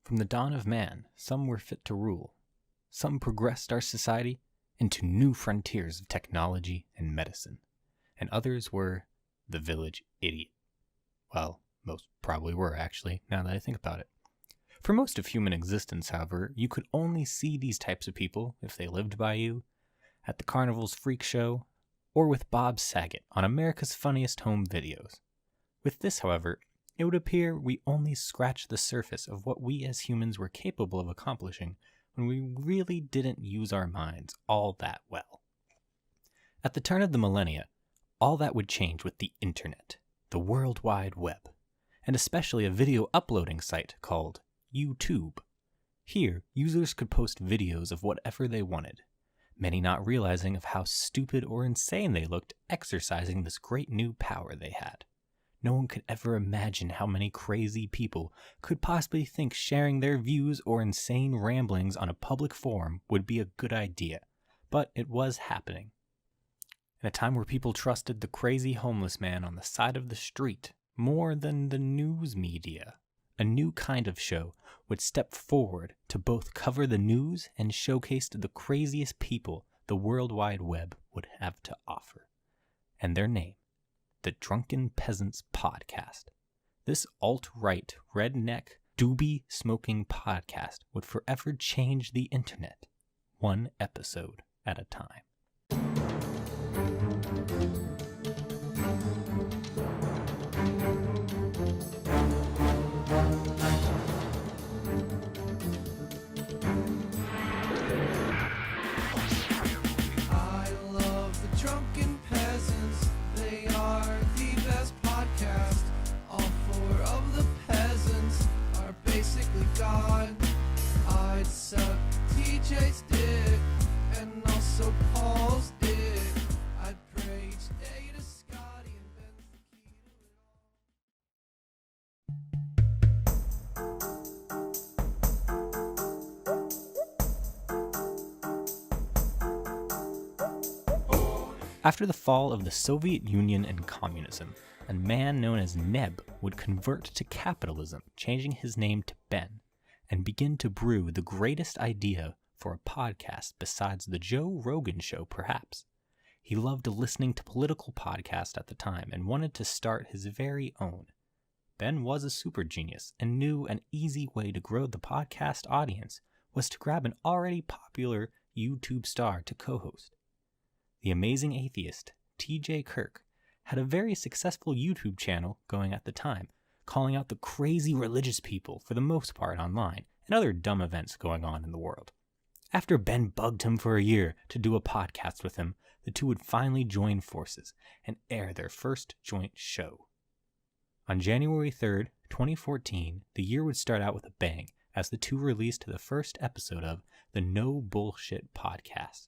From the dawn of man, some were fit to rule. Some progressed our society into new frontiers of technology and medicine. And others were the village idiot. Well, most probably were, actually, now that I think about it. For most of human existence, however, you could only see these types of people, if they lived by you, at the carnival's freak show, or with Bob Saget on America's Funniest Home Videos. With this, however, it would appear we only scratched the surface of what we as humans were capable of accomplishing when we really didn't use our minds all that well. At the turn of the millennia, all that would change with the internet, the World Wide Web, and especially a video uploading site called YouTube. Here, users could post videos of whatever they wanted, many not realizing of how stupid or insane they looked exercising this great new power they had. No one could ever imagine how many crazy people could possibly think sharing their views or insane ramblings on a public forum would be a good idea, but it was happening. In a time where people trusted the crazy homeless man on the side of the street more than the news media, a new kind of show would step forward to both cover the news and showcase the craziest people the World Wide Web would have to offer. And their name, the Drunken Peasants podcast. This alt-right, redneck, doobie-smoking podcast would forever change the internet, one episode at a time. I love the Drunken Peasants. They are the best podcast. All four of the peasants are basically God. I'd suck TJ's dick and also Paul's dick. I'd pray each day to Scotty and Ben's the key to it all. After the fall of the Soviet Union and communism, a man known as Neb would convert to capitalism, changing his name to Ben, and begin to brew the greatest idea for a podcast besides the Joe Rogan show, perhaps. He loved listening to political podcasts at the time and wanted to start his very own. Ben was a super genius and knew an easy way to grow the podcast audience was to grab an already popular YouTube star to co-host. The amazing atheist, TJ Kirk, had a very successful YouTube channel going at the time, calling out the crazy religious people for the most part online and other dumb events going on in the world. After Ben bugged him for a year to do a podcast with him, the two would finally join forces and air their first joint show. On January 3rd, 2014, the year would start out with a bang as the two released the first episode of the No Bullshit Podcast,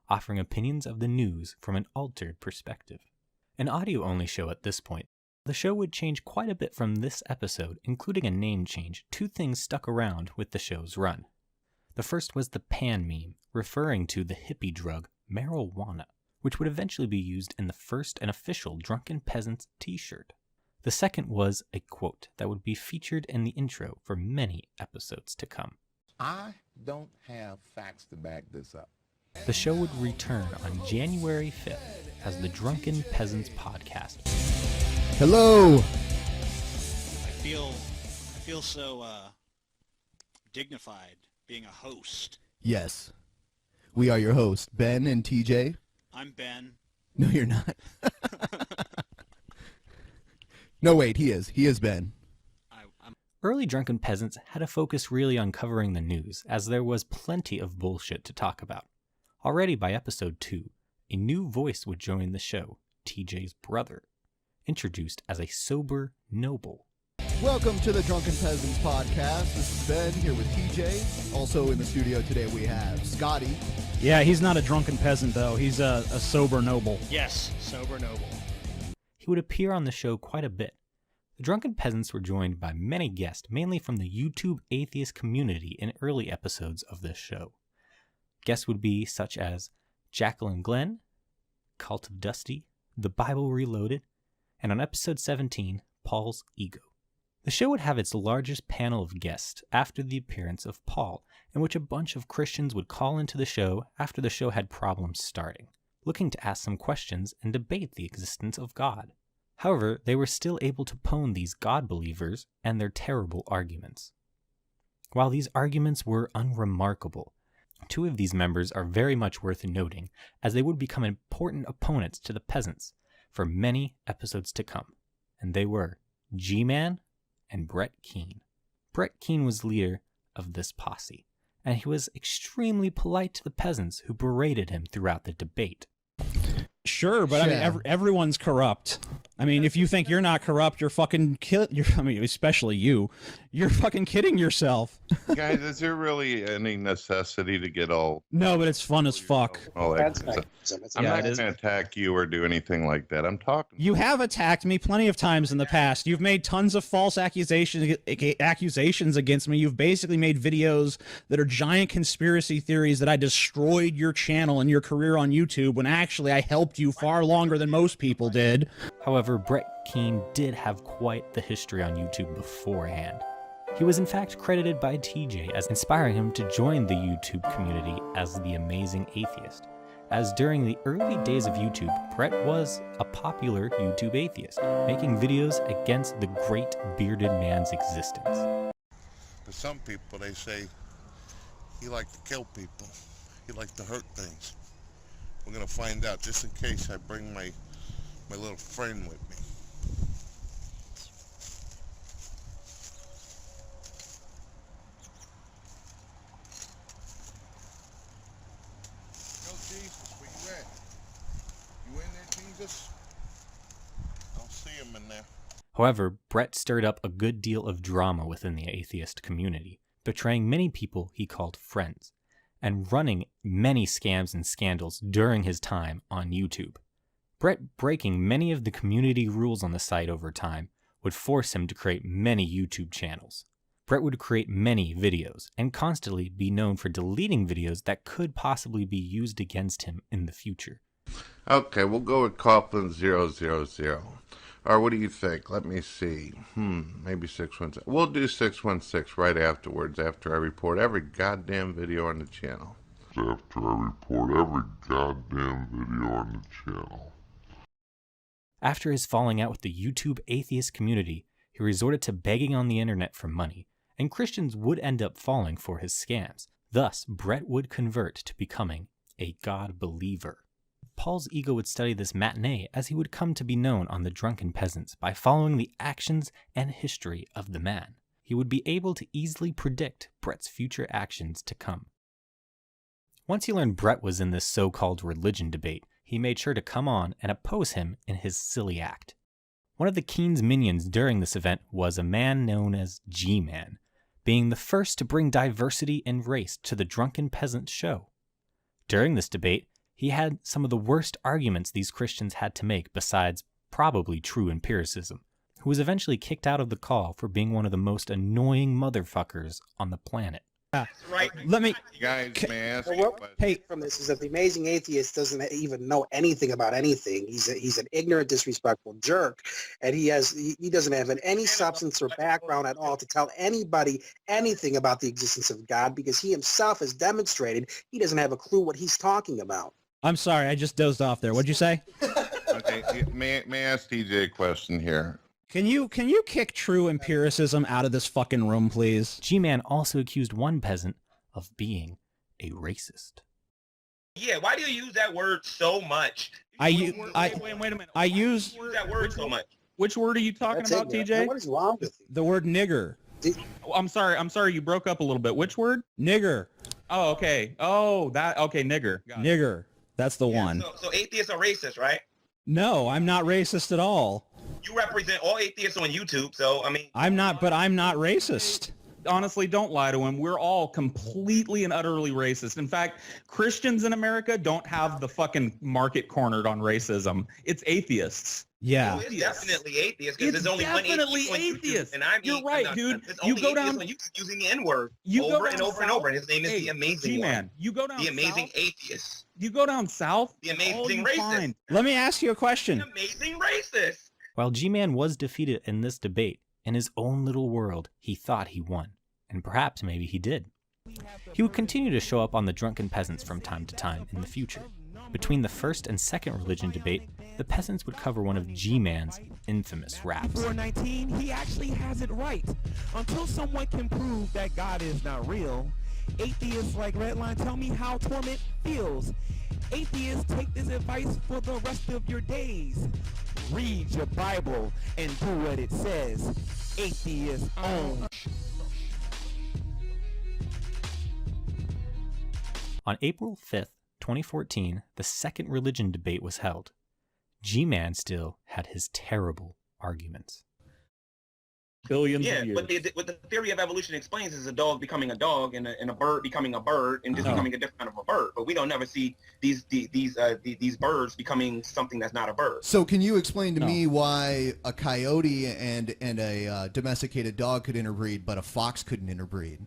offering opinions of the news from an altered perspective. An audio-only show at this point, the show would change quite a bit from this episode, including a name change. Two things stuck around with the show's run. The first was the pan meme, referring to the hippie drug marijuana, which would eventually be used in the first and official Drunken Peasants t-shirt. The second was a quote that would be featured in the intro for many episodes to come. I don't have facts to back this up. The show would return on January 5th as the Drunken Peasants podcast. Hello. I feel so dignified being a host. Yes. We are your hosts, Ben and TJ. I'm Ben. No, you're not. No, wait, he is. He is Ben. I'm Early Drunken Peasants had a focus really on covering the news, as there was plenty of bullshit to talk about. Already by episode 2, a new voice would join the show, TJ's brother, introduced as a sober noble. Welcome to the Drunken Peasants podcast. This is Ben here with TJ. Also in the studio today we have Scotty. Yeah, he's not a drunken peasant, though. He's a sober noble. yes, sober noble. He would appear on the show quite a bit. The Drunken Peasants were joined by many guests, mainly from the YouTube atheist community in early episodes of this show. Guests would be such as Jacqueline Glenn, Cult of Dusty, The Bible Reloaded, and on episode 17, Paul's Ego. The show would have its largest panel of guests after the appearance of Paul, in which a bunch of Christians would call into the show after the show had problems starting, looking to ask some questions and debate the existence of God. However, they were still able to pwn these God believers and their terrible arguments. While these arguments were unremarkable, two of these members are very much worth noting, as they would become important opponents to the Peasants for many episodes to come, and they were G-Man and Brett Keane. Brett Keane was leader of this posse, and he was extremely polite to the Peasants who berated him throughout the debate. Sure, but I mean, everyone's corrupt. I mean, if you think you're not corrupt, you're fucking I mean, especially you. You're fucking kidding yourself. Guys, is there really any necessity to get all... No, but it's fun as fuck. I'm not Yeah, going to attack you or do anything like that. I'm talking... You have attacked me plenty of times in the past. You've made tons of false accusations against me. You've basically made videos that are giant conspiracy theories that I destroyed your channel and your career on YouTube when actually I helped you far longer than most people did. However, Brett Keane did have quite the history on YouTube beforehand. He was in fact credited by TJ as inspiring him to join the YouTube community as the amazing atheist, as during the early days of YouTube, Brett was a popular YouTube atheist, making videos against the great bearded man's existence. To some people, they say he liked to kill people, he liked to hurt things. We're gonna find out, just in case I bring my little friend with me. Yo, Jesus, where you at? You in there, Jesus? I don't see him in there. However, Brett stirred up a good deal of drama within the atheist community, betraying many people he called friends, and running many scams and scandals during his time on YouTube. Brett breaking many of the community rules on the site over time would force him to create many YouTube channels. Brett would create many videos and constantly be known for deleting videos that could possibly be used against him in the future. Okay, we'll go with Coughlin 000. Or what do you think? Let me see. Maybe 616. We'll do 616 right afterwards, after I report every goddamn video on the channel. After his falling out with the YouTube atheist community, he resorted to begging on the internet for money, and Christians would end up falling for his scams. Thus, Brett would convert to becoming a God believer. Paul's ego would study this matinee as he would come to be known on the Drunken Peasants by following the actions and history of the man. He would be able to easily predict Brett's future actions to come. Once he learned Brett was in this so-called religion debate, he made sure to come on and oppose him in his silly act. One of the Keane's minions during this event was a man known as G-Man, being the first to bring diversity and race to the Drunken Peasants show. During this debate, he had some of the worst arguments these Christians had to make besides probably true empiricism, who was eventually kicked out of the call for being one of the most annoying motherfuckers on the planet. Right. Let me... Guys, may I ask Well, you a what question? we take from this is that the amazing atheist doesn't even know anything about anything. He's an ignorant, disrespectful jerk, and he doesn't have any substance or background at all to tell anybody anything about the existence of God, because he himself has demonstrated he doesn't have a clue what he's talking about. I'm sorry, I just dozed off there. What'd you say? Okay, may I ask TJ a question here? Can you kick true empiricism out of this fucking room, please? G-Man also accused one peasant of being a racist. Yeah, why do you use that word so much? Wait a minute. I use that word so much. Which word are you talking That's about, ignorant. TJ? What is wrong with you? the word nigger. I'm sorry, you broke up a little bit. Which word? Nigger. Oh, okay. Okay, nigger. Got it. Nigger. That's the one. So atheists are racist, right? No, I'm not racist at all. You represent all atheists on YouTube, so I mean. I'm not racist. Honestly, don't lie to him. We're all completely and utterly racist. In fact, Christians in America don't have the fucking market cornered on racism. It's atheists. Yeah. It's definitely atheist, because there's only one definitely atheist on YouTube, atheist. and I'm You're right, dude. There's You only go atheists down on YouTube using the N-word You go over down and over and south. over, and his name is the Amazing G-Man. One. You go down The Amazing south. Atheist. You go down south. The Amazing all you Racist. find- Let me ask you a question. The Amazing Racist. While G-Man was defeated in this debate in his own little world, he thought he won, and perhaps maybe he did. He would continue to show up on the Drunken Peasants from time to time in the future. Between the first and second religion debate, the Peasants would cover one of G-Man's infamous raps. 419, he actually has it right. Until someone can prove that God is not real, atheists like Redline tell me how torment feels. Atheists, take this advice for the rest of your days. Read your Bible and do what it says. Atheists own. On April 5th, 2014, the second religion debate was held. G-Man still had his terrible arguments. Billions Yeah, of years. what the theory of evolution explains is a dog becoming a dog and a bird becoming a bird and just becoming a different kind of a bird. But we don't never see these birds becoming something that's not a bird. So can you explain to me why a coyote and a domesticated dog could interbreed, but a fox couldn't interbreed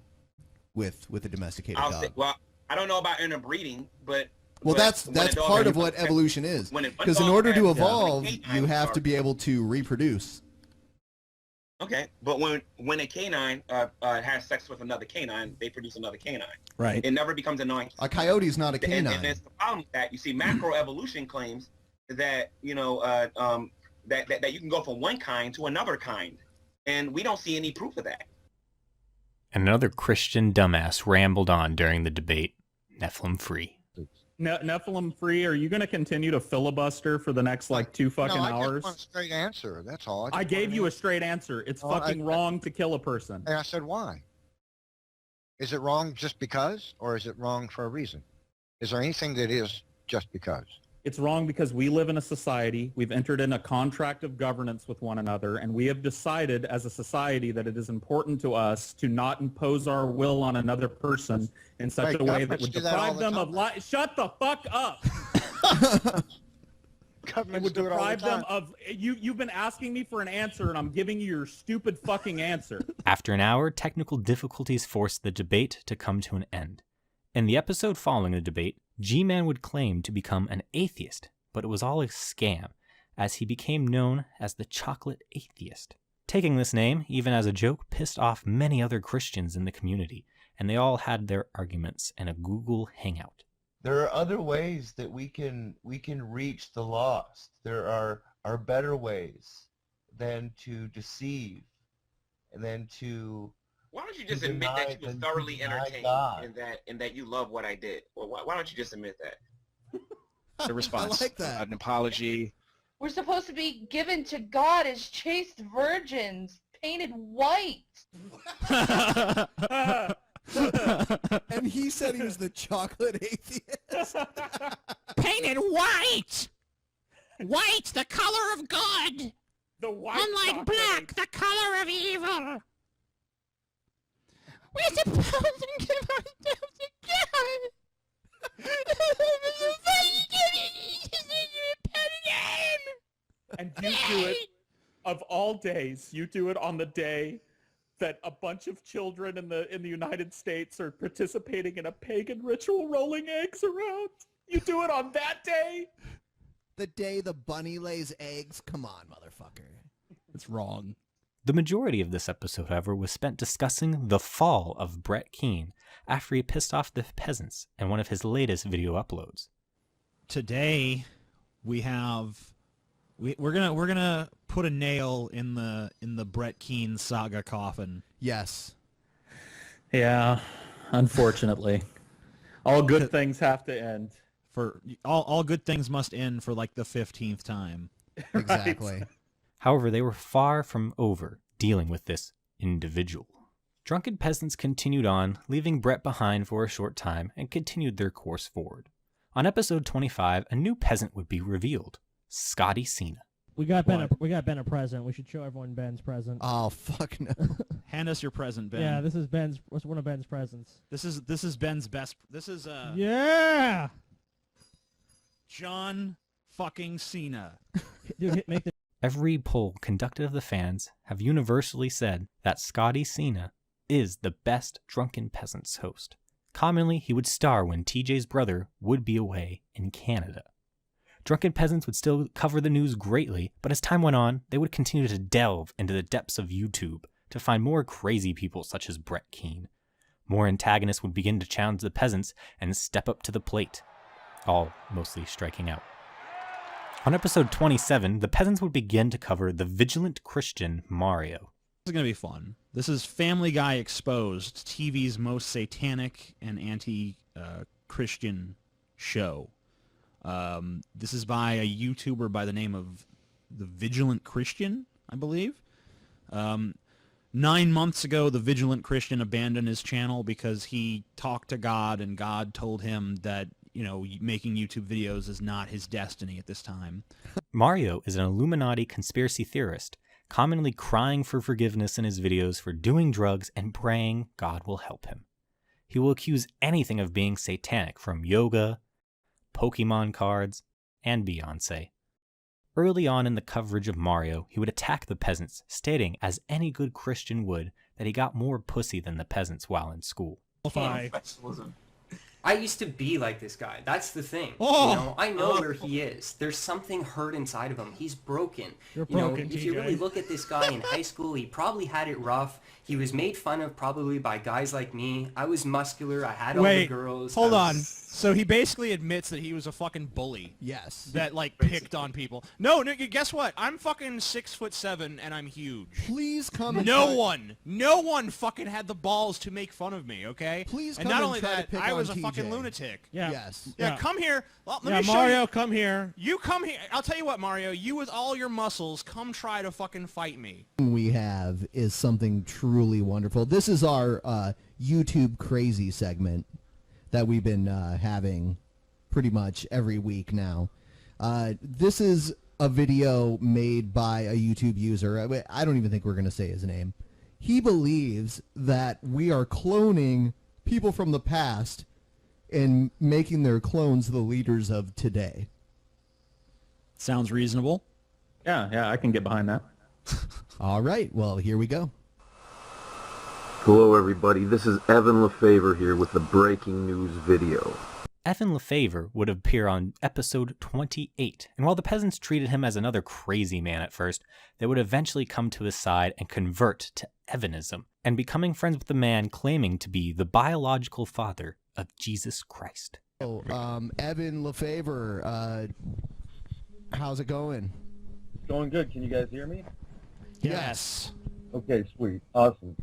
with a domesticated dog? Well, I don't know about interbreeding, but that's part of what evolution is. Because in order to evolve, you have to be able to reproduce. Okay, but when a canine has sex with another canine, they produce another canine. Right. It never becomes a non. A coyote is not a canine. And that's the problem with that. You see, macroevolution claims that that you can go from one kind to another kind, and we don't see any proof of that. Another Christian dumbass rambled on during the debate, Nephilim free. Nephilim free, are you going to continue to filibuster for the next like 2 fucking I hours? just want a straight answer. That's all. I gave you a straight answer. It's fucking wrong to kill a person. And I said, why? Is it wrong just because, or is it wrong for a reason? Is there anything that is just because? It's wrong because we live in a society. We've entered in a contract of governance with one another, and we have decided as a society that it is important to us to not impose our will on another person in such a way that would deprive them of life. Shut the fuck up. It would deprive them of you've been asking me for an answer, and I'm giving you your stupid fucking answer. After an hour, technical difficulties forced the debate to come to an end. In the episode following the debate, G-Man would claim to become an atheist, but it was all a scam, as he became known as the Chocolate Atheist. Taking this name, even as a joke, pissed off many other Christians in the community, and they all had their arguments in a Google Hangout. There are other ways that we can reach the lost. There are better ways than to deceive and then to... Why don't you just admit that you were thoroughly entertained and that you love what I did? Well, why don't you just admit that? The response. I like that. An apology. We're supposed to be given to God as chaste virgins, painted white. And he said he was the chocolate atheist. Painted white! White, the color of good! The white Unlike black, the color of evil! We're supposed to give ourselves to God! And you do it, of all days, you do it on the day that a bunch of children in the United States are participating in a pagan ritual rolling eggs around. You do it on that day? The day the bunny lays eggs? Come on, motherfucker. It's wrong. The majority of this episode, however, was spent discussing the fall of Brett Keane after he pissed off the peasants in one of his latest video uploads. Today, we're gonna put a nail in the Brett Keane saga coffin. Yes. Yeah, unfortunately. All good things have to end. For all good things must end for like the 15th time. Exactly. Right. However, they were far from over dealing with this individual. Drunken Peasants continued on, leaving Brett behind for a short time, and continued their course forward. On episode 25, a new peasant would be revealed, Scotty Cena. We got Ben a present. We should show everyone Ben's present. Oh fuck no! Hand us your present, Ben. Yeah, this is Ben's. What's one of Ben's presents? This is Ben's best. This is Yeah. John fucking Cena. Dude, make the. Every poll conducted of the fans have universally said that Scotty Cena is the best Drunken Peasants host. Commonly, he would star when TJ's brother would be away in Canada. Drunken Peasants would still cover the news greatly, but as time went on, they would continue to delve into the depths of YouTube to find more crazy people such as Brett Keane. More antagonists would begin to challenge the peasants and step up to the plate, all mostly striking out. On episode 27, the peasants would begin to cover the vigilant Christian Mario. This is going to be fun. This is Family Guy Exposed, TV's most satanic and anti-Christian show. This is by a YouTuber by the name of The Vigilant Christian, I believe. 9 months ago, The Vigilant Christian abandoned his channel because he talked to God, and God told him that, you know, making YouTube videos is not his destiny at this time. Mario is an Illuminati conspiracy theorist, commonly crying for forgiveness in his videos for doing drugs and praying God will help him. He will accuse anything of being satanic, from yoga, Pokemon cards, and Beyonce. Early on in the coverage of Mario, he would attack the peasants, stating, as any good Christian would, that he got more pussy than the peasants while in school. I used to be like this guy. That's the thing. Oh! You know, I know where he is. There's something hurt inside of him. He's broken. You're you know, broken, if you TJ. really look at this guy in high school, he probably had it rough. He was made fun of probably by guys like me. I was muscular. I had all the girls. Hold I on. was- So he basically admits that he was a fucking bully. Yes. That, like, picked on people. No, guess what? I'm fucking 6'7" and I'm huge. Please come and No try- one fucking had the balls to make fun of me, okay? Please and come not and only try to that, pick I on was a TJ. fucking lunatic. Yeah. Yes. Yeah, come here. Well, let Yeah, me show Mario, you. come here. You come here. I'll tell you what, Mario. You with all your muscles, come try to fucking fight me. We have is something truly wonderful. This is our YouTube crazy segment that we've been having pretty much every week now. This is a video made by a YouTube user. I don't even think we're going to say his name. He believes that we are cloning people from the past and making their clones the leaders of today. Sounds reasonable. Yeah, I can get behind that. All right, well, here we go. Hello everybody, this is Evan LaFavor here with the breaking news video. Evan LaFavor would appear on episode 28, and while the peasants treated him as another crazy man at first, they would eventually come to his side and convert to Evanism, and becoming friends with the man claiming to be the biological father of Jesus Christ. Oh, Evan LaFavor, how's it going? Going good. Can you guys hear me? Yes. Okay, sweet. Awesome.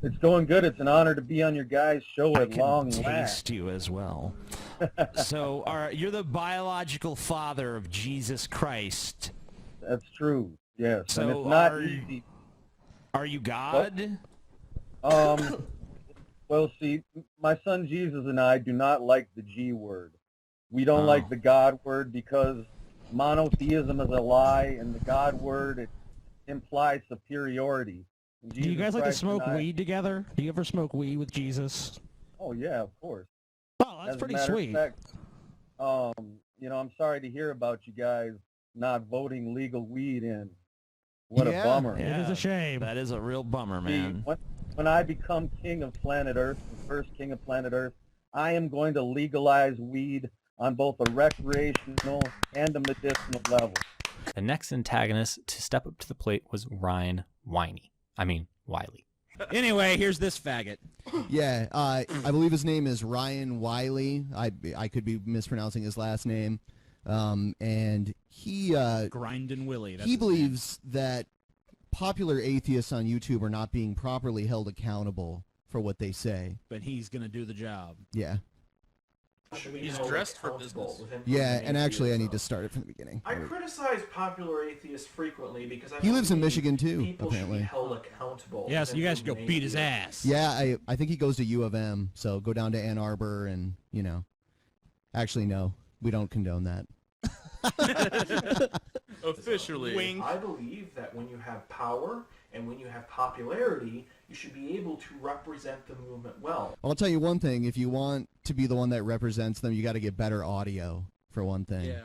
It's going good. It's an honor to be on your guys' show at long taste last. you as well. So, you're the biological father of Jesus Christ. That's true. Yes. So and it's not are- easy. Are you God? Well, see, my son Jesus and I do not like the G word. We don't Oh. like the God word because monotheism is a lie, and the God word, it implies superiority. And Do you Jesus guys like to Christ smoke and I- weed together? Do you ever smoke weed with Jesus? Oh yeah, of course. Oh, As that's a pretty matter of sweet. fact, you know, I'm sorry to hear about you guys not voting legal weed in. What a bummer. It is a shame. That is a real bummer, See, man. when I become king of planet Earth, the first king of planet Earth, I am going to legalize weed on both a recreational and a medicinal level. The next antagonist to step up to the plate was Ryan Wiley. Anyway, here's this faggot. Yeah, I believe his name is Ryan Wiley. I could be mispronouncing his last name. And he Grindin' Willie. That's he his believes that popular atheists on YouTube are not being properly held accountable for what they say. But he's gonna do the job. Yeah. He's dressed for business. Yeah, and actually I need to start it from the beginning. I criticize popular atheists frequently because I He lives in believe Michigan too, people apparently. should be held accountable. Yeah, so for you guys should go information beat his ass. Yeah, I think he goes to U of M, so go down to Ann Arbor and, you know. Actually, no, we don't condone that. Officially. I believe that when you have power and when you have popularity, you should be able to represent the movement well. I'll tell you one thing, if you want to be the one that represents them, you got to get better audio, for one thing. Yeah.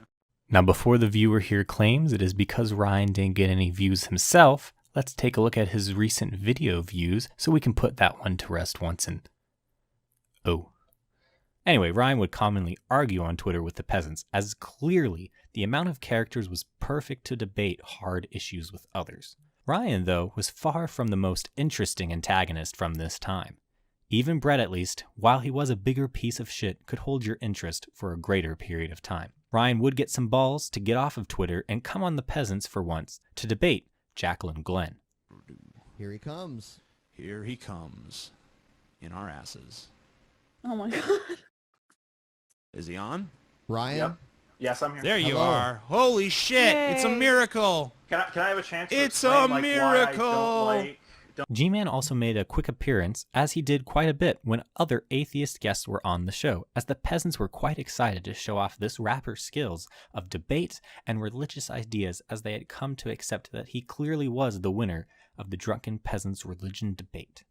Now, before the viewer here claims it is because Ryan didn't get any views himself, let's take a look at his recent video views so we can put that one to rest once and... Oh. Anyway, Ryan would commonly argue on Twitter with the peasants, as clearly The amount of characters was perfect to debate hard issues with others. Ryan, though, was far from the most interesting antagonist from this time. Even Brett, at least, while he was a bigger piece of shit, could hold your interest for a greater period of time. Ryan would get some balls to get off of Twitter and come on the Peasants for once to debate Jacqueline Glenn. Here he comes. Here he comes. In our asses. Oh my god. Is he on? Ryan? Yep. Yes, I'm here. There you Hello. are. Holy shit. It's a Yay. miracle. Can I have a chance to It's explain, a like, miracle. why I don't G-Man also made a quick appearance, as he did quite a bit when other atheist guests were on the show, as the Peasants were quite excited to show off this rapper's skills of debate and religious ideas, as they had come to accept that he clearly was the winner of the Drunken Peasants religion debate.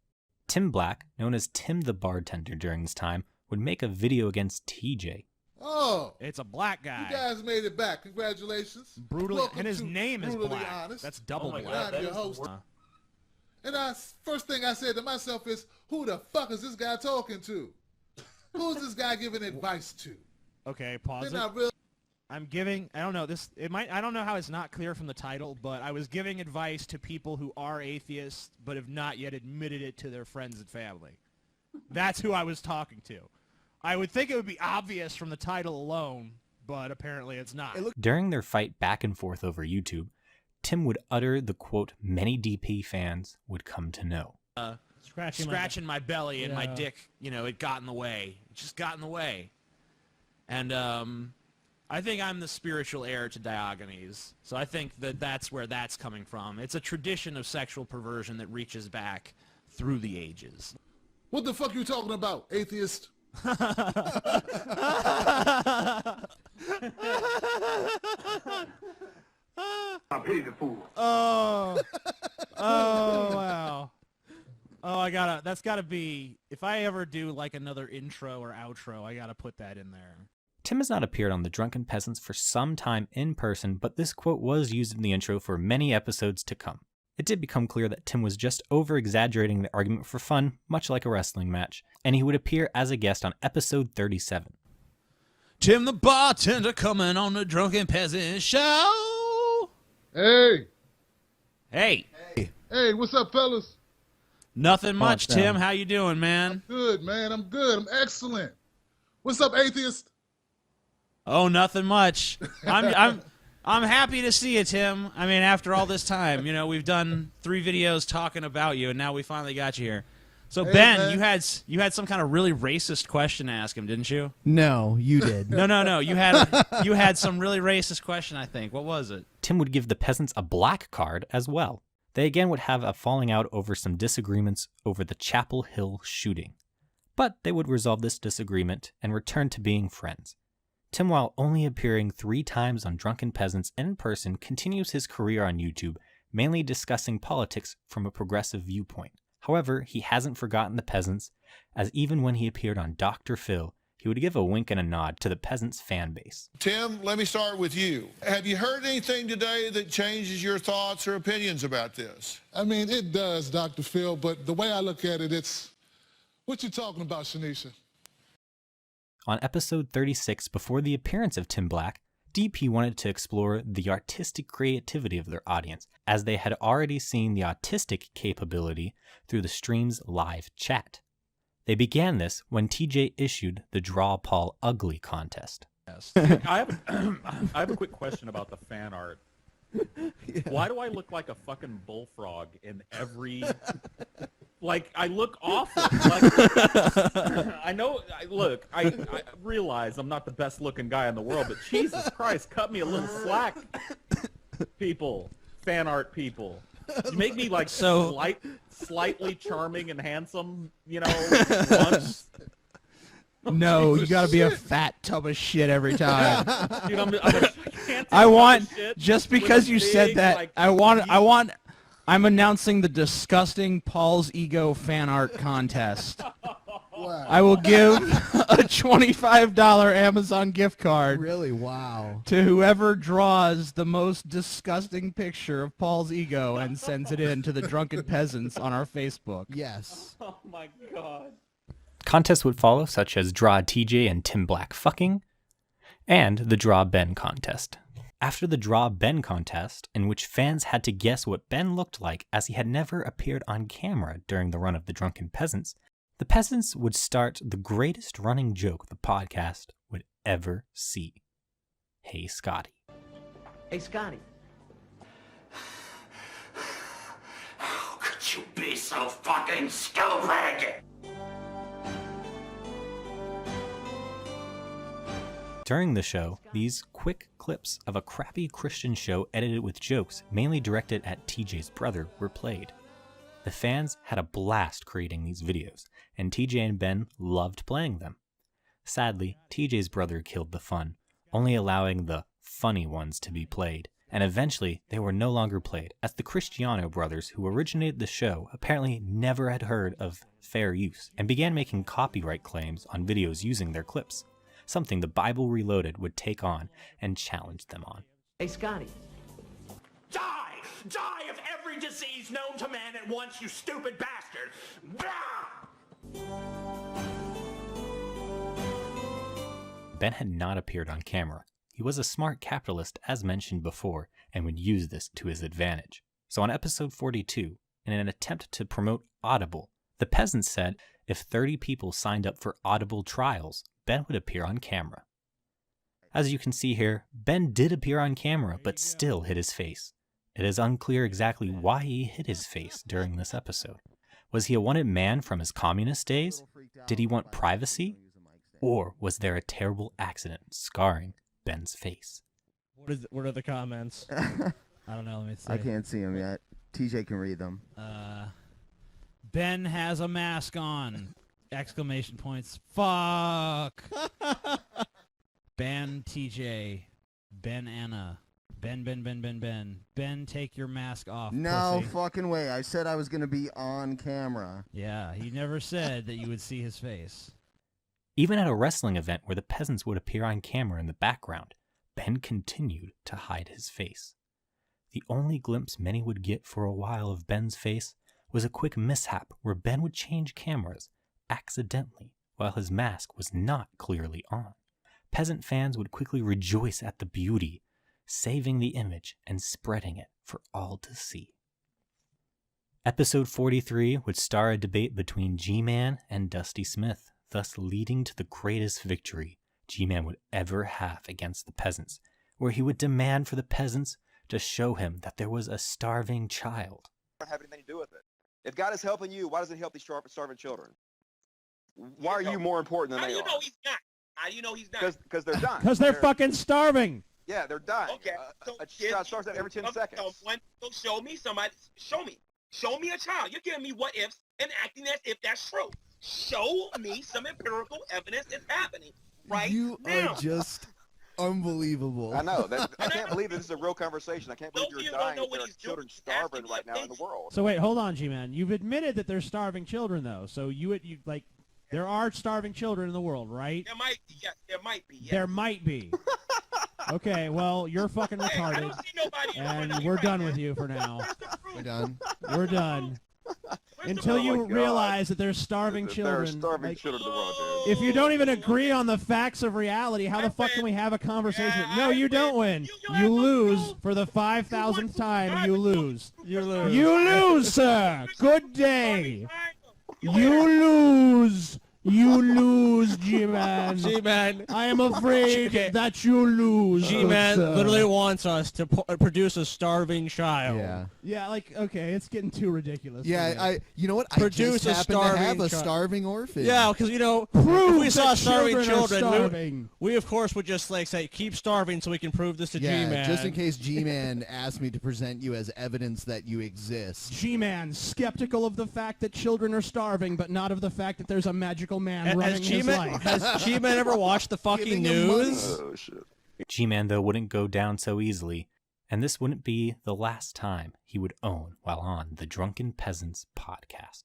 Tim Black, known as Tim the Bartender during this time, would make a video against TJ. Oh, it's a black You guy. guys made it back. Congratulations. Brutally, Welcome and his to name is Brutally Black. Honest. That's double my black. God, I'm your host. And first thing I said to myself is, who the fuck is this guy talking to? Who's this guy giving advice to? Okay, pause They're it. not real. I'm giving, I don't know, I don't know how it's not clear from the title, but I was giving advice to people who are atheists, but have not yet admitted it to their friends and family. That's who I was talking to. I would think it would be obvious from the title alone, but apparently it's not. During their fight back and forth over YouTube, Tim would utter the quote many DP fans would come to know. Scratching my belly and my Yeah. dick, it got in the way. It just got in the way. And I think I'm the spiritual heir to Diogenes. So I think that's where that's coming from. It's a tradition of sexual perversion that reaches back through the ages. What the fuck you talking about, atheist? I pity the fool. Oh, wow. Oh, that's gotta be, if I ever do like another intro or outro, I gotta put that in there. Tim has not appeared on the Drunken Peasants for some time in person, but this quote was used in the intro for many episodes to come. It did become clear that Tim was just over-exaggerating the argument for fun, much like a wrestling match, and he would appear as a guest on episode 37. Tim the Bartender coming on the Drunken Peasant Show. Hey. Hey. Hey, what's up, fellas? Nothing much, down. Tim. How you doing, man? Good, man. I'm good. I'm excellent. What's up, atheist? Oh, nothing much. I'm happy to see you, Tim. I mean, after all this time, we've done 3 videos talking about you, and now we finally got you here. So, Hey, Ben, man. you had some kind of really racist question to ask him, didn't you? No, you did. No. You had some really racist question, I think. What was it? Tim would give the Peasants a black card as well. They again would have a falling out over some disagreements over the Chapel Hill shooting. But they would resolve this disagreement and return to being friends. Tim, while only appearing 3 times on Drunken Peasants in person, continues his career on YouTube, mainly discussing politics from a progressive viewpoint. However, he hasn't forgotten the Peasants, as even when he appeared on Dr. Phil, he would give a wink and a nod to the Peasants fan base. Tim, let me start with you. Have you heard anything today that changes your thoughts or opinions about this? I mean, it does, Dr. Phil, but the way I look at it, it's... What you talking about, Shanisha? On episode 36, before the appearance of Tim Black, DP wanted to explore the artistic creativity of their audience, as they had already seen the autistic capability through the stream's live chat. They began this when TJ issued the Draw Paul Ugly contest. Yes. I have a quick question about the fan art. Yeah. Why do I look like a fucking bullfrog in every... Like, I look awful. Like, I know, I realize I'm not the best looking guy in the world, but Jesus Christ, cut me a little slack, people. Fan art people. You make me like slightly charming and handsome, once. No, you gotta be a fat tub of shit every time. Dude, I'm a gigantic I want, tub of shit just with because a you big, said that, like, I'm announcing the disgusting Paul's Ego fan art contest. Wow. I will give a $25 Amazon gift card. Really? Wow. To whoever draws the most disgusting picture of Paul's ego and sends it in to the Drunken Peasants on our Facebook. Yes. Oh my god. Contests would follow, such as Draw TJ and Tim Black fucking, and the Draw Ben contest. After the Draw Ben contest, in which fans had to guess what Ben looked like as he had never appeared on camera during the run of the Drunken Peasants, the Peasants would start the greatest running joke the podcast would ever see. Hey, Scotty. Hey, Scotty. How could you be so fucking stupid? During the show, these quick clips of a crappy Christian show edited with jokes mainly directed at TJ's brother were played. The fans had a blast creating these videos, and TJ and Ben loved playing them. Sadly, TJ's brother killed the fun, only allowing the funny ones to be played, and eventually they were no longer played, as the Cristiano brothers who originated the show apparently never had heard of fair use, and began making copyright claims on videos using their clips, something the Bible Reloaded would take on and challenge them on. Hey, Scotty. Die! Die of every disease known to man at once, you stupid bastard! Ben had not appeared on camera. He was a smart capitalist as mentioned before and would use this to his advantage. So on episode 42, in an attempt to promote Audible, the Peasants said if 30 people signed up for Audible trials, Ben would appear on camera. As you can see here, Ben did appear on camera but still hid his face. It is unclear exactly why he hid his face during this episode. Was he a wanted man from his communist days? Did he want privacy? Or was there a terrible accident scarring Ben's face? What are the comments? I don't know. Let me see. I can't see them yet. TJ can read them. Ben has a mask on! Exclamation points. Fuck! Ben TJ. Ben Anna. Ben. Ben, take your mask off. No pussy. fucking way. I said I was going to be on camera. Yeah, he never said that you would see his face. Even at a wrestling event where the Peasants would appear on camera in the background, Ben continued to hide his face. The only glimpse many would get for a while of Ben's face was a quick mishap where Ben would change cameras accidentally while his mask was not clearly on. Peasant fans would quickly rejoice at the beauty, saving the image and spreading it for all to see. Episode 43 would star a debate between G-Man and Dusty Smith, thus leading to the greatest victory G-Man would ever have against the Peasants, where he would demand for the Peasants to show him that there was a starving child. Have anything to do with it. If God is helping you, why doesn't he help these starving children? Why are you more important than they are? How do you know he's not? How do you know he's not? Because they're dying. Because they're fucking starving! Yeah, they're dying. Okay. A child starves out every 10 seconds. So show me somebody. Show me. Show me a child. You're giving me what ifs and acting as if that's true. Show me some empirical evidence it's happening right You now. are just unbelievable. I know. I can't believe that this is a real conversation. I can't believe you're dying if there are children starving right now in the world. So wait, hold on, G-Man. You've admitted that there's starving children, though. So you like, there are starving children in the world, right? There might be, yes. There might be, yes. There might be. Okay, well, you're fucking retarded, and we're done with you for now. We're done. We're done. Until you realize that there's starving children. There are starving children in the world, dude. If you don't even agree on the facts of reality, how the fuck can we have a conversation? No, you don't win. You lose for the 5,000th time. You lose. You lose. You lose, sir. Good day. You lose. You lose, G-Man. G-Man. I am afraid that you lose. G-Man sir. literally wants us to produce a starving child. Yeah. Yeah, like, okay, it's getting too ridiculous. Yeah, you know what? Produce I a just happen to have starving a child. starving orphan. Yeah, because, you know, Prove if we saw that starving children are children, starving. we of course would just like say, keep starving so we can prove this to Yeah, G-Man. just in case G-Man asked me to present you as evidence that you exist. G-Man, skeptical of the fact that children are starving, but not of the fact that there's a magical man running his life. Has G-Man ever watched the fucking Giving him money. news? Oh, shit. G-Man, though, wouldn't go down so easily, and this wouldn't be the last time he would own while on the Drunken Peasants podcast.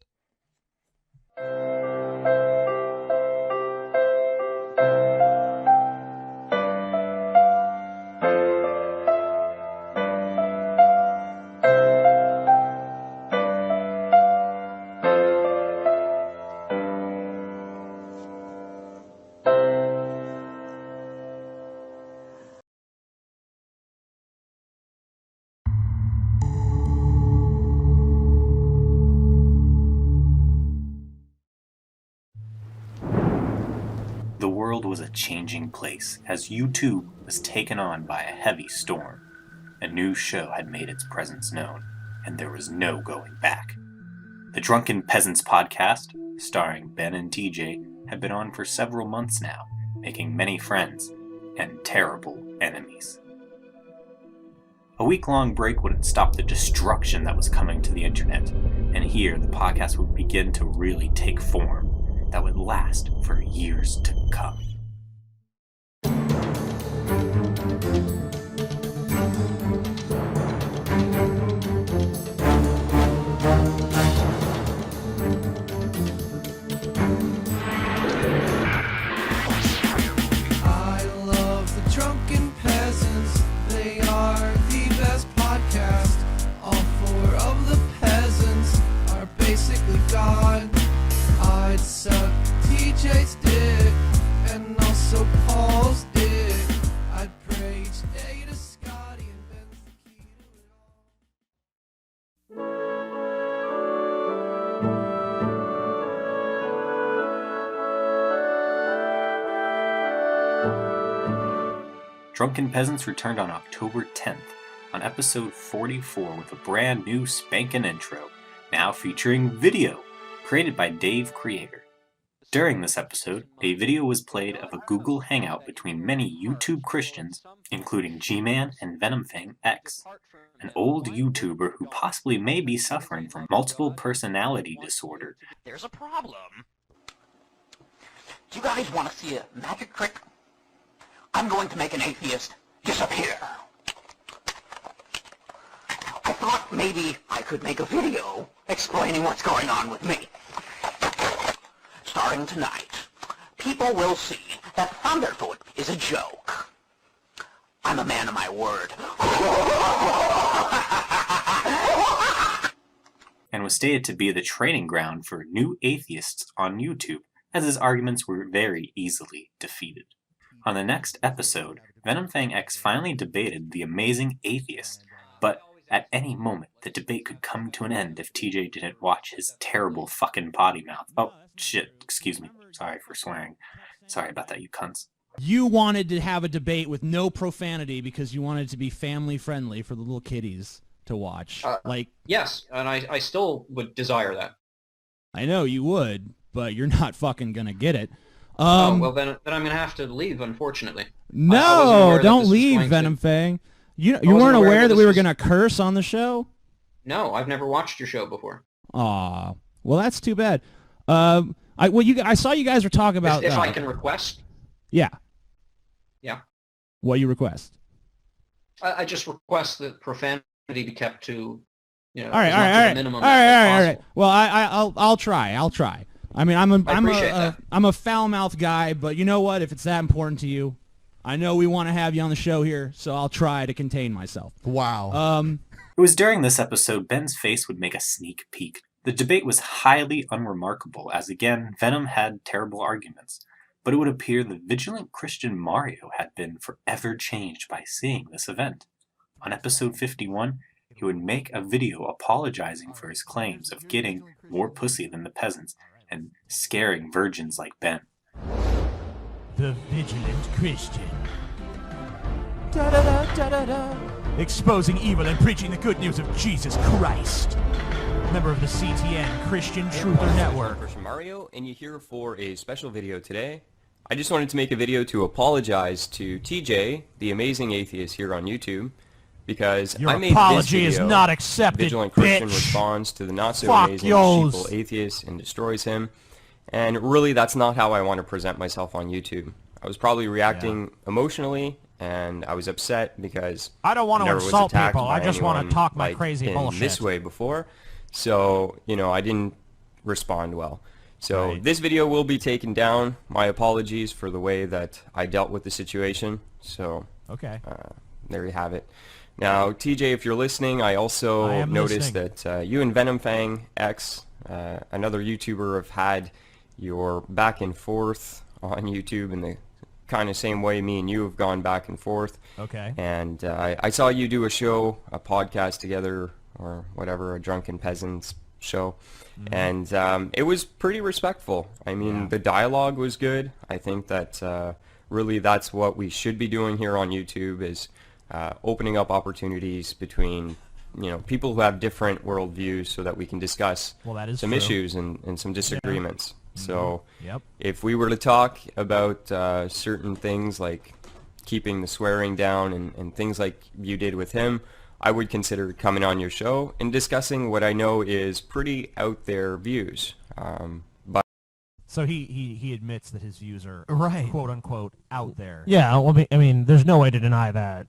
world was a changing place as YouTube was taken on by a heavy storm. A new show had made its presence known, and there was no going back. The Drunken Peasants podcast, starring Ben and TJ, had been on for several months now, making many friends and terrible enemies. A week-long break wouldn't stop the destruction that was coming to the internet, and here the podcast would begin to really take form that would last for years to come. I love the Drunken Peasants. They are the best podcast. All four of the peasants are basically God. I'd suck TJ's dick and also Paul's dick. I'd pray each day to Scotty and Ben's the key to it Drunken Peasants returned on October 10th on episode 44 with a brand new spankin' intro, now featuring video, created by Dave Creator. During this episode, a video was played of a Google Hangout between many YouTube Christians, including G-Man and VenomFang X, an old YouTuber who possibly may be suffering from multiple personality disorder. There's a problem. Do you guys want to see a magic trick? I'm going to make an atheist disappear. I thought maybe I could make a video explaining what's going on with me. Starting tonight, people will see that Thunderfoot is a joke. I'm a man of my word. And was stated to be the training ground for new atheists on YouTube, as his arguments were very easily defeated. On the next episode, VenomFang X finally debated the amazing atheist, but at any moment the debate could come to an end if TJ didn't watch his terrible fucking potty mouth. Oh, shit, excuse me. Sorry for swearing. Sorry about that, you cunts. You wanted to have a debate with no profanity because you wanted it to be family friendly for the little kiddies to watch. Yes, and I still would desire that. I know you would, but you're not fucking gonna get it. Well, then I'm gonna have to leave, unfortunately. No, don't leave, VenomFang. You weren't aware that we were gonna curse on the show? No, I've never watched your show before. Aw, well, that's too bad. I saw you guys were talking about. If I can request. Yeah. Yeah. What you request? I just request that profanity be kept to, All right. minimum. All right. Well, I'll try. I mean, I'm a foul-mouthed guy, but you know what? If it's that important to you, I know we want to have you on the show here, so I'll try to contain myself. Wow. It was during this episode Ben's face would make a sneak peek. The debate was highly unremarkable, as again, Venom had terrible arguments. But it would appear the vigilant Christian Mario had been forever changed by seeing this event. On episode 51, he would make a video apologizing for his claims of getting more pussy than the peasants and scaring virgins like Ben. The Vigilant Christian. Da-da-da-da-da-da. Exposing evil and preaching the good news of Jesus Christ. Member of the CTN Christian Truther Network. Christian Mario, and you're here for a special video today. I just wanted to make a video to apologize to TJ, the amazing atheist here on YouTube, because Your I made apology this video, is not accepted, Vigilant Christian bitch. responds to the not so Fuck amazing yo's. sheeple atheist and destroys him. And really, that's not how I want to present myself on YouTube. I was probably reacting emotionally, and I was upset because I don't want to never was insult attacked people. I by just want to anyone, talk my like, crazy in bullshit. this way before. So, I didn't respond well. So this video will be taken down. My apologies for the way that I dealt with the situation. So okay, there you have it. Now, TJ, if you're listening, I also noticed that you and VenomFang X, another YouTuber, have had your back and forth on YouTube in the kind of same way me and you have gone back and forth. Okay. And I saw you do a show, a podcast together, or whatever, a Drunken Peasants show. And it was pretty respectful. I mean, the dialogue was good. I think that really that's what we should be doing here on YouTube, is opening up opportunities between people who have different worldviews so that we can discuss some issues and some disagreements. So if we were to talk about certain things like keeping the swearing down and things like you did with him, I would consider coming on your show and discussing what I know is pretty out there views. But So he admits that his views are quote unquote out there. Yeah, I mean, there's no way to deny that.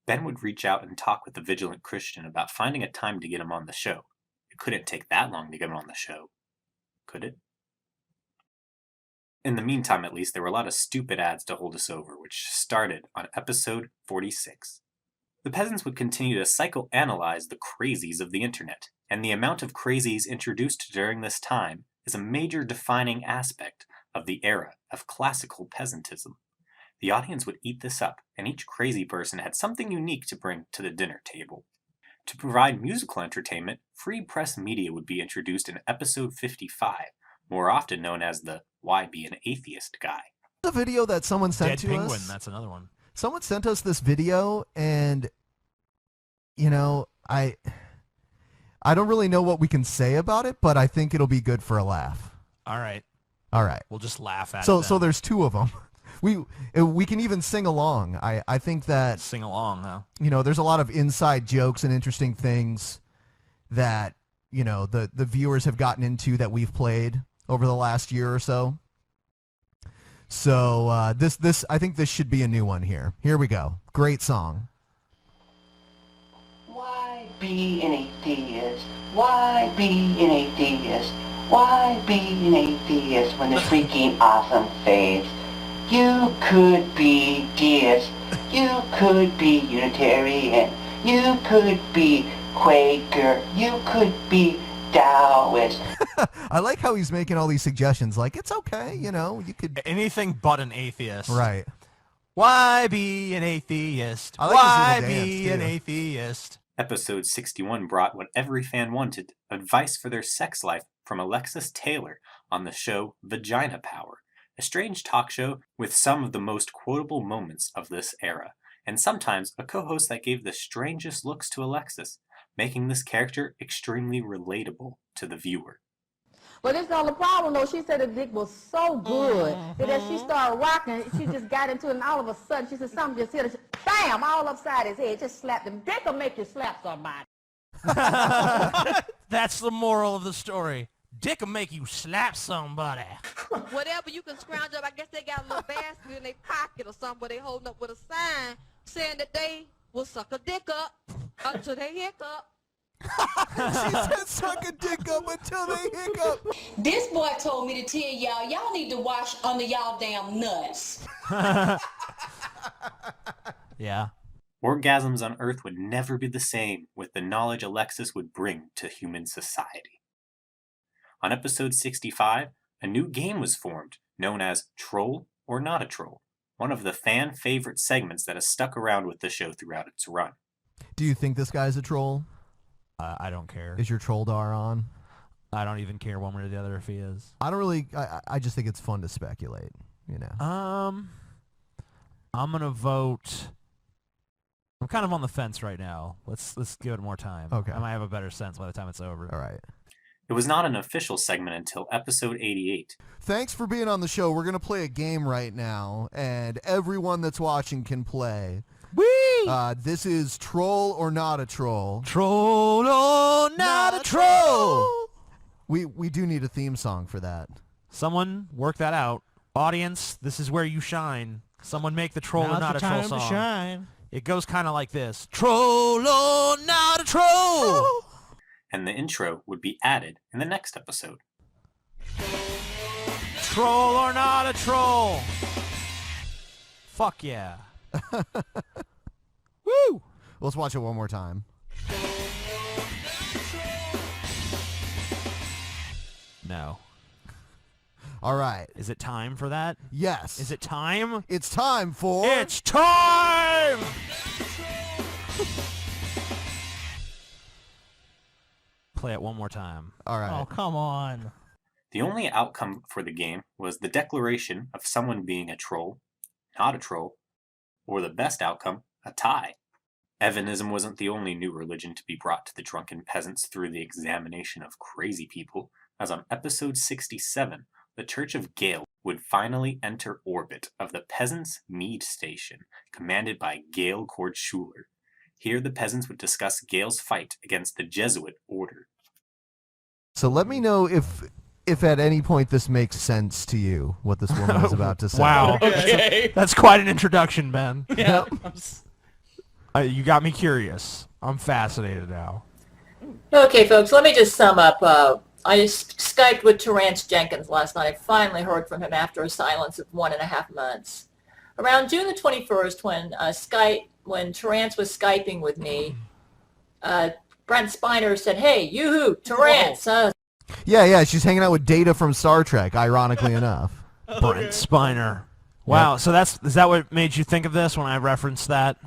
Ben would reach out and talk with the vigilant Christian about finding a time to get him on the show. It couldn't take that long to get him on the show, could it? In the meantime, at least, there were a lot of stupid ads to hold us over, which started on episode 46. The Peasants would continue to psychoanalyze the crazies of the internet, and the amount of crazies introduced during this time is a major defining aspect of the era of classical peasantism. The audience would eat this up, and each crazy person had something unique to bring to the dinner table. To provide musical entertainment, free press media would be introduced in episode 55, more often known as the Why Be an Atheist Guy. The video that someone sent Dead to Penguin, us. that's another one. Someone sent us this video, and I don't really know what we can say about it, but I think it'll be good for a laugh. All right. We'll just laugh at it. So there's two of them. We can even sing along. I think that sing along, huh? There's a lot of inside jokes and interesting things that the viewers have gotten into that we've played over the last year or so. So this I think this should be a new one here. Here we go. Great song. Why be an atheist? Why be an atheist? Why be an atheist when there's freaking awesome faith? You could be deist. You could be Unitarian. You could be Quaker. You could be Taoist. I like how he's making all these suggestions. Like, it's okay, you could... Anything but an atheist. Right. Why be an atheist? I like Why his little be dance, an too. atheist? Episode 61 brought what every fan wanted, advice for their sex life from Alexis Taylor on the show Vagina Power, a strange talk show with some of the most quotable moments of this era, and sometimes a co-host that gave the strangest looks to Alexis, making this character extremely relatable to the viewer. But it's not the problem, though. She said the dick was so good that as she started rocking, she just got into it, and all of a sudden, she said something just hit her, bam, all upside his head, just slapped him. Dick will make you slap somebody. That's the moral of the story. Dick will make you slap somebody. Whatever you can scrounge up, I guess they got a little basket in their pocket or something where they holding up with a sign saying that they will suck a dick up until they hiccup. She said suck a dick up until they hiccup. This boy told me to tell y'all need to wash under y'all damn nuts. Yeah. Orgasms on Earth would never be the same with the knowledge Alexis would bring to human society. On episode 65, a new game was formed, known as Troll or Not a Troll, one of the fan favorite segments that has stuck around with the show throughout its run. Do you think this guy's a troll? I don't care. Is your trolldar on? I don't even care one way or the other if he is. I don't really. I just think it's fun to speculate. I'm gonna vote. I'm kind of on the fence right now. Let's give it more time. Okay. I might have a better sense by the time it's over. All right. It was not an official segment until episode 88. Thanks for being on the show. We're gonna play a game right now, and everyone that's watching can play. Whee! This is Troll or Not a Troll. Troll or Not a Troll. We do need a theme song for that. Someone work that out. Audience, this is where you shine. Someone make the Troll or Not a Troll song. To shine. It goes kind of like this. Troll or Not a Troll. And the intro would be added in the next episode. Troll or Not a Troll. Fuck yeah. Woo! Let's watch it one more time. No. All right. Is it time for that? Yes. Is it time? It's time for... It's time! play it one more time. All right. Oh, come on. The only outcome for the game was the declaration of someone being a troll, not a troll, or the best outcome, a tie. Evanism wasn't the only new religion to be brought to the drunken peasants through the examination of crazy people, as on episode 67, the Church of Gale would finally enter orbit of the Peasants' Mead Station, commanded by Gale Kordschuler. Here the peasants would discuss Gale's fight against the Jesuit order. So let me know if at any point this makes sense to you, what this woman is about to say. Wow. Okay. That's quite an introduction, Ben. Yeah. You got me curious. I'm fascinated now. Okay, folks, let me just sum up. I Skyped with Terrence Jenkins last night. I finally heard from him after a silence of 1.5 months. Around June the 21st, when Terrence was Skyping with me, Brent Spiner said, "Hey, yoo-hoo, Terrence." Yeah, she's hanging out with Data from Star Trek, ironically enough. Brent Spiner. Wow, so is that what made you think of this when I referenced that?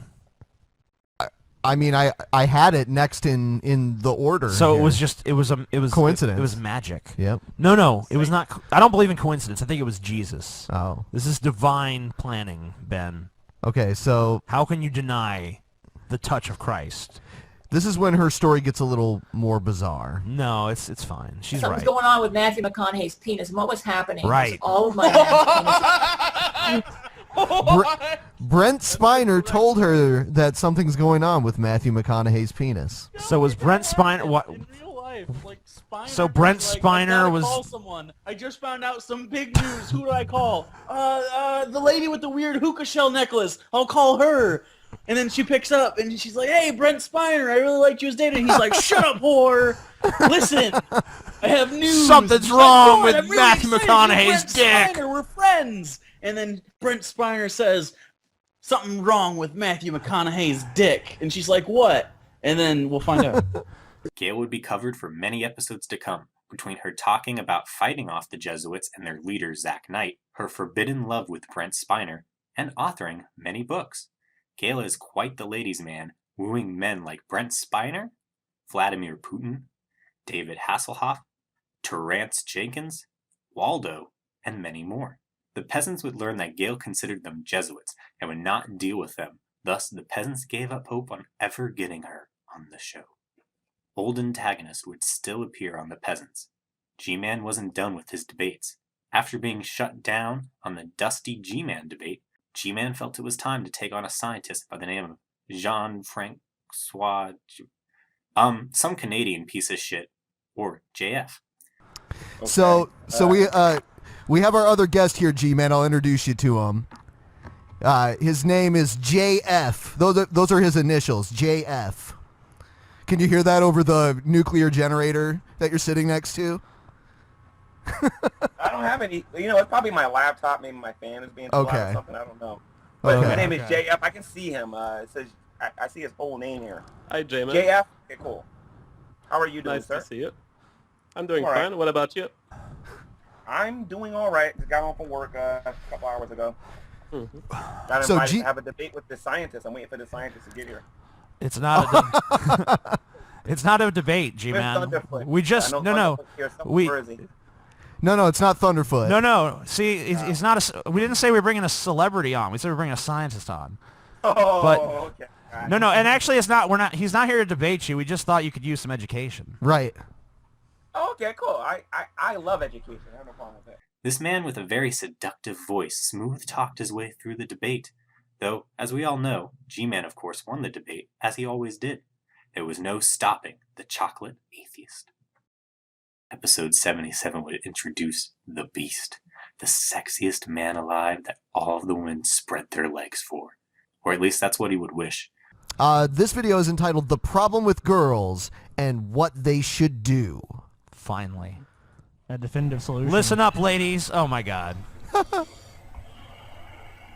I mean, I had it next in the order. So here. it was coincidence. It was magic. Yep. No, it was not. I don't believe in coincidence. I think it was Jesus. Oh. This is divine planning, Ben. Okay, so how can you deny the touch of Christ? This is when her story gets a little more bizarre. No, it's fine. She's Something's right. going on with Matthew McConaughey's penis, and what was happening Right. was all of my Brent Spiner told her that something's going on with Matthew McConaughey's penis. So was Brent Spiner what? So Brent Spiner was. Call someone. I just found out some big news. Who do I call? The lady with the weird hookah shell necklace. I'll call her. And then she picks up and she's like, "Hey, Brent Spiner, I really liked you as data." And he's like, "Shut up, whore! Listen, I have news. Something's She's wrong like, with "I'm really Matthew excited. McConaughey's You're Brent dick." Spiner, we're friends." And then Brent Spiner says, "Something wrong with Matthew McConaughey's dick." And she's like, "What?" And then we'll find out. Gale would be covered for many episodes to come, between her talking about fighting off the Jesuits and their leader Zach Knight, her forbidden love with Brent Spiner, and authoring many books. Gale is quite the ladies' man, wooing men like Brent Spiner, Vladimir Putin, David Hasselhoff, Terrence Jenkins, Waldo, and many more. The peasants would learn that Gale considered them Jesuits and would not deal with them. Thus, the peasants gave up hope on ever getting her on the show. Old antagonists would still appear on the peasants. G-Man wasn't done with his debates. After being shut down on the dusty G-Man debate, G-Man felt it was time to take on a scientist by the name of Jean-Francois... some Canadian piece of shit, or JF. Okay. So we have our other guest here, G-Man. I'll introduce you to him. His name is JF. Those are his initials, JF. Can you hear that over the nuclear generator that you're sitting next to? I don't have any. It's probably my laptop. Maybe my fan is being too loud or something. I don't know. But my name is JF. I can see him. It says I see his whole name here. Hi, J-Man. JF. Okay, cool. How are you doing, nice sir? Nice to see you. I'm doing all fine. Right. What about you? I'm doing all right. Just got home from work a couple hours ago. Mm-hmm. Got invited to have a debate with the scientist. I'm waiting for the scientist to get here. It's not a it's not a debate, G-Man. We just No, it's not Thunderfoot. No. See, it's not a. We didn't say we were bringing a celebrity on. We said we were bringing a scientist on. Okay. No, and actually, it's not. We're not. He's not here to debate you. We just thought you could use some education. Right. Okay, cool. I love education. I have no problem with that. This man with a very seductive voice smooth-talked his way through the debate. Though, as we all know, G-Man of course won the debate, as he always did. There was no stopping the chocolate atheist. Episode 77 would introduce the Beast, the sexiest man alive that all of the women spread their legs for. Or at least that's what he would wish. This video is entitled "The Problem with Girls and What They Should Do." Finally. A definitive solution. Listen up, ladies. Oh, my God.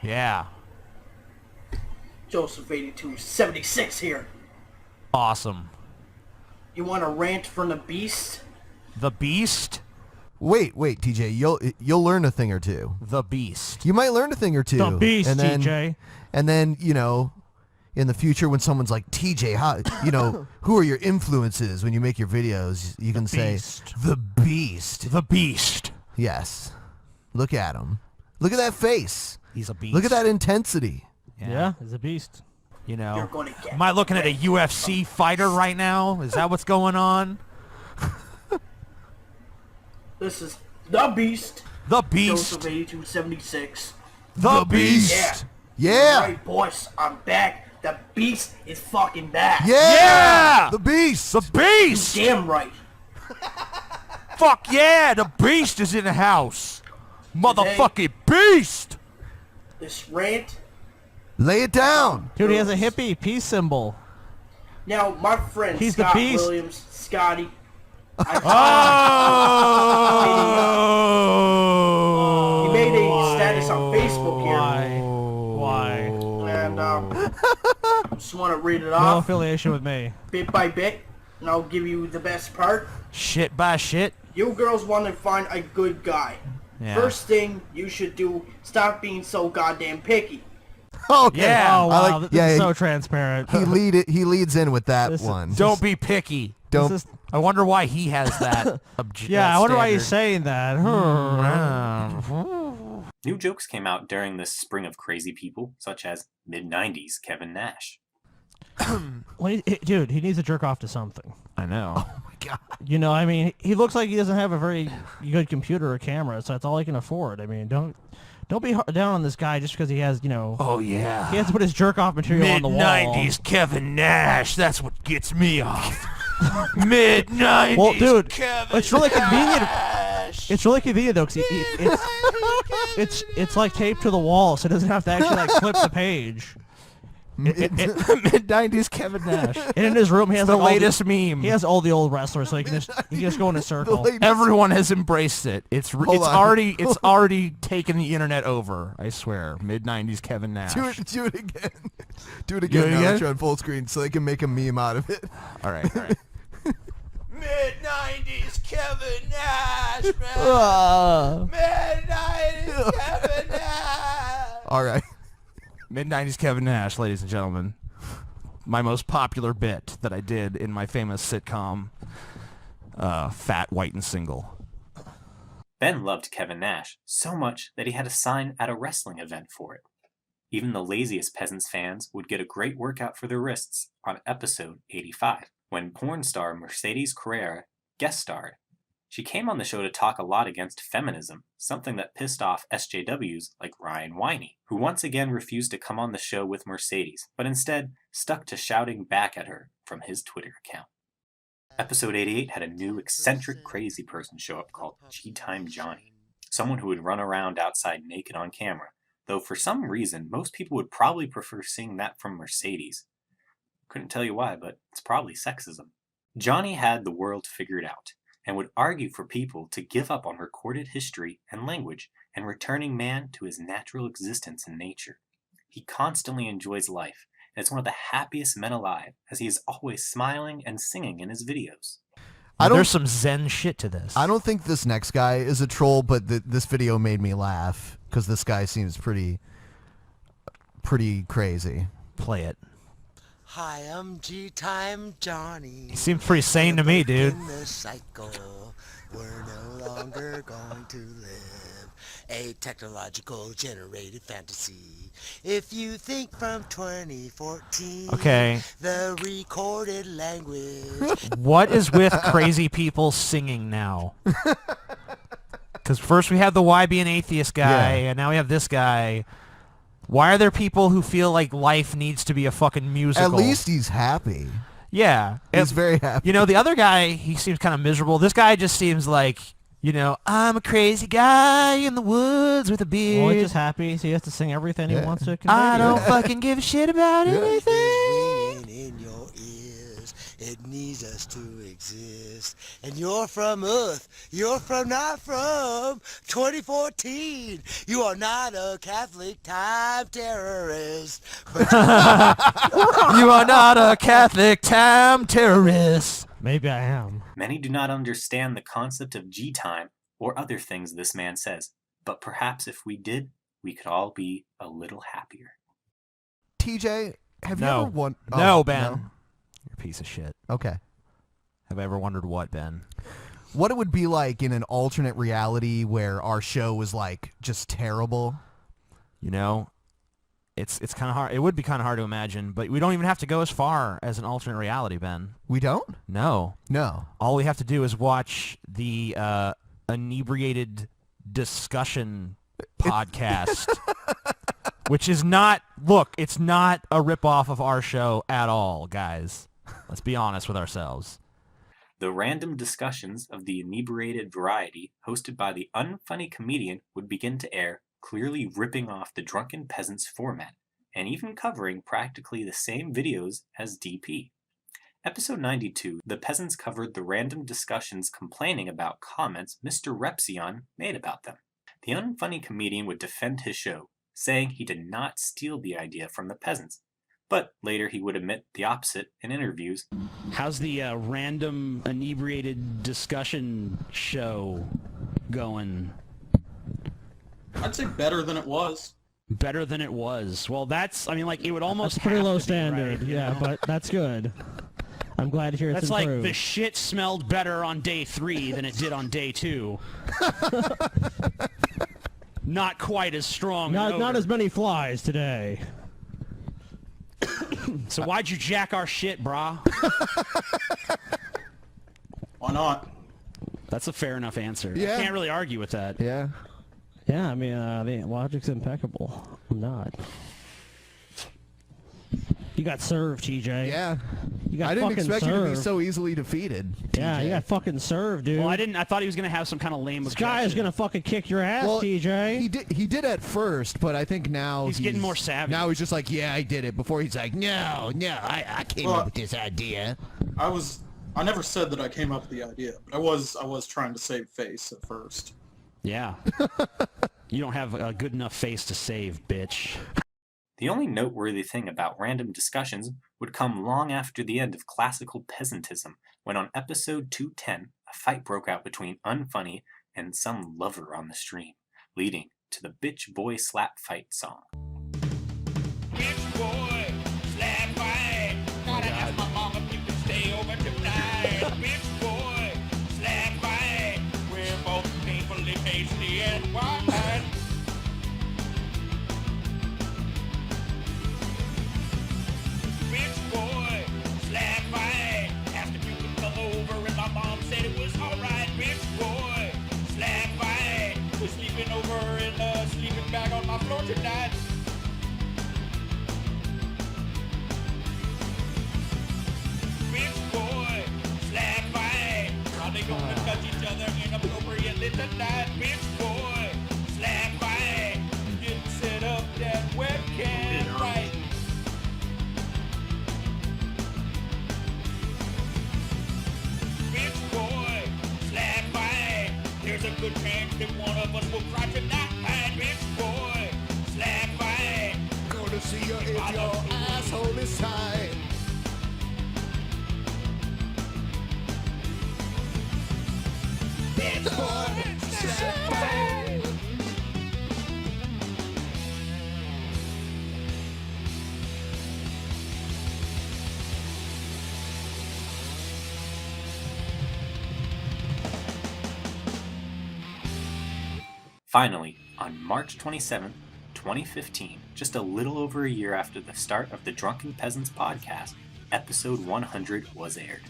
Yeah. Joseph 8276 here. Awesome. You want a rant from the Beast? The Beast? Wait, TJ. You'll learn a thing or two. The Beast. You might learn a thing or two. The Beast, and then, TJ. And then, in the future when someone's like, TJ, how, who are your influences when you make your videos? You can say, the Beast. The Beast. Yes. Look at him. Look at that face. He's a beast. Look at that intensity. Yeah, he's a beast. Am I looking at a UFC fighter right now? Is that what's going on? This is The Beast. The Beast. Joseph 8276. The Beast. Yeah. All right, boys, I'm back. The Beast is fucking back. Yeah. The Beast. The Beast. You damn right. Fuck yeah, the Beast is in the house. Motherfucking Beast. This rant. Lay it down. Dude, he has a hippie peace symbol. Now, my friend He's the Scott Beast. Williams, Scotty. He made a status on Facebook here. Why? And I just want to read it No off affiliation with me. bit by bit, and I'll give you the best part. Shit by shit. You girls want to find a good guy. Yeah. First thing you should do, stop being so goddamn picky. Okay. Yeah. Oh, wow. I like, This is so transparent. He leads in with that one. Don't be picky. Don't. I wonder why he has that. Yeah, I wonder why he's saying that. New jokes came out during this spring of crazy people, such as mid-90s Kevin Nash. Well, dude, he needs to jerk off to something. I know. Oh my god. I mean, he looks like he doesn't have a very good computer or camera, so that's all he can afford. I mean, don't be down on this guy just because he has, Oh yeah. he has to put his jerk off material on the wall. Mid-90s Kevin Nash. That's what gets me off. Mid-90s. Well, dude, Kevin it's really convenient. Nash. It's really convenient though, because it's like taped to the wall, so it doesn't have to actually like flip the page. Mid-90s Kevin Nash. And in his room, he has the like, all latest meme. He has all the old wrestlers, so he can just go in a circle. Everyone has embraced it. It's on. already taken the internet over. I swear. Mid-90s Kevin Nash. Do it again. Do it again now that you're on full screen so they can make a meme out of it. All right. Mid-90s Kevin Nash, man. Mid-90s Kevin Nash. All right. Mid-90s Kevin Nash, ladies and gentlemen. My most popular bit that I did in my famous sitcom, Fat, White, and Single. Ben loved Kevin Nash so much that he had a sign at a wrestling event for it. Even the laziest Peasants fans would get a great workout for their wrists on episode 85, when porn star Mercedes Carrera guest starred. She came on the show to talk a lot against feminism, something that pissed off SJWs like Ryan Winey, who once again refused to come on the show with Mercedes, but instead stuck to shouting back at her from his Twitter account. Episode 88 had a new eccentric crazy person show up called G-Time Johnny, someone who would run around outside naked on camera, though for some reason most people would probably prefer seeing that from Mercedes. Couldn't tell you why, but it's probably sexism. Johnny had the world figured out, and would argue for people to give up on recorded history and language and returning man to his natural existence in nature. He constantly enjoys life, and is one of the happiest men alive, as he is always smiling and singing in his videos. There's some Zen shit to this. I don't think this next guy is a troll, but this video made me laugh because this guy seems pretty crazy. Play it. Hi, I'm G-Time Johnny. He seems pretty sane to me, dude. In the cycle, we're no longer going to live a technological generated fantasy. If you think from 2014, Okay. the recorded language. What is with crazy people singing now? Because first we had the Why Be an Atheist guy, and now we have this guy. Why are there people who feel like life needs to be a fucking musical? At least he's happy. Yeah. He's very happy. The other guy, he seems kind of miserable. This guy just seems like, I'm a crazy guy in the woods with a beard. Well, he's just happy, so he has to sing everything he wants to convey. I don't fucking give a shit about anything. In your ears, it needs us to exist. And you're from Earth. You're not from 2014. You are not a Catholic time terrorist. But You are not a Catholic time terrorist. Maybe I am. Many do not understand the concept of G-time or other things this man says, but perhaps if we did, we could all be a little happier. TJ, Have you No. ever won? No, oh, Ben. no? You're a piece of shit. Okay. Have I ever wondered what, Ben? What it would be like in an alternate reality where our show was like just terrible. You know, it's kind of hard. It would be kind of hard to imagine, but we don't even have to go as far as an alternate reality, Ben. We don't? No. No. All we have to do is watch the inebriated discussion podcast, which is not. Look, it's not a ripoff of our show at all, guys. Let's be honest with ourselves. The random discussions of the inebriated variety hosted by the unfunny comedian would begin to air, clearly ripping off the Drunken Peasants format, and even covering practically the same videos as DP. Episode 92, the Peasants covered the random discussions complaining about comments Mr. Repsion made about them. The unfunny comedian would defend his show, saying he did not steal the idea from the Peasants, but later he would admit the opposite in interviews. How's the random inebriated discussion show going? I'd say better than it was. Better than it was. Well, that's, I mean, like, it would almost That's pretty have low to be standard, right, you yeah, know? but that's good. I'm glad to hear it's That's like improved. the shit smelled better on day 3 than it did on day 2. Not quite as strong. Not as many flies today. So why'd you jack our shit, brah? Why not? That's a fair enough answer. Yeah. I can't really argue with that. Yeah. Yeah, I mean, the logic's impeccable. I'm not. You got served, TJ. Yeah. You got I didn't fucking expect you to be served. so easily defeated. Yeah, TJ. you got fucking served, dude. Well, I thought he was gonna have some kind of lame This guy is gonna fucking kick your ass, Well, TJ. He did at first, but I think now He's getting more savvy. Now he's just like, yeah, I did it. Before he's like, no, I came Well, up with this idea. I never said that I came up with the idea, but I was trying to save face at first. Yeah. You don't have a good enough face to save, bitch. The only noteworthy thing about random discussions would come long after the end of classical peasantism, when on episode 210, a fight broke out between Unfunny and some lover on the stream, leading to the Bitch Boy Slap Fight song. Bitch boy, slap fight. Gotta ask my mama if you can stay over tonight. Bitch boy, slap fight. We're both painfully pasty and white. Bitch boy, slap fight. Asked if you could come over and my mom said it was alright. Bitch boy, slap fight. We're sleeping over in a sleeping bag on my floor tonight. Bitch boy, slap fight. Are they gonna touch each other inappropriately tonight? Bitch boy, slap fight. Didn't set up that webcam right. Bitch boy, slap fight. There's a good chance that one of us will cry tonight. Bitch boy, slap fight. Gonna see you if your asshole is tight. Bitch boy, slap fight. Finally, on March 27, 2015, just a little over a year after the start of the Drunken Peasants podcast, episode 100 was aired.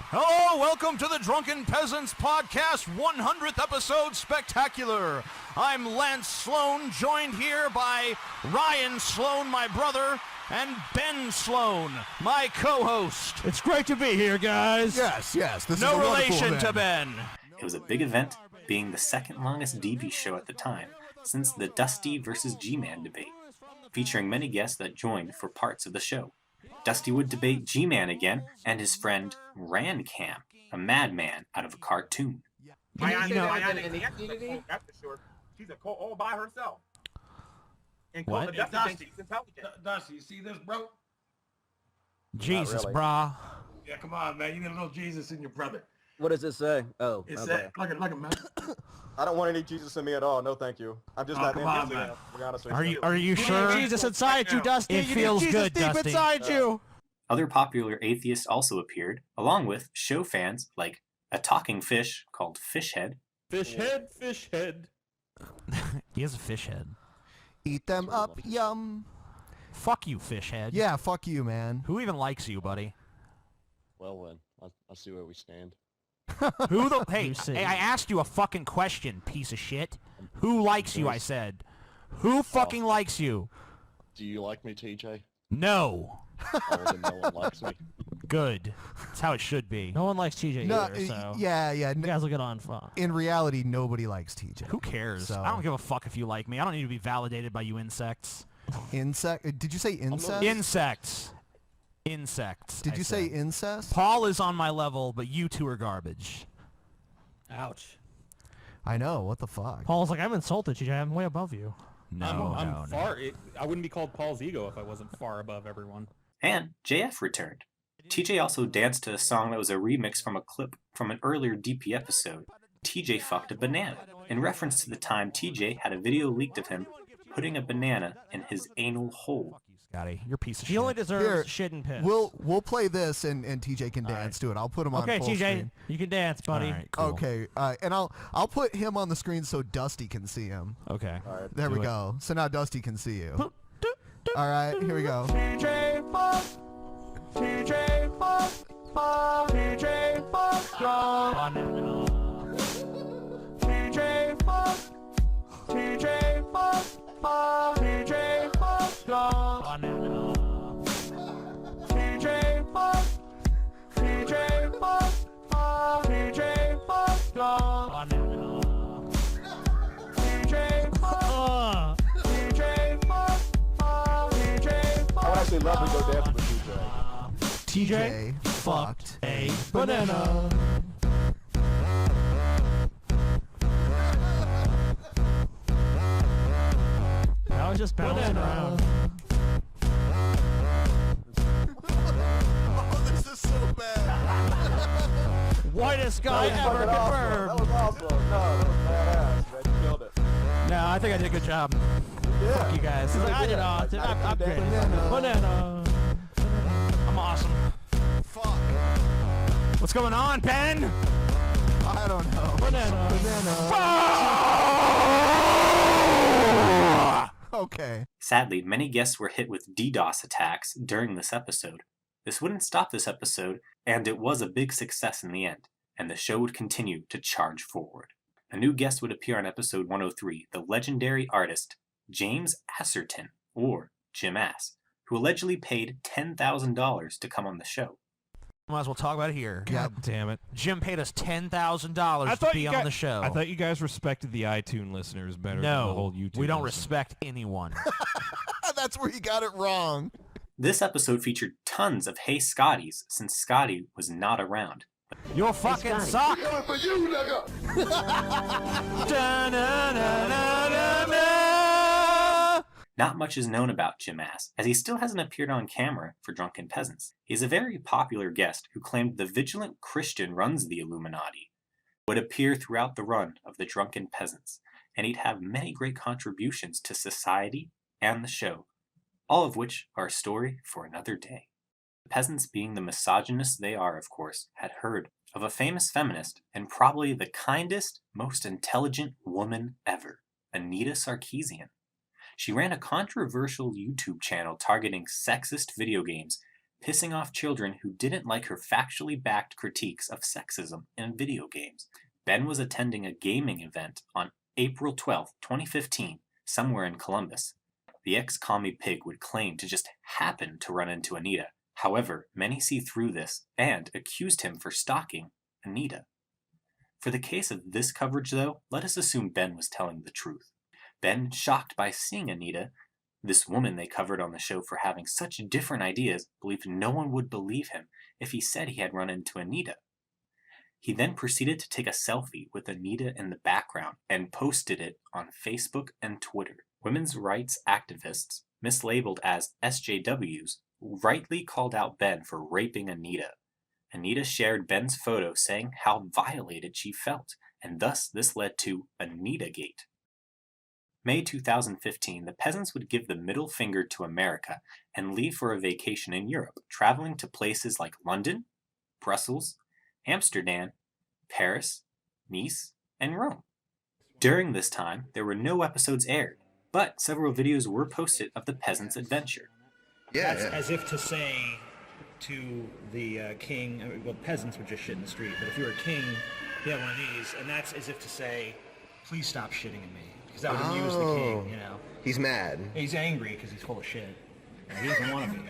Hello, welcome to the Drunken Peasants Podcast 100th episode spectacular. I'm Lance Sloan, joined here by Ryan Sloan, my brother, and Ben Sloan, my co-host. It's great to be here, guys. Yes. This is No a wonderful relation event. to Ben. It was a big event, being the second longest DB show at the time, since the Dusty versus G-Man debate, featuring many guests that joined for parts of the show. Dusty would debate G-Man again and his friend Rancam, a madman out of a cartoon. Can you say that Bionic in Jet is a Unity? cult, that's for sure. She's a cult all by herself. And What? Call of Duty thinks she's intelligent. Dusty, you see this, bro? Jesus, really. brah. Yeah, come on, man. You need a little Jesus in your brother. What does it say? Oh, It's okay. that. Look at man. I don't want any Jesus in me at all. No, thank you. I'm just not come on, into man. it, to be honest with Are you sure? Jesus inside you, Dusty. It You feels need Jesus good, deep Dusty. inside you. Other popular atheists also appeared, along with show fans like a talking fish called Fishhead. Fish head, fish head. He has a fish head. Eat them up, yum. Fuck you, fish head. Yeah, fuck you, man. Who even likes you, buddy? Well then, I'll see where we stand. Who the? Hey, You see. hey, I asked you a fucking question, piece of shit. Who likes you? I said. Who fucking likes you? Do you like me, TJ? No. Oh, then no one likes me. Good. That's how it should be. No one likes TJ No, either, so yeah. you guys will get on fun. In reality, nobody likes TJ. Who cares? So- I don't give a fuck if you like me. I don't need to be validated by you insects. Insect? Did you say incest? Insects. Insects. Did I you say said. incest? Paul is on my level, but you two are garbage. Ouch. I know. What the fuck? Paul's like, I'm insulted, TJ. I'm way above you. No, far. I wouldn't be called Paul's ego if I wasn't far above everyone. And JF returned. TJ also danced to a song that was a remix from a clip from an earlier DP episode, TJ Fucked a Banana, in reference to the time TJ had a video leaked of him putting a banana in his anal hole. Scotty, you're a piece of He shit. only deserves Here, shit and piss. We'll play this and TJ can dance to it. I'll put him on Okay, full TJ, screen. you can dance, buddy. All right, cool. Okay, and I'll put him on the screen so Dusty can see him. Okay. All right. There Do we it. go. So now Dusty can see you. All right, here we go. TJ fuck. TJ fuck. TJ fuck. TJ fuck. TJ fuck. TJ fuck. TJ fuck. TJ fuck. TJ fuck. TJ fuck. TJ fuck. TJ I would actually love to go dancing with TJ. TJ fucked a banana. That was just bouncing around. Oh, this is so bad. Whitest guy That was ever fucking awesome. confirmed. That was awesome. No, that was badass, man. You killed it. No, I think I did a good job. Yeah. Fuck you guys. He's like, I did awesome. I'm great. Banana. Banana. I'm awesome. Fuck. What's going on, Ben? I don't know. Banana. Okay. Sadly, many guests were hit with DDoS attacks during this episode. This wouldn't stop this episode, and it was a big success in the end, and the show would continue to charge forward. A new guest would appear on episode 103, the legendary artist James Asserton, or Jim Ass, who allegedly paid $10,000 to come on the show. Might as well talk about it here. God damn it. Jim paid us $10,000 to be on the show. I thought you guys respected the iTunes listeners better than the whole YouTube. We don't listeners. respect anyone. That's where you got it wrong. This episode featured tons of Hey Scotties, since Scotty was not around. You'll fucking suck! For you, Not much is known about Jim Ass, as he still hasn't appeared on camera for Drunken Peasants. He is a very popular guest who claimed the vigilant Christian runs the Illuminati, would appear throughout the run of the Drunken Peasants, and he'd have many great contributions to society and the show, all of which are a story for another day. The peasants, being the misogynists they are, of course, had heard of a famous feminist and probably the kindest, most intelligent woman ever, Anita Sarkeesian. She ran a controversial YouTube channel targeting sexist video games, pissing off children who didn't like her factually backed critiques of sexism in video games. Ben was attending a gaming event on April 12, 2015, somewhere in Columbus. The ex-commie pig would claim to just happen to run into Anita. However, many see through this and accused him for stalking Anita. For the case of this coverage, though, let us assume Ben was telling the truth. Ben, shocked by seeing Anita, this woman they covered on the show for having such different ideas, believed no one would believe him if he said he had run into Anita. He then proceeded to take a selfie with Anita in the background and posted it on Facebook and Twitter. Women's rights activists, mislabeled as SJWs, rightly called out Ben for raping Anita. Anita shared Ben's photo saying how violated she felt, and thus this led to Anitagate. May 2015, the Peasants would give the middle finger to America and leave for a vacation in Europe, traveling to places like London, Brussels, Amsterdam, Paris, Nice, and Rome. During this time, there were no episodes aired, but several videos were posted of the Peasants' adventure. That's as if to say to the king, well, peasants would just shit in the street, but if you were a king, you had one of these, and that's as if to say, please stop shitting in me. Because that would amuse the king, you know. He's mad. He's angry because he's full of shit. He doesn't want to be.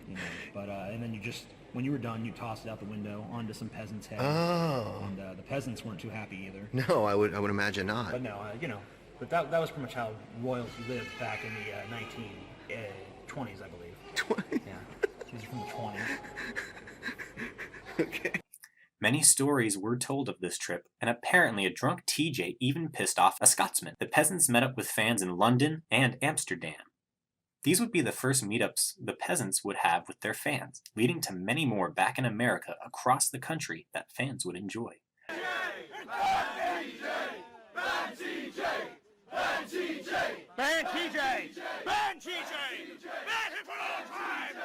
You know, but, and then you just, when you were done, you tossed it out the window onto some peasants' heads. Oh. And the peasants weren't too happy either. No, I would imagine not. But no, you know, but that was pretty much how royalty lived back in the 1920s, I believe. 20? Yeah, these are from the 20s. Okay. Many stories were told of this trip, and apparently a drunk TJ even pissed off a Scotsman. The Peasants met up with fans in London and Amsterdam. These would be the first meetups the Peasants would have with their fans, leading to many more back in America across the country that fans would enjoy. Ban TJ! Ban TJ! Ban him for all time!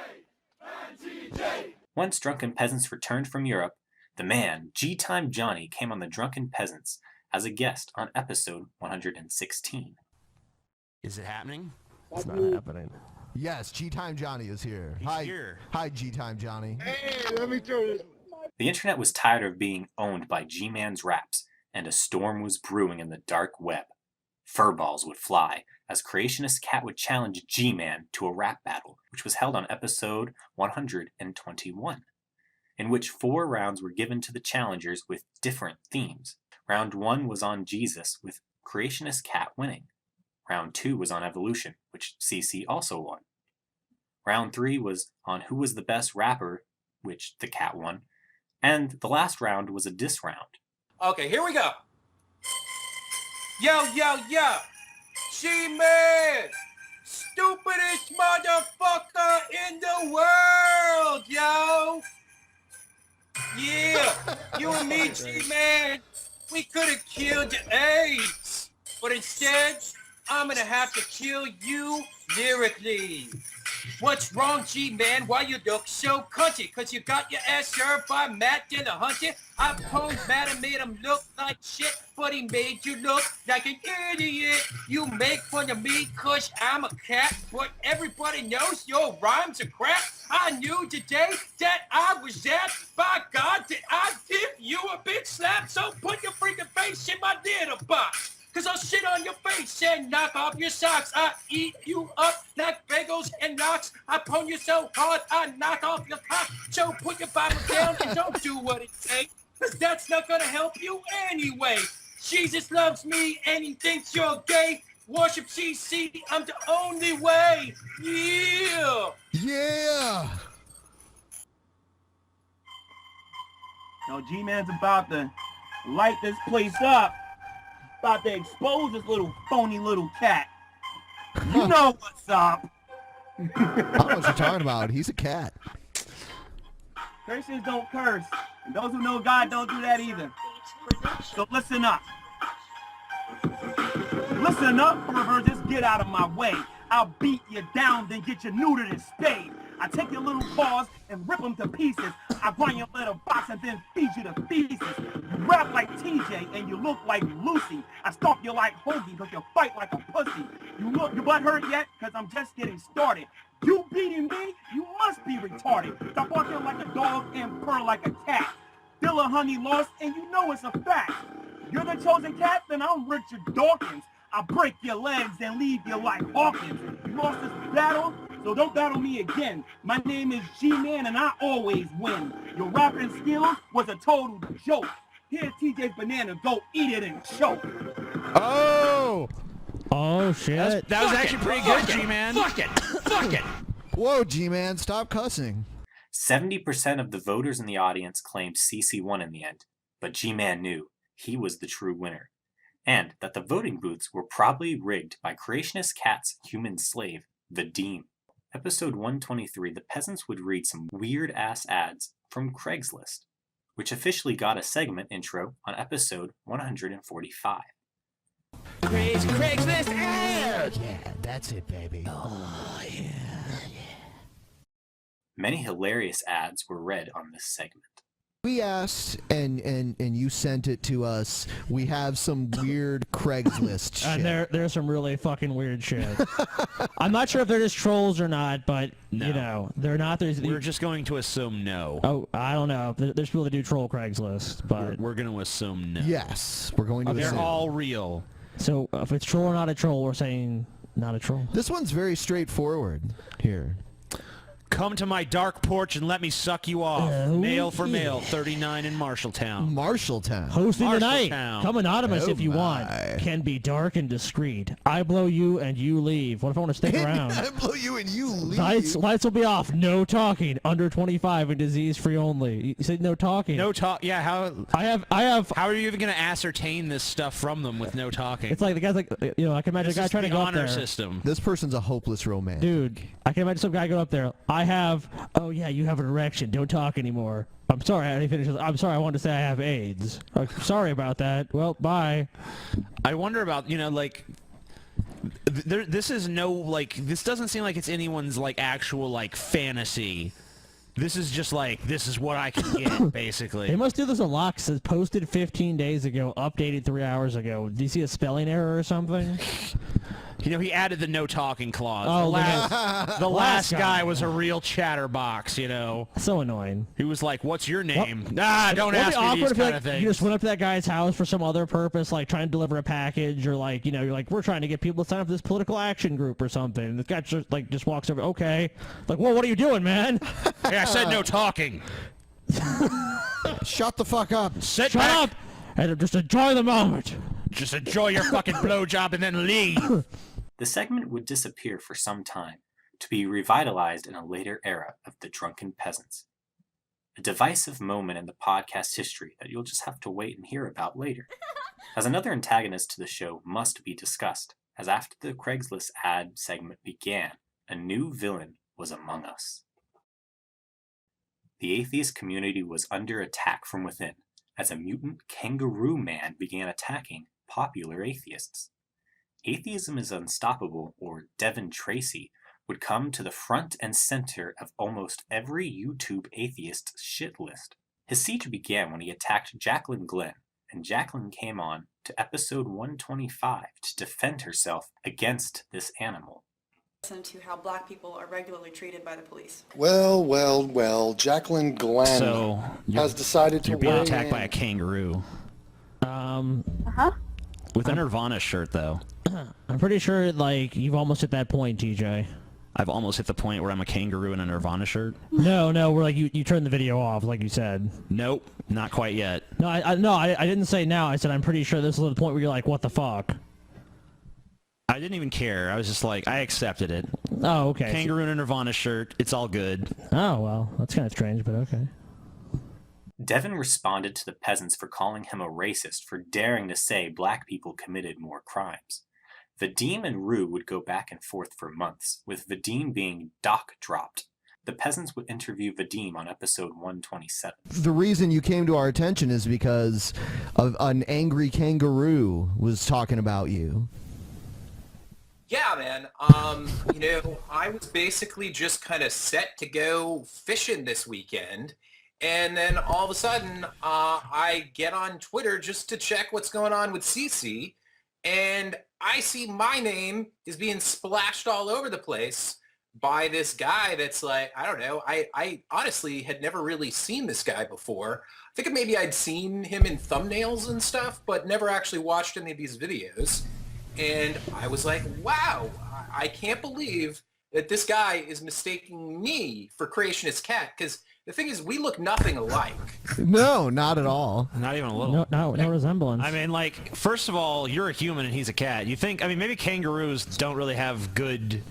Once Drunken Peasants returned from Europe, the man, G-Time Johnny, came on the Drunken Peasants as a guest on episode 116. Is it happening? It's not happening. Yes, G-Time Johnny is here. He's Hi, here. Hi, G-Time Johnny. Hey, let me throw this. The internet was tired of being owned by G-Man's raps, and a storm was brewing in the dark web. Furballs would fly, as creationist Cat would challenge G-Man to a rap battle, which was held on episode 121, in which 4 rounds were given to the challengers with different themes. Round 1 was on Jesus, with creationist Cat winning. Round 2 was on evolution, which CC also won. Round 3 was on who was the best rapper, which the Cat won. And the last round was a diss round. Okay, here we go. Yo, yo, yo. G-Man. Stupidest motherfucker in the world, yo. Yeah. You and me, G-Man, we could have killed the AIDS. But instead, I'm gonna have to kill you lyrically. What's wrong, G-Man? Why you look so cunty? Cause you got your ass served by Matt Dilla Hunter? I posed Matt and made him look like shit, but he made you look like an idiot. You make fun of me cause I'm a cat, but everybody knows your rhymes are crap. I knew today that I was that. By God, did I give you a big slap? So put your freaking face in my litter box. Cause I'll shit on your face and knock off your socks. I eat you up like bagels and knocks. I pwn you so hard, I knock off your cock. So put your Bible down and don't do what it takes. Cause that's not gonna help you anyway. Jesus loves me and he thinks you're gay. Worship CC, I'm the only way. Yeah. Yeah. Now G-Man's about to light this place up. About to expose this little phony little cat. You know what's up. I don't know what you're talking about. He's a cat. Christians don't curse. And those who know God don't do that either. So listen up. Listen up, perverts. Get out of my way. I'll beat you down, then get you neutered and spayed. I take your little paws and rip them to pieces. I grind your little box and then feed you to feces. You rap like TJ and you look like Lucy. I stomp you like Hoagie because you fight like a pussy. You look your butt hurt yet? Because I'm just getting started. You beating me? You must be retarded. Stop barking like a dog and purr like a cat. Dilla Honey lost and you know it's a fact. You're the chosen cat, then I'm Richard Dawkins. I'll break your legs and leave you like Hawkins. You lost this battle, so don't battle me again. My name is G-Man and I always win. Your rapping skills was a total joke. Here's TJ's banana, go eat it and choke. Oh! Oh, shit. That was actually pretty good, G-Man. Fuck it! Fuck it! Whoa, G-Man, stop cussing. 70% of the voters in the audience claimed CC won in the end, but G-Man knew he was the true winner, and that the voting booths were probably rigged by creationist cat's human slave, Vadim. Episode 123, the peasants would read some weird-ass ads from Craigslist, which officially got a segment intro on episode 145. Crazy Craigslist ad! Yeah, that's it, baby. Oh, yeah. Many hilarious ads were read on this segment. We asked, and you sent it to us. We have some weird Craigslist shit. And there's some really fucking weird shit. I'm not sure if they're just trolls or not, but you know, they're not. We're just going to assume no. Oh, I don't know. There's people that do troll Craigslist, but we're going to assume no. Yes, we're going to They're assume. all real. So if it's troll or not a troll, we're saying not a troll. This one's very straightforward here. Come to my dark porch and let me suck you off. Male for male, 39 in Marshalltown. Marshalltown. Hosting tonight. Marshalltown. Come anonymous Oh if you want. Can be dark and discreet. I blow you and you leave. What if I want to stick around? I blow you and you leave. Lights will be off. No talking. Under 25 and disease free only. You said no talking. No talk. Yeah. How? I have. How are you even going to ascertain this stuff from them with no talking? It's like the guy's like, you know, I can imagine This a guy is trying to the go up honor there. system. This person's a hopeless romantic. Dude, I can imagine some guy go up there. Oh yeah, you have an erection. Don't talk anymore. I'm sorry, I didn't finish. I'm sorry, I wanted to say I have AIDS. Sorry about that. Well, bye. I wonder about, you know, like, this is no, like, this doesn't seem like it's anyone's, like, actual, like, fantasy. This is just like, this is what I can get, basically. They must do this a lot 'cause it's posted 15 days ago, updated 3 hours ago. Do you see a spelling error or something? You know, he added the no talking clause. Oh, the last guy was a real chatterbox, you know. So annoying. He was like, what's your name? What? Don't Wouldn't it ask be me awkward these if, kind like, of things. you just went up to that guy's house for some other purpose, like trying to deliver a package, or like, you know, you're like, we're trying to get people to sign up for this political action group or something. And this guy just walks over, okay. Like, whoa, what are you doing, man? Hey, I said no talking. Shut the fuck up. Shut up and just enjoy the moment. Just enjoy your fucking blowjob and then leave. The segment would disappear for some time, to be revitalized in a later era of the Drunken Peasants. A divisive moment in the podcast history that you'll just have to wait and hear about later, as another antagonist to the show must be discussed, as after the Craigslist ad segment began, a new villain was among us. The atheist community was under attack from within, as a mutant kangaroo man began attacking popular atheists. Atheism is Unstoppable, or Devin Tracy, would come to the front and center of almost every YouTube atheist shit list. His siege began when he attacked Jacqueline Glenn, and Jacqueline came on to episode 125 to defend herself against this animal. Listen to how black people are regularly treated by the police. Well, Jacqueline Glenn So, has decided to You're being weigh attacked in. by a kangaroo. With a Nirvana shirt, though. I'm pretty sure, like, you've almost hit that point, TJ. I've almost hit the point where I'm a kangaroo in a Nirvana shirt. No, where like you turned the video off, like you said. Nope, not quite yet. No, I didn't say now. I said I'm pretty sure this is the point where you're like, what the fuck? I didn't even care. I was just like, I accepted it. Oh, okay. Kangaroo in a Nirvana shirt. It's all good. Oh, well, that's kind of strange, but okay. Devin responded to the peasants for calling him a racist for daring to say black people committed more crimes. Vadim and Rue would go back and forth for months, with Vadim being doc dropped. The peasants would interview Vadim on episode 127. The reason you came to our attention is because of an angry kangaroo was talking about you. Yeah, man. You know, I was basically just kind of set to go fishing this weekend. And then all of a sudden, I get on Twitter just to check what's going on with Cece. And I see my name is being splashed all over the place by this guy that's like, I don't know. I honestly had never really seen this guy before. I think maybe I'd seen him in thumbnails and stuff, but never actually watched any of these videos. And I was like, wow, I can't believe that this guy is mistaking me for Creationist Cat, because the thing is, we look nothing alike. No, not at all. Not even a little. No resemblance. I mean, like, first of all, you're a human and he's a cat. You think, I mean, maybe kangaroos don't really have good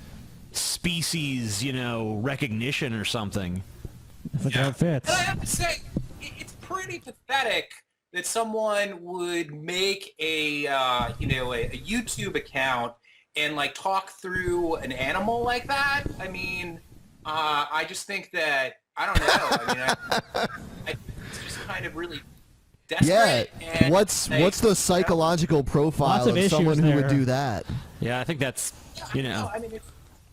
species, you know, recognition or something. If the joke fits. And I have to say, it's pretty pathetic that someone would make a a YouTube account and like talk through an animal like that. I mean, I just think that I don't know. I mean, it's just kind of really desperate. Yeah. And, What's the psychological profile Lots of of someone issues who would there. do that? Yeah, I think that's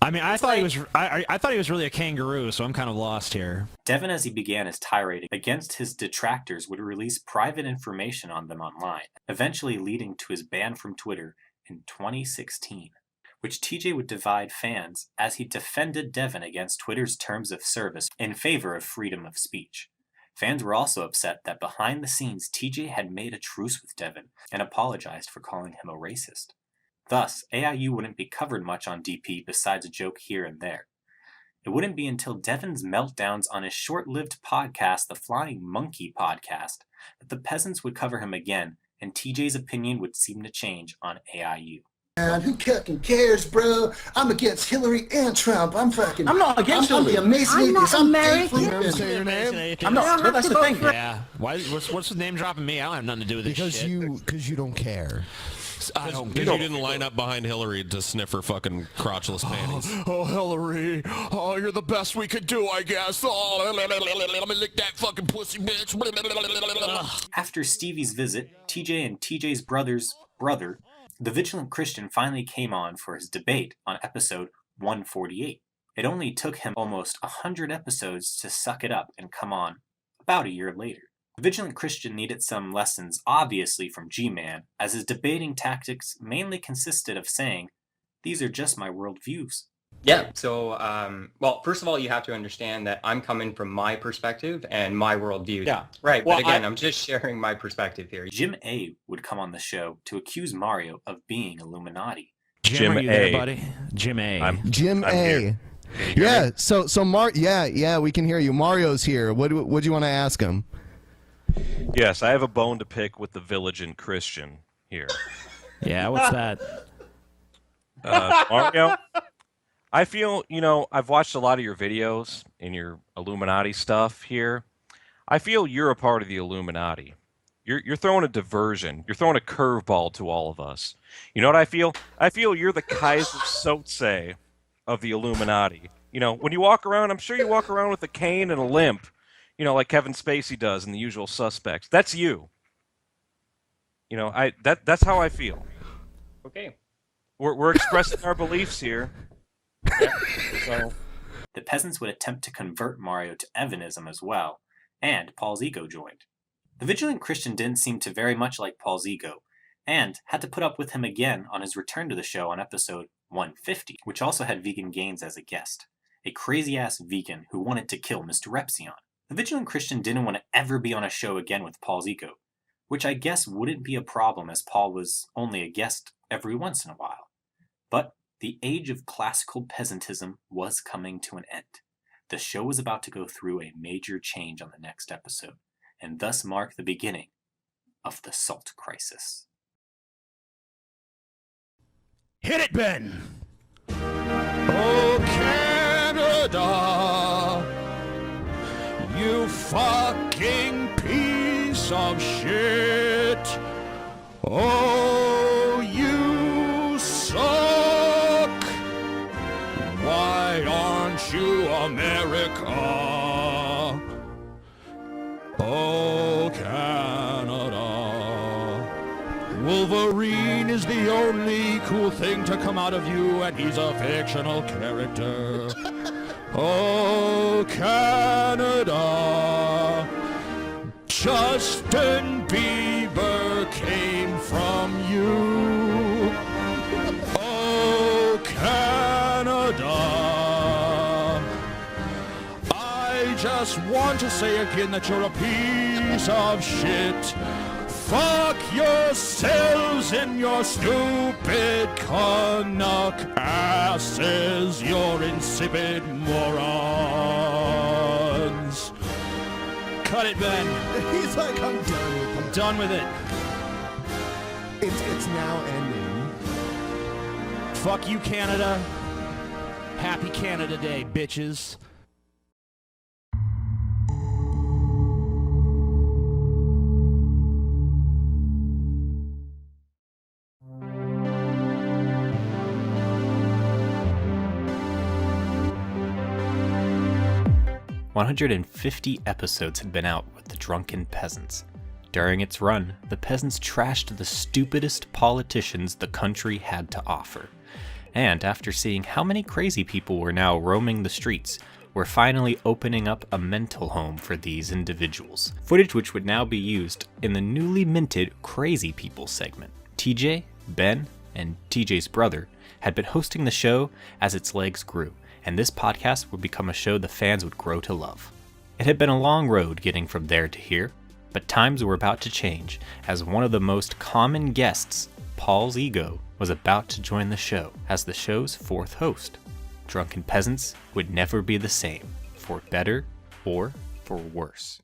I mean, I thought he was. I thought he was really a kangaroo, so I'm kind of lost here. Devin, as he began his tirade against his detractors, would release private information on them online, eventually leading to his ban from Twitter in 2016, which TJ would divide fans as he defended Devin against Twitter's terms of service in favor of freedom of speech. Fans were also upset that behind the scenes, TJ had made a truce with Devin and apologized for calling him a racist. Thus, AIU wouldn't be covered much on DP besides a joke here and there. It wouldn't be until Devin's meltdowns on his short-lived podcast, the Flying Monkey Podcast, that the Peasants would cover him again, and TJ's opinion would seem to change on AIU. Man, who fucking cares, bro? I'm against Hillary and Trump. I'm not against I'm Hillary. the amazing I'm not atheist. I'm American. faithful. You say your name? I'm not. But that's the thing. Yeah. What's with name dropping me? I don't have nothing to do with this Because shit. because you don't care. I don't. Because you didn't line up behind Hillary to sniff her fucking crotchless panties. Oh, Hillary. Oh, you're the best we could do, I guess. Oh, let me lick that fucking pussy, bitch. After Stevie's visit, TJ and TJ's brother's brother, the Vigilant Christian, finally came on for his debate on episode 148. It only took him almost 100 episodes to suck it up and come on about a year later. The Vigilant Christian needed some lessons, obviously, from G-Man, as his debating tactics mainly consisted of saying, "These are just my worldviews." Yeah, so, well, first of all, you have to understand that I'm coming from my perspective and my worldview. Yeah. Right, Well, but again, I'm just sharing my perspective here. Jim A. would come on the show to accuse Mario of being Illuminati. Jim, are you there, buddy? Jim A. Jim A. Yeah. So yeah, we can hear you. Mario's here. What do you want to ask him? Yes, I have a bone to pick with the Vigilant Christian here. Yeah, what's that? Mario, I feel, I've watched a lot of your videos and your Illuminati stuff here. I feel you're a part of the Illuminati. You're throwing a diversion. You're throwing a curveball to all of us. You know what I feel? I feel you're the Kaiser Soze of the Illuminati. When you walk around, I'm sure you walk around with a cane and a limp, like Kevin Spacey does in The Usual Suspects. That's you. That's how I feel. Okay. We're expressing our beliefs here. Yeah, so. The Peasants would attempt to convert Mario to Evanism as well, and Paul's ego joined. The Vigilant Christian didn't seem to very much like Paul's ego, and had to put up with him again on his return to the show on episode 150, which also had Vegan Gaines as a guest, a crazy-ass vegan who wanted to kill Mr. Repsion. The Vigilant Christian didn't want to ever be on a show again with Paul's ego, which I guess wouldn't be a problem as Paul was only a guest every once in a while. But the age of classical peasantism was coming to an end. The show was about to go through a major change on the next episode, and thus mark the beginning of the Salt Crisis. Hit it, Ben! Oh, Canada, you fucking piece of shit. Oh, you suck. Why aren't you America? Oh, Canada. Wolverine is the only cool thing to come out of you, and he's a fictional character. Oh, Canada. Justin Bieber came from you. Oh, Canada. I just want to say again that you're a piece of shit. Fuck yourselves in your stupid Canuck asses, you're insipid morons. Cut it, Ben. He's like, I'm done with it. I'm done with it. It's now ending. Fuck you, Canada. Happy Canada Day, bitches. 150 episodes had been out with the Drunken Peasants. During its run, the Peasants trashed the stupidest politicians the country had to offer. And after seeing how many crazy people were now roaming the streets, we're finally opening up a mental home for these individuals. Footage which would now be used in the newly minted Crazy People segment. TJ, Ben, and TJ's brother had been hosting the show as its legs grew, and this podcast would become a show the fans would grow to love. It had been a long road getting from there to here, but times were about to change as one of the most common guests, Paul's Ego, was about to join the show as the show's fourth host. Drunken Peasants would never be the same, for better or for worse.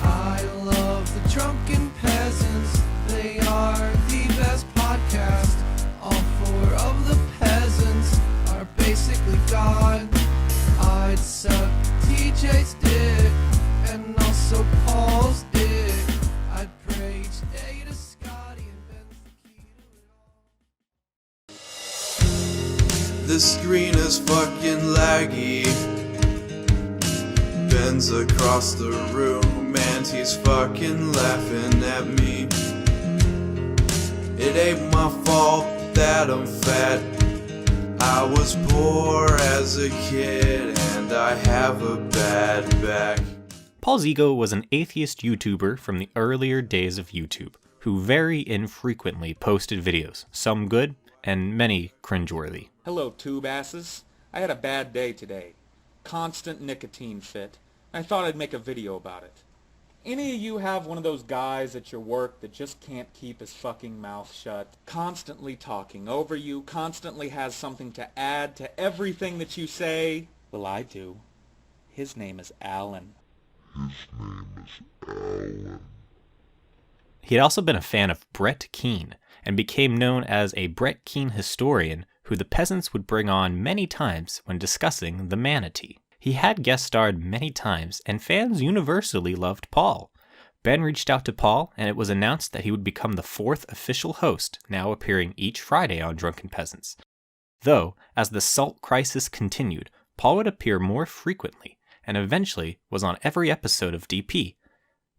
I love the Drunken Peasants. They are the best podcast. All four of the peasants are basically God. I'd suck TJ's dick and also Paul's dick. I'd pray each day to Scotty and Ben's the key to it all. The screen is fucking laggy. Ben's across the room and he's fucking laughing at me. It ain't my fault that I'm fat. I was poor as a kid and I have a bad back. Paul's Ego was an atheist YouTuber from the earlier days of YouTube, who very infrequently posted videos, some good and many cringeworthy. Hello, tube asses. I had a bad day today. Constant nicotine fit. I thought I'd make a video about it. Any of you have one of those guys at your work that just can't keep his fucking mouth shut, constantly talking over you, constantly has something to add to everything that you say? Well, I do. His name is Alan. He had also been a fan of Brett Keane, and became known as a Brett Keane historian who the Peasants would bring on many times when discussing the manatee. He had guest starred many times, and fans universally loved Paul. Ben reached out to Paul, and it was announced that he would become the fourth official host, now appearing each Friday on Drunken Peasants. Though, as the salt crisis continued, Paul would appear more frequently, and eventually was on every episode of DP,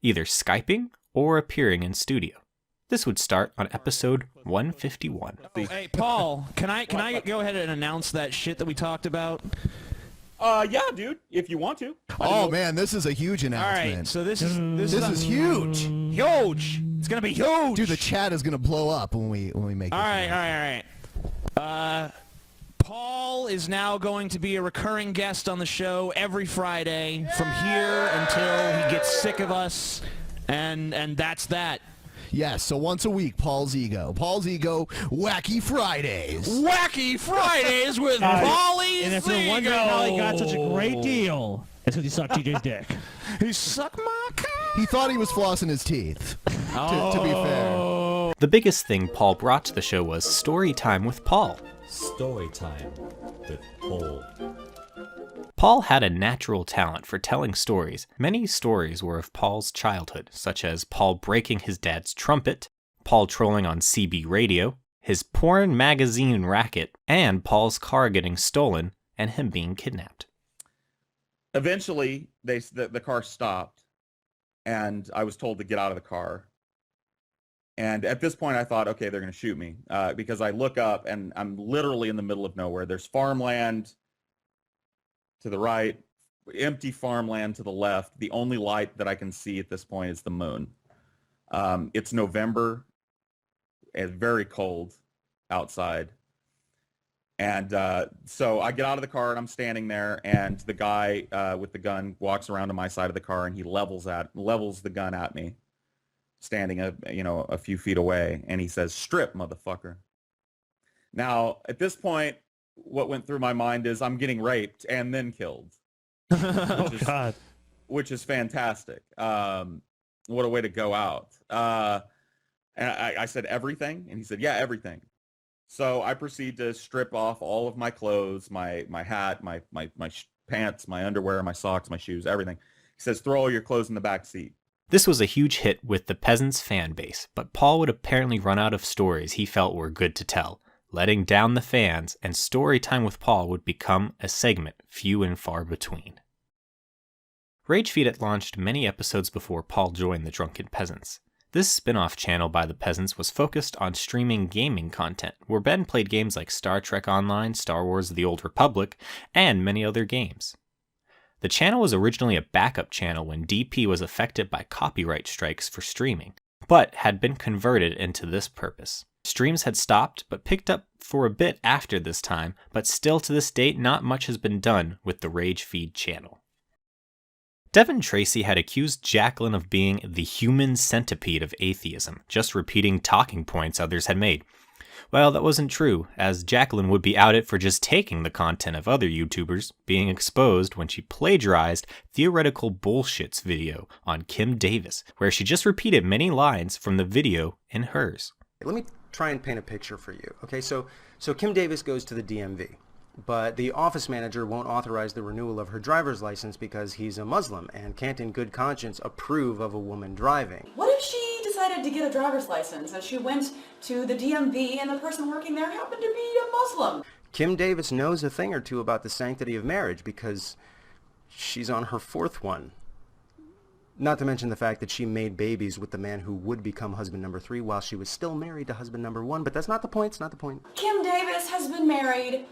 either Skyping or appearing in studio. This would start on episode 151. Hey, Paul, can I go ahead and announce that shit that we talked about? Yeah, dude, if you want to. Oh man, this is a huge All announcement. right, so this is huge. Huge. It's gonna be huge. Dude, the chat is gonna blow up when we make All this. right. Paul is now going to be a recurring guest on the show every Friday from here until he gets sick of us, and that's that. Yes, so once a week, Paul's Ego. Paul's Ego, Wacky Fridays. Wacky Fridays with Paulie's And if you're wondering how he got such a great deal, it's because he sucked TJ's dick. He sucked my cock. He thought he was flossing his teeth, to be fair. The biggest thing Paul brought to the show was Story Time with Paul. Story Time with Paul. Paul had a natural talent for telling stories. Many stories were of Paul's childhood, such as Paul breaking his dad's trumpet, Paul trolling on CB radio, his porn magazine racket, and Paul's car getting stolen and him being kidnapped. Eventually, the car stopped, and I was told to get out of the car. And at this point, I thought, okay, they're going to shoot me, because I look up, and I'm literally in the middle of nowhere. There's farmland to the right, empty farmland to the left. The only light that I can see at this point is the moon. It's November. It's very cold outside. And so I get out of the car and I'm standing there, and the guy with the gun walks around to my side of the car and he levels the gun at me, standing a few feet away, and he says, "Strip, motherfucker." Now, at this point, what went through my mind is I'm getting raped and then killed. God. Which is fantastic. What a way to go out. And I said, "Everything?" And he said, "Yeah, everything." So I proceed to strip off all of my clothes, my hat, my pants, my underwear, my socks, my shoes, everything. He says, throw all your clothes in the back seat. This was a huge hit with the Peasants fan base, but Paul would apparently run out of stories he felt were good to tell, letting down the fans, and story time with Paul would become a segment few and far between. Rage Feed had launched many episodes before Paul joined the Drunken Peasants. This spin-off channel by the Peasants was focused on streaming gaming content, where Ben played games like Star Trek Online, Star Wars The Old Republic, and many other games. The channel was originally a backup channel when DP was affected by copyright strikes for streaming, but had been converted into this purpose. Streams had stopped, but picked up for a bit after this time, but still to this date not much has been done with the Rage Feed channel. Devin Tracy had accused Jacqueline of being the human centipede of atheism, just repeating talking points others had made. Well, that wasn't true, as Jacqueline would be outed for just taking the content of other YouTubers, being exposed when she plagiarized Theoretical Bullshit's video on Kim Davis, where she just repeated many lines from the video in hers. Let me try and paint a picture for you. Okay, so Kim Davis goes to the DMV, but the office manager won't authorize the renewal of her driver's license because he's a Muslim and can't in good conscience approve of a woman driving. What if she decided to get a driver's license and she went to the DMV and the person working there happened to be a Muslim? Kim Davis knows a thing or two about the sanctity of marriage because she's on her fourth one. Not to mention the fact that she made babies with the man who would become husband number 3 while she was still married to husband number 1, but that's not the point, it's not the point. Kim Davis has been married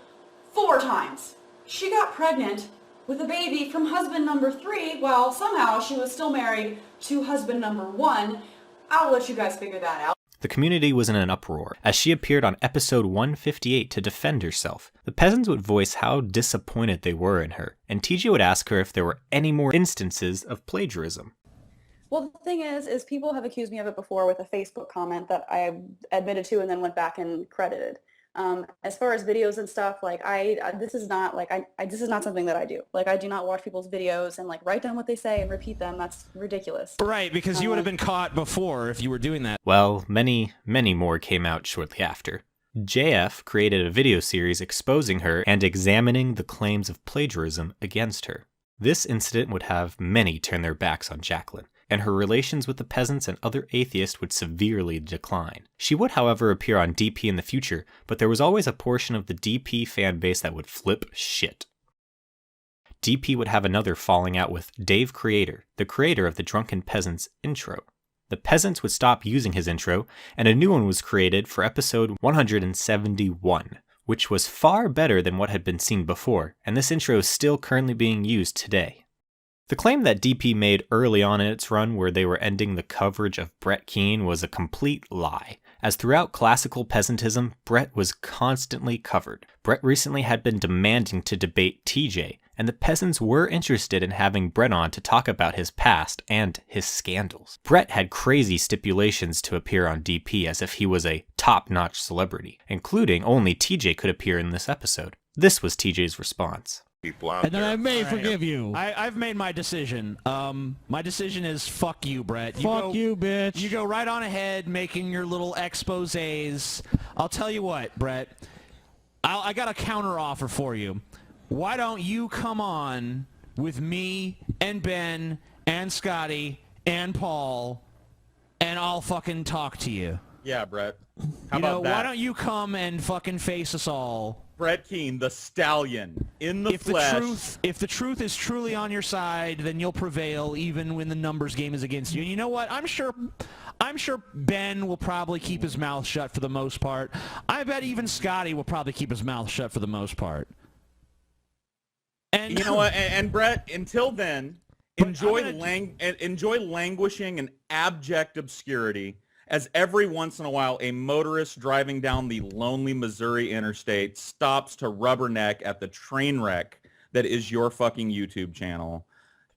4 times. She got pregnant with a baby from husband number 3 while somehow she was still married to husband number 1. I'll let you guys figure that out. The community was in an uproar, as she appeared on episode 158 to defend herself. The Peasants would voice how disappointed they were in her, and TJ would ask her if there were any more instances of plagiarism. Well, the thing is people have accused me of it before with a Facebook comment that I admitted to and then went back and credited. As far as videos and stuff, like this is not something that I do. Like I do not watch people's videos and like write down what they say and repeat them. That's ridiculous. Right, because you would have been caught before if you were doing that. Well, many, many more came out shortly after. JF created a video series exposing her and examining the claims of plagiarism against her. This incident would have many turn their backs on Jacqueline, and her relations with the Peasants and other atheists would severely decline. She would, however, appear on DP in the future, but there was always a portion of the DP fan base that would flip shit. DP would have another falling out with Dave Creator, the creator of the Drunken Peasants intro. The Peasants would stop using his intro, and a new one was created for episode 171, which was far better than what had been seen before, and this intro is still currently being used today. The claim that DP made early on in its run where they were ending the coverage of Brett Keane was a complete lie, as throughout classical peasantism, Brett was constantly covered. Brett recently had been demanding to debate TJ, and the Peasants were interested in having Brett on to talk about his past and his scandals. Brett had crazy stipulations to appear on DP as if he was a top-notch celebrity, including only TJ could appear in this episode. This was TJ's response. And then I may forgive you. I've made my decision. My decision is fuck you, Brett. Fuck you, bitch. You go right on ahead making your little exposés. I'll tell you what, Brett. I got a counter offer for you. Why don't you come on with me and Ben and Scotty and Paul, and I'll fucking talk to you. Yeah, Brett. How about that? Why don't you come and fucking face us all? Brett Keane, the stallion, in the flesh. If the truth is truly on your side, then you'll prevail even when the numbers game is against you. And you know what? I'm sure Ben will probably keep his mouth shut for the most part. I bet even Scotty will probably keep his mouth shut for the most part. And you know what? And Brett, until then, enjoy languishing in abject obscurity, as every once in a while a motorist driving down the lonely Missouri interstate stops to rubberneck at the train wreck that is your fucking YouTube channel.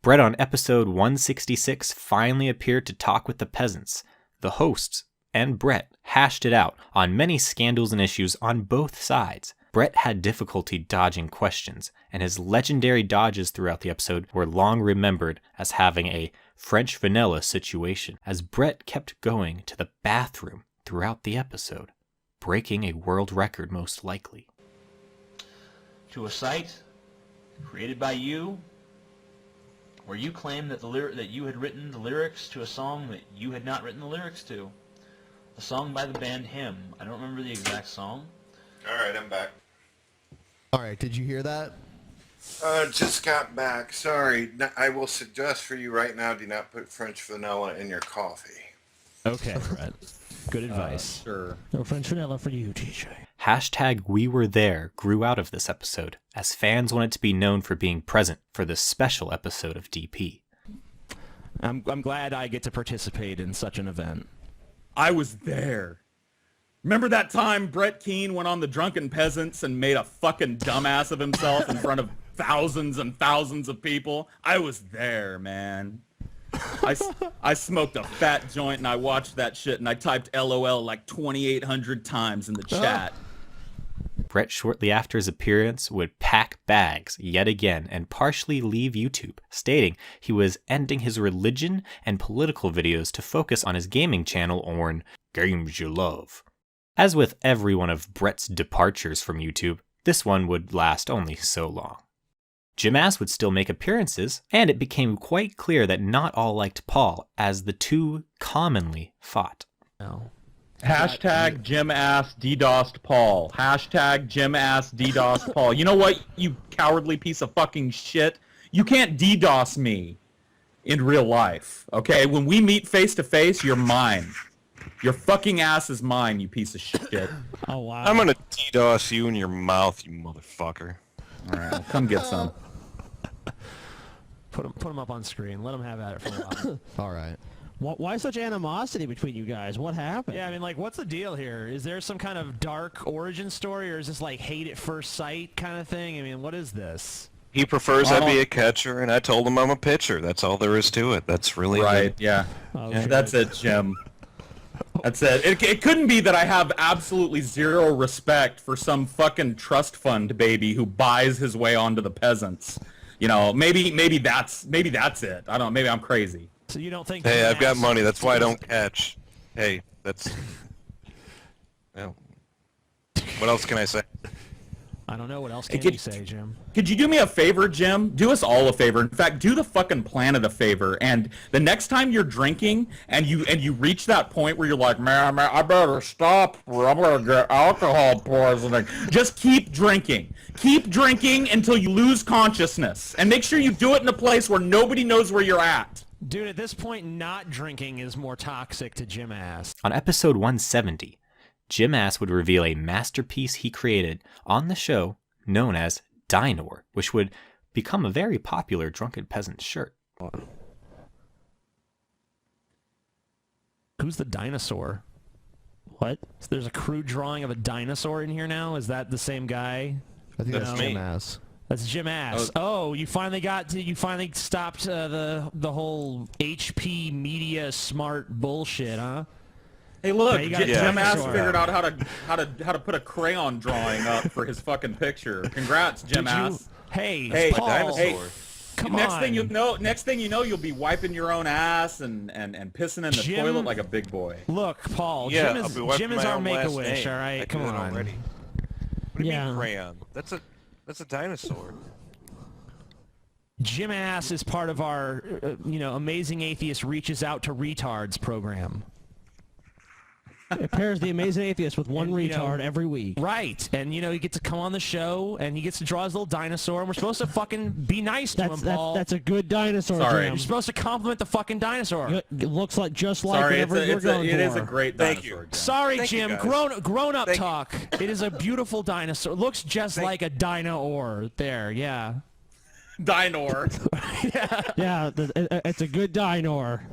Brett on episode 166 finally appeared to talk with the Peasants. The hosts and Brett hashed it out on many scandals and issues on both sides. Brett had difficulty dodging questions, and his legendary dodges throughout the episode were long remembered as having a French vanilla situation, as Brett kept going to the bathroom throughout the episode, breaking a world record most likely. To a sight created by you, where you claim that that you had written the lyrics to a song that you had not written the lyrics to. A song by the band Him. I don't remember the exact song. All right, I'm back. All right, did you hear that? Just got back. Sorry. I will suggest for you right now, do not put French vanilla in your coffee. Okay, Brett. Good advice. Sure. No French vanilla for you, TJ. Hashtag We Were There grew out of this episode, as fans wanted to be known for being present for this special episode of DP. I'm glad I get to participate in such an event. I was there. Remember that time Brett Keane went on the Drunken Peasants and made a fucking dumbass of himself in front of thousands and thousands of people? I was there, man. I smoked a fat joint and I watched that shit and I typed LOL like 2,800 times in the chat. Brett, shortly after his appearance, would pack bags yet again and partially leave YouTube, stating he was ending his religion and political videos to focus on his gaming channel on Games You Love. As with every one of Brett's departures from YouTube, this one would last only so long. Jim Ass would still make appearances, and it became quite clear that not all liked Paul, as the two commonly fought. Hashtag Jim Ass DDoSed Paul. Hashtag Jim Ass DDoSed Paul. You know what, you cowardly piece of fucking shit? You can't DDoS me in real life, okay? When we meet face to face, you're mine. Your fucking ass is mine, you piece of shit. Oh, wow. I'm gonna DDoS you in your mouth, you motherfucker. Alright, well, come get some. Put him up on screen. Let him have at it for a while. All right. Why such animosity between you guys? What happened? Yeah, I mean, like, what's the deal here? Is there some kind of dark origin story, or is this like hate at first sight kind of thing? I mean, what is this? He prefers I be a catcher, and I told him I'm a pitcher. That's all there is to it. That's really right. Yeah. That's it, Jim. That's it. It couldn't be that I have absolutely zero respect for some fucking trust fund baby who buys his way onto the peasants. You know, maybe that's it. I don't know. Maybe I'm crazy. So you don't think? Hey, I've got money. That's why I don't catch. Hey, that's. Well, what else can I say? I don't know. What else can you say, Jim? Could you do me a favor, Jim? Do us all a favor. In fact, do the fucking planet a favor. And the next time you're drinking and you reach that point where you're like, man, I better stop or I'm gonna get alcohol poisoning. Just keep drinking. Keep drinking until you lose consciousness. And make sure you do it in a place where nobody knows where you're at. Dude, at this point, not drinking is more toxic to Jim Ass. On episode 170, Jim Ass would reveal a masterpiece he created on the show known as Dynor, which would become a very popular Drunken Peasant shirt. Who's the dinosaur? What? So there's a crude drawing of a dinosaur in here now? Is that the same guy? I think that's Jim Ass. That's Jim Ass. Oh, you finally stopped the whole HP media smart bullshit, huh? Hey, look, Yeah, Jim Ass figured out how to put a crayon drawing up for his fucking picture. Congrats, Jim Ass. Hey, Paul. Hey, come next on. Next thing you know, you'll be wiping your own ass and pissing in the Jim- toilet like a big boy. Look, Paul. Yeah, Jim I'll be wiping Jim is my our own last Make-A-Wish. name. All I right, did come it on. already. What do you Yeah. mean crayon? That's a dinosaur. Jim Ass is part of our, Amazing Atheist Reaches Out to Retards program. It pairs the Amazing Atheist with one retard every week. Right, and he gets to come on the show, and he gets to draw his little dinosaur, and we're supposed to fucking be nice to him, Paul. That's a good dinosaur, Sorry. Jim. You're supposed to compliment the fucking dinosaur. It looks like just like Sorry, whatever you're going it is for. a great Thank dinosaur. you. Jim. Sorry, Thank you, Jim. guys. Grown up Thank you. talk. It is a beautiful dinosaur. Looks just like a dino-or. There, yeah. Dynor. Yeah, it's a good dinosaur.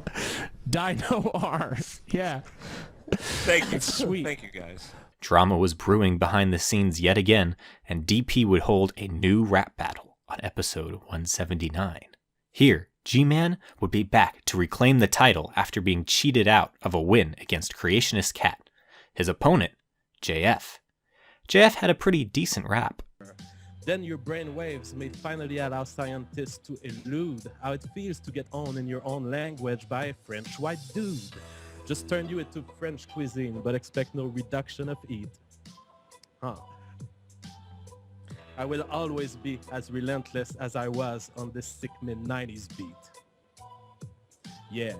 Dino-R. Yeah. Thank you. Sweet. Thank you, guys. Drama was brewing behind the scenes yet again, and DP would hold a new rap battle on episode 179. Here, G-Man would be back to reclaim the title after being cheated out of a win against Creationist Cat. His opponent, JF. JF had a pretty decent rap. Then your brainwaves may finally allow scientists to elude how it feels to get on in your own language by a French white dude. Just turn you into French cuisine, but expect no reduction of heat. Huh. I will always be as relentless as I was on this sickening 90s beat. Yeah,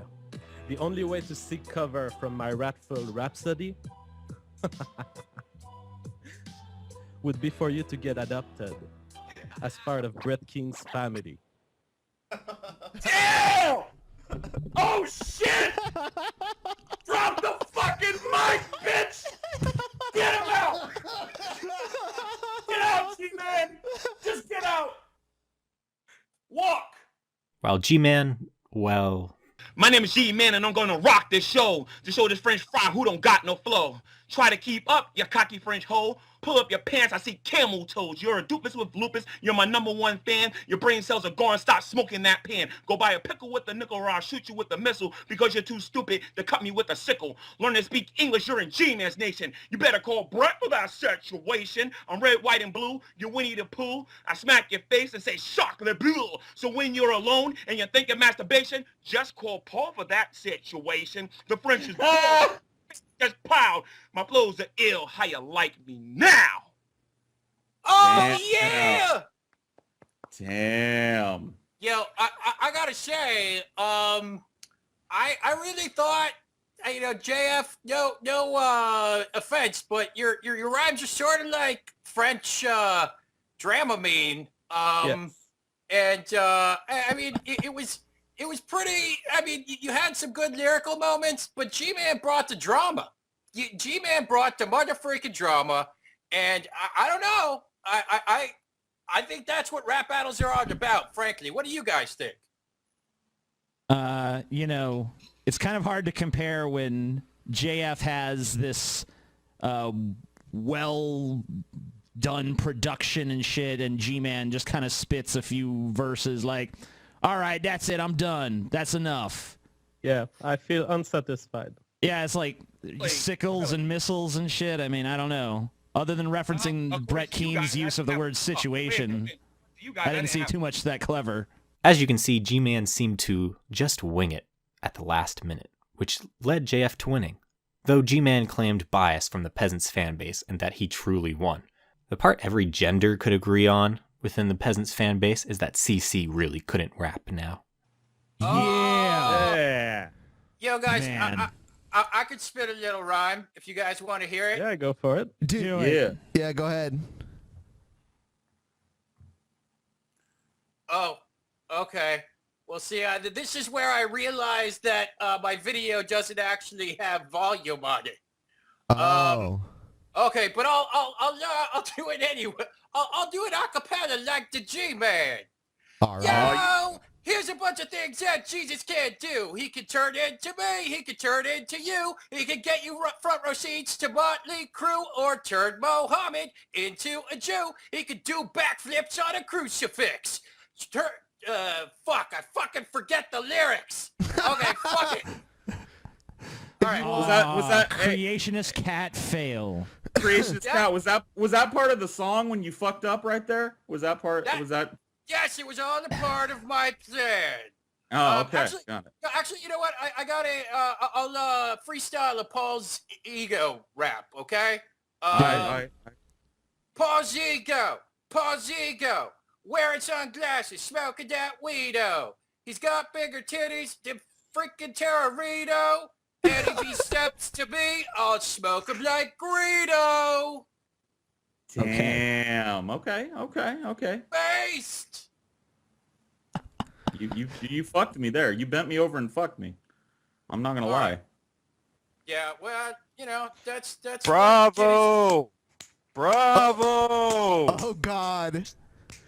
the only way to seek cover from my wrathful rhapsody would be for you to get adopted as part of Brett King's family. Damn! Oh shit! Drop the fucking mic, bitch! Get him out! Get out, G-Man! Just get out! Walk! While G-Man, well... My name is G-Man and I'm gonna rock this show. To show this French fry who don't got no flow. Try to keep up, you cocky French hoe. Pull up your pants, I see camel toes. You're a doofus with lupus, you're my #1 fan. Your brain cells are gone, stop smoking that pan. Go buy a pickle with a nickel or I'll shoot you with a missile because you're too stupid to cut me with a sickle. Learn to speak English, you're in G-Man's nation. You better call Brett for that situation. I'm red, white, and blue, you're Winnie the Pooh. I smack your face and say, chocolate bleu. So when you're alone and you're thinking masturbation, just call Paul for that situation. The French is just proud. My flows are ill. How you like me now? Oh, yeah! Damn. Yo, I gotta say, I really thought, you know, JF, no offense, but your rhymes are sort of like French Dramamine. Yes. And I mean, it was pretty. I mean, you had some good lyrical moments, but G-Man brought the drama. G-Man brought the motherfucking drama, and I don't know. I think that's what rap battles are all about. Frankly, what do you guys think? You know, it's kind of hard to compare when JF has this well done production and shit, and G-Man just kind of spits a few verses like, all right, that's it, I'm done. That's enough. Yeah, I feel unsatisfied. Yeah, it's like sickles and missiles and shit. I mean, I don't know. Other than referencing Brett Keen's use of the word situation, I didn't see too much that clever. As you can see, G-Man seemed to just wing it at the last minute, which led JF to winning. Though G-Man claimed bias from the Peasants fan base and that he truly won. The part every gender could agree on within the Peasants fan base is that CC really couldn't rap now. Yeah. Yo, guys, Man. I could spit a little rhyme if you guys want to hear it. Yeah, go for it. Dude, Yeah. Yeah, go ahead. Oh, okay. Well, see, this is where I realized that my video doesn't actually have volume on it. Oh. Okay, but I'll do it anyway. I'll do it a cappella like the G-Man. All right. Yo, here's a bunch of things that Jesus can't do. He can turn into me. He can turn into you. He can get you front row seats to Motley Crue or turn Mohammed into a Jew. He can do backflips on a crucifix. Fuck, I fucking forget the lyrics. Okay, fuck it. All right. Was that creationist cat fail? Creationist cat, was that part of the song when you fucked up right there? Was that part? Was that? Yes, it was all a part of my plan. Oh, okay. Got it. Actually, you know what? I got I'll freestyle a Paul's ego rap, okay? Paul's ego, wearing sunglasses, smoking that weedo. He's got bigger titties than freaking Terrorito. And if he steps to me, I'll smoke him like Greedo. Damn. Okay. Based. You fucked me there. You bent me over and fucked me. I'm not gonna lie. Yeah, well, you know, that's Bravo! Bravo! Oh God!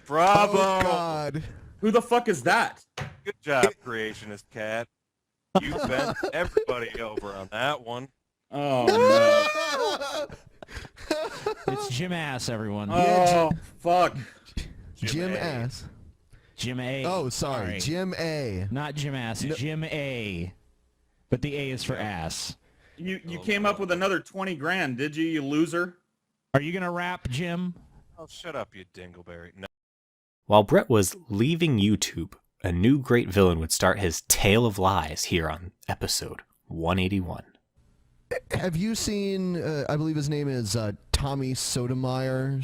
Bravo! Oh God! Who the fuck is that? Good job, creationist cat. You bent everybody over on that one. Oh no! It's Jim Ass, everyone. Oh fuck! Jim Ass. Jim A. Oh, sorry. Jim A. Not Jim Ass. Jim A. But the A is for ass. You came up with another 20 grand, did you? You loser. Are you gonna rap, Jim? Oh, shut up, you dingleberry. No. While Brett was leaving YouTube, a new great villain would start his tale of lies here on episode 181. Have you seen, I believe his name is Tommy Sotomayor?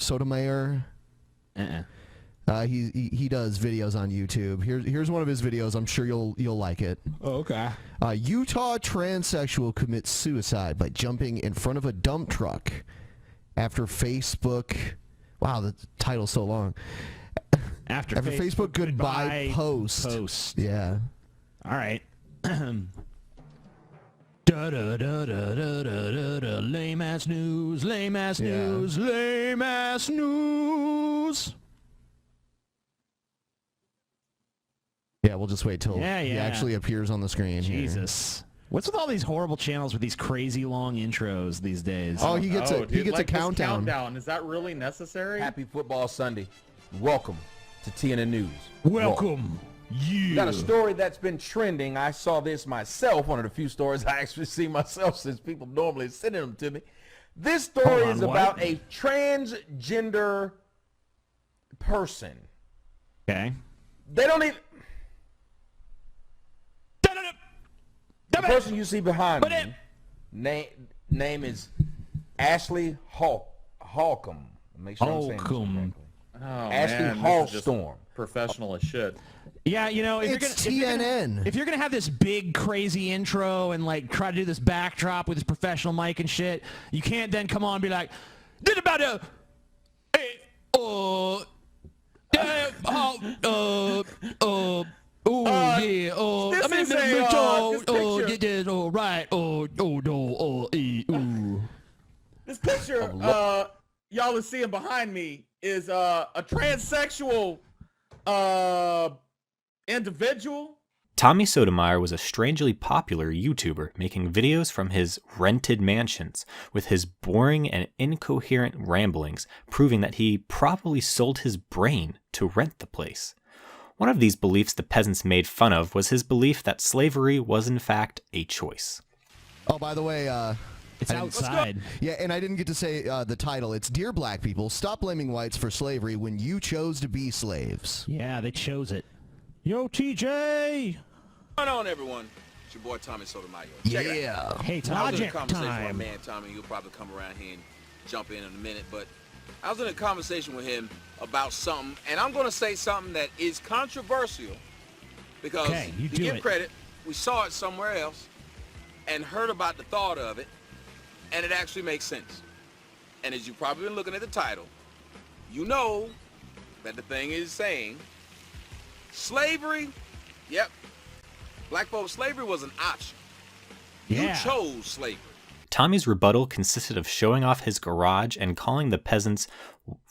He does videos on YouTube. Here's one of his videos. I'm sure you'll like it. Oh, okay. Utah transsexual commits suicide by jumping in front of a dump truck after Facebook. Wow, the title's so long. After Facebook goodbye post. Yeah. All right. Da da da da da da da. Lame ass news. Lame ass news. Lame ass news. Yeah, we'll just wait till he Yeah. actually appears on the screen. Jesus. What's with all these horrible channels with these crazy long intros these days? Oh, he gets a countdown. Is that really necessary? Happy Football Sunday. Welcome to TNN News. Welcome. We got a story that's been trending. I saw this myself, one of the few stories I actually see myself since people normally send them to me. This story is about a transgender person. Okay. They don't even... The person you see behind me, name is Ashley Holcomb. Make sure I'm saying this correctly. Oh, Ashley man, this is just Hallstorm. Professional as shit. Yeah, you know, It's if TNN. you're gonna have this big crazy intro and like try to do this backdrop with this professional mic and shit, you can't then come on and be like, "Did about a, I mean, This picture y'all are seeing behind me is a transsexual individual. Tommy Sotomayor was a strangely popular YouTuber making videos from his rented mansions, with his boring and incoherent ramblings proving that he probably sold his brain to rent the place. One of these beliefs the peasants made fun of was his belief that slavery was in fact a choice. Oh, by the way, it's outside. Yeah, and I didn't get to say the title. It's Dear Black People, Stop Blaming Whites for Slavery When You Chose to Be Slaves. Yeah, they chose it. Yo, TJ! What's going on, everyone? It's your boy Tommy Sotomayor. Check it out. Hey, I was in a Tajik conversation with my time. man Tommy. You'll probably come around here and jump in a minute, but I was in a conversation with him about something, and I'm going to say something that is controversial because, Okay, you to do give it. credit, we saw it somewhere else and heard about the thought of it, and it actually makes sense. And as you've probably been looking at the title, you know that the thing is saying slavery, yep, black folks, slavery was an option. You Yeah. chose slavery. Tommy's rebuttal consisted of showing off his garage and calling the peasants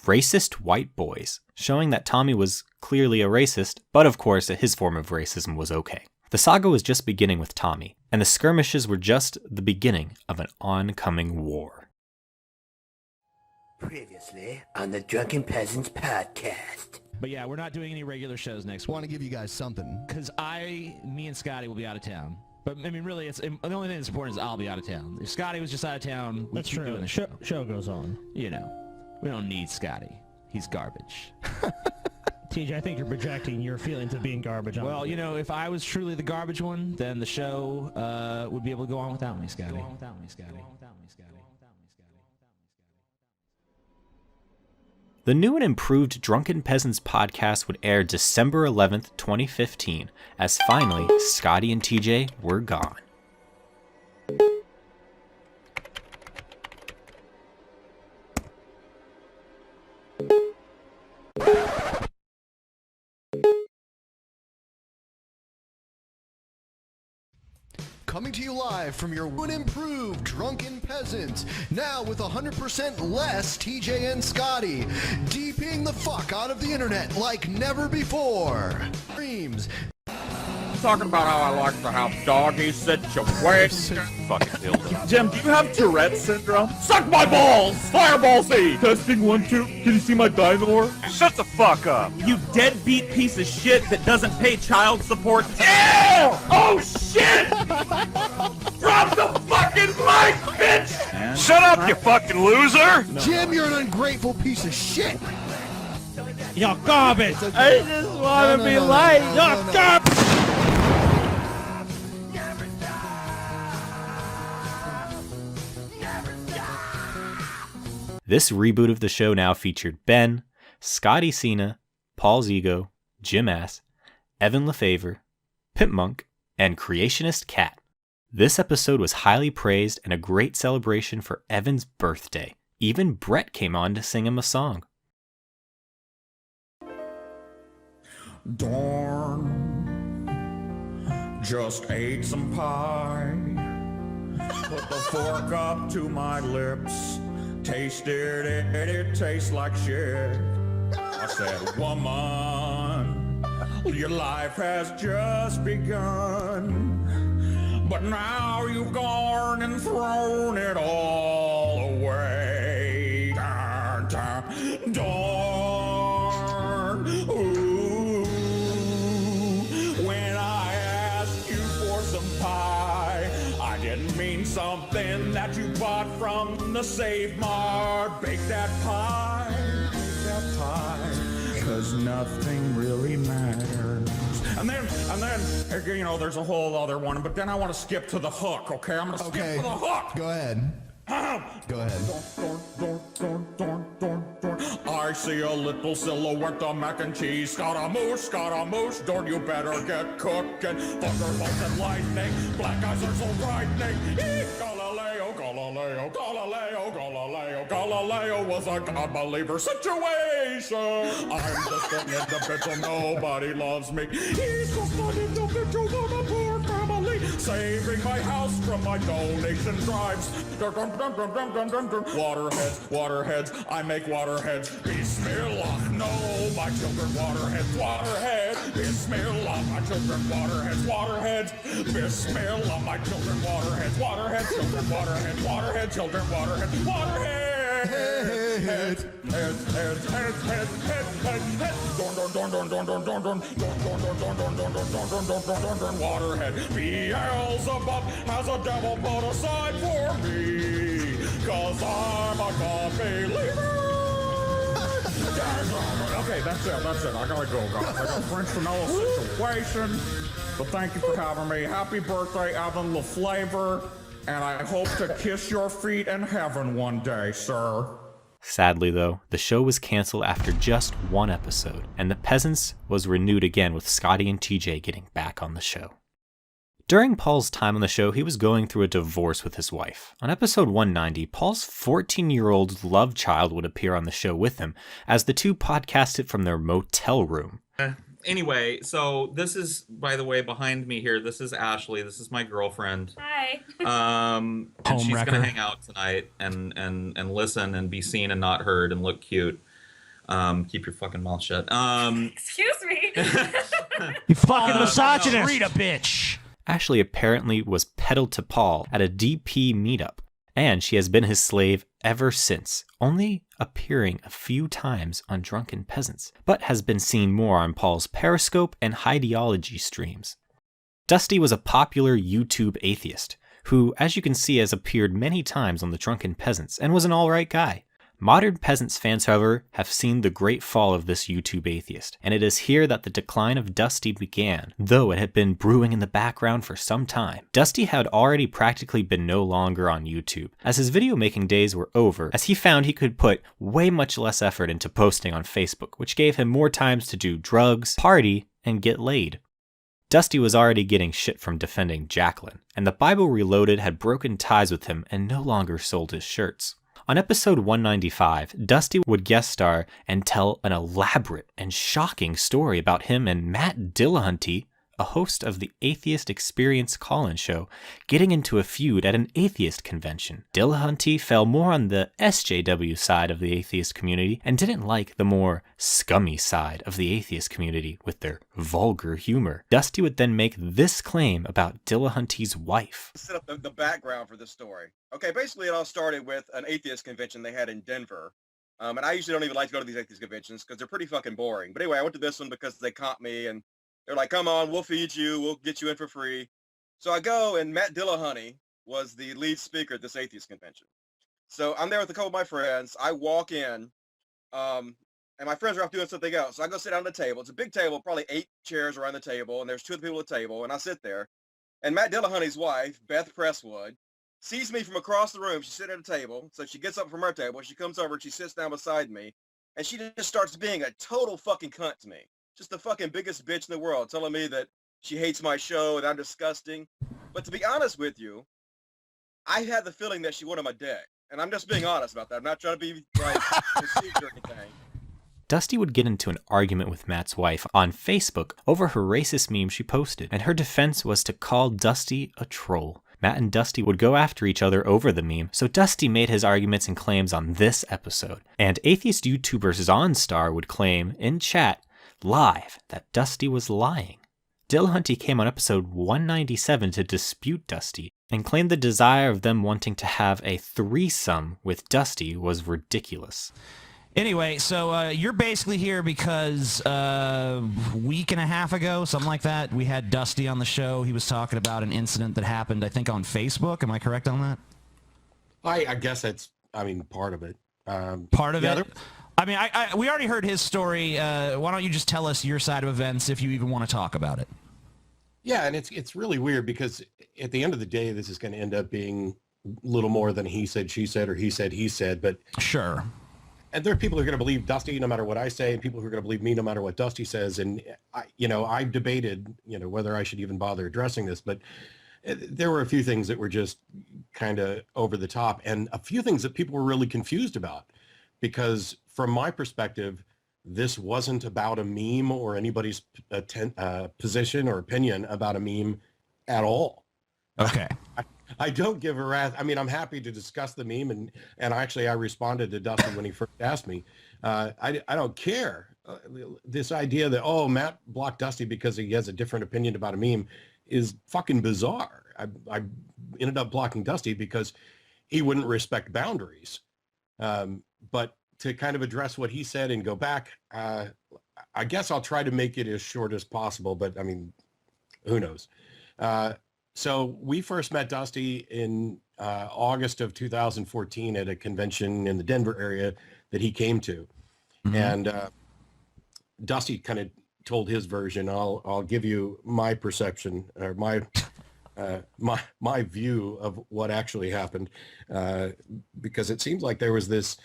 racist white boys, showing that Tommy was clearly a racist, but of course his form of racism was okay. The saga was just beginning with Tommy, and the skirmishes were just the beginning of an oncoming war. Previously on the Drunken Peasants podcast. But yeah, we're not doing any regular shows next week. Want to give you guys something. Because me and Scotty will be out of town. But, I mean, really, the only thing that's important is I'll be out of town. If Scotty was just out of town, we'd That's keep true. doing the Show- show goes on. You know, we don't need Scotty. He's garbage. TJ, I think you're projecting your feelings of being garbage on Well, me. you know, if I was truly the garbage one, then the show would be able to go on without me, Scotty. The new and improved Drunken Peasants podcast would air December 11th, 2015, as finally Scotty and TJ were gone. Coming to you live from your new and improved Drunken Peasants, now with 100% less TJ and Scotty, deeping the fuck out of the internet like never before. Dreams. Talking about how I like to have doggy situations. Fucking dildo. Jim, do you have Tourette's syndrome? Suck my balls! Fireball Z! Testing 1, 2. Can you see my dinosaur? Shut the fuck up! You deadbeat piece of shit that doesn't pay child support. Ew! Oh shit! Drop the fucking mic, bitch! Shut up, you fucking loser! Jim, you're an ungrateful piece of shit. You're garbage. I just want to be liked. You're garbage. This reboot of the show now featured Ben, Scotty Cena, Paul Zigo, Jim Ass, Evan LeFavor, Pimp Monk, and Creationist Cat. This episode was highly praised and a great celebration for Evan's birthday. Even Brett came on to sing him a song. Dawn, just ate some pie, put the fork up to my lips, tasted it, it tastes like shit. I said, woman, your life has just begun, but now you've gone and thrown it all away. Darn, darn, darn. Ooh, when I asked you for some pie, I didn't mean something that you bought from the Save Mart. Bake that pie, cause nothing really matters. And then, you know, there's a whole other one, but then I want to skip to the hook, okay? I'm gonna skip to the hook. Go ahead. Go ahead. I see a little silhouette of mac and cheese. Scaramouche, darn, you better get cooking. Thunder, bolts, and lightning, black eyes are so frightening. Galileo, Galileo, Galileo, Galileo, Galileo was a God-believer situation. I'm just an individual, nobody loves me. He's just an individual on a poor family, saving my house from my donation drives. Waterheads, waterheads, I make waterheads. Bismillah, no, my children, waterheads, waterheads. Bismillah, my children, waterheads, waterheads. Bismillah, my children, waterheads, waterheads, children, waterheads, waterheads, children, waterheads, waterheads. Heads, heads, heads, heads, heads, heads, heads, heads. Dorn, dorn, dorn, dorn, dorn, dorn, dorn, dorn, dorn, dorn, dorn, dorn, dorn, dorn, dorn, dorn, dorn, dorn, dorn, waterhead. Beelzebub has a devil put aside for me, 'cause I'm a God believer. Okay, that's it. I gotta go, guys. I got a French vanilla situation. But thank you for having me. Happy birthday, Evan LeFlavor. And I hope to kiss your feet in heaven one day, sir. Sadly, though, the show was canceled after just one episode, and The Peasants was renewed again with Scotty and TJ getting back on the show. During Paul's time on the show, he was going through a divorce with his wife. On episode 190, Paul's 14-year-old love child would appear on the show with him, as the two podcasted from their motel room. Anyway, so this is, by the way, behind me here, this is Ashley. This is my girlfriend. Hi. And she's going to hang out tonight and listen and be seen and not heard and look cute. Keep your fucking mouth shut. Excuse me. You fucking misogynist. Read a bitch. Ashley apparently was peddled to Paul at a DP meetup, and she has been his slave ever since, only appearing a few times on Drunken Peasants, but has been seen more on Paul's Periscope and Hideology streams. Dusty was a popular YouTube atheist, who, as you can see, has appeared many times on the Drunken Peasants, and was an alright guy. Modern Peasants fans, however, have seen the great fall of this YouTube atheist, and it is here that the decline of Dusty began, though it had been brewing in the background for some time. Dusty had already practically been no longer on YouTube, as his video making days were over, as he found he could put way much less effort into posting on Facebook, which gave him more times to do drugs, party, and get laid. Dusty was already getting shit from defending Jacqueline, and the Bible Reloaded had broken ties with him and no longer sold his shirts. On episode 195, Dusty would guest star and tell an elaborate and shocking story about him and Matt Dillahunty, a host of the Atheist Experience call-in show, getting into a feud at an atheist convention. Dillahunty fell more on the SJW side of the atheist community and didn't like the more scummy side of the atheist community with their vulgar humor. Dusty would then make this claim about Dillahunty's wife. Set up the background for this story. Okay, basically it all started with an atheist convention they had in Denver. And I usually don't even like to go to these atheist conventions because they're pretty fucking boring. But anyway, I went to this one because they caught me and they're like, come on, we'll feed you. We'll get you in for free. So I go, and Matt Dillahunty was the lead speaker at this atheist convention. So I'm there with a couple of my friends. I walk in, and my friends are off doing something else. So I go sit down at the table. It's a big table, probably 8 chairs around the table, and there's 2 other people at the table, and I sit there. And Matt Dillahunty's wife, Beth Presswood, sees me from across the room. She's sitting at a table. So she gets up from her table. She comes over, and she sits down beside me. and she just starts being a total fucking cunt to me. Just the fucking biggest bitch in the world, telling me that she hates my show and I'm disgusting. But to be honest with you, I had the feeling that she wanted my dick. And I'm just being honest about that. I'm not trying to be like deceived or anything. Dusty would get into an argument with Matt's wife on Facebook over her racist meme she posted, and her defense was to call Dusty a troll. Matt and Dusty would go after each other over the meme, so Dusty made his arguments and claims on this episode. And atheist YouTubers OnStar would claim in chat live that Dusty was lying. Dillahunty came on episode 197 to dispute Dusty and claimed the desire of them wanting to have a threesome with Dusty was ridiculous. Anyway, so you're basically here because a week and a half ago, something like that, we had Dusty on the show. He was talking about an incident that happened, I think, on Facebook. Am I correct on that? I guess that's, part of it. Part of it? I mean, we already heard his story. Why don't you just tell us your side of events if you even want to talk about it? Yeah, and it's really weird because at the end of the day, this is going to end up being little more than he said, she said, or he said, but... Sure. And there are people who are going to believe Dusty no matter what I say, and people who are going to believe me no matter what Dusty says. And, I've debated, whether I should even bother addressing this, but there were a few things that were just kind of over the top and a few things that people were really confused about. Because from my perspective, this wasn't about a meme or anybody's position or opinion about a meme at all. Okay. I don't give a rat's. I'm happy to discuss the meme, and actually I responded to Dusty when he first asked me. I don't care. This idea that, Matt blocked Dusty because he has a different opinion about a meme is fucking bizarre. I ended up blocking Dusty because he wouldn't respect boundaries. But to kind of address what he said and go back, I guess I'll try to make it as short as possible, but who knows? So we first met Dusty in August of 2014 at a convention in the Denver area that he came to. Mm-hmm. And Dusty kind of told his version. I'll give you my perception or my view of what actually happened, because it seems like there was this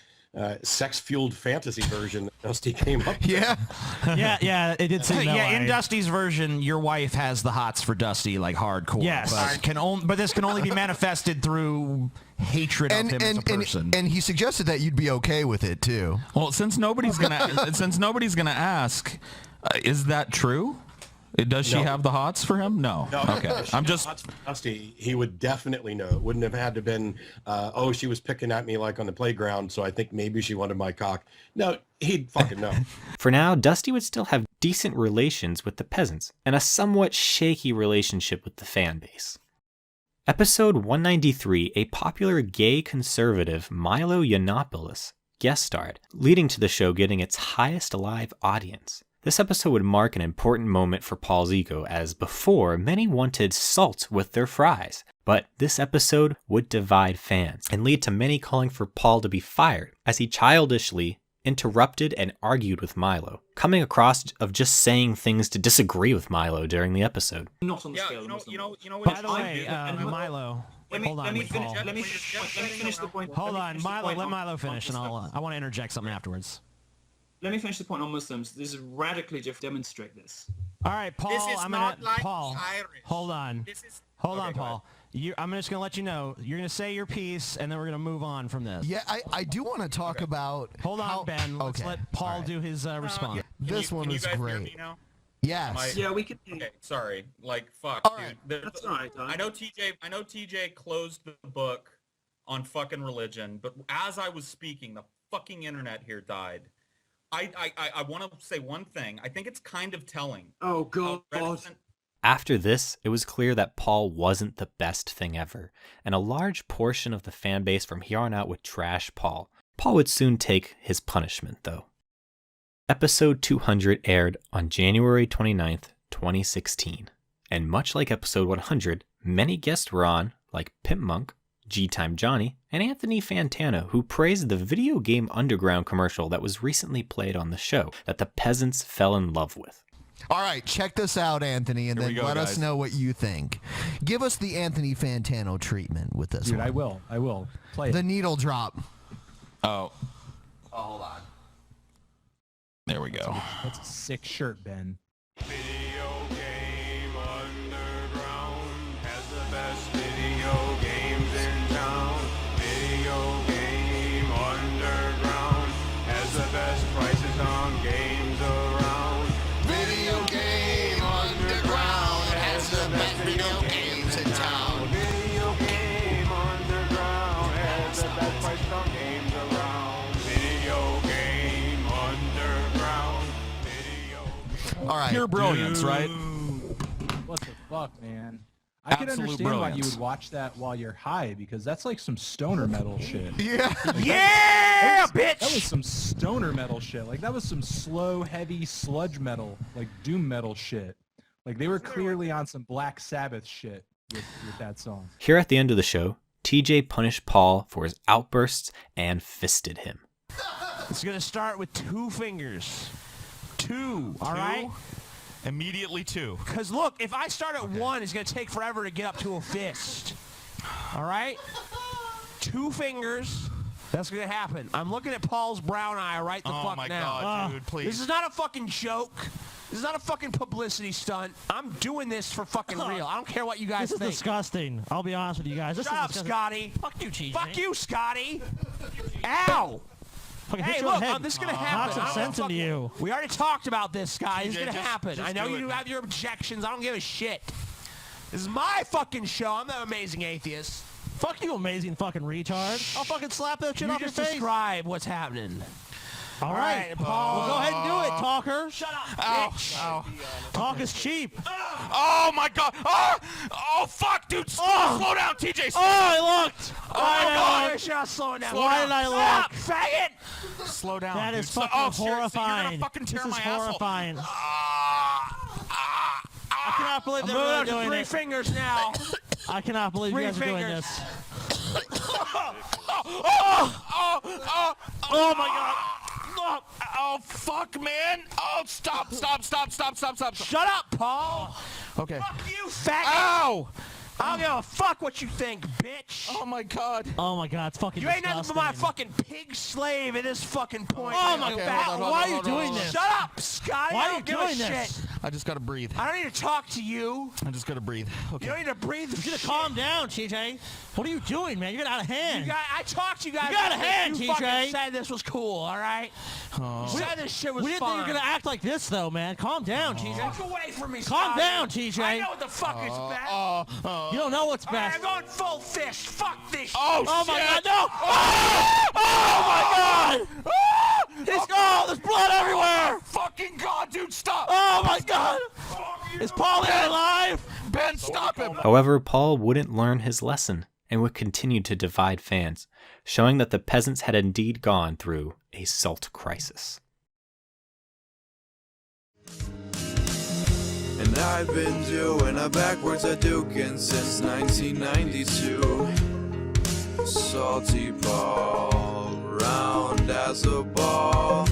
sex-fueled fantasy version that Dusty came up with. Yeah, it did seem that way. In Dusty's version, your wife has the hots for Dusty, like hardcore. Yes. But this can only be manifested through hatred of him as a person. And he suggested that you'd be okay with it, too. Well, since nobody's gonna ask, is that true? Does she have the hots for him? No. Okay. I'm just hots for Dusty. He would definitely know. It wouldn't have had to been, she was picking at me like on the playground, so I think maybe she wanted my cock. No, he'd fucking know. For now, Dusty would still have decent relations with the peasants and a somewhat shaky relationship with the fan base. Episode 193, a popular gay conservative, Milo Yiannopoulos, guest starred, leading to the show getting its highest live audience. This episode would mark an important moment for Paul's ego, as before, many wanted salt with their fries. But this episode would divide fans and lead to many calling for Paul to be fired, as he childishly interrupted and argued with Milo, coming across of just saying things to disagree with Milo during the episode. Not on the scale. By the way, Milo. Let me finish the point. Hold on, Milo. Let Milo finish, and I want to interject something afterwards. Let me finish the point on Muslims. This is radically to demonstrate this. All right, Paul. This is not like Paul. Irish. Hold on. Hold on, Paul. I'm just going to let you know. You're going to say your piece, and then we're going to move on from this. Yeah, I do want to talk about. Hold on, Ben. Let's let Paul do his response. This one was great. Yes. Yeah, we can. Okay, sorry. Fuck, dude. That's all right. I know TJ closed the book on fucking religion, but as I was speaking, the fucking internet here died. I want to say one thing. I think it's kind of telling. Oh, God. After this, it was clear that Paul wasn't the best thing ever, and a large portion of the fan base from here on out would trash Paul. Paul would soon take his punishment, though. Episode 200 aired on January 29th, 2016, and much like episode 100, many guests were on, like Pimp Monk, G-Time Johnny, and Anthony Fantano, who praised the video game Underground commercial that was recently played on the show that the peasants fell in love with. All right, check this out, Anthony, and then let us know what you think. Give us the Anthony Fantano treatment with this one. I will. Play the needle drop. Oh. Oh, hold on. There we go. That's a sick shirt, Ben. Video Game Underground has the best video games in town. Video Game Underground has the best prices on games around. Video Game Underground has the best video games in town. Video Game Underground has the best prices on games around. Video Game Underground. All right. Pure brilliance, right? What the fuck, man? I can Absolute understand why you brilliance. would watch that while you're high, because that's like some stoner metal shit. Yeah. Yeah, bitch! That was some stoner metal shit. Like, that was some slow, heavy sludge metal, like doom metal shit. Like, they were clearly on some Black Sabbath shit with that song. Here at the end of the show, TJ punished Paul for his outbursts and fisted him. It's gonna start with 2 fingers. 2, all right? Immediately 2. Because look, if I start at 1, it's gonna take forever to get up to a fist. All right? 2 fingers. That's gonna happen. I'm looking at Paul's brown eye right the fuck my now. God, dude, please. This is not a fucking joke. This is not a fucking publicity stunt. I'm doing this for fucking real. I don't care what you guys This is think. disgusting. I'll be honest with you guys. This Shut is up, disgusting. Scotty. Fuck you, TJ. Fuck you, Scotty. Ow. Fucking hit Hey, you on look, the head. this is gonna Knock happen. some I don't sense fucking- into you. We already talked about this, guys. It's TJ, gonna happen. just I know do you it. have your objections. I don't give a shit. This is my fucking show. I'm the amazing atheist. Fuck you, amazing fucking retard. I'll fucking slap that shit You off your just face. describe what's happening. All right, Paul. Well, go ahead and do it, talker. Shut up, Ow. bitch. Ow. Talk is cheap. Oh my God! Oh fuck, dude! Slow down, TJ. Oh, I looked. Oh, you're just slowing down. Why did I Shut look? up, faggot. Slow down. That dude. is Slow- fucking oh, seriously, You're horrifying. gonna fucking tear This my is asshole. horrifying. I cannot believe I'm that moving we're up to doing 3 this. fingers now. I cannot believe you 3 guys are doing fingers. this. Oh my God! Oh fuck, man! Oh stop! Shut up, Paul. Okay. Fuck you, faggot. Ow! I don't give a fuck what you think, bitch. Oh my God! Oh my God, it's fucking You ain't nothing but my disgusting. fucking pig slave at this fucking point. Oh my Okay, God, hold on, why are hold you on, doing hold on. this? Shut up, Scotty. Why I are don't you give doing a this? shit. I just gotta breathe. I don't need to talk to you. I just gotta breathe. You Okay. don't need to breathe. You should calm down, TJ. What are you doing, man? You're getting out of hand. I talked to you guys. You got a about this. hand, You TJ. fucking said this was cool, all right? Oh. You said this shit was We didn't fun. think you were gonna act like this, though, man. Calm down, TJ. Walk away from me, Calm Scotty. down, TJ. I know what the fuck is best. You don't know what's All right, best. I'm going full fish. Fuck this Oh, shit. Oh my shit. God, no! Oh my God! There's blood everywhere! Fucking God, dude, stop! Oh my God! Is Paul even alive? Ben, stop him! However, Paul wouldn't learn his lesson and would continue to divide fans, showing that the peasants had indeed gone through a salt crisis. And I've been doing a backwards Hadouken since 1992. Salty Paul, round as a ball.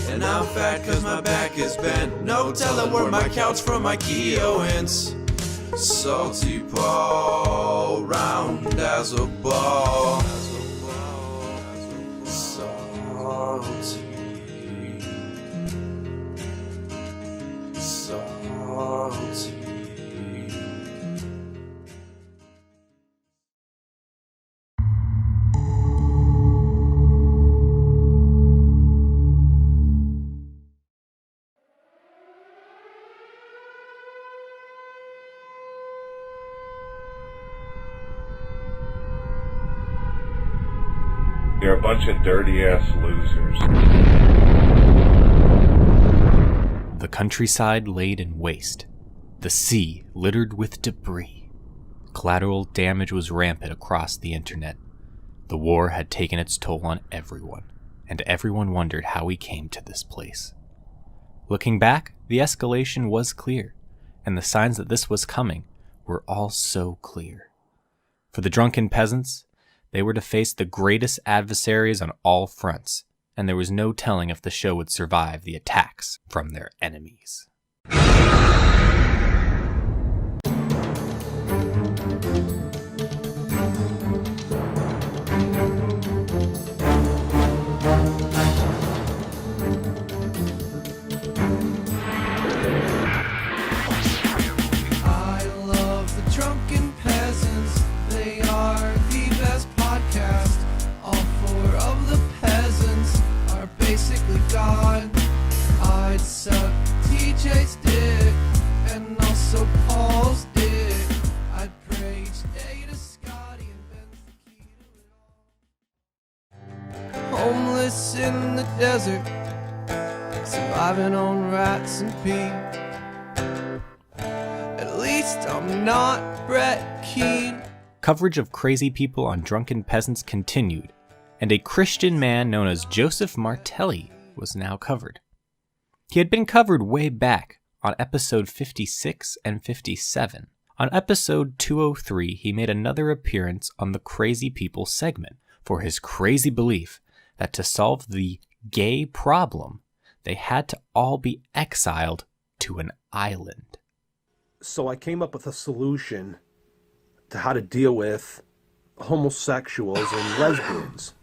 And I'm fat cause my back is bent. No telling where my couch from IKEA went. Salty Paul, round as a ball. Salty. Salty. You're a bunch of dirty-ass losers. The countryside laid in waste, the sea littered with debris. Collateral damage was rampant across the internet. The war had taken its toll on everyone, and everyone wondered how we came to this place. Looking back, the escalation was clear, and the signs that this was coming were all so clear. For the drunken peasants, they were to face the greatest adversaries on all fronts, and there was no telling if the show would survive the attacks from their enemies. TJ's dick and also Paul's dick. I'd pray each day to Scotty and Ben's the key to it all. Homeless in the desert, surviving on rats and pee. At least I'm not Brett Keane. Coverage of crazy people on Drunken Peasants continued, and a Christian man known as Joseph Martelli was now covered. He had been covered way back on episode 56 and 57. On episode 203, he made another appearance on the Crazy People segment for his crazy belief that to solve the gay problem, they had to all be exiled to an island. So I came up with a solution to how to deal with homosexuals and lesbians.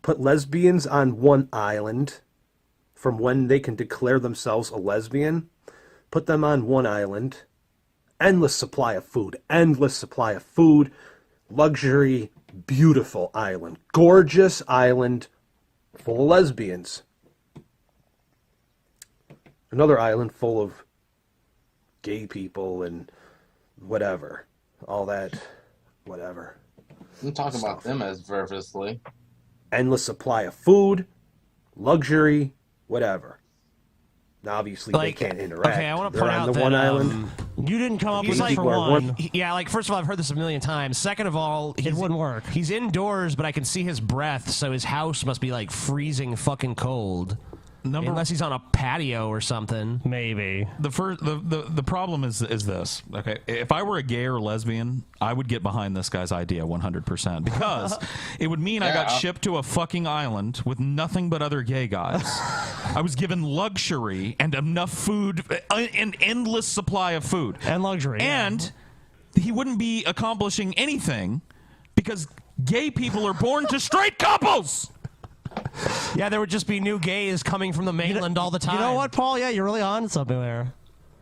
Put lesbians on one island from when they can declare themselves a lesbian. Put them on one island. Endless supply of food. Endless supply of food. Luxury, beautiful island. Gorgeous island full of lesbians. Another island full of gay people and whatever. All that, whatever. I'm talking about them as vervously. Endless supply of food, luxury, whatever. Now, obviously, they can't interact. Okay, I want to They're point on out the that one island. you didn't come up with These it for people are one. Yeah, like first of all, I've heard this a million times. Second of all, it wouldn't work. He's indoors, but I can see his breath, so his house must be like freezing fucking cold. Unless he's on a patio or something. Maybe. The problem is this. Okay, if I were a gay or lesbian, I would get behind this guy's idea 100% because it would mean I got shipped to a fucking island with nothing but other gay guys. I was given luxury and enough food, an endless supply of food and luxury, and he wouldn't be accomplishing anything because gay people are born to straight couples. Yeah, there would just be new gays coming from the mainland all the time. You know what, Paul? Yeah, you're really on something there.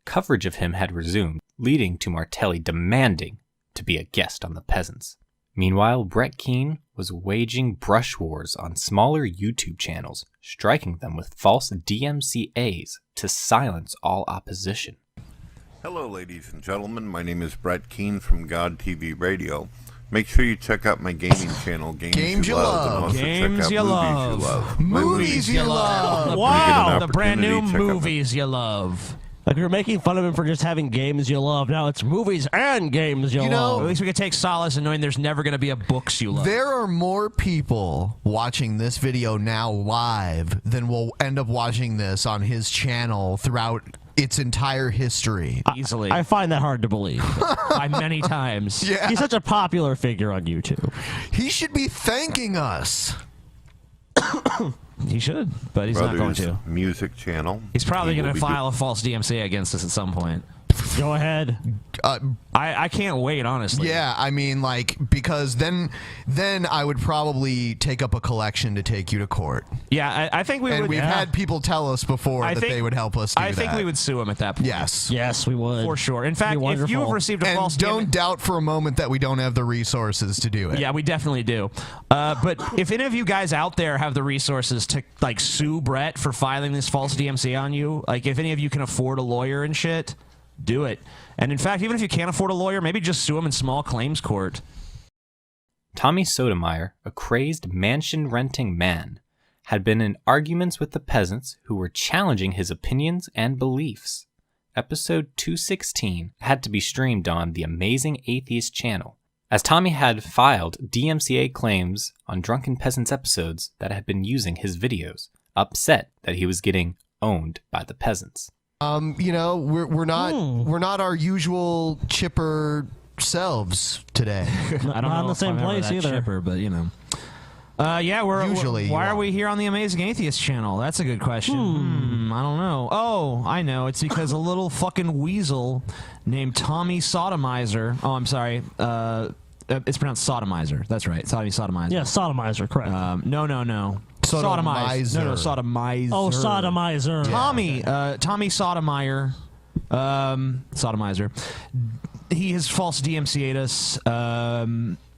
Coverage of him had resumed, leading to Martelli demanding to be a guest on the Peasants. Meanwhile, Brett Keane was waging brush wars on smaller YouTube channels, striking them with false DMCAs to silence all opposition. Hello, ladies and gentlemen. My name is Brett Keane from God TV Radio. Make sure you check out my gaming channel, Games You Love. And also Games check You out Love. Movies You Love. Wow, the brand new Movies You Love. Like, we were making fun of him for just having games you love. Now it's movies and games you love. At least we can take solace in knowing there's never going to be a books you love. There are more people watching this video now live than will end up watching this on his channel throughout its entire history. Easily. I find that hard to believe. By many times. Yeah. He's such a popular figure on YouTube. He should be thanking us. He should, but he's not going to. Music channel. He's probably He going will to be file a false DMCA against us at some point. Go ahead. I can't wait, honestly. Yeah, I mean, like, because then I would probably take up a collection to take you to court. Yeah, I think we would. And we've had people tell us before that they would help us do I think that. we would sue him at that point. Yes. Yes, we would. For sure. In fact, if you have received a and false don't doubt for a moment that we don't have the resources to do it. Yeah, we definitely do. But if any of you guys out there have the resources to like sue Brett for filing this false DMCA on you, like if any of you can afford a lawyer and shit, do it. And in fact, even if you can't afford a lawyer, maybe just sue him in small claims court. Tommy Sotomayor, a crazed mansion-renting man, had been in arguments with the peasants who were challenging his opinions and beliefs. Episode 216 had to be streamed on the Amazing Atheist channel, as Tommy had filed DMCA claims on Drunken Peasants episodes that had been using his videos, upset that he was getting owned by the peasants. You know, we're not our usual chipper selves today. I don't know in the if same I'm ever place that either. chipper, but you know. Yeah, Usually why you are we here on the Amazing Atheist channel? That's a good question. I don't know. Oh, I know. It's because a little fucking weasel named Tommy Sodomizer. Oh, I'm sorry. It's pronounced Sodomizer. That's right. Tommy Sodomizer. Yeah, Sodomizer, correct. No. Sodomizer. No, Sodomizer. Oh, Sodomizer. Tommy Sotomayor. Sodomizer. He has false DMCA'd us.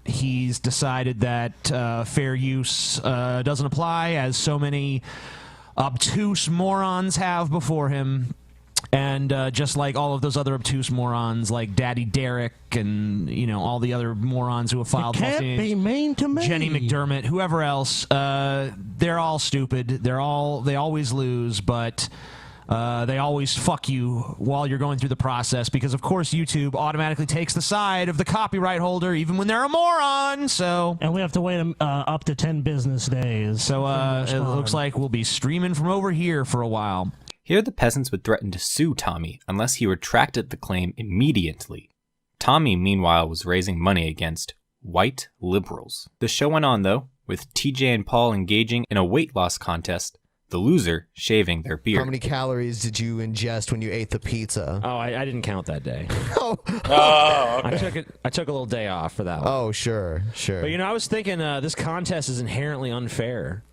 He's decided that fair use doesn't apply, as so many obtuse morons have before him. And just like all of those other obtuse morons, like Daddy Derek and all the other morons who have filed false Can't be mean to me. Jenny McDermott, whoever else, they're all stupid. They always lose, but they always fuck you while you're going through the process because, of course, YouTube automatically takes the side of the copyright holder even when they're a moron. So, and we have to wait up to 10 business days. So it looks like we'll be streaming from over here for a while. Here the peasants would threaten to sue Tommy unless he retracted the claim immediately. Tommy, meanwhile, was raising money against white liberals. The show went on, though, with TJ and Paul engaging in a weight loss contest, the loser shaving their beard. How many calories did you ingest when you ate the pizza? Oh, I didn't count that day. Okay. I took a little day off for that one. Oh, sure. But I was thinking this contest is inherently unfair.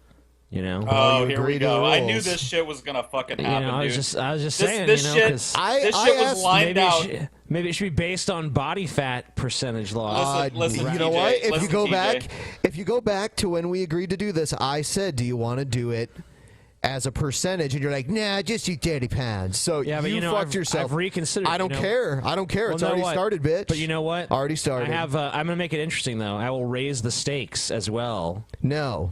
Oh, here we go. I knew this shit was gonna fucking happen, I was dude. just saying. This shit was lined maybe out. Maybe it should be based on body fat percentage law. Listen, you know TJ, what? If listen, you go TJ. back, to when we agreed to do this, I said, "Do you want to do it as a percentage?" And you're like, "Nah, just eat 30 pounds." So Yeah, but you fucked I've yourself. I've reconsidered. I don't care. I don't care. Well, It's know already what? started, bitch. But you know what? Already started. I have. I'm gonna make it interesting though. I will raise the stakes as well. No.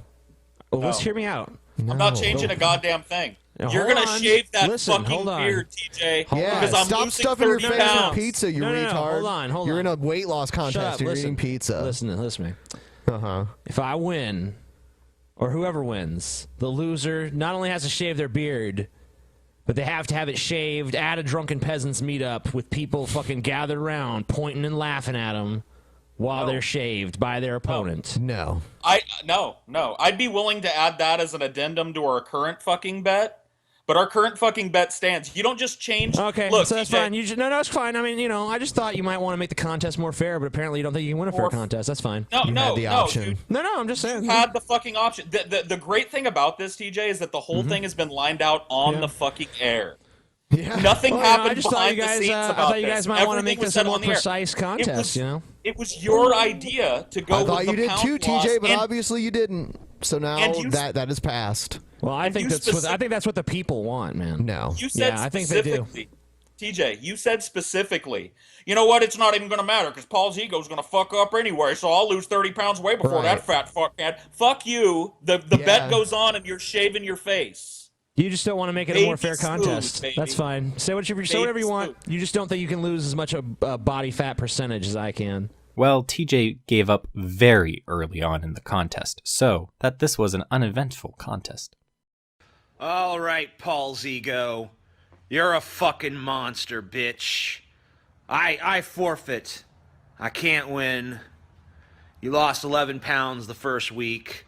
Well, let's No. hear me out. I'm not changing a goddamn thing. Now, You're hold gonna on. shave that Listen, fucking hold on. beard, TJ. Yeah, because I'm stop losing stuffing your 30 face pounds. with pizza, you No, retard. hold You're on. in a weight loss contest. Shut up, You're listen. eating pizza. Listen to me. Uh-huh. If I win, or whoever wins, the loser not only has to shave their beard, but they have to have it shaved at a Drunken Peasants meetup with people fucking gathered around, pointing and laughing at them while they're shaved by their opponent. No. No. I'd be willing to add that as an addendum to our current fucking bet. But our current fucking bet stands. You don't just change. Okay, Look, so that's TJ, fine. No, it's fine. I mean, I just thought you might want to make the contest more fair, but apparently you don't think you can win a fair contest. That's fine. No, no, Dude. No, I'm just saying. You had the fucking option. The great thing about this, TJ, is that the whole thing has been lined out on the fucking air. Yeah. Nothing Well, happened I just thought behind you guys, the scenes I about thought you guys this. might want to Everything make was this said a more on the air. precise contest, It was your idea to go I with thought the you did pound too, loss, TJ, but and- obviously you didn't. So now And you- that is passed. Well, I think that's what the people want, man. No. You said yeah, I think they do. specifically, TJ, you said specifically, you know what, it's not even going to matter because Paul's ego's going to fuck up anyway, so I'll lose 30 pounds way before that fat fuck can. Fuck you. The bet goes on and you're shaving your face. You just don't want to make it a more fair Baby contest. smooth, baby. That's fine. Say whatever you want. You just don't think you can lose as much a body fat percentage as I can. Well, TJ gave up very early on in the contest, so that this was an uneventful contest. All right, Paul's ego. You're a fucking monster, bitch. I forfeit. I can't win. You lost 11 pounds the first week.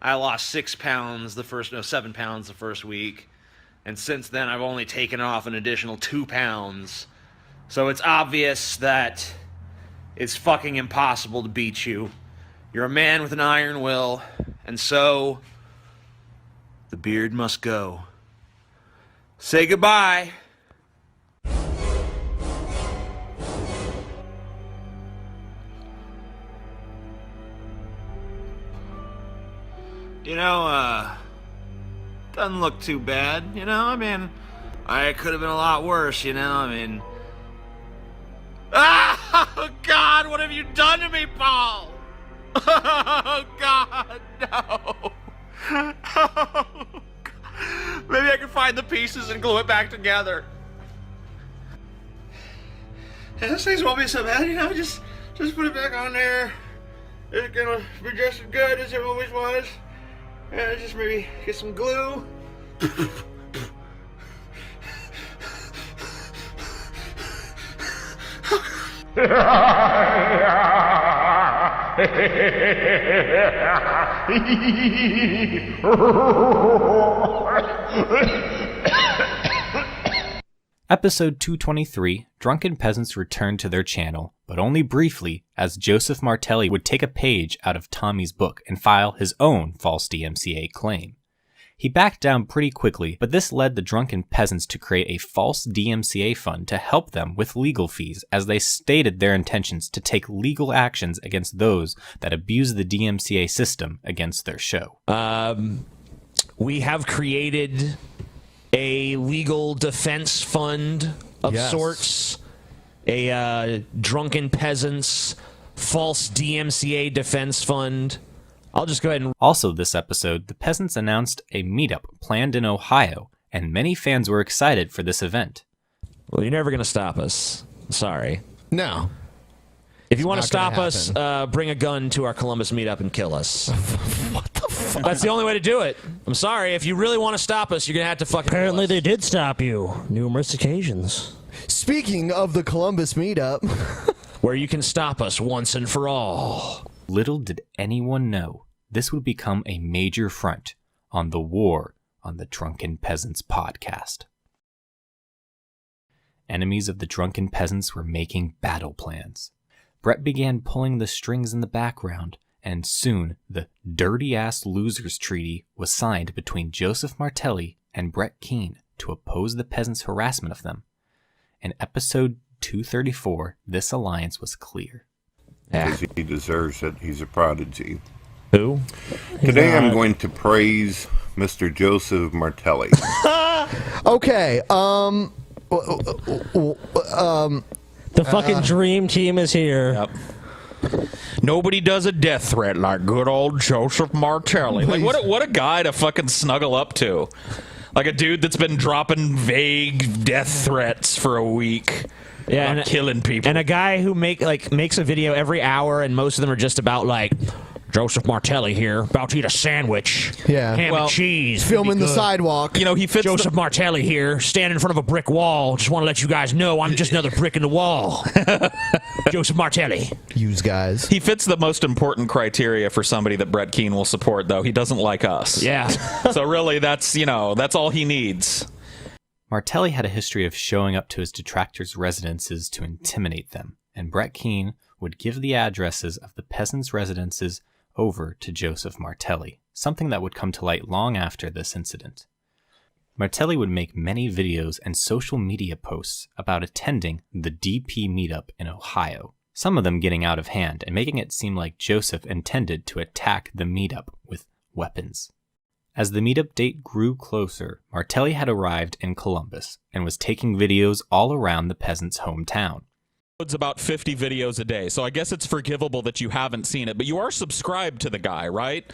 I lost 7 pounds the first week. And since then, I've only taken off an additional 2 pounds. So it's obvious that it's fucking impossible to beat you. You're a man with an iron will, and so the beard must go. Say goodbye. Doesn't look too bad, I mean, I could have been a lot worse, I mean. Oh, God, what have you done to me, Paul? Oh, God, no. Oh, maybe I can find the pieces and glue it back together. This things won't be so bad, just put it back on there. It's gonna be just as good as it always was. Just maybe get some glue. Episode 223, Drunken Peasants returned to their channel, but only briefly, as Joseph Martelli would take a page out of Tommy's book and file his own false DMCA claim. He backed down pretty quickly, but this led the Drunken Peasants to create a false DMCA fund to help them with legal fees, as they stated their intentions to take legal actions against those that abuse the DMCA system against their show. We have created a legal defense fund of sorts, a Drunken Peasants false DMCA defense fund. I'll just go ahead and... Also this episode, the Peasants announced a meetup planned in Ohio, and many fans were excited for this event. Well, you're never going to stop us. Sorry. No. If you want to stop us, bring a gun to our Columbus meetup and kill us. What the fuck? That's the only way to do it. I'm sorry. If you really want to stop us, you're going to have to fucking... Apparently they did stop you. Numerous occasions. Speaking of the Columbus meetup... where you can stop us once and for all. Little did anyone know this would become a major front on the war on the Drunken Peasants podcast. Enemies of the Drunken Peasants were making battle plans. Brett began pulling the strings in the background, and soon the Dirty Ass Losers Treaty was signed between Joseph Martelli and Brett Keane to oppose the peasants' harassment of them. In episode 234, this alliance was clear. Because he deserves it. He's a prodigy. Who? Today I'm going to praise Mr. Joseph Martelli. Okay, the fucking dream team is here. Yep. Nobody does a death threat like good old Joseph Martelli. Like, what a guy to fucking snuggle up to. Like a dude that's been dropping vague death threats for a week. Yeah, and killing people. And a guy who makes a video every hour, and most of them are just about, like, Joseph Martelli here, about to eat a sandwich. Yeah. Ham and cheese. Filming the sidewalk. You know, he fits Joseph Martelli here, standing in front of a brick wall. Just want to let you guys know I'm just another brick in the wall. Joseph Martelli. Use guys. He fits the most important criteria for somebody that Brett Keane will support, though. He doesn't like us. Yeah. So really, that's all he needs. Martelli had a history of showing up to his detractors' residences to intimidate them, and Brett Keane would give the addresses of the peasants' residences over to Joseph Martelli, something that would come to light long after this incident. Martelli would make many videos and social media posts about attending the DP meetup in Ohio, some of them getting out of hand and making it seem like Joseph intended to attack the meetup with weapons. As the meetup date grew closer, Martelli had arrived in Columbus and was taking videos all around the peasants' hometown. It's about 50 videos a day, so I guess it's forgivable that you haven't seen it, but you are subscribed to the guy, right?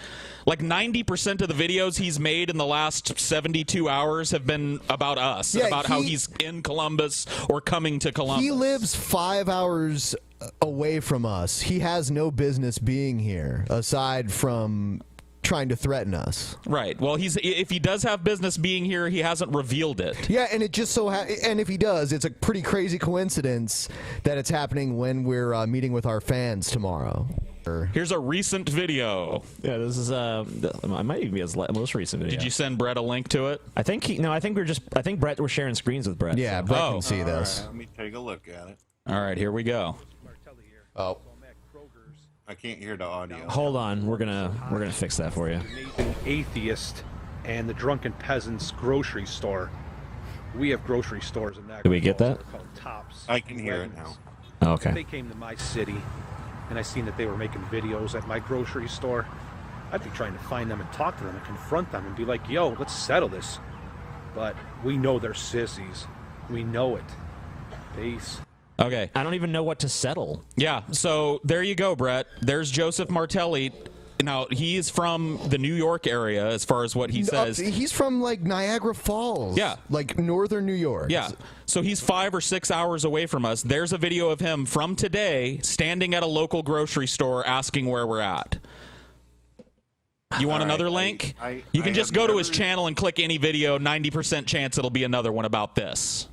Like 90% of the videos he's made in the last 72 hours have been about us, about how he's in Columbus or coming to Columbus. He lives 5 hours away from us. He has no business being here, aside from trying to threaten us. Right. Well, if he does have business being here, he hasn't revealed it. Yeah, and it just so and if he does, it's a pretty crazy coincidence that it's happening when we're meeting with our fans tomorrow. Here's a recent video. Yeah, this is I might even be his most recent video. Did you send Brett a link to it? I think Brett we're sharing screens with Brett. Yeah, Brett can see this. Let me take a look at it. All right, here we go. Oh. I can't hear the audio. Hold on, we're gonna fix that for you. Amazing atheist and the Drunken Peasants grocery store. We have grocery stores in that. Did we get that? Called Tops. I can hear it now. Oh, okay. They came to my city, and I seen that they were making videos at my grocery store. I'd be trying to find them and talk to them and confront them and be like, "Yo, let's settle this." But we know they're sissies. We know it. Peace. Okay. I don't even know what to settle. Yeah, so there you go, Brett. There's Joseph Martelli. Now, he is from the New York area, as far as what he says. He's from, like, Niagara Falls. Yeah. Like, northern New York. Yeah. So he's 5 or 6 hours away from us. There's a video of him from today standing at a local grocery store asking where we're at. You want another link? You can just go to his channel and click any video. 90% chance it'll be another one about this.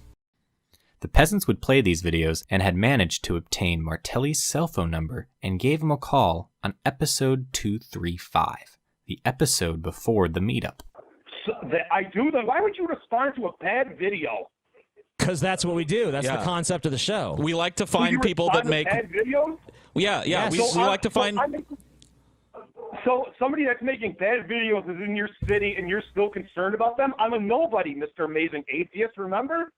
The peasants would play these videos and had managed to obtain Martelli's cell phone number and gave him a call on episode 235, the episode before the meetup. Why would you respond to a bad video? Because that's what we do. That's the concept of the show. We like to find people that make bad videos. Yeah. We like to find. So somebody that's making bad videos is in your city and you're still concerned about them? I'm a nobody, Mr. Amazing Atheist, remember?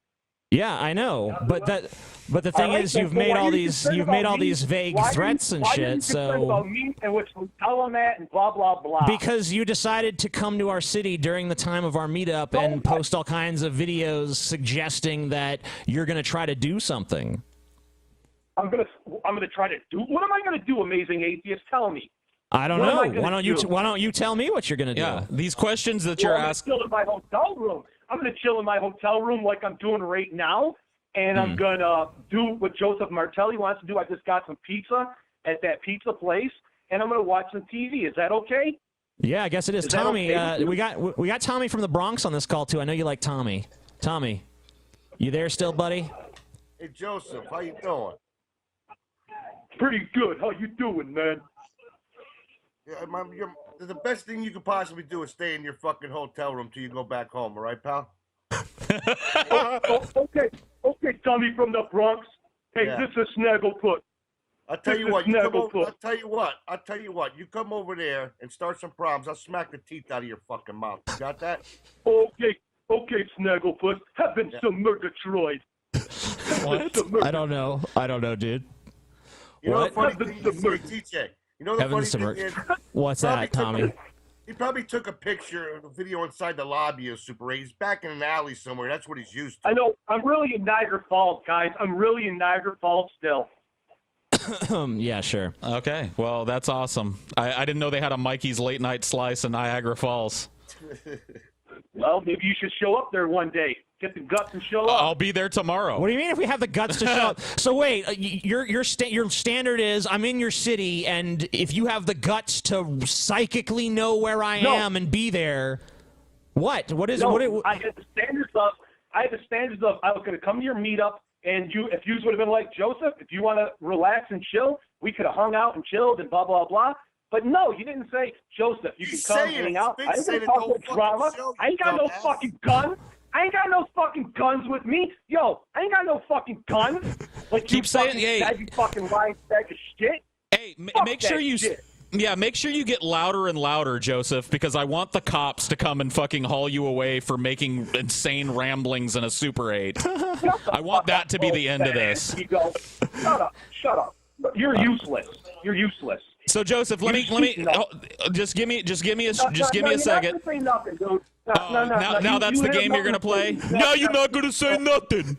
Yeah, I know, but the thing is, you've made all these vague threats and shit. So about me and which hotel I'm at and blah blah blah. because you decided to come to our city during the time of our meetup and post all kinds of videos suggesting that you're gonna try to do something. I'm gonna try to do. What am I gonna do, amazing atheist? Tell me. I don't What am I know. gonna Why don't you tell me what you're gonna do? Yeah, these questions that Well, you're I'm gonna asking. chill in my hotel room. I'm gonna chill in my hotel room like I'm doing right now, and I'm gonna do what Joseph Martelli wants to do. I just got some pizza at that pizza place, and I'm gonna watch some TV. Is that okay? Yeah, I guess it is. Is that Tommy, okay with you? we got Tommy from the Bronx on this call too. I know you like Tommy. Tommy, you there still, buddy? Hey Joseph, how you doing? Pretty good. How you doing, man? Yeah, the best thing you could possibly do is stay in your fucking hotel room till you go back home, all right, pal? Okay, Tommy from the Bronx. Hey, Yeah. this is Snagglefoot. I'll tell you This what, is you come over, Snagglefoot. I'll tell you what, you come over there and start some problems, I'll smack the teeth out of your fucking mouth. You got that? Okay, Snagglefoot. Heavens to Murgatroyd. What? I don't know, dude. You know What? the funny thing is, TJ, you know the Heavens to funny thing Mur- is, What's that, Tommy? He probably took a picture of the video inside the lobby of Super 8. He's back in an alley somewhere. That's what he's used to. I know. I'm really in Niagara Falls, guys. I'm really in Niagara Falls still. Yeah, sure. Okay, well, that's awesome. I didn't know they had a Mikey's Late Night Slice in Niagara Falls. Well, maybe you should show up there one day. Get the guts and show up. I'll be there tomorrow. What do you mean if we have the guts to show up? So wait, your standard is I'm in your city, and if you have the guts to psychically know where I am and be there, what? What is no, what? I had the standards of. I was going to come to your meetup, and if you would have been like Joseph, if you want to relax and chill, we could have hung out and chilled and blah blah blah. But no, you didn't say, Joseph, you can come hang out. I ain't going to talk about drama. I ain't got no fucking guns. I ain't got no fucking guns with me. Yo, I ain't got no fucking guns. Like Keep saying, you fucking lying sack of shit. Hey, make sure you... Shit. Yeah, make sure you get louder and louder, Joseph, because I want the cops to come and fucking haul you away for making insane ramblings in a Super 8. I want that to be the end of this. Shut up. You're useless. You're useless. So Joseph, let me just give me a second. Say nothing, dude. Now that's the game you're gonna play. Now you're not gonna say nothing.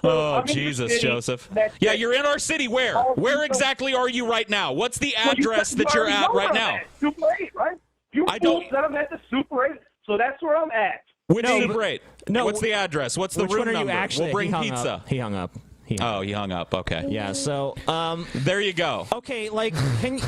Oh, Jesus, Joseph. Yeah, you're in our city. Where exactly are you right now? What's the address that you're at right now? Super 8, right? I don't. Said I'm at the Super 8, so that's where I'm at. Which Super 8? No. What's the address? What's the Which room one are you number? actually? We'll bring He hung pizza. up. He hung up. He hung up. Okay. Yeah. So, there you go. Okay, like,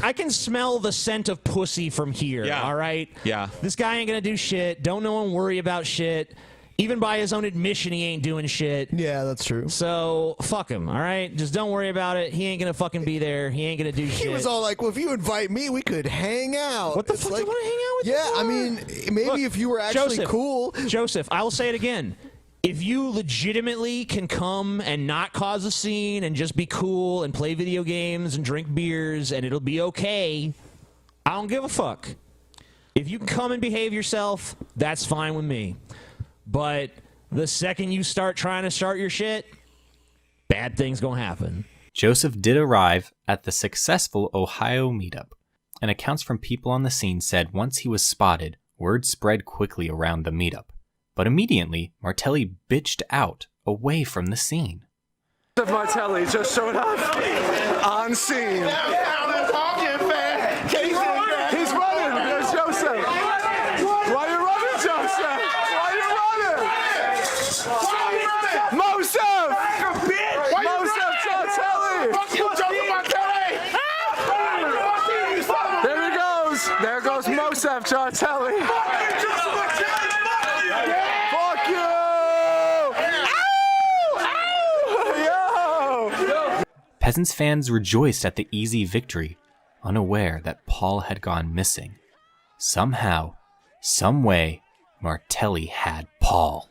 I can smell the scent of pussy from here. Yeah. All right. Yeah. This guy ain't gonna do shit. Don't know him worry about shit. Even by his own admission, he ain't doing shit. Yeah, that's true. So fuck him. All right. Just don't worry about it. He ain't gonna fucking be there. He ain't gonna do shit. He was all like, well, if you invite me, we could hang out. What the fuck do you want to hang out with? Yeah, I mean, maybe if you were actually cool. Joseph, I will say it again. If you legitimately can come and not cause a scene and just be cool and play video games and drink beers and it'll be okay, I don't give a fuck. If you can come and behave yourself, that's fine with me. But the second you start trying to start your shit, bad things gonna happen. Joseph did arrive at the successful Ohio meetup, and accounts from people on the scene said once he was spotted, word spread quickly around the meetup. But immediately, Martelli bitched out away from the scene. Joseph Martelli just showed up on scene. He's running. There's Joseph. Why are you running, Joseph? Why are you running? Mosef! Mosef Martelli! Fuck you, Joseph Martelli! There he goes. There goes Mosef Chartelli. Fuck you! Ow! Yo! Peasants fans rejoiced at the easy victory, unaware that Paul had gone missing. Somehow, someway, Martelli had Paul.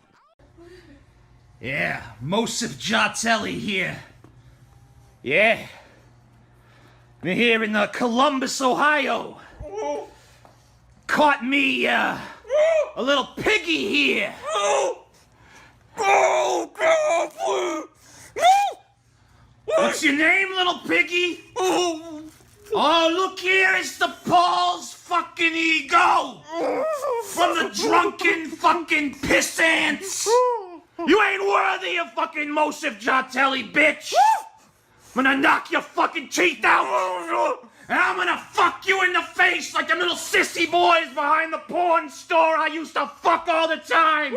Yeah, Mosef Jartelli here. Yeah. We're here in Columbus, Ohio. Caught me a little piggy here. What's your name, little piggy? Oh, look here, it's the Paul's fucking ego! From the drunken fucking Peasants! You ain't worthy of fucking Mosif Jatelli, bitch! I'm gonna knock your fucking teeth out! And I'm gonna fuck you in the face like them little sissy boys behind the porn store I used to fuck all the time!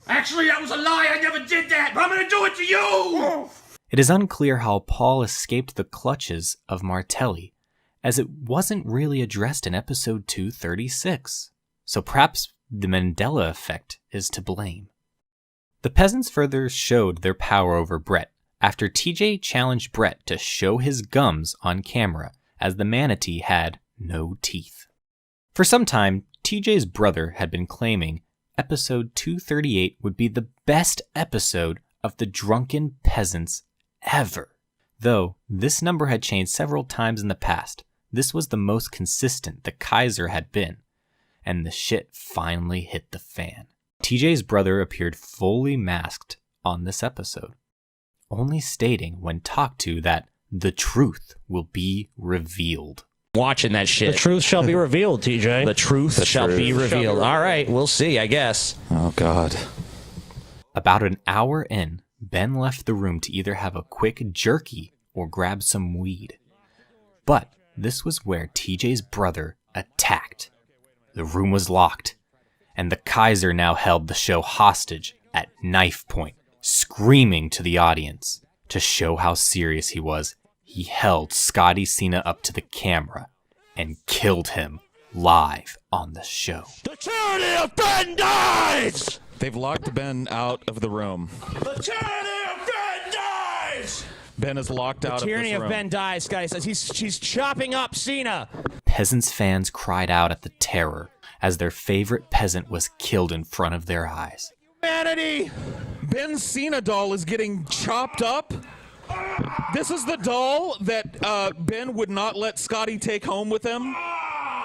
Actually, that was a lie, I never did that, but I'm gonna do it to you! It is unclear how Paul escaped the clutches of Martelli, as it wasn't really addressed in episode 236, so perhaps the Mandela effect is to blame. The Peasants further showed their power over Brett after TJ challenged Brett to show his gums on camera, as the manatee had no teeth. For some time, TJ's brother had been claiming episode 238 would be the best episode of the Drunken Peasants ever. Though this number had changed several times in the past, this was the most consistent the Kaiser had been, and the shit finally hit the fan. TJ's brother appeared fully masked on this episode, only stating when talked to that the truth will be revealed. Watching that shit. The truth shall be revealed, TJ. The truth shall be revealed. All right, we'll see, I guess. Oh, God. About an hour in, Ben left the room to either have a quick jerky or grab some weed. But this was where TJ's brother attacked. The room was locked, and the Kaiser now held the show hostage at knife point, screaming to the audience. To show how serious he was, he held Scotty Cena up to the camera and killed him live on the show. The tyranny of Ben dies! They've locked Ben out of the room. The tyranny of Ben dies! Ben is locked out of this room. The tyranny of Ben dies, Scotty says. She's chopping up Cena. Peasants fans cried out at the terror as their favorite peasant was killed in front of their eyes. Humanity! Ben's Cena doll is getting chopped up. This is the doll that Ben would not let Scotty take home with him.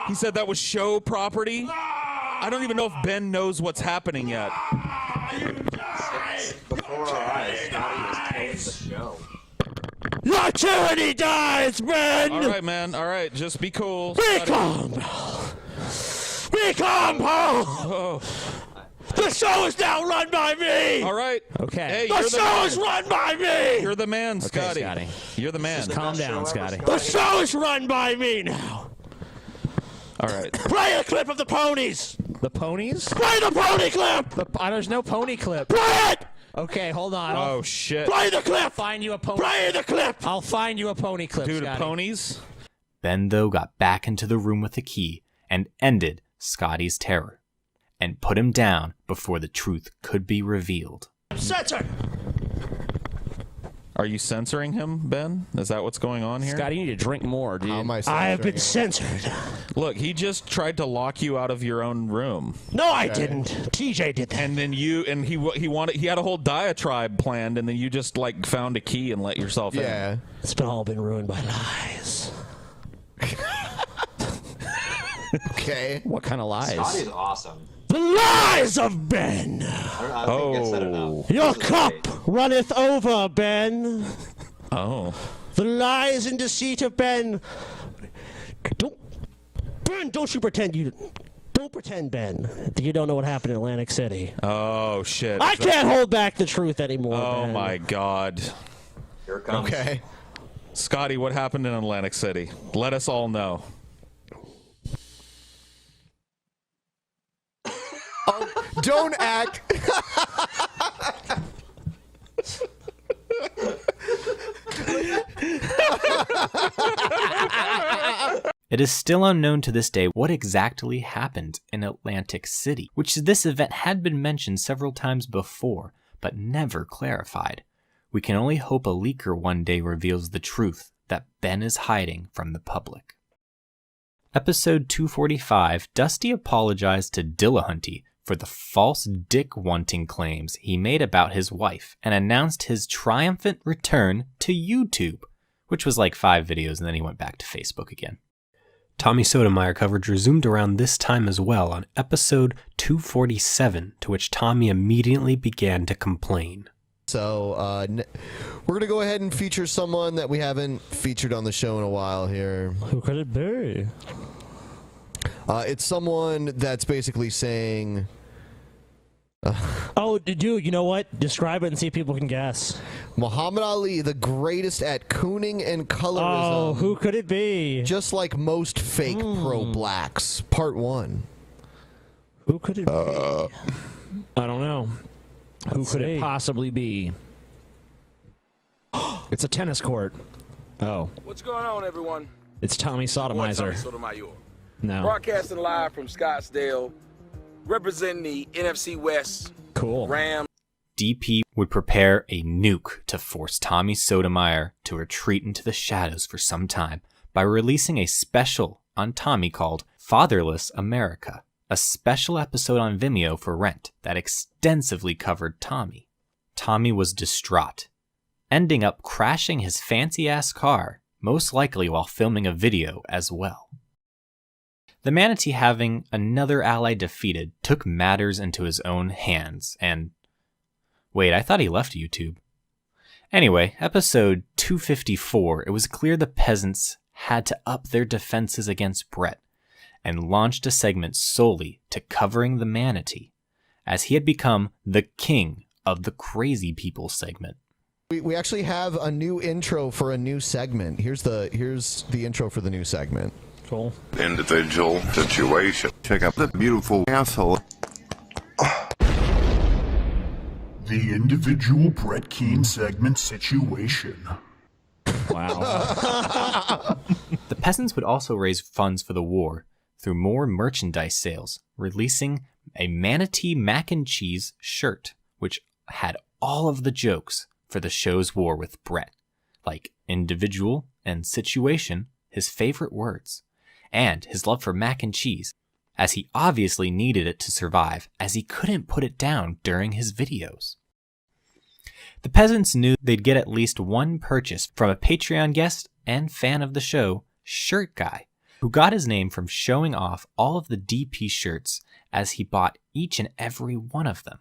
He said that was show property. I don't even know if Ben knows what's happening yet. Before our eyes, Scotty was told the show. Your tyranny dies, Ben! All right, man. All right, just be cool. Be calm! Be calm, Paul! Oh. The show is now run by me! All right. Okay. Hey, the show is run by me! You're the man, Scotty. Okay, Scotty. You're the man. Just calm down, Scotty. The show is run by me now! All right. Play a clip of the ponies! The ponies? Play the pony clip! There's no pony clip. Play it! Okay, hold on. Oh, shit. Play the clip! I'll find you a pony. Play the clip! I'll find you a pony clip, Dude, Scotty. ponies? Ben, though, got back into the room with the key and ended Scotty's terror and put him down before the truth could be revealed. Censor! Are you censoring him, Ben? Is that what's going on here? Scotty, you need to drink more, dude. How am I I have been censoring censored. Look, he just tried to lock you out of your own room. No, I didn't. TJ did that. And then he had a whole diatribe planned, and then you just like found a key and let yourself in. Yeah. It's all been ruined by lies. Okay. What kind of lies? Scotty's awesome. The lies of Ben! I don't think it gets said enough. Your cup runneth over, Ben. Oh. The lies and deceit of Ben. Ben, don't you pretend you... Don't pretend, Ben, that you don't know what happened in Atlantic City. Oh, shit. I can't hold back the truth anymore, Oh, Ben. my God. Here it comes. Okay. Scotty, what happened in Atlantic City? Let us all know. Oh, don't act. It is still unknown to this day what exactly happened in Atlantic City, which this event had been mentioned several times before, but never clarified. We can only hope a leaker one day reveals the truth that Ben is hiding from the public. Episode 245, Dusty apologized to Dillahunty for the false dick-wanting claims he made about his wife and announced his triumphant return to YouTube, which was like 5 videos and then he went back to Facebook again. Tommy Sotomayor coverage resumed around this time as well on episode 247, to which Tommy immediately began to complain. So we're going to go ahead and feature someone that we haven't featured on the show in a while here. Who could it be? It's someone that's basically saying... Oh, dude, you know what? Describe it and see if people can guess. Muhammad Ali, the greatest at cooning and colorism. Oh, who could it be? Just like most fake pro-blacks. Part 1. Who could it be? I don't know. Who could it possibly be? It's a tennis court. Oh. What's going on, everyone? It's Tommy Sotomizer. Sotomayor. No. Broadcasting live from Scottsdale, representing the NFC West. Cool. Ram. DP would prepare a nuke to force Tommy Sotomayor to retreat into the shadows for some time by releasing a special on Tommy called Fatherless America, a special episode on Vimeo for rent that extensively covered Tommy. Tommy was distraught, ending up crashing his fancy-ass car, most likely while filming a video as well. The manatee, having another ally defeated, took matters into his own hands and... Wait, I thought he left YouTube. Anyway, episode 254, it was clear the peasants had to up their defenses against Brett and launched a segment solely to covering the manatee, as he had become the king of the crazy people segment. We actually have a new intro for a new segment. Here's the intro for the new segment. Cool. Individual situation. Check out the beautiful asshole. The individual Brett Keane segment situation. Wow. The peasants would also raise funds for the war through more merchandise sales, releasing a manatee mac and cheese shirt, which had all of the jokes for the show's war with Brett, like individual and situation, his favorite words, and his love for mac and cheese, as he obviously needed it to survive, as he couldn't put it down during his videos. The peasants knew they'd get at least one purchase from a Patreon guest and fan of the show, Shirt Guy, who got his name from showing off all of the DP shirts as he bought each and every one of them.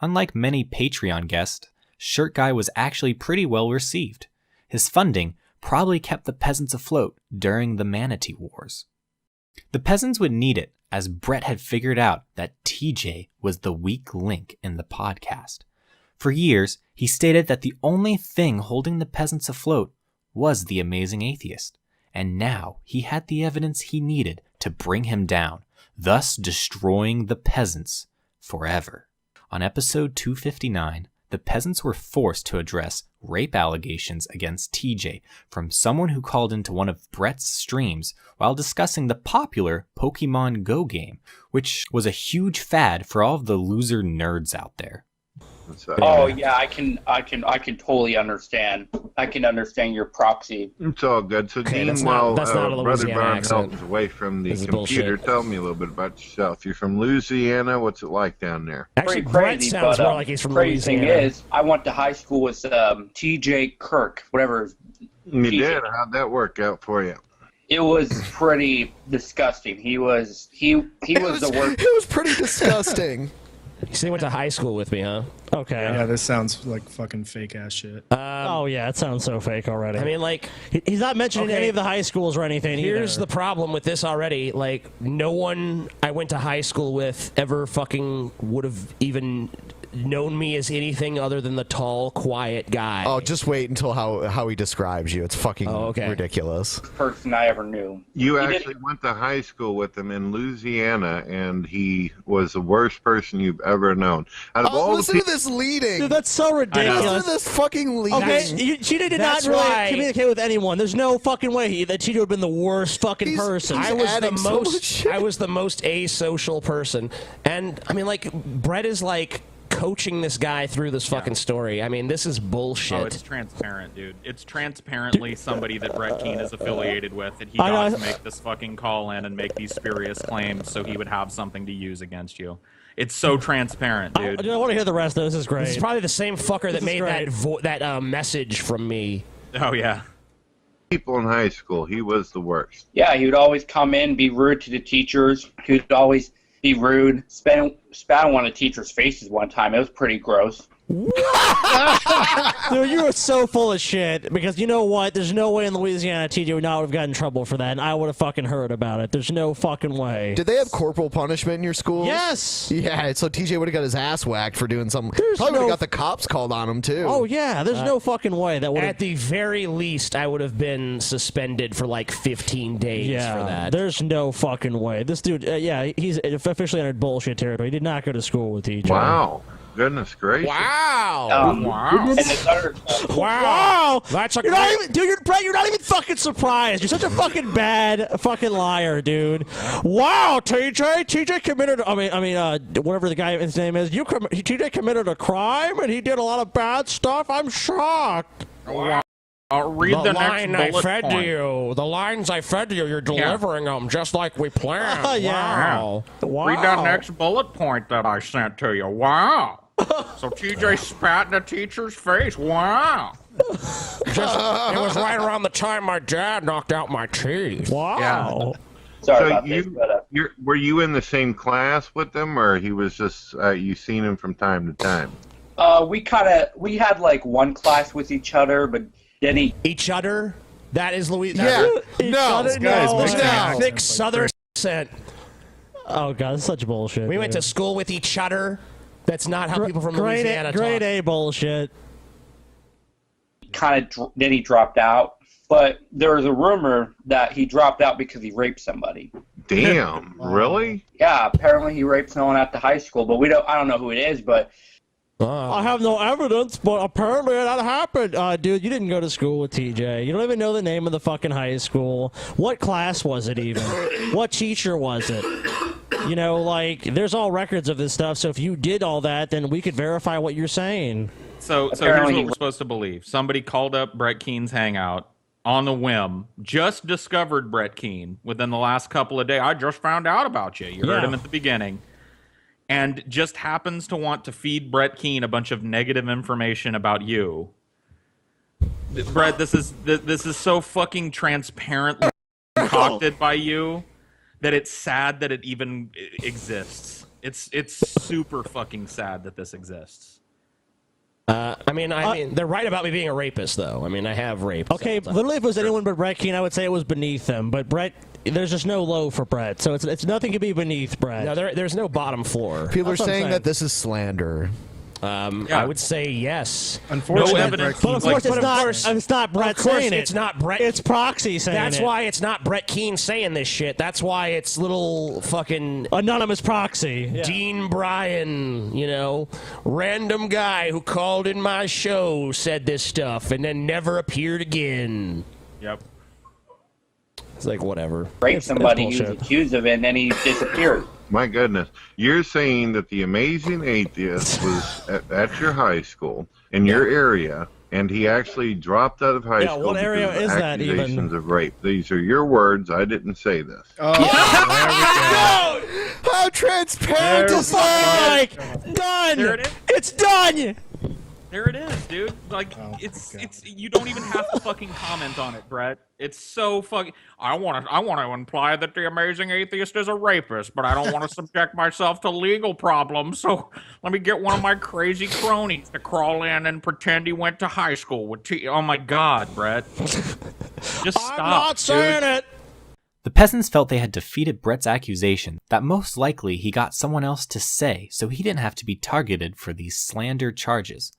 Unlike many Patreon guests, Shirt Guy was actually pretty well received. His funding probably kept the peasants afloat during the Manatee Wars. The peasants would need it, as Brett had figured out that TJ was the weak link in the podcast. For years, he stated that the only thing holding the peasants afloat was the amazing atheist, and now he had the evidence he needed to bring him down, thus destroying the peasants forever. On episode 259, the peasants were forced to address rape allegations against TJ from someone who called into one of Brett's streams while discussing the popular Pokemon Go game, which was a huge fad for all of the loser nerds out there. Oh yeah, I can totally understand. I can understand your proxy. It's all good. So, Okay, Dean, that's while not a Brother Louisiana Brown accent. Helton's away from the This is computer, bullshit. tell me a little bit about yourself. You're from Louisiana. What's it like down there? Pretty crazy, but crazy thing is, I went to high school with T.J. Kirk, whatever. You did. How'd that work out for you? It was pretty disgusting. He was the worst. It was pretty disgusting. You say he went to high school with me, huh? Okay. Yeah, this sounds like fucking fake ass shit. Oh yeah, it sounds so fake already. I mean, like, he's not mentioning okay, any of the high schools or anything. Here's either. the problem with this already. Like, no one I went to high school with ever fucking would have even known me as anything other than the tall, quiet guy. Oh, just wait until how he describes you. It's fucking ridiculous. Person I ever knew. You He actually went to high school with him in Louisiana, and he was the worst person you've ever known. Out of all listen the to this leading. Dude, that's so ridiculous. Listen to this fucking leading. Okay, Cheetah did not really communicate with anyone. There's no fucking way that Cheetah would have been the worst fucking person. I was the most asocial person, and I mean, like, Brett is like coaching this guy through this fucking story. I mean, this is bullshit. Oh, it's transparent, dude. It's transparently somebody that Brett Keane is affiliated with, and he I got know. to make this fucking call in and make these spurious claims so he would have something to use against you. It's so transparent, dude. I want to hear the rest of this. Is great. This is probably the same fucker This that is made great. that message from me. Oh yeah. people in high school. He was the worst. Yeah, he would always come in, be rude to the teachers. He would always be rude. Spat on one of the teachers' faces one time. It was pretty gross. Dude, you are so full of shit, because you know what? There's no way in Louisiana TJ would not have gotten in trouble for that, and I would have fucking heard about it. There's no fucking way. Did they have corporal punishment in your school? Yes! Yeah, so TJ would have got his ass whacked for doing something. There's Probably would no- have got the cops called on him, too. Oh, yeah, there's no fucking way that would have... At the very least, I would have been suspended for like 15 days for that. There's no fucking way. This dude, he's officially entered bullshit territory. He did not go to school with TJ. Wow. Goodness gracious. Wow. Wow. Wow. That's a you're not even, dude, Brett, you're not even fucking surprised. You're such a fucking bad fucking liar, dude. Wow, TJ committed, whatever the guy, his name is, TJ committed a crime and he did a lot of bad stuff? I'm shocked. Wow. Read the line next I bullet fed point. you. The lines I fed you, you're delivering them just like we planned. Yeah. Wow. Read that next bullet point that I sent to you. Wow. So TJ spat in the teacher's face. Wow. It was right around the time my dad knocked out my teeth. Wow. Sorry So about this, but, were you in the same class with them, or he was just you seen him from time to time? we had like one class with each other, but then Each other? That is Louis. Yeah. No. Thick Southern accent. Oh, God, that's such bullshit. We went to school with each other. That's not how people from Louisiana Grade talk. A bullshit. then he dropped out. But there was a rumor that he dropped out because he raped somebody. Damn, really? Yeah, apparently he raped someone at the high school, but I don't know who it is, but I have no evidence, but apparently that happened. Dude, you didn't go to school with TJ. You don't even know the name of the fucking high school. What class was it even? What teacher was it? You know, like, there's all records of this stuff, so if you did all that, then we could verify what you're saying. So here's what we're supposed to believe. Somebody called up Brett Keene's hangout on the whim, just discovered Brett Keene within the last couple of days. I just found out about you. You heard him at the beginning. And just happens to want to feed Brett Keene a bunch of negative information about you. Brett, this is so fucking transparently concocted by you that it's sad that it even exists. It's super fucking sad that this exists. I mean, they're right about me being a rapist, though. I mean, I have raped. Okay, literally, if it was anyone but Brett Keene, I would say it was beneath him. But Brett, there's just no low for Brett, so it's nothing can be beneath Brett. No, there's no bottom floor. People are saying that this is slander. I would say yes. Unfortunately, no evidence. But of course, it's not Brett saying it. It's not Brett. It's Proxy saying That's it. why it's not Brett Keene saying this shit. That's why it's little fucking anonymous Proxy. Yeah. Dean Bryan, random guy who called in my show said this stuff and then never appeared again. Yep. It's like whatever. raped somebody he was accused of, and then he disappeared. My goodness. You're saying that the Amazing Atheist was at your high school, in your area, and he actually dropped out of high school what area because of is that even? accusations of rape. These are your words. I didn't say this. How transparent is that? Done. There it is. It's done. There it is, dude. Like, it's you don't even have to fucking comment on it, Brett. It's so fucking. I want to imply that the Amazing Atheist is a rapist, but I don't want to subject myself to legal problems. So let me get one of my crazy cronies to crawl in and pretend he went to high school with Oh my God, Brett. Just stop. I'm not saying dude. it. The peasants felt they had defeated Brett's accusation that most likely he got someone else to say, so he didn't have to be targeted for these slander charges.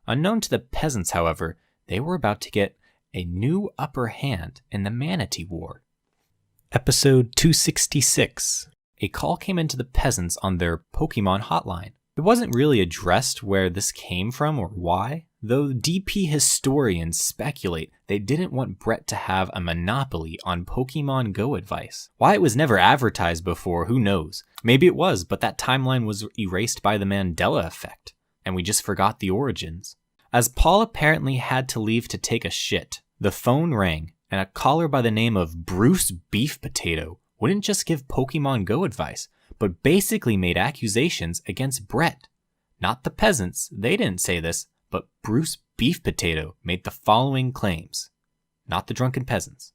Unknown to the peasants, however, they were about to get a new upper hand in the Manatee War. Episode 266. A call came into the peasants on their Pokemon hotline. It wasn't really addressed where this came from or why, though DP historians speculate they didn't want Brett to have a monopoly on Pokemon Go advice. Why it was never advertised before, who knows? Maybe it was, but that timeline was erased by the Mandela effect, and we just forgot the origins. As Paul apparently had to leave to take a shit, the phone rang, and a caller by the name of Bruce Beef Potato wouldn't just give Pokemon Go advice, but basically made accusations against Brett. Not the peasants, they didn't say this, but Bruce Beef Potato made the following claims. not the drunken peasants.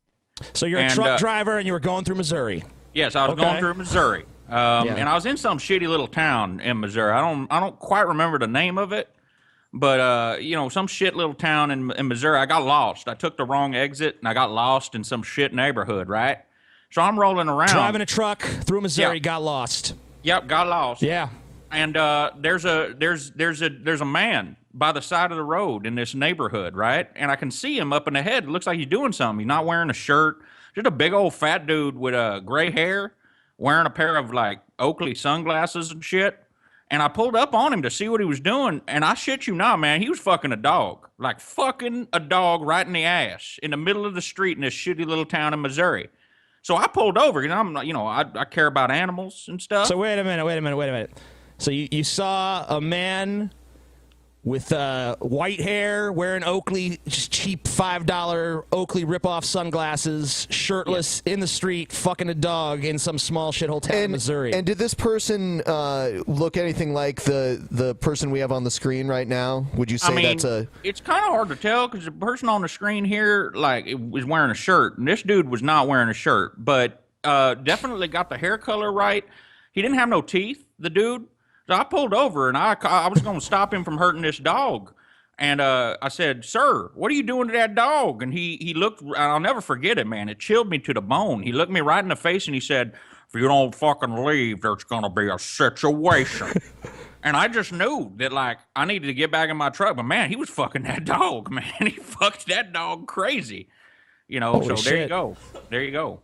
So you're a truck driver and you were going through Missouri. Yes, I was going through Missouri, and I was in some shitty little town in Missouri. I don't quite remember the name of it, but some shit little town in Missouri. I got lost. I took the wrong exit and I got lost in some shit neighborhood. Right, so I'm rolling around, driving a truck through Missouri, got lost. Yep, got lost. Yeah, and there's a man by the side of the road in this neighborhood, right? And I can see him up in the head. It looks like he's doing something. He's not wearing a shirt. Just a big old fat dude with gray hair, wearing a pair of like Oakley sunglasses and shit. And I pulled up on him to see what he was doing, and I shit you not, man, he was fucking a dog. Like fucking a dog right in the ass in the middle of the street in this shitty little town in Missouri. So I pulled over, I care about animals and stuff. So wait a minute. So you saw a man with white hair, wearing Oakley, just cheap $5 Oakley ripoff sunglasses, shirtless, in the street, fucking a dog in some small shithole town in Missouri. And did this person look anything like the person we have on the screen right now? Would you say that's a... It's kind of hard to tell because the person on the screen here, was wearing a shirt, and this dude was not wearing a shirt, but definitely got the hair color right. He didn't have no teeth, the dude. So I pulled over, and I was going to stop him from hurting this dog. And I said, "Sir, what are you doing to that dog?" And he looked, and I'll never forget it, man. It chilled me to the bone. He looked me right in the face, and he said, "If you don't fucking leave, there's going to be a situation." And I just knew that, I needed to get back in my truck. But, man, he was fucking that dog, man. He fucked that dog crazy. Holy so shit. there you go. There you go.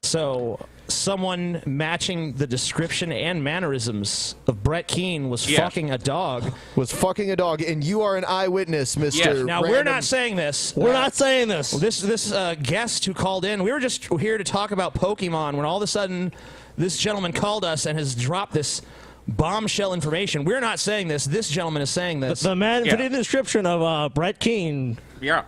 So someone matching the description and mannerisms of Brett Keane was fucking a dog. And you are an eyewitness, Mr. Yes. Now, we're not saying this. We're not saying this. This guest who called in, we were just here to talk about Pokemon when all of a sudden this gentleman called us and has dropped this bombshell information. We're not saying this. This gentleman is saying this. The man for the description of Brett Keane. Yeah.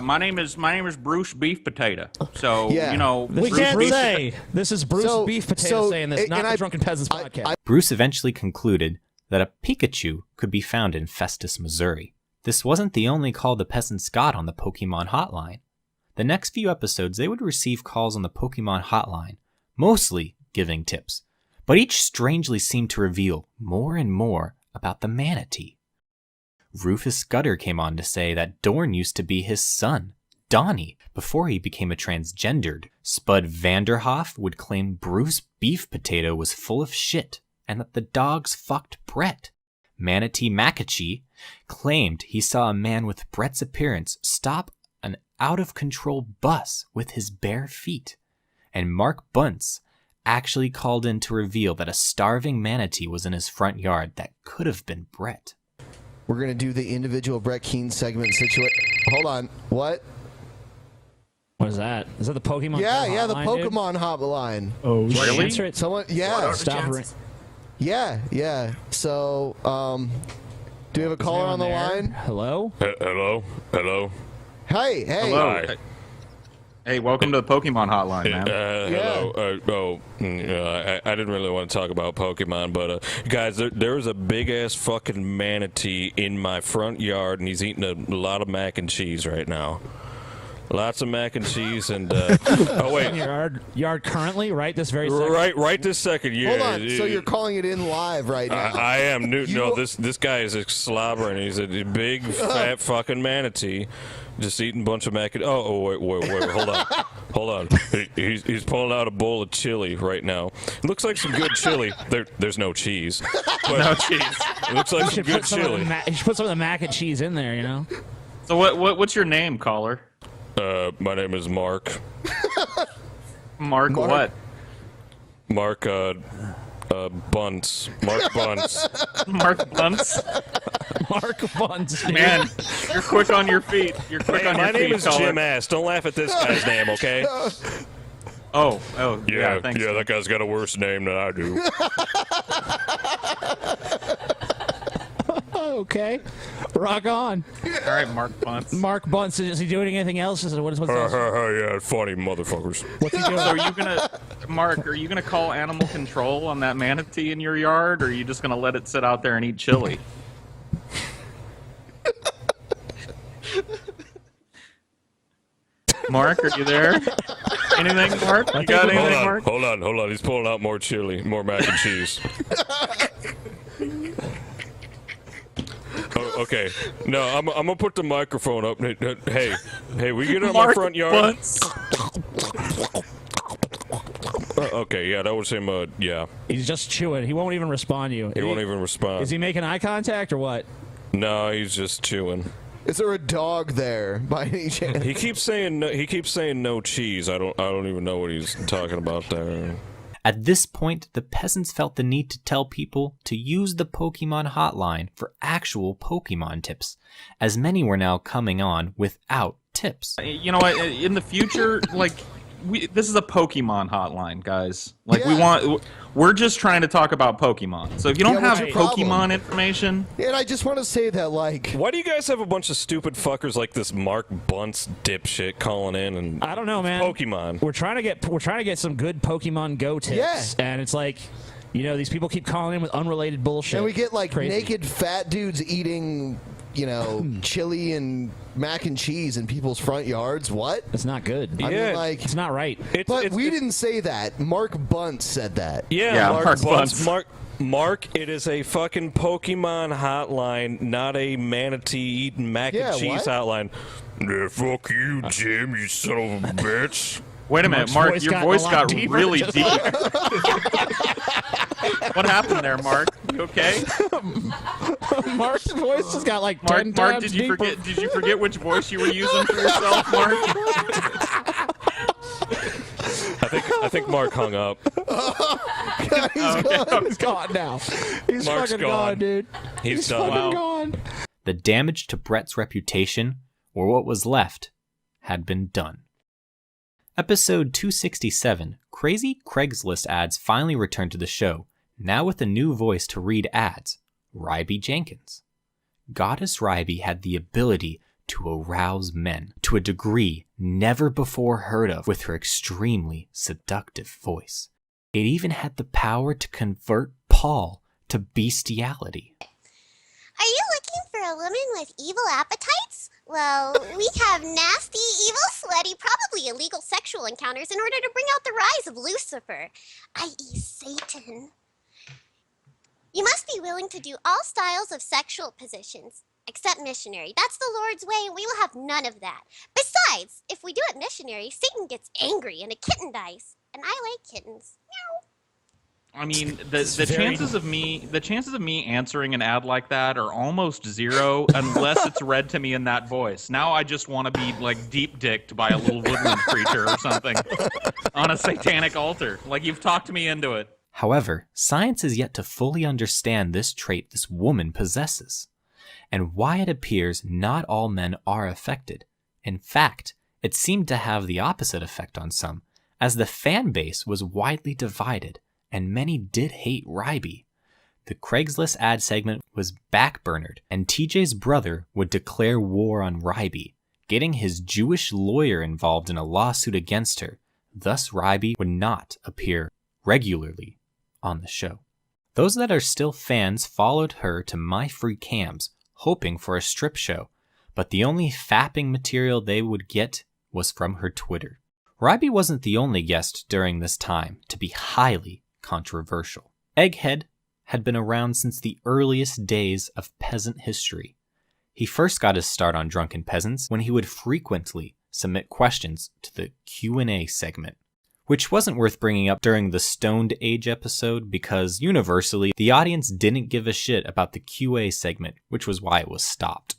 My name is Bruce Beef Potato. So we can't say this is Bruce Beef Potato saying this, not the Drunken Peasants podcast. Bruce eventually concluded that a Pikachu could be found in Festus, Missouri. This wasn't the only call the peasants got on the Pokemon hotline. The next few episodes, they would receive calls on the Pokemon hotline, mostly giving tips, but each strangely seemed to reveal more and more about the manatee. Rufus Scudder came on to say that Dorn used to be his son, Donnie, before he became a transgendered. Spud Vanderhoff would claim Bruce Beef Potato was full of shit and that the dogs fucked Brett. Manatee Makachi claimed he saw a man with Brett's appearance stop an out-of-control bus with his bare feet. And Mark Bunce actually called in to reveal that a starving manatee was in his front yard that could have been Brett. We're going to do the individual Brett Keane segment situation. Hold on. What? What is that? Is that the Pokemon? Yeah, the hotline, Pokemon hotline. Oh, really? Answer it. Someone, yeah. Yeah. So, do we have a caller on the line? Hello? Hello? Hey. Hello. Hey, welcome to the Pokemon hotline, man. Hello. I didn't really want to talk about Pokemon, but guys, there was a big-ass fucking manatee in my front yard, and he's eating a lot of mac and cheese right now. Lots of mac and cheese, and oh wait, in your yard currently, right this very second? right this second. Yeah. Hold on. So you're calling it in live right now? I am. No, this guy is slobbering. He's a big fat fucking manatee, just eating a bunch of mac. Wait, hold on. He's pulling out a bowl of chili right now. It looks like some good chili. There's no cheese. No cheese. It looks like some good chili. You should put some of the mac and cheese in there, you know. So what's your name, caller? My name is Mark. Mark what? Mark, Bunce. Mark Bunce. Mark Bunce? Mark Bunce, dude. Man, you're quick on your feet. You're quick on your feet, My name is caller. Jim Ass. Don't laugh at this guy's name, okay? Oh, yeah, thanks. Yeah, that guy's got a worse name than I do. Okay. Rock on. All right, Mark Bunce. Mark Bunce, is he doing anything else? What's yeah, funny motherfuckers. What's he doing? So are you gonna call animal control on that manatee in your yard, or are you just gonna let it sit out there and eat chili? Mark, are you there? Anything, Mark? You got anything, Mark? Hold on. He's pulling out more chili, more mac and cheese. Oh, okay. No, I'm gonna put the microphone up. Hey, we get in my front yard. Okay, yeah, that was him. Yeah. He's just chewing. He won't even respond to you. He won't even respond. Is he making eye contact or what? No, he's just chewing. Is there a dog there by any chance? He keeps saying no, no cheese. I don't even know what he's talking about there. At this point, the peasants felt the need to tell people to use the Pokemon hotline for actual Pokemon tips, as many were now coming on without tips. You know what? In the future, like, this is a Pokemon hotline, guys. Like, we're just trying to talk about Pokemon. So if you don't have Pokemon information, and I just want to say that, like, why do you guys have a bunch of stupid fuckers like this Mark Bunce dipshit calling in and I don't know, man. Pokemon. We're trying to get some good Pokemon Go tips, and it's like, you know, these people keep calling in with unrelated bullshit. and we get like Crazy. naked fat dudes eating, you know, chili and mac and cheese in people's front yards. What? It's not good. I mean, like, it's not right. But we didn't say that. Mark Bunce said that. Yeah, Mark Bunce. Mark, it is a fucking Pokemon hotline, not a manatee eating mac and cheese hotline. Yeah, fuck you, Jim, you son of a bitch. Wait a minute, Mark, your voice got really deep. What happened there, Mark? You okay? Mark's voice just got like 10 Mark, times did you deeper. forget? Did you forget which voice you were using for yourself, Mark? I think Mark hung up. He's gone now. He's Mark's fucking gone, dude. He's fucking done. gone. The damage to Brett's reputation, or what was left, had been done. Episode 267, Crazy Craigslist ads finally returned to the show, now with a new voice to read ads, Ryby Jenkins. Goddess Ryby had the ability to arouse men to a degree never before heard of with her extremely seductive voice. It even had the power to convert Paul to bestiality. Are you looking for a woman with evil appetites? Well, we have nasty, evil, sweaty, probably illegal sexual encounters in order to bring out the rise of Lucifer, i.e. Satan. You must be willing to do all styles of sexual positions, except missionary. That's the Lord's way, and we will have none of that. Besides, if we do it missionary, Satan gets angry and a kitten dies. And I like kittens. Meow. I mean, the chances of me answering an ad like that are almost zero unless it's read to me in that voice. Now I just want to be like deep dicked by a little woodland creature or something on a satanic altar. Like, you've talked me into it. However, science is yet to fully understand this trait this woman possesses, and why it appears not all men are affected. In fact, it seemed to have the opposite effect on some, as the fan base was widely divided, and many did hate Ryby. The Craigslist ad segment was backburnered, and TJ's brother would declare war on Ryby, getting his Jewish lawyer involved in a lawsuit against her. Thus, Ryby would not appear regularly on the show. Those that are still fans followed her to My Free Cams, hoping for a strip show, but the only fapping material they would get was from her Twitter. Ryby wasn't the only guest during this time to be highly controversial. Egghead had been around since the earliest days of peasant history. He first got his start on Drunken Peasants when he would frequently submit questions to the Q&A segment, which wasn't worth bringing up during the Stoned Age episode because universally the audience didn't give a shit about the QA segment, which was why it was stopped.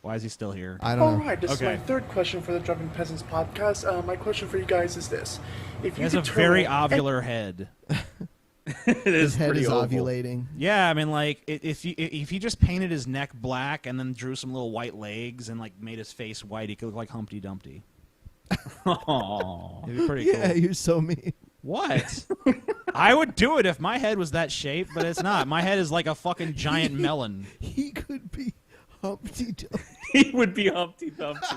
Why is he still here? I don't know. All right, this is my third question for the Drunken Peasants podcast. My question for you guys is this: if He you has a very ovular head. His head is oval. ovulating. Yeah, I mean, like, if he just painted his neck black and then drew some little white legs and like made his face white, he could look like Humpty Dumpty. It'd be pretty cool. Yeah, you're so mean. What? I would do it if my head was that shape, but it's not. My head is like a fucking giant melon. He could be Humpty Dumpty. He would be Humpty Dumpty.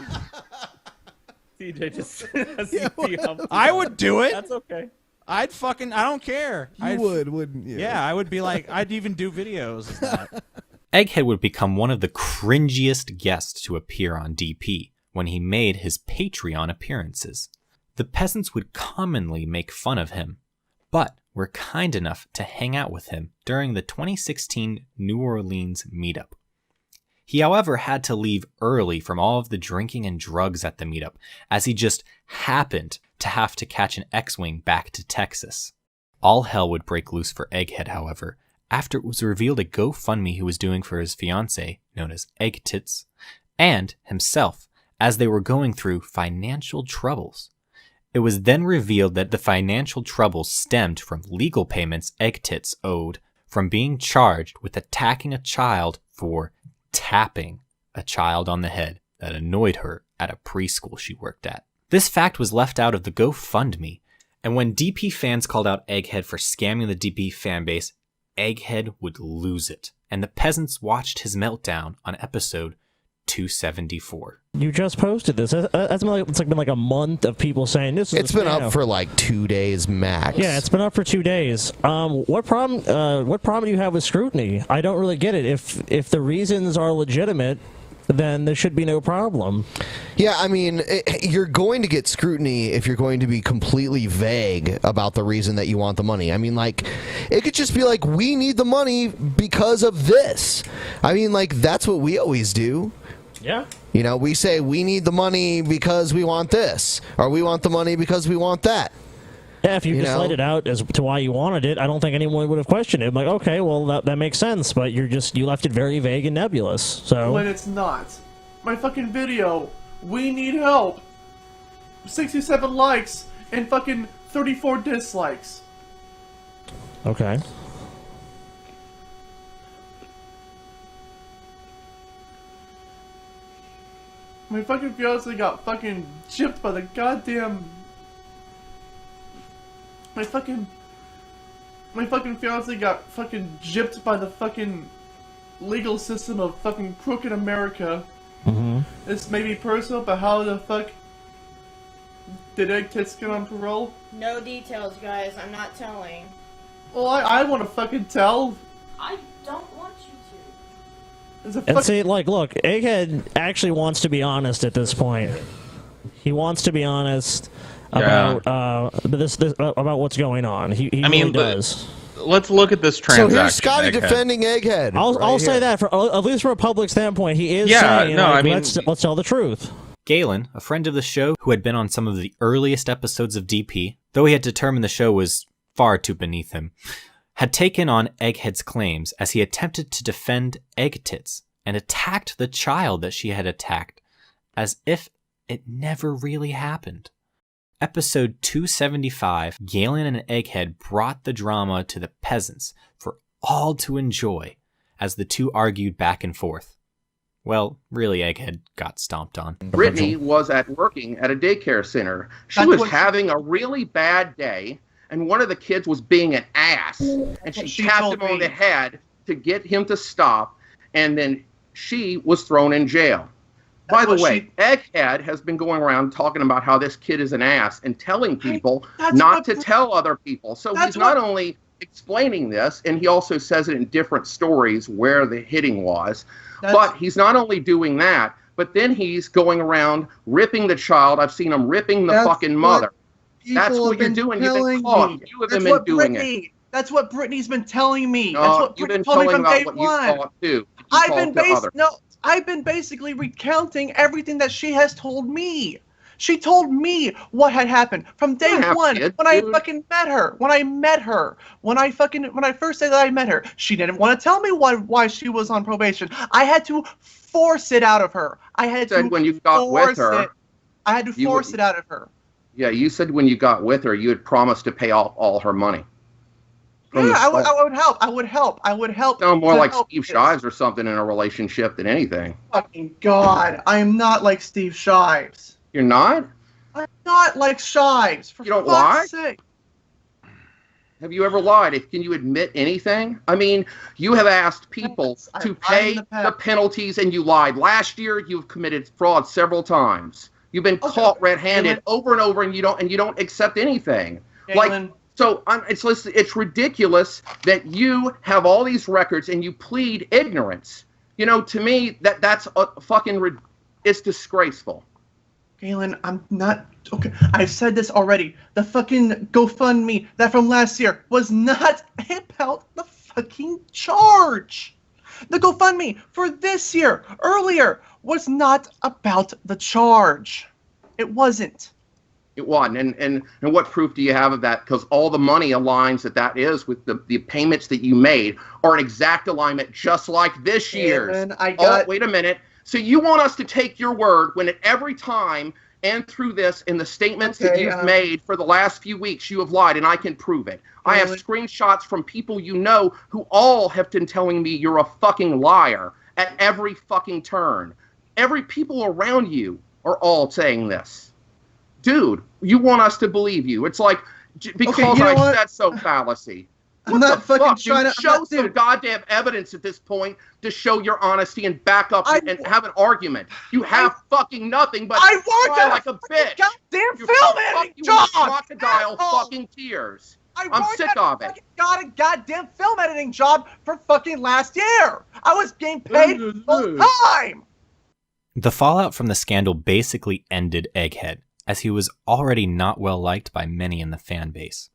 TJ just says he'd be Humpty. I would do it. That's okay. I don't care. You would, wouldn't you? Yeah, I would be like, I'd even do videos of that. Egghead would become one of the cringiest guests to appear on DP, when he made his Patreon appearances. The peasants would commonly make fun of him, but were kind enough to hang out with him during the 2016 New Orleans meetup. He, however, had to leave early from all of the drinking and drugs at the meetup, as he just happened to have to catch an X-Wing back to Texas. All hell would break loose for Egghead, however, after it was revealed a GoFundMe he was doing for his fiancée, known as Egg Tits, and himself, as they were going through financial troubles. It was then revealed that the financial troubles stemmed from legal payments Egg Tits owed from being charged with attacking a child for tapping a child on the head that annoyed her at a preschool she worked at. This fact was left out of the GoFundMe, and when DP fans called out Egghead for scamming the DP fanbase, Egghead would lose it, and the peasants watched his meltdown on episode 274. You just posted this. It's been like a month of people saying this is. It's been up for like 2 days max. Yeah, it's been up for 2 days. What problem do you have with scrutiny? I don't really get it. If the reasons are legitimate, then there should be no problem. Yeah, I mean, you're going to get scrutiny if you're going to be completely vague about the reason that you want the money. I mean, like, it could just be like, we need the money because of this. I mean, like, that's what we always do. Yeah. You know, we say we need the money because we want this, or we want the money because we want that. Yeah, if you just laid it out as to why you wanted it, I don't think anyone would have questioned it. I'm like, okay, well, that makes sense, but you left it very vague and nebulous. So when it's not. My fucking video, we need help. 67 likes and fucking 34 dislikes. Okay. My fucking fiance got fucking gypped by the goddamn... My fucking fiance got fucking gypped by the fucking legal system of fucking crooked America. Mm-hmm. This may be personal, but how the fuck did Egg Tits get on parole? No details, guys. I'm not telling. Well, I want to fucking tell. I don't want you And see, like, look, Egghead actually wants to be honest at this point. He wants to be honest about about what's going on. He really does. Let's look at this transaction. So here's Scotty defending Egghead. I'll say that at least from a public standpoint, he is saying, let's tell the truth. Galen, a friend of the show who had been on some of the earliest episodes of DP, though he had determined the show was far too beneath him, had taken on Egghead's claims as he attempted to defend Egg Tits and attacked the child that she had attacked, as if it never really happened. Episode 275, Galen and Egghead brought the drama to the peasants for all to enjoy as the two argued back and forth. Well, really, Egghead got stomped on. Brittany was working at a daycare center. She was having a really bad day, and one of the kids was being an ass, and she tapped him on the head to get him to stop, and then she was thrown in jail. By the way, Egghead has been going around talking about how this kid is an ass and telling people not to tell other people. So he's not only explaining this, and he also says it in different stories where the hitting was, but he's not only doing that, but then he's going around ripping the child. I've seen him ripping the fucking mother. That's what you're doing. You've been caught. You have been doing it. That's what Brittany's been telling me. No, That's what you've Brittany been told me telling from day about what you one. thought too. I've been basically recounting everything that she has told me. She told me what had happened from day one when I fucking met her. When I first said that I met her, she didn't want to tell me why she was on probation. I had to force it out of her. I had to when you got with her, I had to force it out of her. Yeah, you said when you got with her, you had promised to pay off all her money. Yeah, I would help. Sound more like Steve Shives or something in a relationship than anything. Fucking God, I am not like Steve Shives. You're not? I'm not like Shives. For You don't fuck's lie? sake. Have you ever lied? Can you admit anything? I mean, you have asked people to pay the penalties and you lied. Last year, you've committed fraud several times. You've been caught red-handed over and over, and you don't accept anything. Galen. It's ridiculous that you have all these records and you plead ignorance. You know, to me, that's a fucking it's disgraceful. Galen, I'm not okay. I've said this already. The fucking GoFundMe that from last year was not about the fucking charge. The GoFundMe for this year, earlier, was not about the charge. It wasn't. It wasn't. And what proof do you have of that? Because all the money aligns that is with the payments that you made are an exact alignment, just like this year's. Wait a minute. So you want us to take your word when at every time and through this in the statements that you've made for the last few weeks, you have lied, and I can prove it. I have screenshots from people you know who all have been telling me you're a fucking liar at every fucking turn. Every people around you are all saying this. Dude, you want us to believe you. It's like, because I said so fallacy. What the fuck, dude? Show some goddamn evidence at this point to show your honesty and back up and have an argument. You have fucking nothing but cry like a bitch. Goddamn film editing job! Crocodile fucking tears. I'm sick of it. Got a goddamn film editing job for fucking last year. I was getting paid full time. The fallout from the scandal basically ended Egghead, as he was already not well liked by many in the fan base.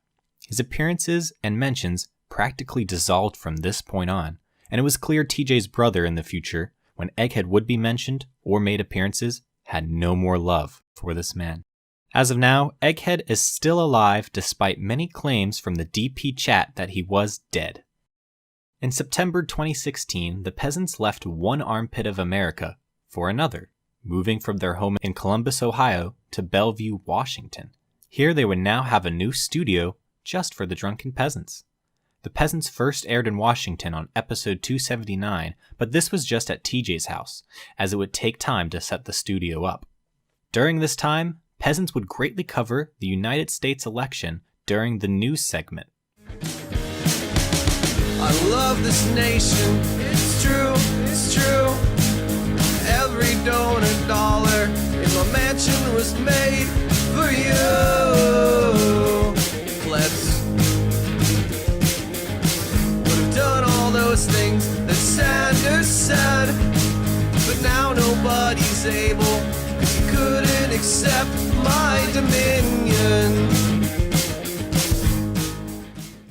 His appearances and mentions practically dissolved from this point on, and it was clear TJ's brother in the future, when Egghead would be mentioned or made appearances, had no more love for this man. As of now, Egghead is still alive despite many claims from the DP chat that he was dead. In September 2016, the Peasants left one armpit of America for another, moving from their home in Columbus, Ohio to Bellevue, Washington. Here they would now have a new studio just for the Drunken Peasants. The Peasants first aired in Washington on episode 279, but this was just at TJ's house, as it would take time to set the studio up. During this time, Peasants would greatly cover the United States election during the news segment. I love this nation, it's true, it's true. Every donor dollar in my mansion was made for you. Plebs would have done all those things that Sanders said, but now nobody's able, 'cause he couldn't accept my dominion.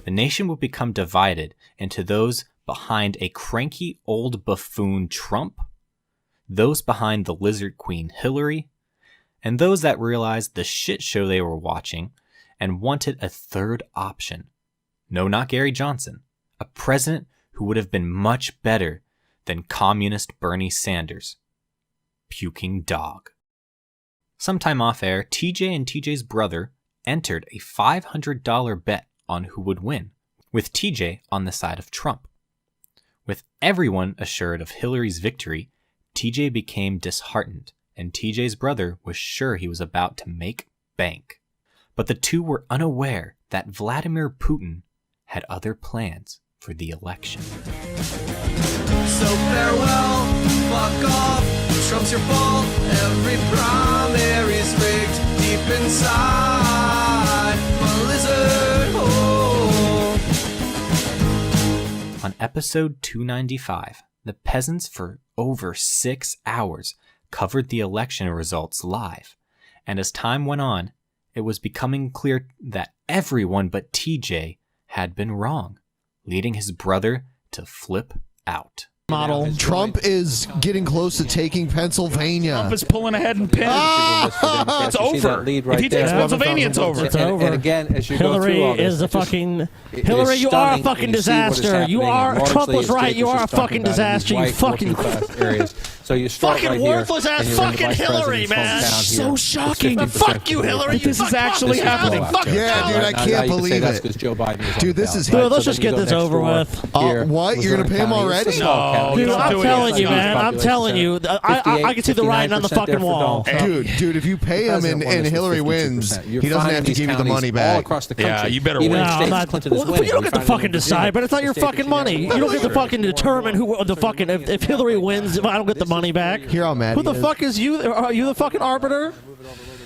The nation would become divided into those behind a cranky old buffoon Trump, those behind the lizard queen Hillary, and those that realized the shit show they were watching and wanted a third option. No, not Gary Johnson, a president who would have been much better than communist Bernie Sanders. Puking dog. Sometime off air, TJ and TJ's brother entered a $500 bet on who would win, with TJ on the side of Trump. With everyone assured of Hillary's victory, TJ became disheartened, and TJ's brother was sure he was about to make bank. But the two were unaware that Vladimir Putin had other plans for the election. So farewell, fuck off, Trump's your fault, every primary's rigged deep inside my lizard hole. On episode 295, the Peasants for over 6 hours covered the election results live, and as time went on, it was becoming clear that everyone but TJ had been wrong, leading his brother to flip out. Model. Trump is getting close to taking Pennsylvania. Trump is pulling ahead in Penn. It's over. If he takes Pennsylvania, it's over. It's over. And again, as you Hillary go through all this, is a fucking. Hillary, you are a fucking disaster. You are. Trump was right. You are a fucking disaster. You fucking. Areas. So you start fucking right worthless here, ass fucking Hillary, man. So shocking. Fuck you, Hillary. This is actually happening. Yeah, dude, I can't believe it. Dude, this is. Dude, let's just get this over with. What? You're gonna pay him already? No, dude, I'm telling you, man. I'm telling you. I can see the writing on the fucking wall. Dude, if you pay him and Hillary wins, he doesn't have to give you the money back. Yeah, you better win. You don't get to fucking decide, but it's not your fucking money. You don't get to fucking determine who the fucking if Hillary wins. If I don't get the money back, here I'm at. Who the fuck is you? Are you the fucking arbiter?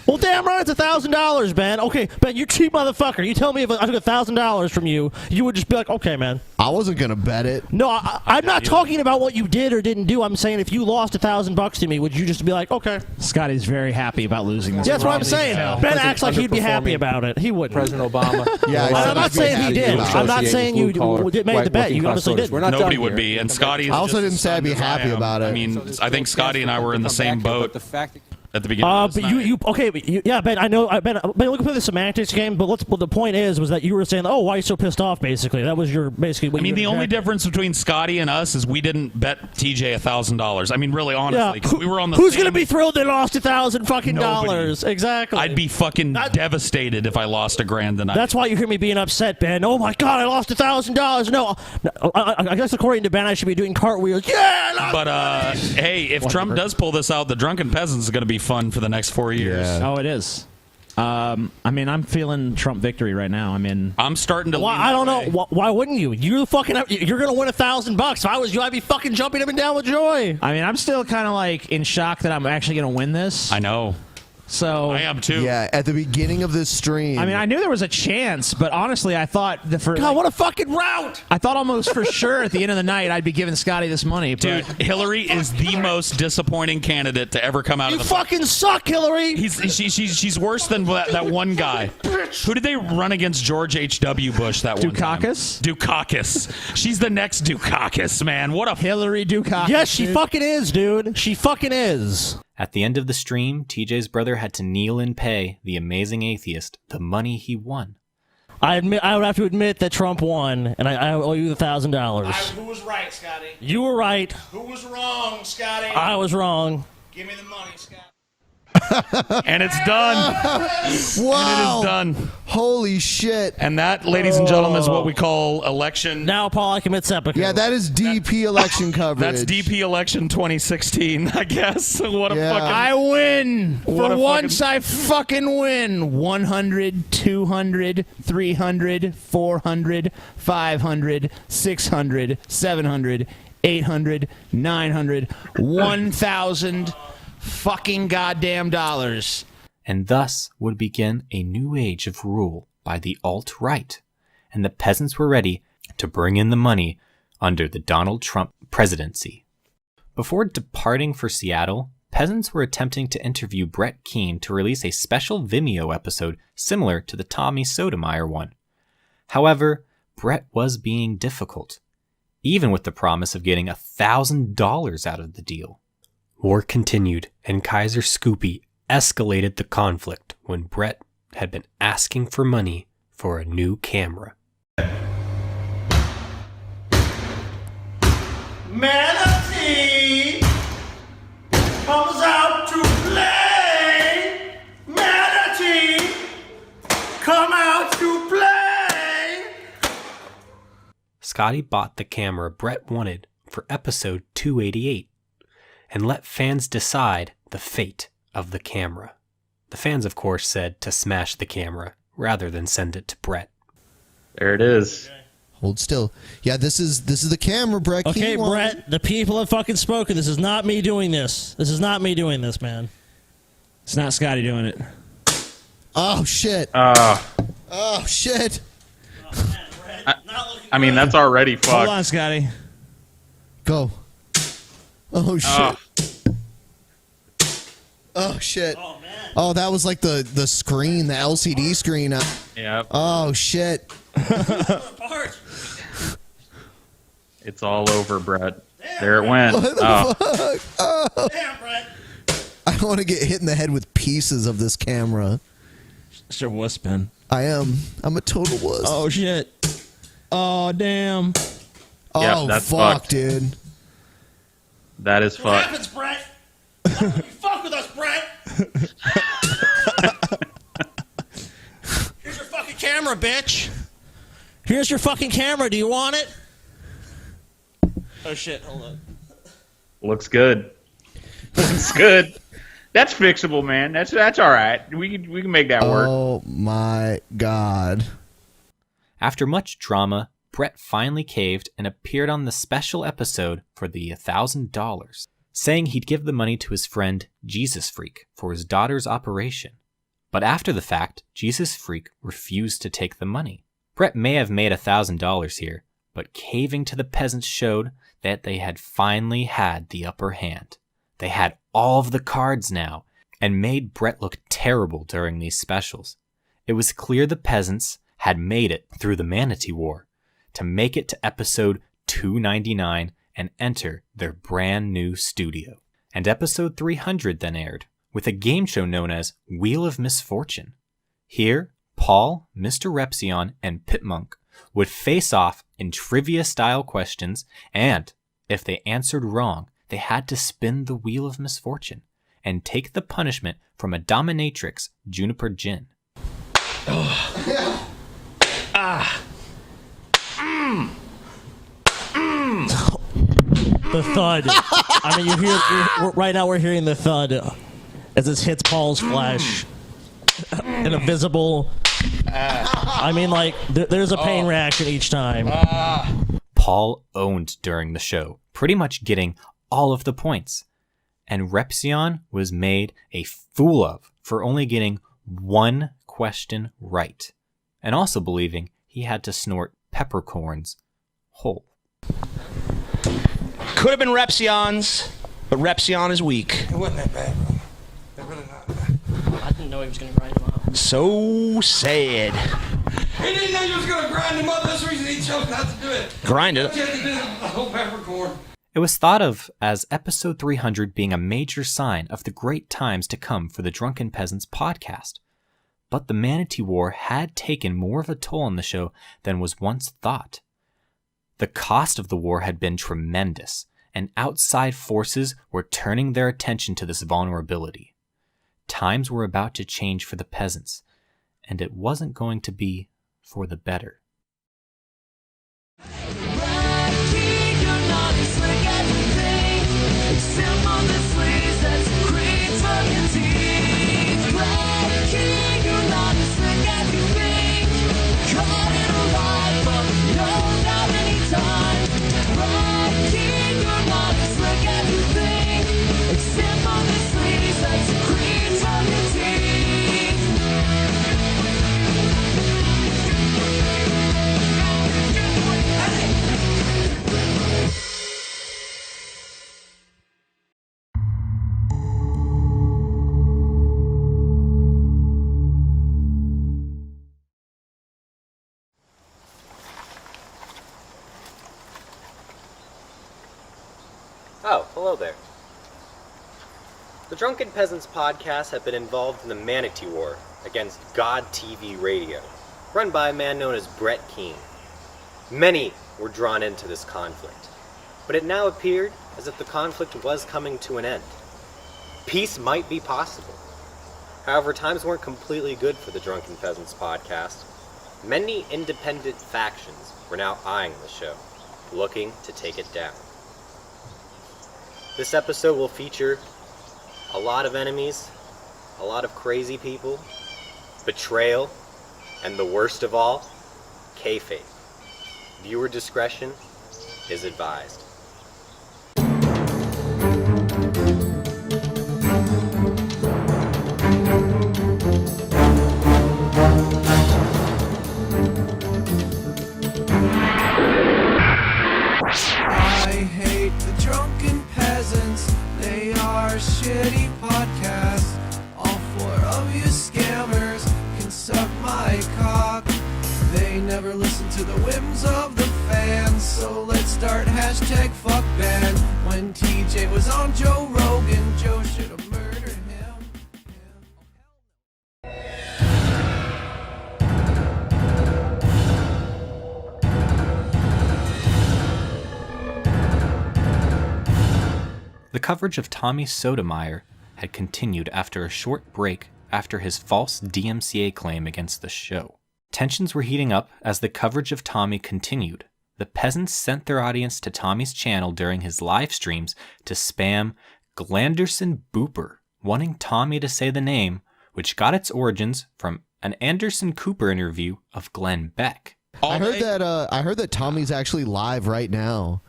Well, damn right, it's $1,000, Ben. Okay, Ben, you cheap motherfucker. You tell me if I took $1,000 from you, you would just be like, okay, man. I wasn't gonna bet it. No, I'm not talking about what you did or didn't do. I'm saying if you lost $1,000 to me, would you just be like, okay? Scotty's very happy about losing this. Yeah, that's what I'm saying. Ben acts like he'd be happy about it. He wouldn't. President Obama. Yeah, I'm not saying he did. I'm not saying you made the bet. You honestly did. Nobody would be, and Scotty. I also didn't say I'd be happy about it. I mean, I think Scotty and I were in the same boat at the beginning. Of this night. Ben, I know. Ben, we can play the semantics game, but the point was that you were saying, oh, why are you so pissed off? Basically, that was your basically. What I mean, the only difference between Scotty and us is we didn't bet TJ $1,000. I mean, really, honestly, 'cause we were on the. Who's same... gonna be thrilled they lost $1,000 fucking dollars? Exactly. I'd be fucking devastated if I lost $1,000 tonight. That's why you hear me being upset, Ben. Oh my God, I lost $1,000. No, I guess according to Ben, I should be doing cartwheels. Yeah. But hey, if Trump does pull this out, the Drunken Peasants is going to be fun for the next 4 years. Oh, it is. I mean, I'm feeling Trump victory right now. I mean, I'm starting to. I don't know. Why wouldn't you? You're gonna win $1,000. If I was you, I'd be fucking jumping up and down with joy. I mean, I'm still kind of like in shock that I'm actually gonna win this. I know. So I am too. Yeah, at the beginning of this stream. I mean, I knew there was a chance, but honestly, I thought God, what a fucking route! I thought almost for sure at the end of the night I'd be giving Scotty this money. Dude, Hillary is the most disappointing candidate to ever come out of the. You fucking suck, Hillary. She's worse than that one guy. Who did they run against? George H.W. Bush. That one. Dukakis. She's the next Dukakis, man. What a Hillary Dukakis. Yes, she fucking is, dude. She fucking is. At the end of the stream, TJ's brother had to kneel and pay the amazing atheist the money he won. I would have to admit that Trump won, and I owe you $1,000. Who was right, Scotty? You were right. Who was wrong, Scotty? I was wrong. Give me the money, Scotty. And it's done. Wow. And it is done. Holy shit. And that, ladies and gentlemen, is what we call election. Now, Paul, I commit seppuku. Yeah, that is DP election coverage. That's DP election 2016, I guess. What a fucking. I win. What For a once, fucking- I fucking win. 100, 200, 300, 400, 500, 600, 700, 800, 900, 1,000 fucking goddamn dollars. And thus would begin a new age of rule by the alt-right, and the peasants were ready to bring in the money under the Donald Trump presidency. Before departing for Seattle, peasants were attempting to interview Brett Keane to release a special Vimeo episode similar to the Tommy Sotomayor one. However, Brett was being difficult, even with the promise of getting $1,000 out of the deal. War continued, and Kaiser Scoopy escalated the conflict when Brett had been asking for money for a new camera. Manatee comes out to play. Manatee, come out to play. Scotty bought the camera Brett wanted for episode 288 and let fans decide the fate of the camera. The fans, of course, said to smash the camera rather than send it to Brett. There it is. Hold still. Yeah, this is the camera, Brett. Okay, Keane Brett, the people have fucking spoken. This is not me doing this. This is not me doing this, man. It's not Scotty doing it. Oh, shit. Oh, shit. I mean, that's already fucked. Hold on, Scotty. Go. Oh, shit. Oh, shit. Oh, that was like the screen, the LCD screen. Yeah. Oh, shit. It's all over, Brett. There it went. What the Oh. fuck? Oh. I want to get hit in the head with pieces of this camera. It's your wuss, Ben. I am. I'm a total wuss. Oh, shit. Oh, damn. Oh, that's fuck, fucked. dude. That is What fucked. happens, Brett? You fuck with us, Brett. Here's your fucking camera, bitch. Here's your fucking camera. Do you want it? Oh, shit. Hold on. Looks good. Looks good. That's fixable, man. That's all right. We can make that work. Oh, my God. After much drama, Brett finally caved and appeared on the special episode for the $1,000, saying he'd give the money to his friend Jesus Freak for his daughter's operation. But after the fact, Jesus Freak refused to take the money. Brett may have made $1,000 here, But caving to the peasants showed that they had finally had the upper hand. They had all of the cards now, and made Brett look terrible during these specials. It was clear the peasants had made it through the Manatee War to make it to episode 299 and enter their brand new studio. And episode 300 then aired, with a game show known as Wheel of Misfortune. Here, Paul, Mr. Repsion, and Pitmunk would face off in trivia-style questions, and if they answered wrong, they had to spin the Wheel of Misfortune and take the punishment from a dominatrix, Juniper Gin. The thud. I mean, right now we're hearing the thud as this hits Paul's flesh. In a visible. I mean, like, there's a pain reaction each time. Paul owned during the show, pretty much getting all of the points. And Repsion was made a fool of for only getting one question right, and also believing he had to snort peppercorns whole. Could have been Repsion's, but Repsion is weak. It wasn't that bad, bro. It really not bad. I didn't know he was going to grind him up. So sad. He didn't know you was going to grind him up. That's the reason he chose not to do it. Grind it. He had to do the whole peppercorn. It was thought of as episode 300 being a major sign of the great times to come for the Drunken Peasants podcast. But the Manatee War had taken more of a toll on the show than was once thought. The cost of the war had been tremendous, and outside forces were turning their attention to this vulnerability. Times were about to change for the peasants, and it wasn't going to be for the better. Oh, hello there. The Drunken Peasants podcast have been involved in the Manatee War against God TV Radio, run by a man known as Brett Keane. Many were drawn into this conflict, but it now appeared as if the conflict was coming to an end. Peace might be possible. However, times weren't completely good for the Drunken Peasants podcast. Many independent factions were now eyeing the show, looking to take it down. This episode will feature a lot of enemies, a lot of crazy people, betrayal, and the worst of all, kayfabe. Viewer discretion is advised. I hate the Drunken Peasants. They are a shitty podcast. All four of you scammers can suck my cock. They never listen to the whims of the fans. So let's start hashtag fuck band. When TJ was on Joe Rogan, Joe should have murdered him. The coverage of Tommy Sotomayor had continued after a short break after his false DMCA claim against the show. Tensions were heating up as the coverage of Tommy continued. The peasants sent their audience to Tommy's channel during his live streams to spam Glanderson Booper, wanting Tommy to say the name, which got its origins from an Anderson Cooper interview of Glenn Beck. I heard that Tommy's actually live right now.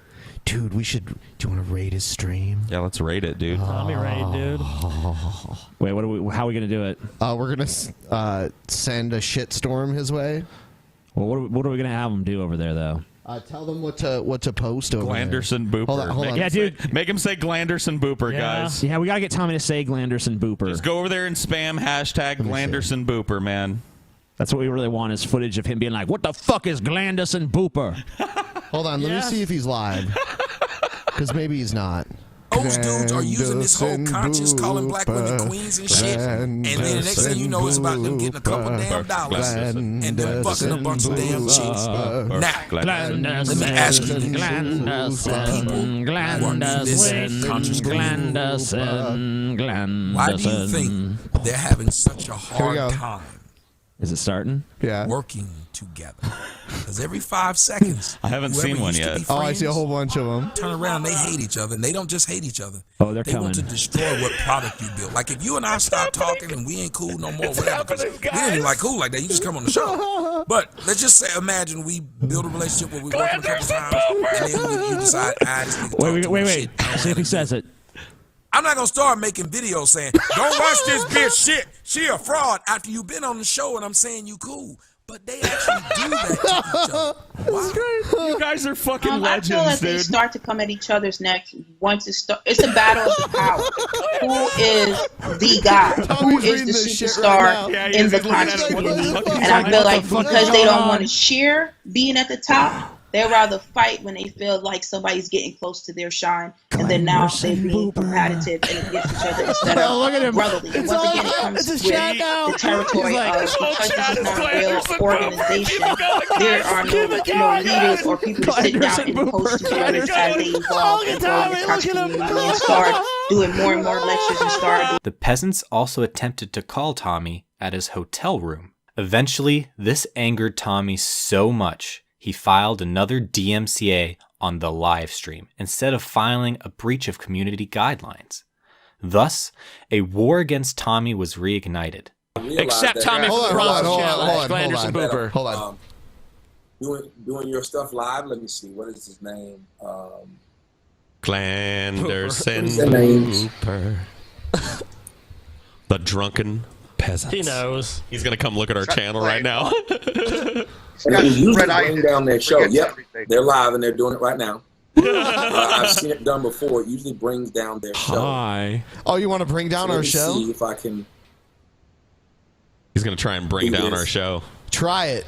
Dude, do you want to raid his stream? Yeah, let's raid it, dude. Tommy raid, dude. Wait, how are we gonna do it? We're gonna send a shitstorm his way. Well, what are we gonna have him do over there, though? Tell them what to post over Glanderson there. Booper. Hold on. Yeah, dude. Make him say Glanderson Booper, guys. Yeah, we gotta get Tommy to say Glanderson Booper. Just go over there and spam hashtag Glanderson Booper, man. That's what we really want is footage of him being like, "What the fuck is Glanderson Booper?" Hold on, let me see if he's live. Because maybe he's not. Those dudes are using this whole conscious calling black women queens and shit, and then the next thing you know, it's about them getting a couple damn dollars and them fucking a bunch of damn chicks. Now, let me ask you, people who are in this conscious why do you think they're having such a hard time? Is it starting? Yeah. Working together. Because every 5 seconds, I haven't seen one yet. Oh, I see a whole bunch of them. Turn around, they hate each other, and they don't just hate each other. Oh, they're they coming. want to destroy what product you build. Like if you and I stop talking and we ain't cool no more, whatever. 'Cause we ain't even like cool like that. You just come on the show. But let's just say, imagine we build a relationship where we work a couple times, and then you decide, this nigga Wait. See if he says it. I'm not gonna start making videos saying, "Don't watch this bitch shit. She a fraud." After you've been on the show and I'm saying you cool, but they actually do that to each other. Why? You guys are fucking legends, I feel like they start to come at each other's necks once it starts. It's a battle of the power. Who is the guy? Who is the superstar in the conscious community? And I feel like because they don't want to share being at the top, they'd rather fight when they feel like somebody's getting close to their shine, and then now they're being competitive and against each other instead of brotherly. And once again, it comes with the territory of because this is not a real organization, there are no leaders or people to sit down and coach together as they evolve and grow in the conscious community and start doing more and more lectures and start. The peasants also attempted to call Tommy at his hotel room. Eventually, this angered Tommy so much he filed another DMCA on the live stream instead of filing a breach of community guidelines. Thus, a war against Tommy was reignited. Except Tommy from the Bronx Challenge, Glanderson Booper. Hold on. Doing your stuff live. Let me see. What is his name? Glanderson Booper. The Drunken Peasants. He knows. He's gonna come look at our channel right now. And they usually bring down their show. Yep, they're live and they're doing it right now. I've seen it done before. It usually brings down their show. Hi. Oh, you want to bring down our show? See if I can. He's gonna try and bring down our show. Try it.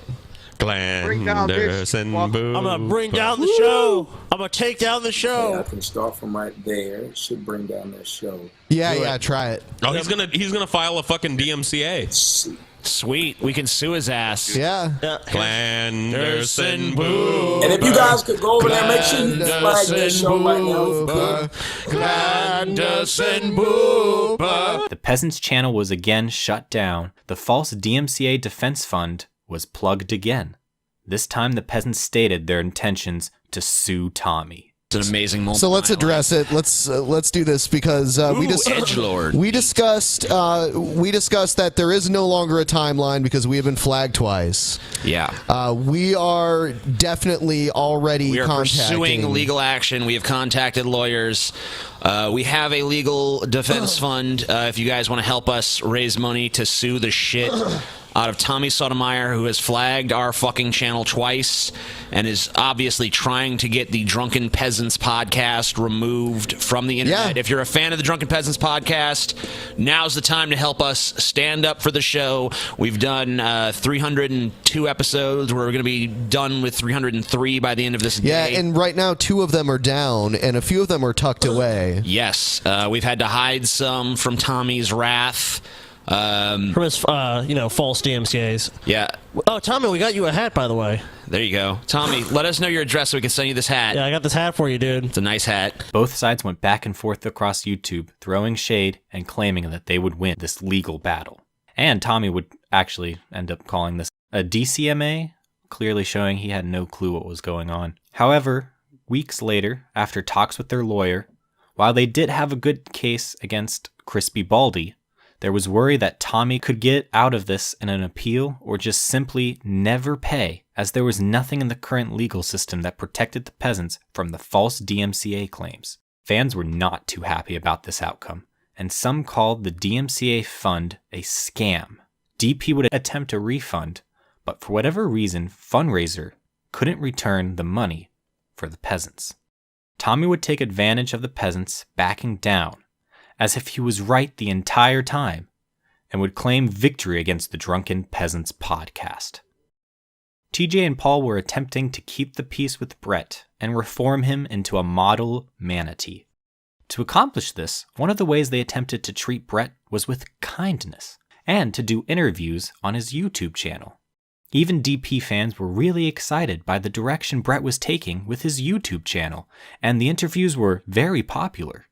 Glanderson Booper. I'm gonna bring down the show. I'm gonna take down the show. Yeah, I can start from right there. It should bring down their show. Yeah, try it. Oh, he's gonna file a fucking DMCA. Sweet, we can sue his ass. Yeah. Glanderson Booper. And if you guys could go over there, make sure you flag their show right now. Glanderson Booper. The Peasants channel was again shut down. The false DMCA defense fund was plugged again. This time the Peasants stated their intentions to sue Tommy. It's an amazing moment. So let's address it. Let's do this because we discussed that there is no longer a timeline because we have been flagged twice. Yeah. We are definitely already We are contacting. pursuing legal action. We have contacted lawyers. We have a legal defense fund. If you guys want to help us raise money to sue the shit out of Tommy Sotomayor, who has flagged our fucking channel twice and is obviously trying to get the Drunken Peasants podcast removed from the internet. If you're a fan of the Drunken Peasants podcast, now's the time to help us stand up for the show. We've done 302 episodes. We're going to be done with 303 by the end of this day. Yeah, and right now 2 of them are down and a few of them are tucked away. Yes, we've had to hide some from Tommy's wrath. From his, false DMCAs. Yeah. Oh, Tommy, we got you a hat, by the way. There you go. Tommy, let us know your address so we can send you this hat. Yeah, I got this hat for you, dude. It's a nice hat. Both sides went back and forth across YouTube, throwing shade and claiming that they would win this legal battle. And Tommy would actually end up calling this a DCMA, clearly showing he had no clue what was going on. However, weeks later, after talks with their lawyer, while they did have a good case against Crispy Baldy, there was worry that Tommy could get out of this in an appeal or just simply never pay, as there was nothing in the current legal system that protected the peasants from the false DMCA claims. Fans were not too happy about this outcome, and some called the DMCA fund a scam. DP would attempt a refund, but for whatever reason, Fundraiser couldn't return the money for the peasants. Tommy would take advantage of the peasants backing down, as if he was right the entire time, and would claim victory against the Drunken Peasants podcast. TJ and Paul were attempting to keep the peace with Brett and reform him into a model manatee. To accomplish this, one of the ways they attempted to treat Brett was with kindness, and to do interviews on his YouTube channel. Even DP fans were really excited by the direction Brett was taking with his YouTube channel, and the interviews were very popular.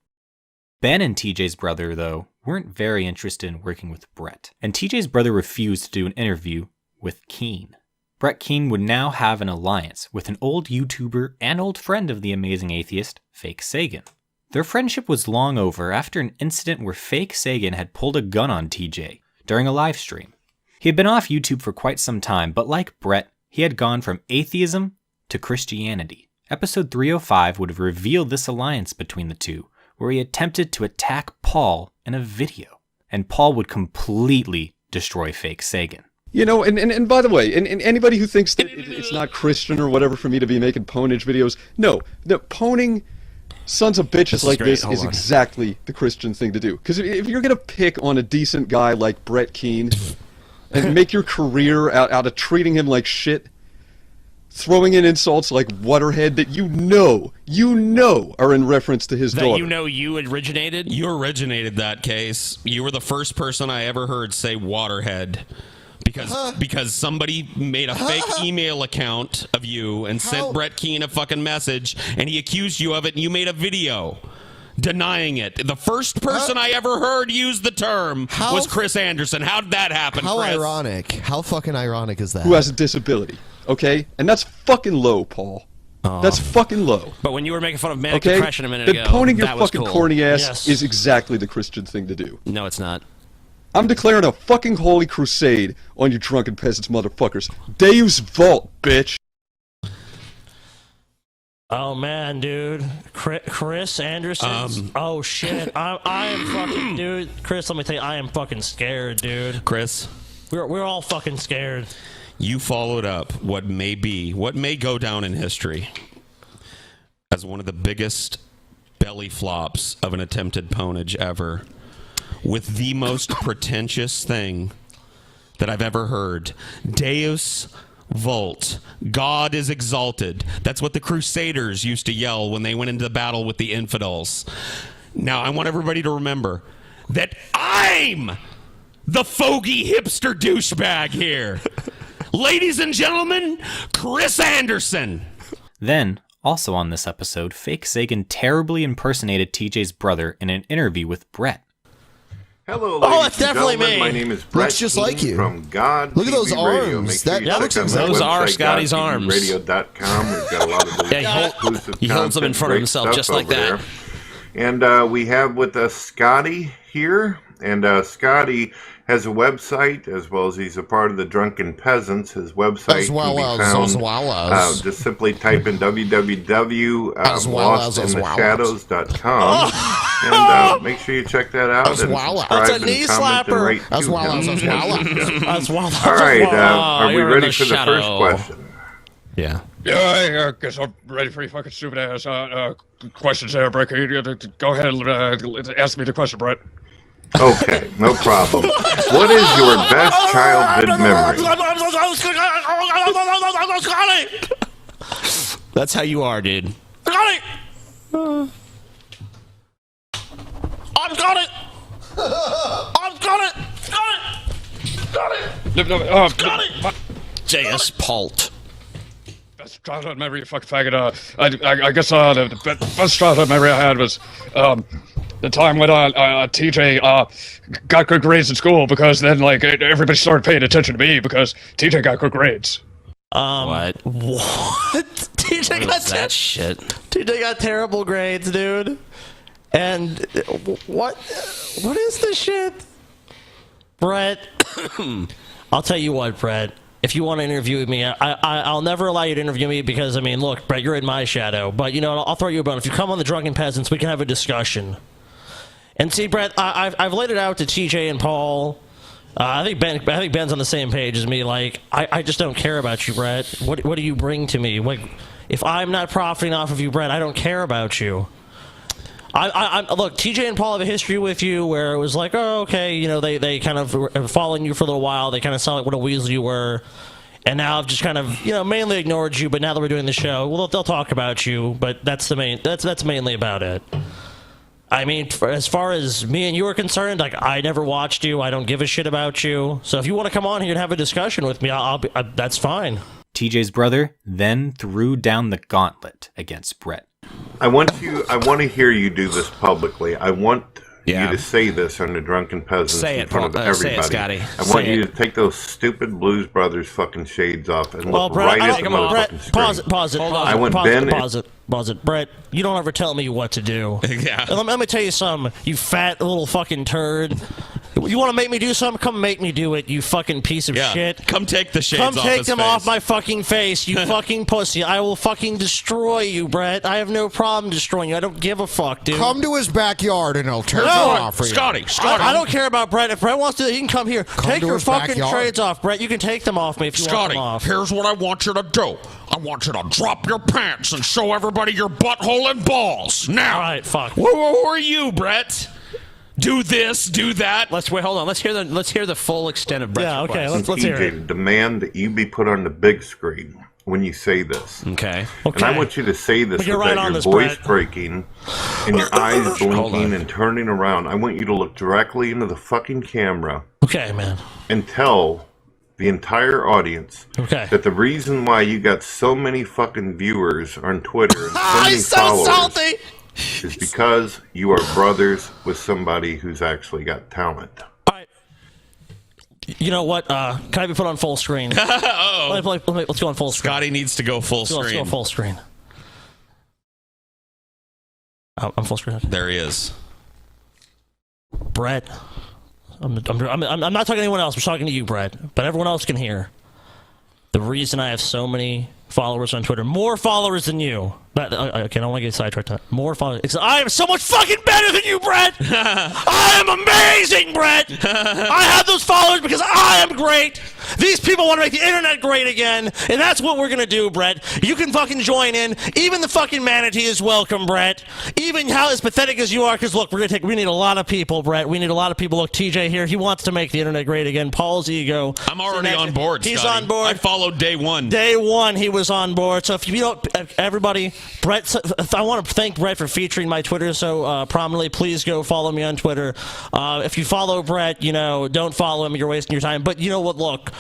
Ben and TJ's brother, though, weren't very interested in working with Brett, and TJ's brother refused to do an interview with Keen. Brett Keen would now have an alliance with an old YouTuber and old friend of the amazing atheist, Fake Sagan. Their friendship was long over after an incident where Fake Sagan had pulled a gun on TJ during a live stream. He had been off YouTube for quite some time, but like Brett, he had gone from atheism to Christianity. Episode 305 would have revealed this alliance between the two, where he attempted to attack Paul in a video, and Paul would completely destroy Fake Sagan. You know, and by the way, and anybody who thinks that it's not Christian or whatever for me to be making ponage videos, no, poning sons of bitches like this is exactly the Christian thing to do. Because if you're going to pick on a decent guy like Brett Keen and make your career out of treating him like shit, throwing in insults like Waterhead that you know are in reference to his daughter. You know you originated? You originated that case. You were the first person I ever heard say Waterhead. Because somebody made a fake email account of you and sent Brett Keen a fucking message, and he accused you of it, and you made a video denying it. The first person I ever heard use the term was Chris Anderson. How did that happen, How Chris? ironic. How fucking ironic is that? Who has a disability, okay? And that's fucking low, Paul. That's fucking low. But when you were making fun of manic okay? depression a minute Then ago, poning your that was fucking cool. corny ass is exactly the Christian thing to do. No, it's not. I'm declaring a fucking holy crusade on you drunken peasants, motherfuckers. Deus Vult, bitch. Oh man, dude, Chris Anderson. Oh shit, I am fucking, dude. Chris, let me tell you, I am fucking scared, dude. Chris, we're all fucking scared. You followed up what may go down in history as one of the biggest belly flops of an attempted ponage ever, with the most pretentious thing that I've ever heard. Deus Vult. God is exalted. That's what the Crusaders used to yell when they went into battle with the infidels. Now, I want everybody to remember that I'm the fogey hipster douchebag here. Ladies and gentlemen, Chris Anderson. Then, also on this episode, Fake Sagan terribly impersonated TJ's brother in an interview with Brett. Hello, Oh, ladies that's and definitely gentlemen. me. My name is Brett Looks just Keen like you. from God Look at those TV Radio. arms. Make sure you That check looks out my exactly- Those are website, Scotty's arms. GodTVRadio.com. We've got a lot of really exclusive he holds them in content, front of great himself stuff just like over that. there. And we have with us Scotty here. And Scotty has a website, as well as he's a part of the Drunken Peasants. His website As well can be as- found, as well as. just simply type in www.lostinthe.shadows.com. And make sure you check that out. As and well as. subscribe That's a and knee comment and slapper. rate As to well him. as. As well as. All right, are we you're in ready the for the first shadow. question? Yeah. Yeah, I guess I'm ready for your fucking stupid ass questions there, Brett. Go ahead and ask me the question, Brett. Okay, no problem. What is your best childhood memory? That's how you are, dude. I've got it. J.S. Palt. Best childhood memory, you fucking faggot. I guess the best childhood memory I had was the time when TJ got good grades in school, because then like everybody started paying attention to me because TJ got good grades. What? TJ got that shit? TJ got terrible grades, dude. And what is this shit? Brett, I'll tell you what, Brett. If you want to interview me, I'll never allow you to interview me because, I mean, look, Brett, you're in my shadow. But, you know, I'll throw you a bone. If you come on the Drunken Peasants, we can have a discussion. And see, Brett, I've laid it out to TJ and Paul I think Ben's on the same page as me. Like, I just don't care about you, Brett. What do you bring to me? Like, if I'm not profiting off of you, Brett, I don't care about you. Look, TJ and Paul have a history with you where it was like, oh, okay, you know, they kind of were following you for a little while. They kind of saw like what a weasel you were. And now I've just kind of, you know, mainly ignored you. But now that we're doing the show, well, they'll talk about you. But that's mainly about it. I mean, as far as me and you are concerned, like, I never watched you. I don't give a shit about you. So if you want to come on here and have a discussion with me, that's fine. TJ's brother then threw down the gauntlet against Brett. I want to hear you do this publicly. I want you to say this on the Drunken Peasants in front of everybody. Say it, Scotty. I want you to take those stupid Blues Brothers fucking shades off and look right at the motherfucking screen. Pause it. Brett, you don't ever tell me what to do. Yeah. Let me tell you something, you fat little fucking turd. You want to make me do something? Come make me do it, you fucking piece of shit. Come take the shades Come off take his them face. off my fucking face, you fucking pussy. I will fucking destroy you, Brett. I have no problem destroying you. I don't give a fuck, dude. Come to his backyard and I'll tear them off for you. Scotty. I don't care about Brett. If Brett wants to, he can come here. Take to your his fucking backyard. trades off, Brett. You can take them off me if you want them off. Here's what I want you to do. I want you to drop your pants and show everybody your butthole and balls. Now. All right, fuck. Who are you, Brett? Do this, do that. Hold on. Let's hear the full extent of Brett's okay. request. Let's hear TJ, it. demand that you be put on the big screen when you say this. Okay. And I want you to say this But you're without right on your this, voice Brett. breaking and your eyes blinking and turning around. I want you to look directly into the fucking camera. Okay, man. And tell the entire audience that the reason why you got so many fucking viewers on Twitter and so many He's so followers salty. is because you are brothers with somebody who's actually got talent. You know what? Can I be put on full screen? Uh-oh. Let's go on full screen. Scotty needs to go full screen. Let's go full screen. I'm full screen. There he is. Brett. I'm not talking to anyone else. I'm talking to you, Brett. But everyone else can hear. The reason I have so many followers on Twitter, more followers than you. Okay, I don't want to get sidetracked. More followers. I am so much fucking better than you, Brett. I am amazing, Brett. I have those followers because I am great. These people want to make the internet great again, and that's what we're gonna do, Brett. You can fucking join in. Even the fucking manatee is welcome, Brett. Even how as pathetic as you are, because look, we need a lot of people, Brett. We need a lot of people. Look, TJ here, he wants to make the internet great again. Paul's ego. I'm already on board, He's Scotty. on board. I followed day one. Day one, he was on board. So if you don't, everybody, Brett, I want to thank Brett for featuring my Twitter so prominently. Please go follow me on Twitter. If you follow Brett, don't follow him. You're wasting your time. But you know what? Look,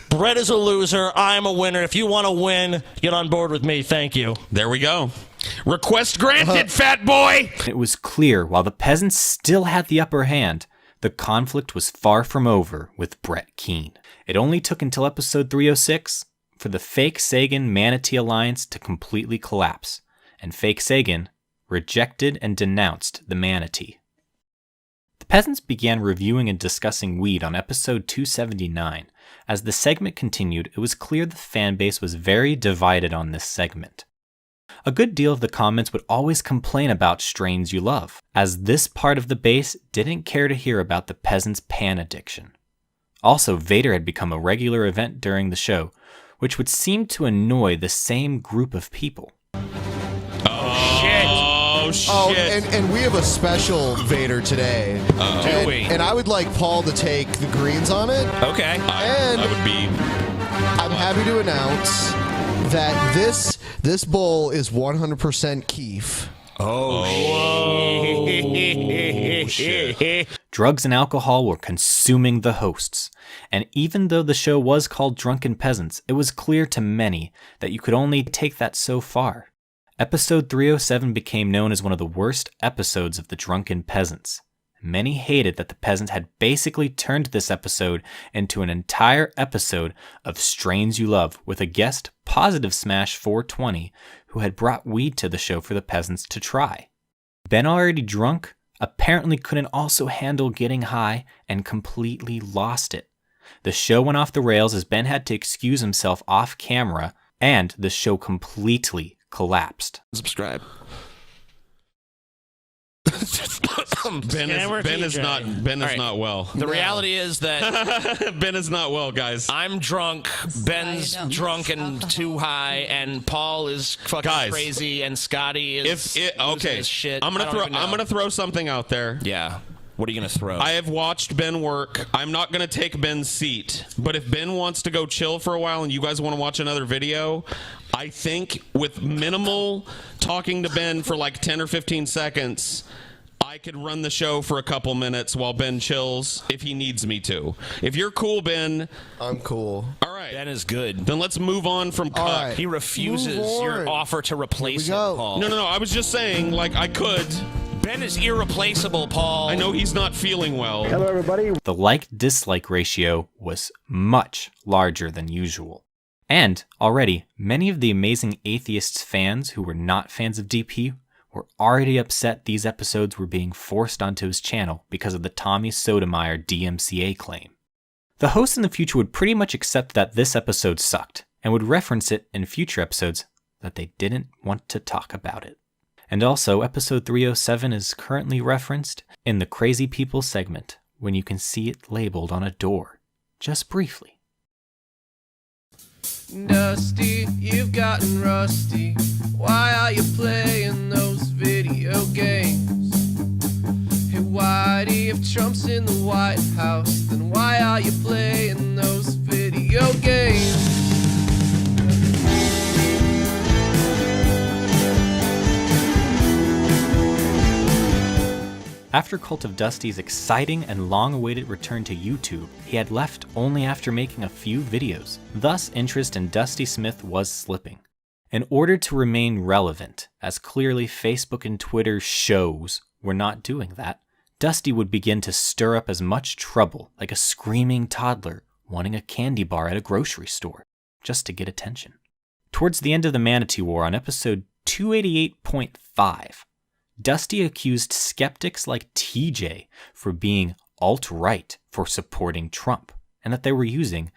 Brett is a loser. I'm a winner. If you want to win, get on board with me. Thank you. There we go. Request granted, fat boy. It was clear while the peasants still had the upper hand, the conflict was far from over with Brett Keane. It only took until episode 306 for the fake Sagan Manatee Alliance to completely collapse, and fake Sagan rejected and denounced the Manatee. The peasants began reviewing and discussing weed on episode 279. As the segment continued, it was clear the fanbase was very divided on this segment. A good deal of the comments would always complain about strains you love, as this part of the base didn't care to hear about the peasants' pan addiction. Also, Vader had become a regular event during the show, which would seem to annoy the same group of people. Oh, shit. Oh, and we have a special Vader today. Do we? And I would like Paul to take the greens on it. Okay. And I would be... I'm happy to announce that this bowl is 100% Keef. shit. Drugs and alcohol were consuming the hosts, and even though the show was called Drunken Peasants, it was clear to many that you could only take that so far. Episode 307 became known as one of the worst episodes of the Drunken Peasants. Many hated that the peasants had basically turned this episode into an entire episode of Strains You Love with a guest, Positive Smash 420, who had brought weed to the show for the peasants to try. Ben, already drunk, apparently couldn't also handle getting high and completely lost it. The show went off the rails as Ben had to excuse himself off camera, and the show completely collapsed. Subscribe. Ben is not well. The reality is that Ben is not well, guys. I'm drunk, Ben's drunk and too high, and Paul is fucking crazy, and Scotty is losing his shit. I'm gonna throw something out there. Yeah. What are you gonna throw? I have watched Ben work. I'm not gonna take Ben's seat, but if Ben wants to go chill for a while and you guys want to watch another video, I think with minimal talking to Ben for like 10 or 15 seconds, I could run the show for a couple minutes while Ben chills if he needs me to. If you're cool, Ben. I'm cool. All right. Ben is good. Then let's move on from Cuck. right. He refuses your offer to replace him, Paul. No. I was just saying, like, I could. Ben is irreplaceable, Paul. I know he's not feeling well. Hello, everybody. The like-dislike ratio was much larger than usual. And already, many of the Amazing Atheists fans who were not fans of DP were already upset these episodes were being forced onto his channel because of the Tommy Sotomayor DMCA claim. The hosts in the future would pretty much accept that this episode sucked, and would reference it in future episodes that they didn't want to talk about it. And also, episode 307 is currently referenced in the Crazy People segment, when you can see it labeled on a door, just briefly. Dusty, you've gotten rusty. Why are you playing those video games? Hey Whitey, if Trump's in the White House, then why are you playing those video games? After Cult of Dusty's exciting and long-awaited return to YouTube, he had left only after making a few videos. Thus, interest in Dusty Smith was slipping. In order to remain relevant, as clearly Facebook and Twitter shows were not doing that, Dusty would begin to stir up as much trouble like a screaming toddler wanting a candy bar at a grocery store, just to get attention. Towards the end of the Manatee War on episode 288.5, Dusty accused skeptics like TJ for being alt-right for supporting Trump, and that they were using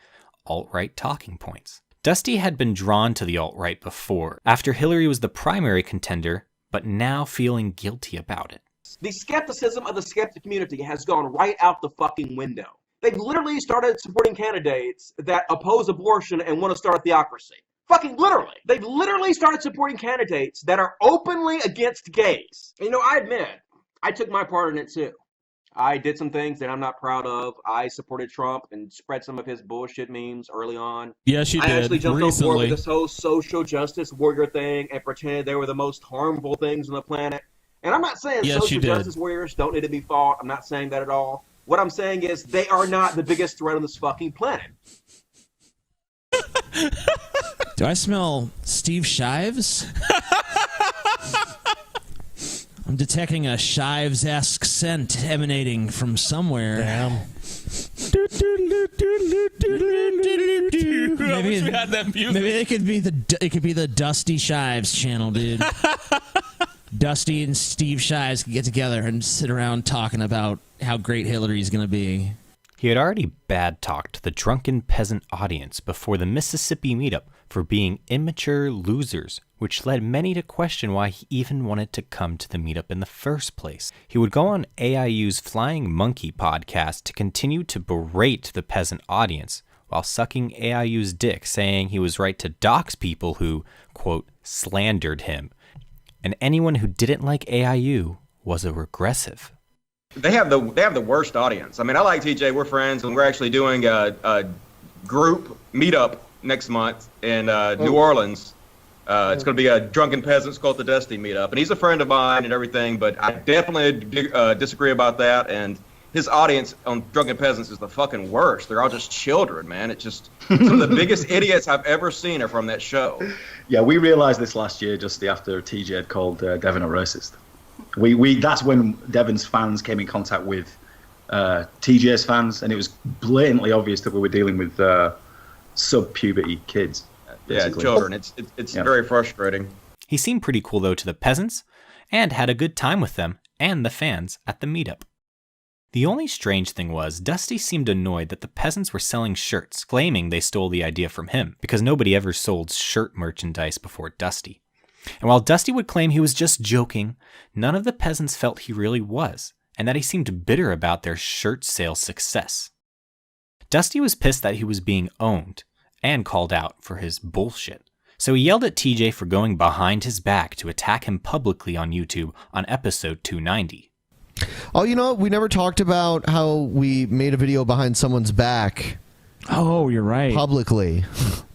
alt-right talking points. Dusty had been drawn to the alt-right before, after Hillary was the primary contender, but now feeling guilty about it. The skepticism of the skeptic community has gone right out the fucking window. They've literally started supporting candidates that oppose abortion and want to start a theocracy. Fucking literally. They've literally started supporting candidates that are openly against gays. You know, I admit, I took my part in it too. I did some things that I'm not proud of. I supported Trump and spread some of his bullshit memes early on. Yes, you did. I actually jumped on board Recently. with this whole social justice warrior thing and pretended they were the most harmful things on the planet. And I'm not saying Yes, you social did. justice warriors don't need to be fought. I'm not saying that at all. What I'm saying is they are not the biggest threat on this fucking planet. Do I smell Steve Shives? I'm detecting a Shives-esque scent emanating from somewhere. Damn. Maybe we had that music. Maybe it could be the Dusty Shives channel, dude. Dusty and Steve Shives can get together and sit around talking about how great Hillary's gonna be. He had already bad-talked the Drunken Peasant audience before the Mississippi meetup for being immature losers, which led many to question why he even wanted to come to the meetup in the first place. He would go on AIU's Flying Monkey podcast to continue to berate the peasant audience while sucking AIU's dick, saying he was right to dox people who, quote, slandered him. And anyone who didn't like AIU was a regressive. They have the worst audience. I mean, I like TJ. We're friends, and we're actually doing a group meetup next month in New Orleans. It's going to be a Drunken Peasants Cult of Dusty meetup, and he's a friend of mine and everything. But I definitely disagree about that. And his audience on Drunken Peasants is the fucking worst. They're all just children, man. It's just some of the biggest idiots I've ever seen are from that show. Yeah, we realised this last year, just after TJ had called Devin a racist. That's when Devin's fans came in contact with TJ's fans, and it was blatantly obvious that we were dealing with sub-puberty kids. Basically. Yeah, children. It's very frustrating. He seemed pretty cool though to the peasants, and had a good time with them and the fans at the meetup. The only strange thing was, Dusty seemed annoyed that the peasants were selling shirts, claiming they stole the idea from him, because nobody ever sold shirt merchandise before Dusty. And while Dusty would claim he was just joking, none of the peasants felt he really was, and that he seemed bitter about their shirt sale success. Dusty was pissed that he was being owned and called out for his bullshit, so he yelled at TJ for going behind his back to attack him publicly on YouTube on episode 290. Oh, you know, we never talked about how we made a video behind someone's back. Oh, you're right. Publicly.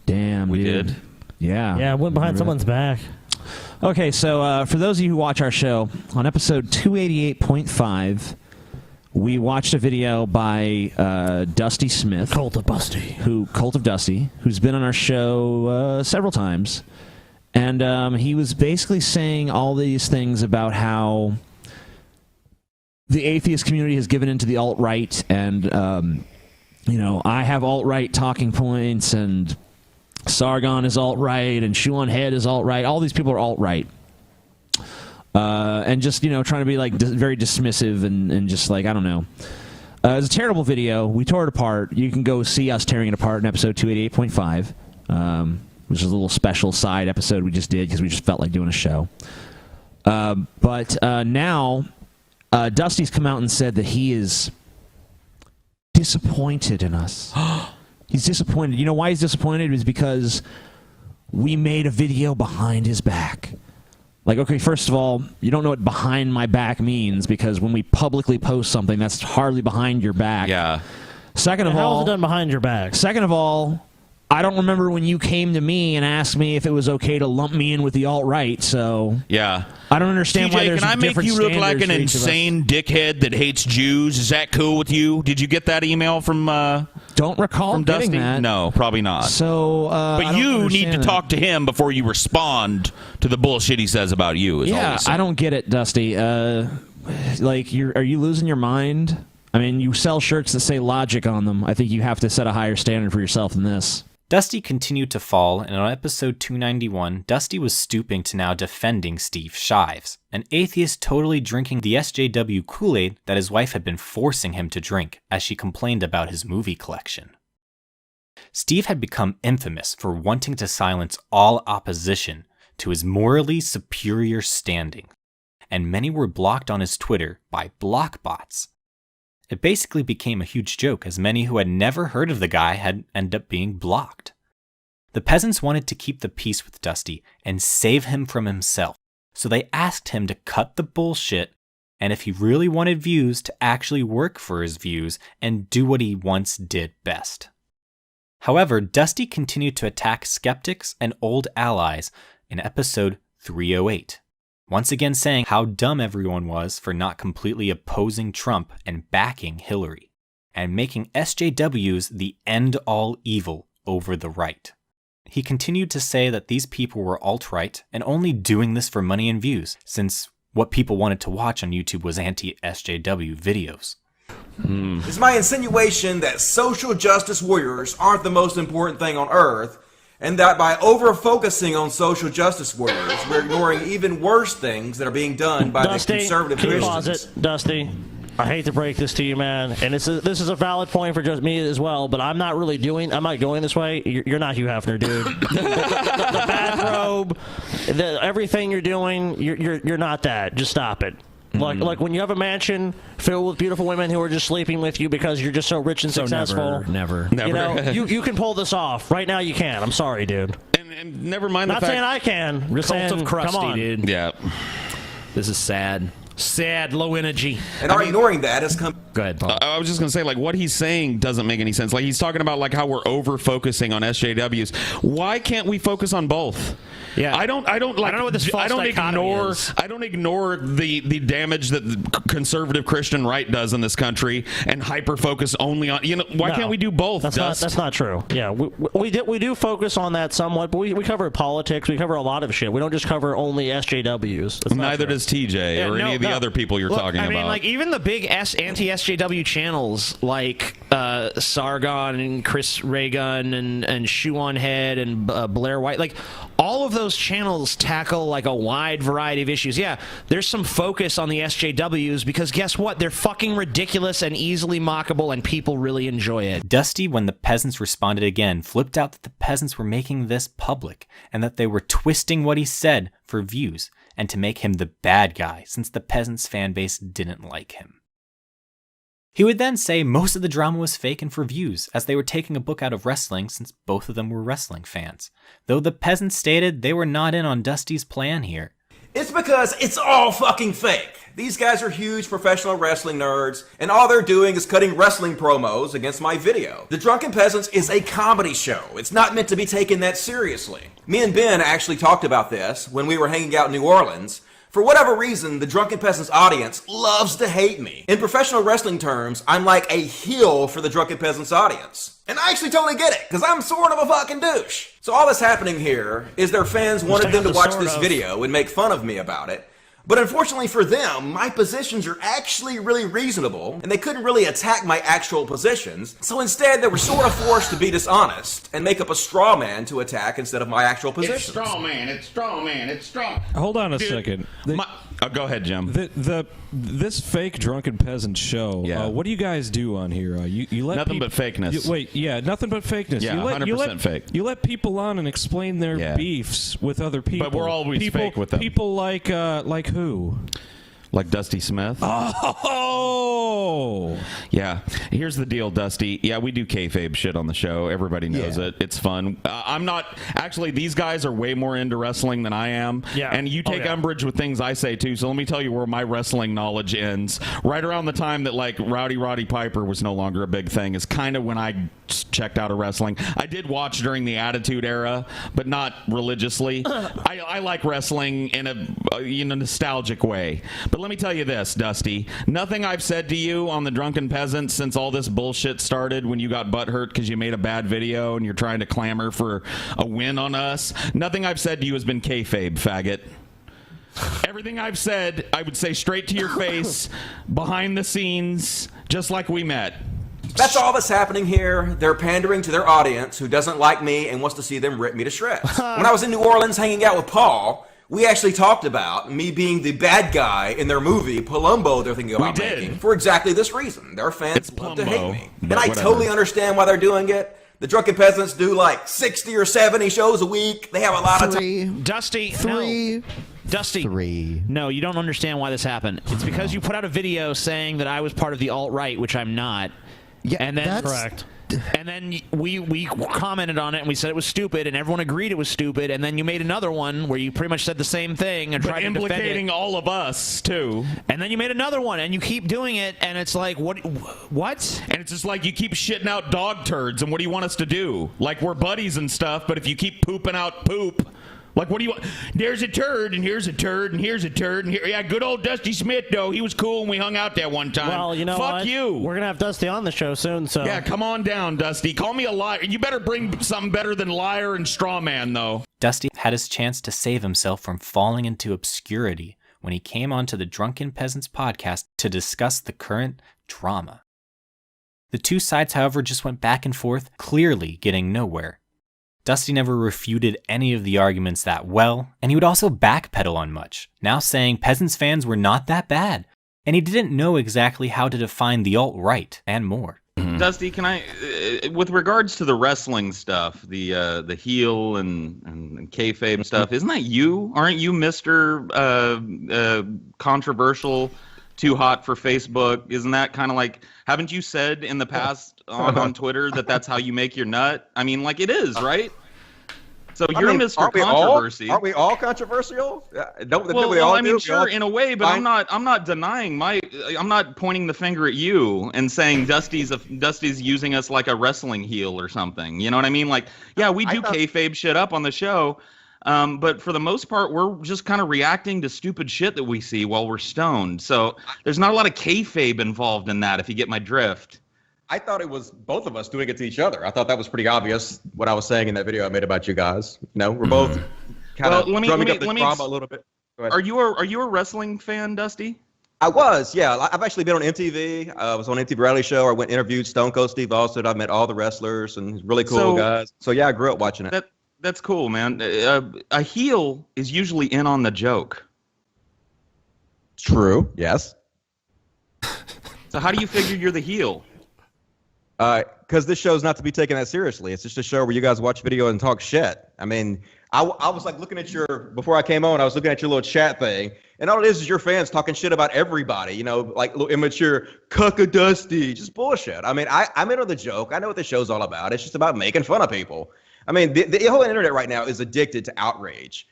Damn, we dude. did. Yeah. Yeah, I went behind someone's back. Okay, so for those of you who watch our show, on episode 288.5, we watched a video by Dusty Smith. Cult of Dusty, who's been on our show several times. And he was basically saying all these things about how the atheist community has given into the alt-right, and, you know, I have alt-right talking points, and Sargon is alt-right, and Shoe on Head is alt-right. All these people are alt-right. And just, you know, trying to be, like, very dismissive and just, like, I don't know. It was a terrible video. We tore it apart. You can go see us tearing it apart in episode 288.5, which is a little special side episode we just did because we just felt like doing a show. But now, Dusty's come out and said that he is disappointed in us. He's disappointed. You know why he's disappointed? Is because we made a video behind his back. Like, okay, first of all, you don't know what behind my back means, because when we publicly post something, that's hardly behind your back. Yeah. Second of How all, is it done behind your back? Second of all, I don't remember when you came to me and asked me if it was okay to lump me in with the alt-right, so... Yeah. I don't understand TJ, why there's can I make different you look like standards an for each of us. insane dickhead that hates Jews? Is that cool with you? Did you get that email from Don't recall from getting Dusty? that. No, probably not. So, I but don't you need understand to that. talk to him before you respond to the bullshit he says about you. Is all Yeah, he's saying. I don't get it, Dusty. Like, are you losing your mind? I mean, you sell shirts that say logic on them. I think you have to set a higher standard for yourself than this. Dusty continued to fall, and on episode 291, Dusty was stooping to now defending Steve Shives, an atheist totally drinking the SJW Kool-Aid that his wife had been forcing him to drink as she complained about his movie collection. Steve had become infamous for wanting to silence all opposition to his morally superior standing, and many were blocked on his Twitter by block bots. It basically became a huge joke, as many who had never heard of the guy had ended up being blocked. The peasants wanted to keep the peace with Dusty and save him from himself, so they asked him to cut the bullshit, and if he really wanted views, to actually work for his views and do what he once did best. However, Dusty continued to attack skeptics and old allies in episode 308. Once again saying how dumb everyone was for not completely opposing Trump and backing Hillary, and making SJWs the end-all evil over the right. He continued to say that these people were alt-right and only doing this for money and views, since what people wanted to watch on YouTube was anti-SJW videos. It's my insinuation that social justice warriors aren't the most important thing on earth, and that by over-focusing on social justice warriors, we're ignoring even worse things that are being done by the conservative can you Christians. pause it, Dusty? I hate to break this to you, man, and this is a valid point for just me as well, but I'm not going this way. You're not Hugh Hefner, dude. the bathrobe, everything you're doing, you're not that. Just stop it. Like when you have a mansion filled with beautiful women who are just sleeping with you because you're just so rich and successful. Never. You know, you can pull this off. Right now you can. I'm sorry, dude. And never mind the Not fact... saying I can. Just Cult saying, of Krusty, come on. dude. Yeah. This is sad. Sad, low energy. And ignoring that has come... Go ahead, Paul. I was just going to say, like, what he's saying doesn't make any sense. Like, he's talking about, like, how we're over-focusing on SJWs. Why can't we focus on both? Yeah. I don't know what this false dichotomy is. I don't ignore the damage that the conservative Christian right does in this country and hyper-focus only on... You know, why can't we do both, That's not true. Yeah, we do focus on that somewhat, but we cover politics. We cover a lot of shit. We don't just cover only SJWs. Neither does TJ or any of the other people you're talking about. I mean, like, even the big anti-SJW channels like Sargon and Chris Reagan and Shoe on Head and Blair White, like, all of those channels tackle, like, a wide variety of issues. Yeah, there's some focus on the SJWs because guess what? They're fucking ridiculous and easily mockable, and people really enjoy it. Dusty, when the peasants responded again, flipped out that the peasants were making this public and that they were twisting what he said for views and to make him the bad guy since the peasants' fan base didn't like him. He would then say most of the drama was fake and for views, as they were taking a book out of wrestling since both of them were wrestling fans. Though the Peasants stated they were not in on Dusty's plan here. It's because it's all fucking fake. These guys are huge professional wrestling nerds, and all they're doing is cutting wrestling promos against my video. The Drunken Peasants is a comedy show. It's not meant to be taken that seriously. Me and Ben actually talked about this when we were hanging out in New Orleans. For whatever reason, the Drunken Peasants audience loves to hate me. In professional wrestling terms, I'm like a heel for the Drunken Peasants audience. And I actually totally get it, because I'm sort of a fucking douche. So all that's happening here is their fans wanted them to watch this video and make fun of me about it. But unfortunately for them, my positions are actually really reasonable, and they couldn't really attack my actual positions. So instead, they were sort of forced to be dishonest and make up a straw man to attack instead of my actual positions. It's straw man. It's straw man. It's straw. Hold on a second. Go ahead, Jim. This fake Drunken Peasant show. What do you guys do on here? You let nothing but fakeness. Nothing but fakeness. Yeah, 100% fake. You let people on and explain their beefs with other people. But we're always fake with them. People like who? Like Dusty Smith. Oh! Yeah. Here's the deal, Dusty. Yeah, we do kayfabe shit on the show. Everybody knows it. It's fun. I'm not... Actually, these guys are way more into wrestling than I am. Yeah. And you take umbrage with things I say, too. So let me tell you where my wrestling knowledge ends. Right around the time that, like, Roddy Piper was no longer a big thing is kind of when I checked out of wrestling. I did watch during the Attitude Era, but not religiously. I like wrestling in a nostalgic way. But let me tell you this, Dusty. Nothing I've said to you on the Drunken Peasants since all this bullshit started when you got butthurt because you made a bad video and you're trying to clamor for a win on us, nothing I've said to you has been kayfabe, faggot. Everything I've said, I would say straight to your face, behind the scenes, just like we met. That's all that's happening here. They're pandering to their audience who doesn't like me and wants to see them rip me to shreds. When I was in New Orleans hanging out with Paul, we actually talked about me being the bad guy in their movie, Palumbo, they're thinking about making, for exactly this reason. Their fans love to hate me. And I totally understand why they're doing it. The Drunken Peasants do like 60 or 70 shows a week. They have a lot of time. Dusty, no, you don't understand why this happened. It's because you put out a video saying that I was part of the alt-right, which I'm not. Yeah, and then, that's correct. And then we commented on it and we said it was stupid and everyone agreed it was stupid, and then you made another one where you pretty much said the same thing and tried to defend it. Implicating all of us too. And then you made another one and you keep doing it and it's like what? And it's just like you keep shitting out dog turds and what do you want us to do? Like we're buddies and stuff, but if you keep pooping out poop. Like, what do you want? There's a turd, and here's a turd, and here's a turd, and here. Yeah, good old Dusty Smith, though. He was cool when we hung out that one time. Well, you know Fuck what? you. We're going to have Dusty on the show soon, so. Yeah, come on down, Dusty. Call me a liar. You better bring something better than liar and straw man, though. Dusty had his chance to save himself from falling into obscurity when he came onto the Drunken Peasants podcast to discuss the current drama. The two sides, however, just went back and forth, clearly getting nowhere. Dusty never refuted any of the arguments that well, and he would also backpedal on much, now saying Peasants fans were not that bad, and he didn't know exactly how to define the alt-right and more. Dusty, can I, with regards to the wrestling stuff, the heel and kayfabe stuff, isn't that you? Aren't you Mr. Controversial, too hot for Facebook? Isn't that kind of like, haven't you said in the past on Twitter that that's how you make your nut? I mean, like it is, right? So you're Mr. Controversy. Aren't we all controversial? I'm sure in a way, but I'm not denying I'm not pointing the finger at you and saying Dusty's using us like a wrestling heel or something. You know what I mean? Like, yeah, we do kayfabe shit up on the show. But for the most part, we're just kind of reacting to stupid shit that we see while we're stoned. So there's not a lot of kayfabe involved in that, if you get my drift. I thought it was both of us doing it to each other. I thought that was pretty obvious what I was saying in that video I made about you guys. You know, we're both kind of drumming up the drama a little bit. Are you a wrestling fan, Dusty? I was, yeah. I've actually been on MTV. I was on MTV Reality Show. I went and interviewed Stone Cold Steve Austin. I've met all the wrestlers and really cool guys. So yeah, I grew up watching it. That's cool, man. A heel is usually in on the joke. True. Yes. So how do you figure you're the heel? Because this show's not to be taken that seriously. It's just a show where you guys watch video and talk shit. I mean, I was like looking at before I came on, I was looking at your little chat thing, And all it is your fans talking shit about everybody, you know, like little immature cucka Dusty, just bullshit. I mean, I'm into the joke. I know what the show's all about. It's just about making fun of people. I mean, the whole internet right now is addicted to outrage.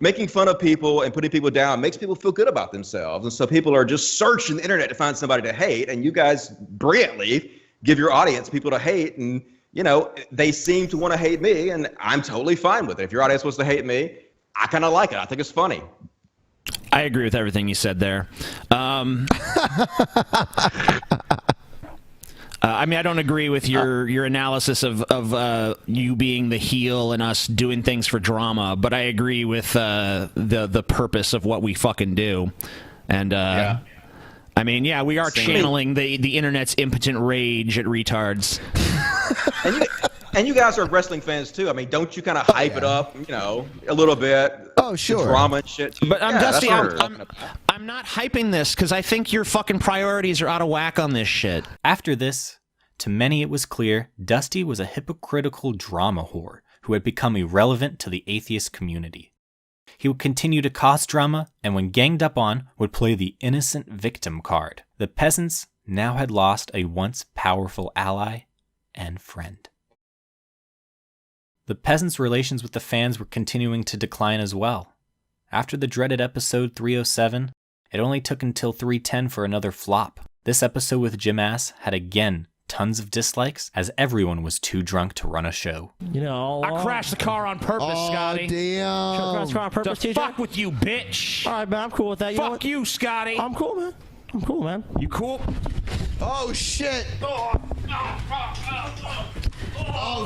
Making fun of people and putting people down makes people feel good about themselves. And so people are just searching the internet to find somebody to hate. And you guys brilliantly give your audience people to hate. And, you know, they seem to want to hate me. And I'm totally fine with it. If your audience wants to hate me, I kind of like it. I think it's funny. I agree with everything you said there. I mean, I don't agree with your analysis of you being the heel and us doing things for drama, but I agree with the purpose of what we fucking do. And I mean, yeah, we are channeling the internet's impotent rage at retards. And you guys are wrestling fans too. I mean, don't you kind of hype it up, you know, a little bit? Oh, sure. Drama and shit. But Dusty, I'm not hyping this because I think your fucking priorities are out of whack on this shit. After this, to many it was clear Dusty was a hypocritical drama whore who had become irrelevant to the atheist community. He would continue to cause drama, and when ganged up on, would play the innocent victim card. The Peasants now had lost a once powerful ally and friend. The Peasants' relations with the fans were continuing to decline as well. After the dreaded episode 307, it only took until 310 for another flop. This episode with Jim Ass had again tons of dislikes, as everyone was too drunk to run a show. You know, I crashed the car on purpose, Scotty. Damn. Crashed the car on purpose, The TJ? fuck with you, bitch. All right, man, I'm cool with that. You know Fuck what? you, Scotty. I'm cool, man. I'm cool, man. You cool? Oh, shit. Oh,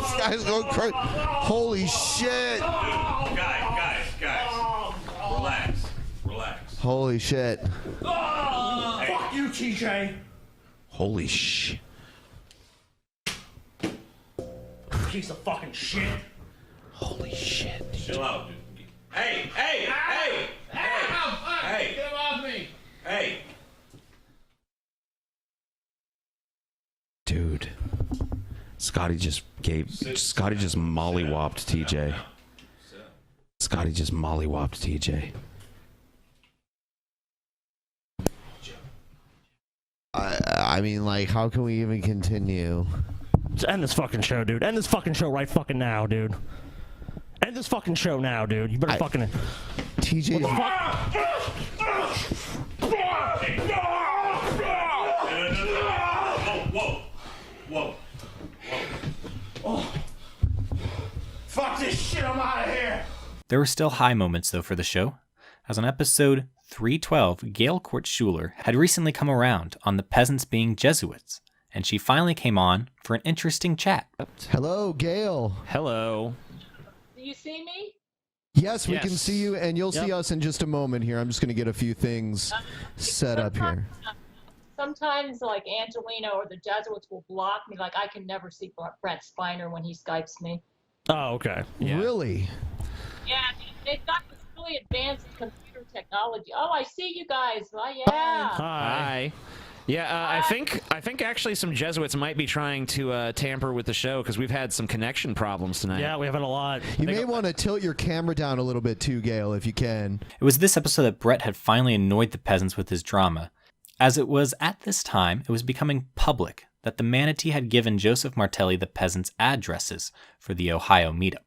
this guy's going crazy. Holy shit. Guys. Relax. Holy shit. Fuck you, TJ. Holy shit. Piece of fucking shit. Holy shit. Chill out, dude. Hey! Get him off me! Hey! Dude. Scotty just mollywopped TJ. Scotty just mollywopped TJ. I mean, like, how can we even continue? Just end this fucking show, dude. End this fucking show right fucking now, dude. End this fucking show now, dude. You better fucking... TJ... What the fuck? Whoa. Oh. Fuck this shit, I'm out of here. There were still high moments, though, for the show, as on episode 312, Gail Court-Schuler had recently come around on the Peasants being Jesuits, and she finally came on for an interesting chat. Hello, Gail. Hello. Do you see me? Yes, we can see you, and you'll see us in just a moment here. I'm just going to get a few things set up here. Sometimes, like, Angelina or the Jesuits will block me. Like, I can never see Brett Spiner when he Skypes me. Oh, okay. Yeah. Really? Yeah, they've got this really advanced computer technology. Oh, I see you guys. Oh, yeah. Hi. Yeah, I think actually some Jesuits might be trying to tamper with the show because we've had some connection problems tonight. Yeah, we have had a lot. You may want to tilt your camera down a little bit too, Gail, if you can. It was this episode that Brett had finally annoyed the Peasants with his drama, as it was at this time it was becoming public that the Manatee had given Joseph Martelli the Peasants' addresses for the Ohio meetup.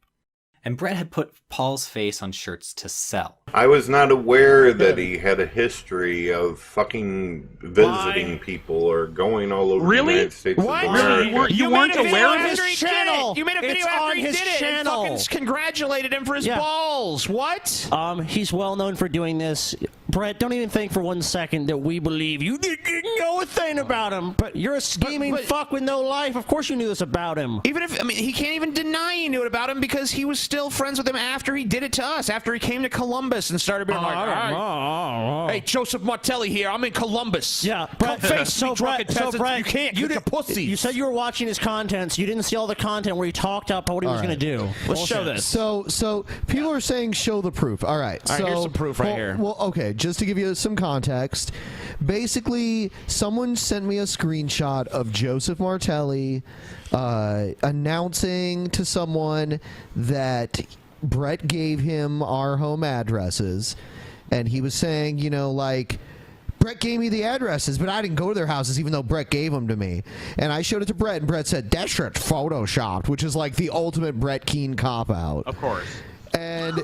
And Brett had put Paul's face on shirts to sell. I was not aware that he had a history of fucking visiting people or going all over the United States of America. You weren't aware of his channel. You made a video after he did it and fucking congratulated him for his balls. What? He's well known for doing this. Brett, don't even think for 1 second that we believe you didn't know a thing about him. But you're a scheming fuck with no life. Of course you knew this about him. Even if, he can't even deny he knew it about him because he was still friends with him after he did it to us, after he came to Columbus and started being hey, Joseph Martelli here. I'm in Columbus. Yeah, Brett, come face me, drunken peasants. Brett, you can't. You You're pussy. You said you were watching his content, so you didn't see all the content where he talked up what he was going to do. Let's show this. So people are saying show the proof. All right. All right, here's some proof right here. Well, okay, just to give you some context, basically, someone sent me a screenshot of Joseph Martelli announcing to someone that Brett gave him our home addresses, and he was saying, you know, like, Brett gave me the addresses, but I didn't go to their houses, even though Brett gave them to me. And I showed it to Brett, and Brett said, that shit's photoshopped, which is like the ultimate Brett Keane cop-out. Of course. And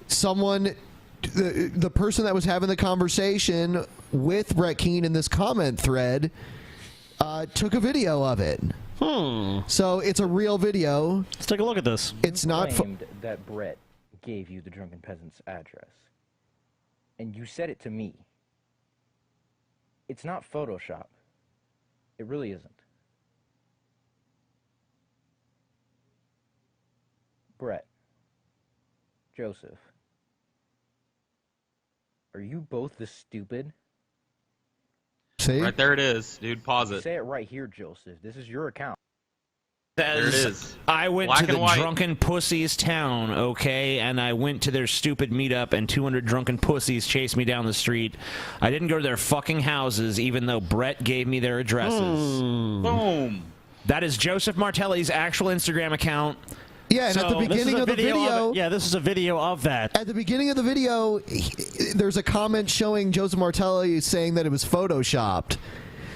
someone, the person that was having the conversation with Brett Keane in this comment thread took a video of it. So it's a real video. Let's take a look at this. It's not claimed that Brett gave you the Drunken Peasant's address, and you said it to me. It's not Photoshop. It really isn't. Brett, Joseph, are you both this stupid? See? Right there it is, dude. Pause it. Say it right here, Joseph. This is your account. There it is. I went Black to the and white. Drunken Pussies town, okay, and I went to their stupid meetup, and 200 drunken pussies chased me down the street. I didn't go to their fucking houses, even though Brett gave me their addresses. Boom. That is Joseph Martelli's actual Instagram account. Yeah, and at the beginning of the video, yeah, this is a video of that. At the beginning of the video, there's a comment showing Joseph Martelli saying that it was photoshopped.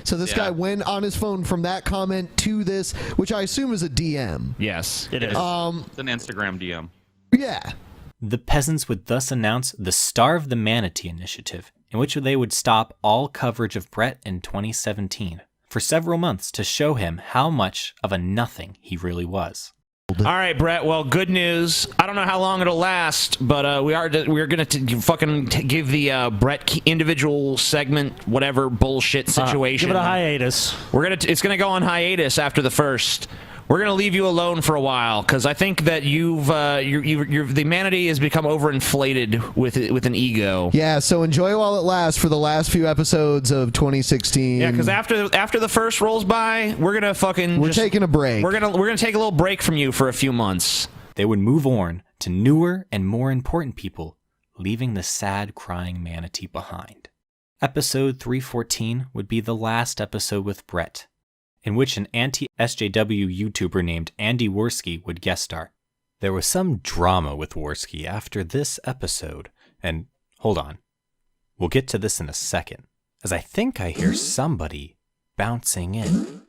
So this guy went on his phone from that comment to this, which I assume is a DM. Yes, It is. Um, It's an Instagram DM. Yeah. The Peasants would thus announce the Starve the Manatee initiative, in which they would stop all coverage of Brett in 2017 for several months to show him how much of a nothing he really was. All right, Brett. Well, good news. I don't know how long it'll last, but we're gonna give the Brett individual segment, whatever bullshit situation. Give it a hiatus. It's gonna go on hiatus after the first. We're gonna leave you alone for a while because I think that the manatee has become overinflated with an ego. Yeah, so enjoy while it lasts for the last few episodes of 2016. Yeah, because after the first rolls by, we're gonna taking a break. We're gonna take a little break from you for a few months. They would move on to newer and more important people, leaving the sad, crying manatee behind. Episode 314 would be the last episode with Brett, in which an anti-SJW YouTuber named Andy Worski would guest star. There was some drama with Worski after this episode, and hold on, we'll get to this in a second, as I think I hear somebody bouncing in.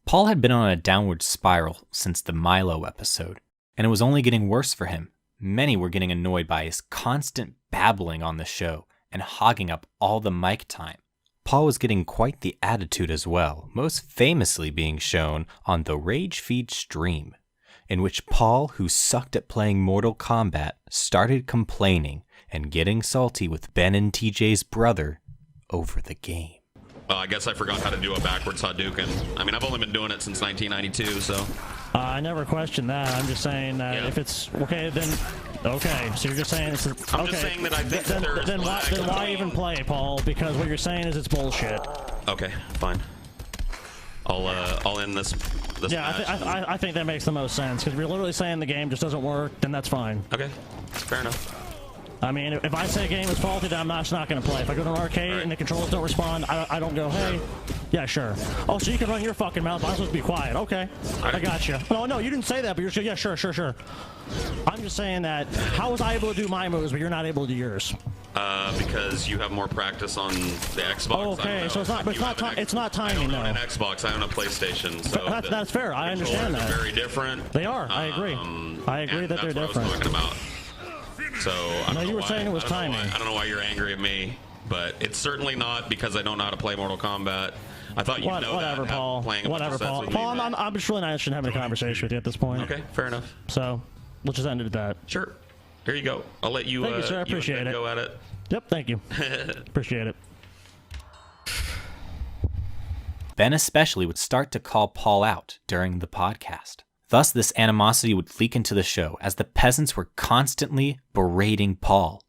Paul had been on a downward spiral since the Milo episode, and it was only getting worse for him. Many were getting annoyed by his constant babbling on the show and hogging up all the mic time. Paul was getting quite the attitude as well, most famously being shown on the Rage Feed stream, in which Paul, who sucked at playing Mortal Kombat, started complaining and getting salty with Ben and TJ's brother over the game. Well, I guess I forgot how to do a backwards Hadouken. I mean, I've only been doing it since 1992, so... I never questioned that. I'm just saying that if it's okay, then okay. So you're just saying it's okay. I'm just saying that I think then why even play, Paul? Because what you're saying is it's bullshit. Okay, fine. I'll end this Yeah, match. I think that makes the most sense because if you're literally saying the game just doesn't work, then that's fine. Okay, fair enough. I mean, if I say a game is faulty, then I'm not going to play. If I go to an arcade and the controllers don't respond, I don't go, hey, yeah, sure. Oh, so you can run your fucking mouth, but I'm supposed to be quiet. Okay, I got you. No, you didn't say that, but you're yeah, sure. I'm just saying that, how was I able to do my moves, but you're not able to do yours? Because you have more practice on the Xbox. Oh, okay, so it's not timing, I though. don't own an Xbox, I own a PlayStation. So That's fair, I understand that. They're very different. They are, I agree. I agree that they're different. That's what I was talking about. So I don't you know were why- saying it was timing. I don't know why you're angry at me, but it's certainly not because I don't know how to play Mortal Kombat. I thought you'd know Whatever, that. Paul. Playing a bunch of Whatever, sets Paul. with me, Paul, but- I'm just really not interested in having a conversation with you at this point. Okay, fair enough. So, we'll just end it at that. Sure. Here you go. I'll let you. Thank you, sir. I you and appreciate Ben it. Go at it. Yep, thank you. Appreciate it. Ben especially would start to call Paul out during the podcast. Thus, this animosity would leak into the show as the peasants were constantly berating Paul.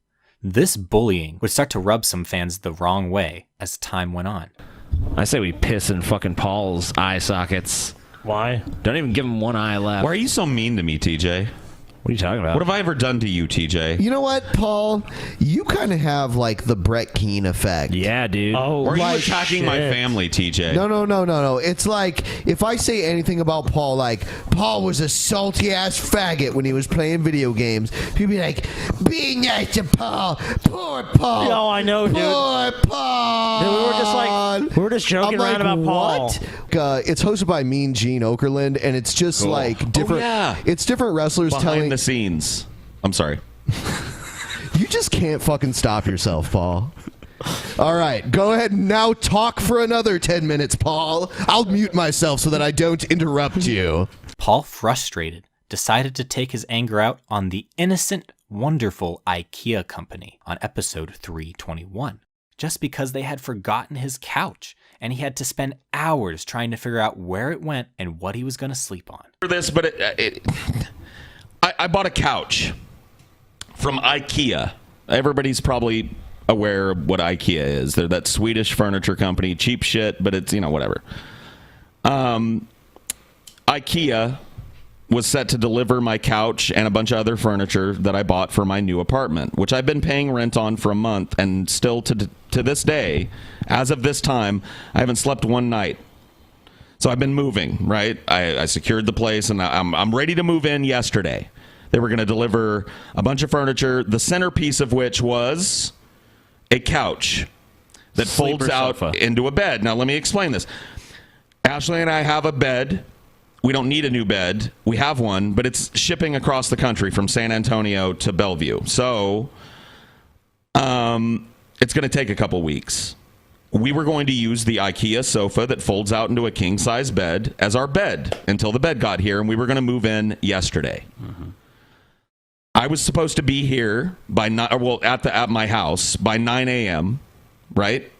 This bullying would start to rub some fans the wrong way as time went on. I say we piss in fucking Paul's eye sockets. Why? Don't even give him one eye left. Why are you so mean to me, TJ? What are you talking about? What have I ever done to you, TJ? You know what, Paul? You kind of have like the Brett Keane effect. Yeah, dude. Oh, or are you attacking my family, TJ? No. It's like if I say anything about Paul, like Paul was a salty ass faggot when he was playing video games, people be like, "Be nice to Paul, poor Paul." No, I know, dude. Poor Paul. Dude, we were just joking I'm around about Paul. what? It's hosted by Mean Gene Okerlund, and it's just Cool. like different. Oh, yeah. It's different wrestlers Behind the scenes. I'm sorry. You just can't fucking stop yourself, Paul. All right, go ahead and now talk for another 10 minutes, Paul. I'll mute myself so that I don't interrupt you. Paul, frustrated, decided to take his anger out on the innocent, wonderful IKEA company on episode 321, just because they had forgotten his couch, and he had to spend hours trying to figure out where it went and what he was going to sleep on. For this, but I bought a couch from IKEA. Everybody's probably aware of what IKEA is. They're that Swedish furniture company, cheap shit, but it's, whatever. IKEA was set to deliver my couch and a bunch of other furniture that I bought for my new apartment, which I've been paying rent on for a month, and still to this day, as of this time, I haven't slept one night. So I've been moving, right? I secured the place, and I'm ready to move in yesterday. They were going to deliver a bunch of furniture, the centerpiece of which was a couch that folds out into a bed. Now, let me explain this. Ashley and I have a bed. We don't need a new bed. We have one, but it's shipping across the country from San Antonio to Bellevue. So it's going to take a couple weeks. We were going to use the IKEA sofa that folds out into a king-size bed as our bed until the bed got here, and we were going to move in yesterday. Mm-hmm. I was supposed to be here by at my house by 9 a.m., right?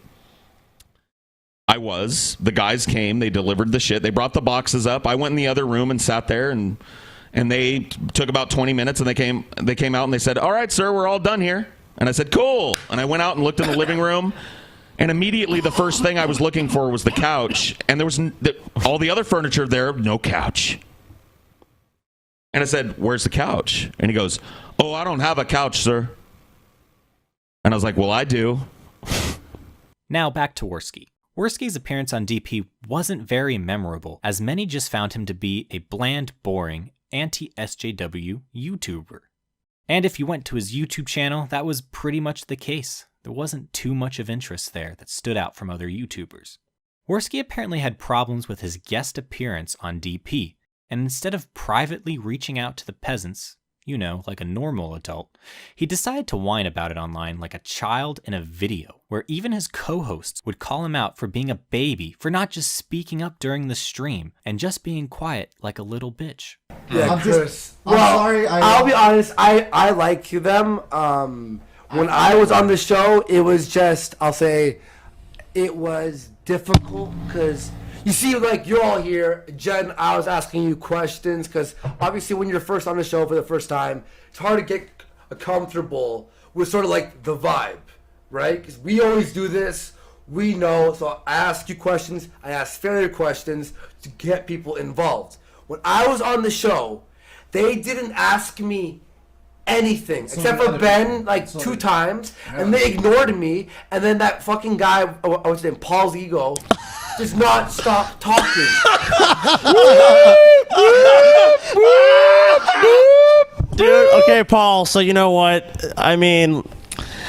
I was. The guys came. They delivered the shit. They brought the boxes up. I went in the other room and sat there, and they took about 20 minutes, and they came out, and they said, "All right, sir, we're all done here." And I said, "Cool." And I went out and looked in the living room, and immediately the first thing I was looking for was the couch, and there was all the other furniture there, no couch. And I said, "Where's the couch?" And he goes, "Oh, I don't have a couch, sir." And I was like, "Well, I do." Now back to Worski. Worski's appearance on DP wasn't very memorable, as many just found him to be a bland, boring, anti-SJW YouTuber. And if you went to his YouTube channel, that was pretty much the case. There wasn't too much of interest there that stood out from other YouTubers. Worski apparently had problems with his guest appearance on DP, and instead of privately reaching out to the peasants, like a normal adult, he decided to whine about it online like a child in a video, where even his co-hosts would call him out for being a baby, for not just speaking up during the stream, and just being quiet like a little bitch. Yeah, Chris. I'm sorry. I'll be honest. I like them. When I was on the show, it was just, I'll say, it was difficult because you see, like, you're all here. Jen, I was asking you questions because obviously when you're first on the show for the first time, it's hard to get comfortable with sort of like the vibe, right? Because we always do this. We know. So I ask you questions. I ask failure questions to get people involved. When I was on the show, they didn't ask me anything except for Ben like 2 times, and they ignored me. And then that fucking guy, what's his name, Paul's ego, does not stop talking. Dude, okay, Paul, so you know what? I mean,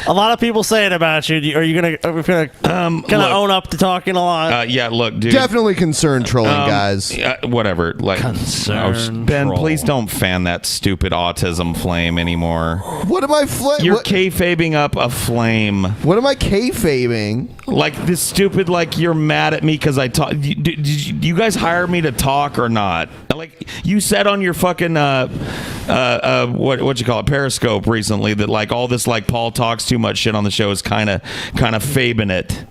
a lot of people say it about you. Are you gonna own up to talking a lot? Yeah, look, dude. Definitely concerned trolling, guys. Whatever. Like, Concerned Ben, troll. please don't fan that stupid autism flame anymore. What am I You're kayfabing up a flame. What am I kayfabing? Like this stupid, like you're mad at me because I talk. Did you guys hire me to talk or not? Like you said on your fucking what you call it, Periscope recently that like all this like Paul talks too much shit on the show is kind of fabing it.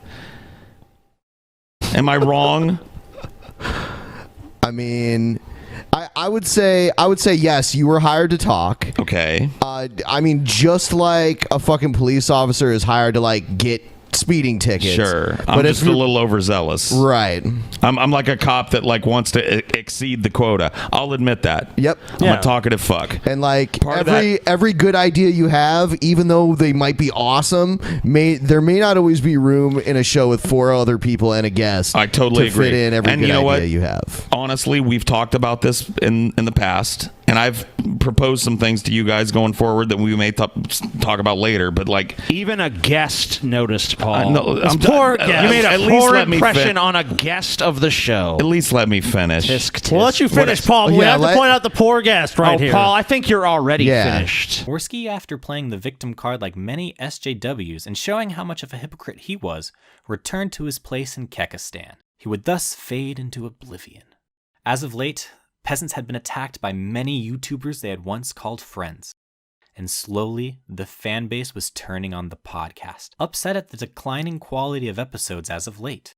Am I wrong? I mean, I would say yes. You were hired to talk. Okay. I mean, just like a fucking police officer is hired to like get speeding tickets. Sure, but I'm just a little overzealous. Right. I'm like a cop that like wants to exceed the quota. I'll admit that. Yep. I'm a talkative fuck. And like Part of every good idea you have, even though they might be awesome, there may not always be room in a show with 4 other people and a guest. I totally to agree. fit in every and good you know idea what? you have. Honestly, we've talked about this in the past, and I've proposed some things to you guys going forward that we may talk about later. But like, even a guest noticed Paul. No, This I'm poor done. guest. You made At a least poor let me impression on a guest of the show. At least let me finish. We'll let you finish, Paul. But we have to point out the poor guest right here. Paul, I think you're already finished. Worski, after playing the victim card like many SJWs and showing how much of a hypocrite he was, returned to his place in Kekistan. He would thus fade into oblivion. As of late, Peasants had been attacked by many YouTubers they had once called friends. And slowly, the fan base was turning on the podcast, upset at the declining quality of episodes as of late.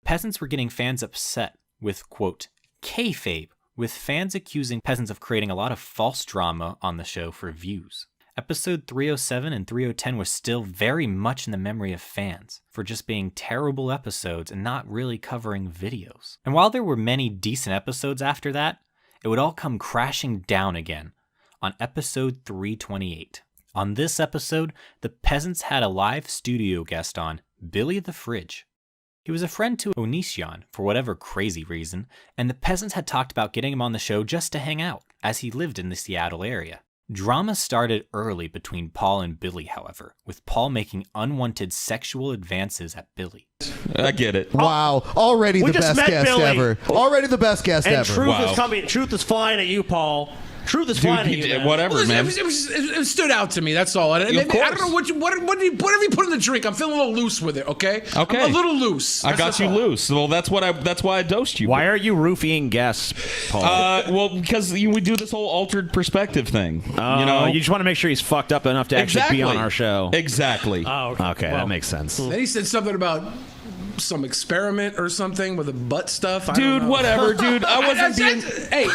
Peasants were getting fans upset with, quote, kayfabe, with fans accusing Peasants of creating a lot of false drama on the show for views. Episode 307 and 310 were still very much in the memory of fans for just being terrible episodes and not really covering videos. And while there were many decent episodes after that, it would all come crashing down again on episode 328. On this episode, the Peasants had a live studio guest on, Billy the Fridge. He was a friend to Onision for whatever crazy reason, and the Peasants had talked about getting him on the show just to hang out, as he lived in the Seattle area. Drama started early between Paul and Billy, however, with Paul making unwanted sexual advances at Billy. I get it. Wow. Already the best guest ever. Already the best guest and ever. Truth is coming. Truth is flying at you, Paul. Truth is flying at you, man. Whatever, man. It stood out to me. That's all. I don't know whatever you put in the drink. I'm feeling a little loose with it. Okay. Okay. I'm a little loose. I got you loose. Well, that's why I dosed you. Why are you roofing guests, Paul? Well, because we do this whole altered perspective thing. You know, you just want to make sure he's fucked up enough to actually be on our show. Exactly. Oh, okay, that makes sense. Then he said something about some experiment or something with the butt stuff. Dude, whatever, dude. I wasn't being. Hey,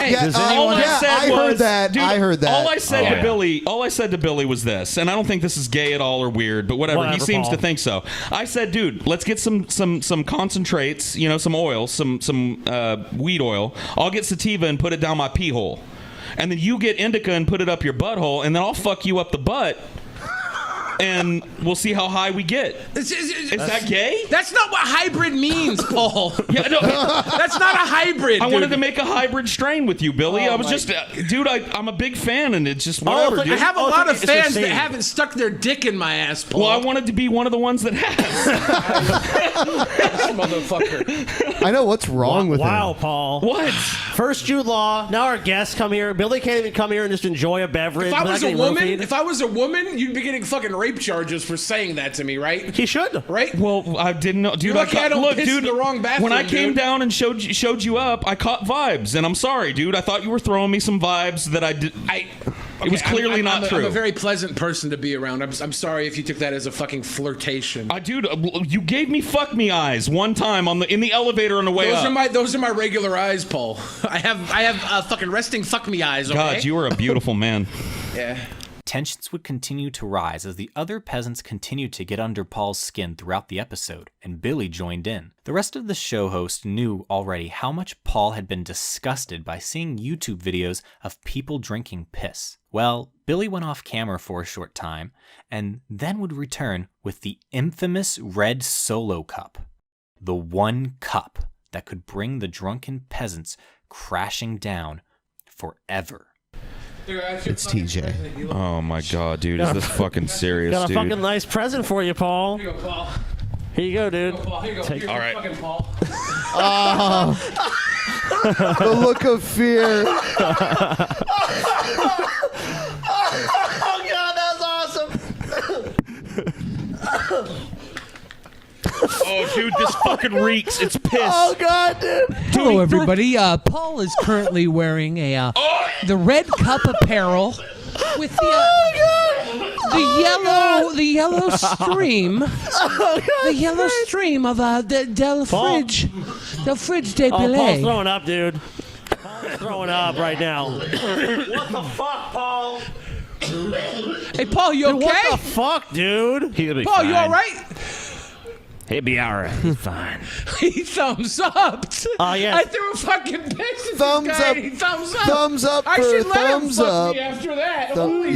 Yeah, I heard that. Dude, I heard that. All I said to Billy was this, and I don't think this is gay at all or weird, but whatever. He seems Paul. to think so. I said, dude, let's get some concentrates, some oil, some weed oil. I'll get sativa and put it down my pee hole, and then you get indica and put it up your butthole, and then I'll fuck you up the butt. And we'll see how high we get. Is that gay? That's not what hybrid means, Paul. Yeah, no, that's not a hybrid. I dude. wanted to make a hybrid strain with you, Billy. I was just, dude. I'm a big fan, and it's just whatever. Dude. I have a lot of fans that haven't stuck their dick in my ass, Paul. Well, I wanted to be one of the ones that has. Motherfucker. I know what's wrong with Wow, him. Paul. What? First Jude Law. Now our guests come here. Billy can't even come here and just enjoy a beverage. If I without was a getting woman, roofied. you'd be getting fucking rape charges for saying that to me, right? He should, right? Well, I didn't know, dude. You're lucky I don't look, piss dude. in the wrong bathroom, when I came dude. down and showed you up, I caught vibes, and I'm sorry, dude. I thought you were throwing me some vibes that I did. It was clearly not true. I'm a very pleasant person to be around. I'm sorry if you took that as a fucking flirtation. Dude, you gave me fuck me eyes one time in the elevator on the way up. Those are my regular eyes, Paul. I have fucking resting fuck me eyes. Okay? God, you are a beautiful man. Yeah. Tensions would continue to rise as the other peasants continued to get under Paul's skin throughout the episode, and Billy joined in. The rest of the show host knew already how much Paul had been disgusted by seeing YouTube videos of people drinking piss. Well, Billy went off camera for a short time, and then would return with the infamous red solo cup. The one cup that could bring the drunken peasants crashing down forever. It's TJ. Oh my God, dude, is this fucking serious, Got a dude? fucking nice present for you, Paul. Here you go, Paul. Here you go, dude. Here you go, Paul. Here you go. Take- Here All right. fucking Paul. The look of fear. Oh God, that's awesome. Oh, dude, this fucking reeks. It's piss. Oh God, dude. Hello, everybody. Paul is currently wearing the red cup apparel with the yellow stream, the yellow stream of the Del Fridge de Paul's Billet. throwing up, dude. Paul's throwing up right now. What the fuck, Paul? Hey, Paul, you okay? Dude, what the fuck, dude? He'll be Paul, fine. you all right? He'll be all right. He's fine. He thumbs up. Oh, yeah. I threw a fucking picture. Thumbs guy. up. He thumbs up. Thumbs up I for should let thumbs him fuck up. me after that. Yeah, Holy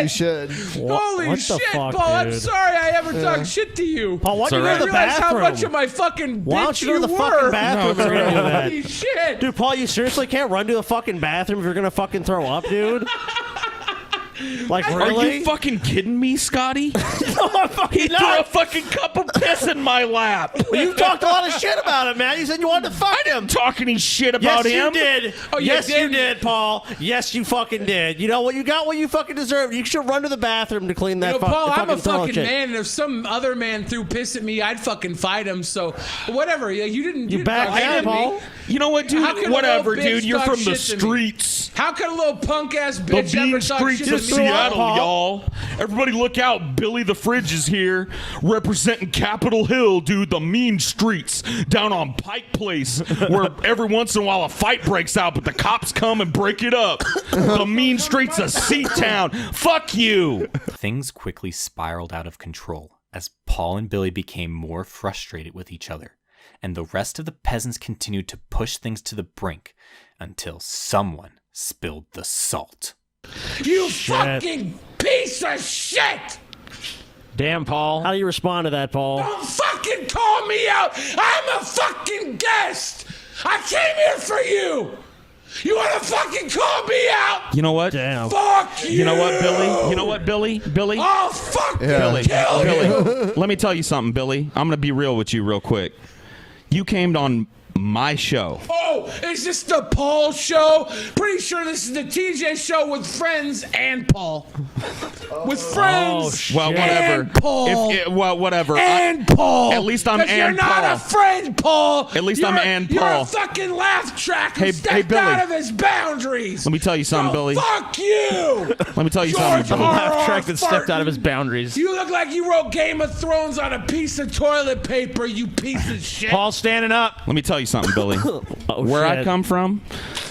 you shit. should. Holy What the shit, fuck, Paul! I'm dude? sorry I ever talked shit to you. Paul, why I don't you go to the realize how bathroom? much of my fucking Why bitch don't you go to the were. fucking bathroom if you're gonna do that? Holy shit. Dude, Paul, you seriously can't run to the fucking bathroom if you're gonna fucking throw up, dude? Like, Are really? you fucking kidding me, Scotty? No, I'm fucking He not. threw a fucking cup of piss in my lap. Well, you talked a lot of shit about him, man. You said you wanted to fuck him. Talk any shit about yes, him? you did. Oh, you yes, you did? did, Paul. Yes, you fucking did. You know what? You got what you fucking deserved. You should run to the bathroom to clean that. Paul, I'm a toilet fucking shit. man, and if some other man threw piss at me, I'd fucking fight him. So, whatever. Yeah, you didn't. You back fucking down, hit me. Paul. You know what, dude? How can a Whatever, little bitch dude. You're talk from the shit to me? streets. How can a little punk ass The bitch mean ever talk streets shit of to me? Seattle, Paul. y'all. Everybody look out. Billy the Fridge is here representing Capitol Hill, dude. The mean streets down on Pike Place where every once in a while a fight breaks out, but the cops come and break it up. The mean streets of Seatown. Fuck you. Things quickly spiraled out of control as Paul and Billy became more frustrated with each other, and the rest of the peasants continued to push things to the brink until someone spilled the salt. You fucking piece of shit! Damn, Paul. How do you respond to that, Paul? Don't fucking call me out! I'm a fucking guest! I came here for you! You wanna fucking call me out? You know what? Damn. Fuck you! You know what, Billy? You know what, Billy? Billy? I'll fucking Billy, kill you! Billy, let me tell you something, Billy. I'm going to be real with you real quick. You came on my show. Oh, is this the Paul show? Pretty sure this is the TJ show with friends and Paul. With friends. Well, whatever. And Paul. Well, whatever. And Paul. At least I'm 'Cause and you're not Paul. a friend, Paul. At least I'm and You're Paul. a fucking laugh track who Hey, stepped Billy. out of his boundaries. Let me tell you something, Billy. Fuck you. Let me tell you George something, Billy. R.R. Track that stepped out of his Martin. boundaries. You look like you wrote Game of Thrones on a piece of toilet paper, you piece of shit. Paul standing up. Let me tell you something, Billy. Oh, Where I shit. come from,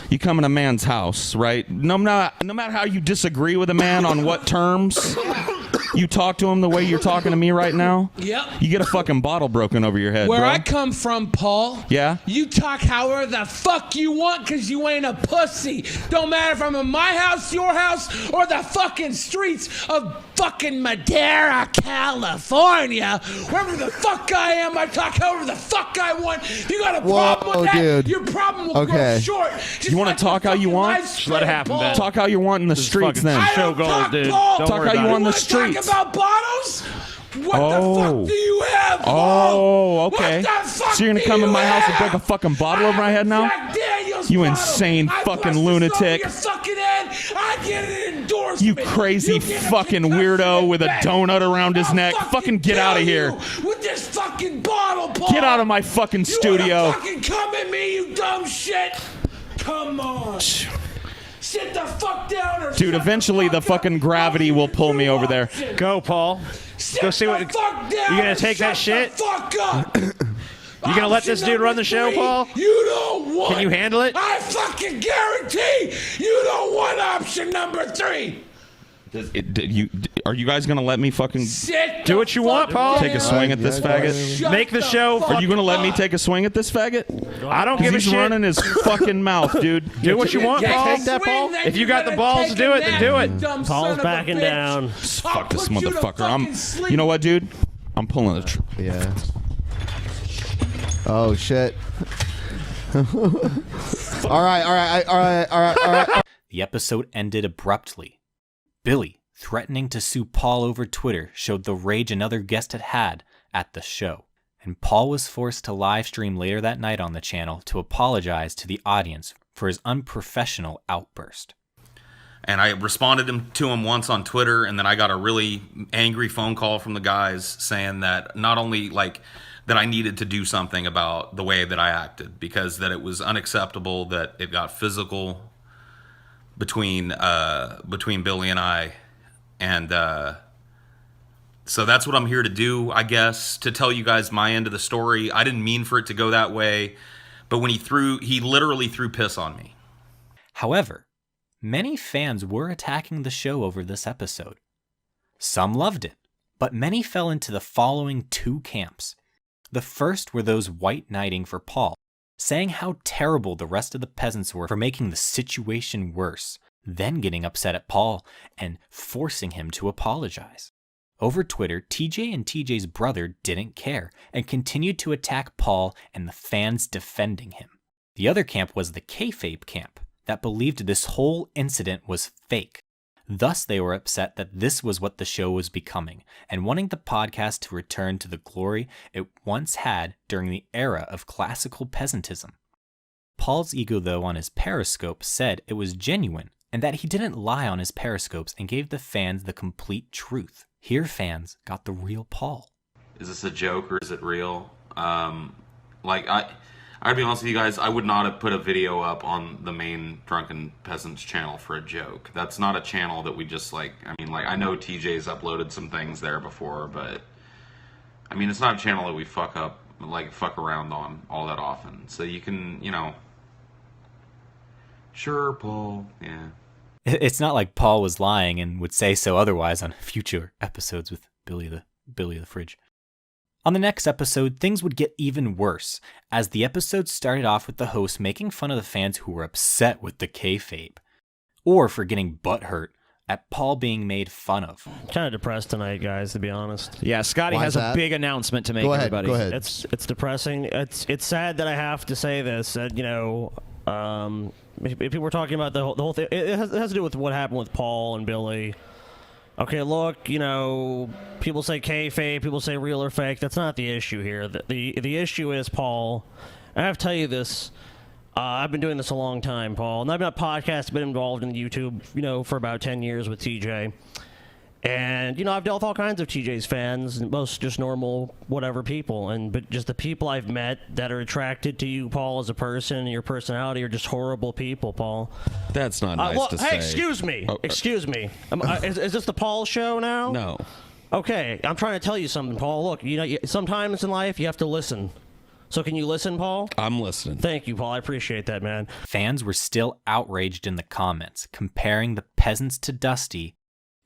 you come in a man's house, right? No matter how you disagree with a man on what terms, you talk to him the way you're talking to me right now. Yep. You get a fucking bottle broken over your head, Where bro. I come from, Paul. Yeah? You talk however the fuck you want because you ain't a pussy. Don't matter if I'm in my house, your house, or the fucking streets of fucking Madera, California. Wherever the fuck I am, I talk however the fuck I want. If you got a problem with that, dude. your problem will Okay. grow short. Just You want like to talk your how you fucking want? life Just let it span, happen, Paul. Ben. Talk how you want in the streets, then. I Show don't gold, talk, dude. Paul. Don't Talk worry how you about want it. the Talk streets. about bottles? What Oh. the fuck do you have, Paul? Oh, okay. What the fuck So you're gonna do come in you my house and have? break a fucking bottle over my head now? Jack Daniels You bottle. insane I fucking bust this lunatic. over your fucking head. I get an endorsement. You crazy You get a fucking concussion weirdo with a back. donut around his I'll neck. Fucking get kill out of you here. with this fucking bottle, Paul. Get out of my fucking You studio. wanna fucking come at me, you dumb shit? Come on. Sit the fuck down or Dude, shut eventually the fuck up. fucking gravity will pull me over there. Go, Paul. Sit Go see the what. fuck down You gonna or take that shut shit? The fuck up. You gonna let this dude run the show, Paul? You don't want. Can you handle it? I fucking guarantee you don't want option number 3. Are you guys gonna let me fucking Sit Do what you want, Paul. take a swing at this faggot? Shut Make the show. Are you gonna let me take a swing at this faggot? I don't give a He's shit. running his fucking mouth, dude. Do what you want, Yeah, Paul. take that, Paul. If you got the balls to do it, then do it. Paul's backing down. Fuck this motherfucker. You know what, dude? I'm pulling the. Yeah. Oh shit. all right. The episode ended abruptly. Billy, threatening to sue Paul over Twitter, showed the rage another guest had had at the show, and Paul was forced to live stream later that night on the channel to apologize to the audience for his unprofessional outburst. And I responded to him once on Twitter, and then I got a really angry phone call from the guys saying that not only like that I needed to do something about the way that I acted, because that it was unacceptable that it got physical between Billy and I, and so that's what I'm here to do, I guess, to tell you guys my end of the story. I didn't mean for it to go that way, but when he literally threw piss on me. However, many fans were attacking the show over this episode. Some loved it, but many fell into the following 2 camps. The first were those white knighting for Paul, saying how terrible the rest of the peasants were for making the situation worse, then getting upset at Paul and forcing him to apologize. Over Twitter, TJ and TJ's brother didn't care and continued to attack Paul and the fans defending him. The other camp was the kayfabe camp that believed this whole incident was fake. Thus, they were upset that this was what the show was becoming and wanting the podcast to return to the glory it once had during the era of classical peasantism. Paul's ego, though, on his Periscope said it was genuine and that he didn't lie on his Periscopes and gave the fans the complete truth. Here, fans got the real Paul. Is this a joke or is it real? I'd be honest with you guys, I would not have put a video up on the main Drunken Peasants channel for a joke. That's not a channel that we just I know TJ's uploaded some things there before, but I mean, it's not a channel that we fuck around on all that often. So you can, sure, Paul, yeah. It's not like Paul was lying and would say so otherwise on future episodes with Billy the Fridge. On the next episode, things would get even worse, as the episode started off with the host making fun of the fans who were upset with the kayfabe, or for getting butthurt at Paul being made fun of. Kind of depressed tonight, guys, to be honest. Yeah, Scotty has a big announcement to make, everybody. Go ahead. It's depressing. It's sad that I have to say this. People were talking about the whole thing. It has to do with what happened with Paul and Billy. Okay, look, people say kayfabe, people say real or fake. That's not the issue here. The issue is, Paul, I have to tell you this. I've been doing this a long time, Paul. And I've been a podcast, been involved in YouTube, for about 10 years with TJ. And, I've dealt with all kinds of TJ's fans, and most just normal, whatever people. But just the people I've met that are attracted to you, Paul, as a person, and your personality are just horrible people, Paul. That's not nice to say. Hey, excuse me. Excuse me. Is this the Paul show now? No. Okay, I'm trying to tell you something, Paul. Look, sometimes in life you have to listen. So can you listen, Paul? I'm listening. Thank you, Paul. I appreciate that, man. Fans were still outraged in the comments, comparing the peasants to Dusty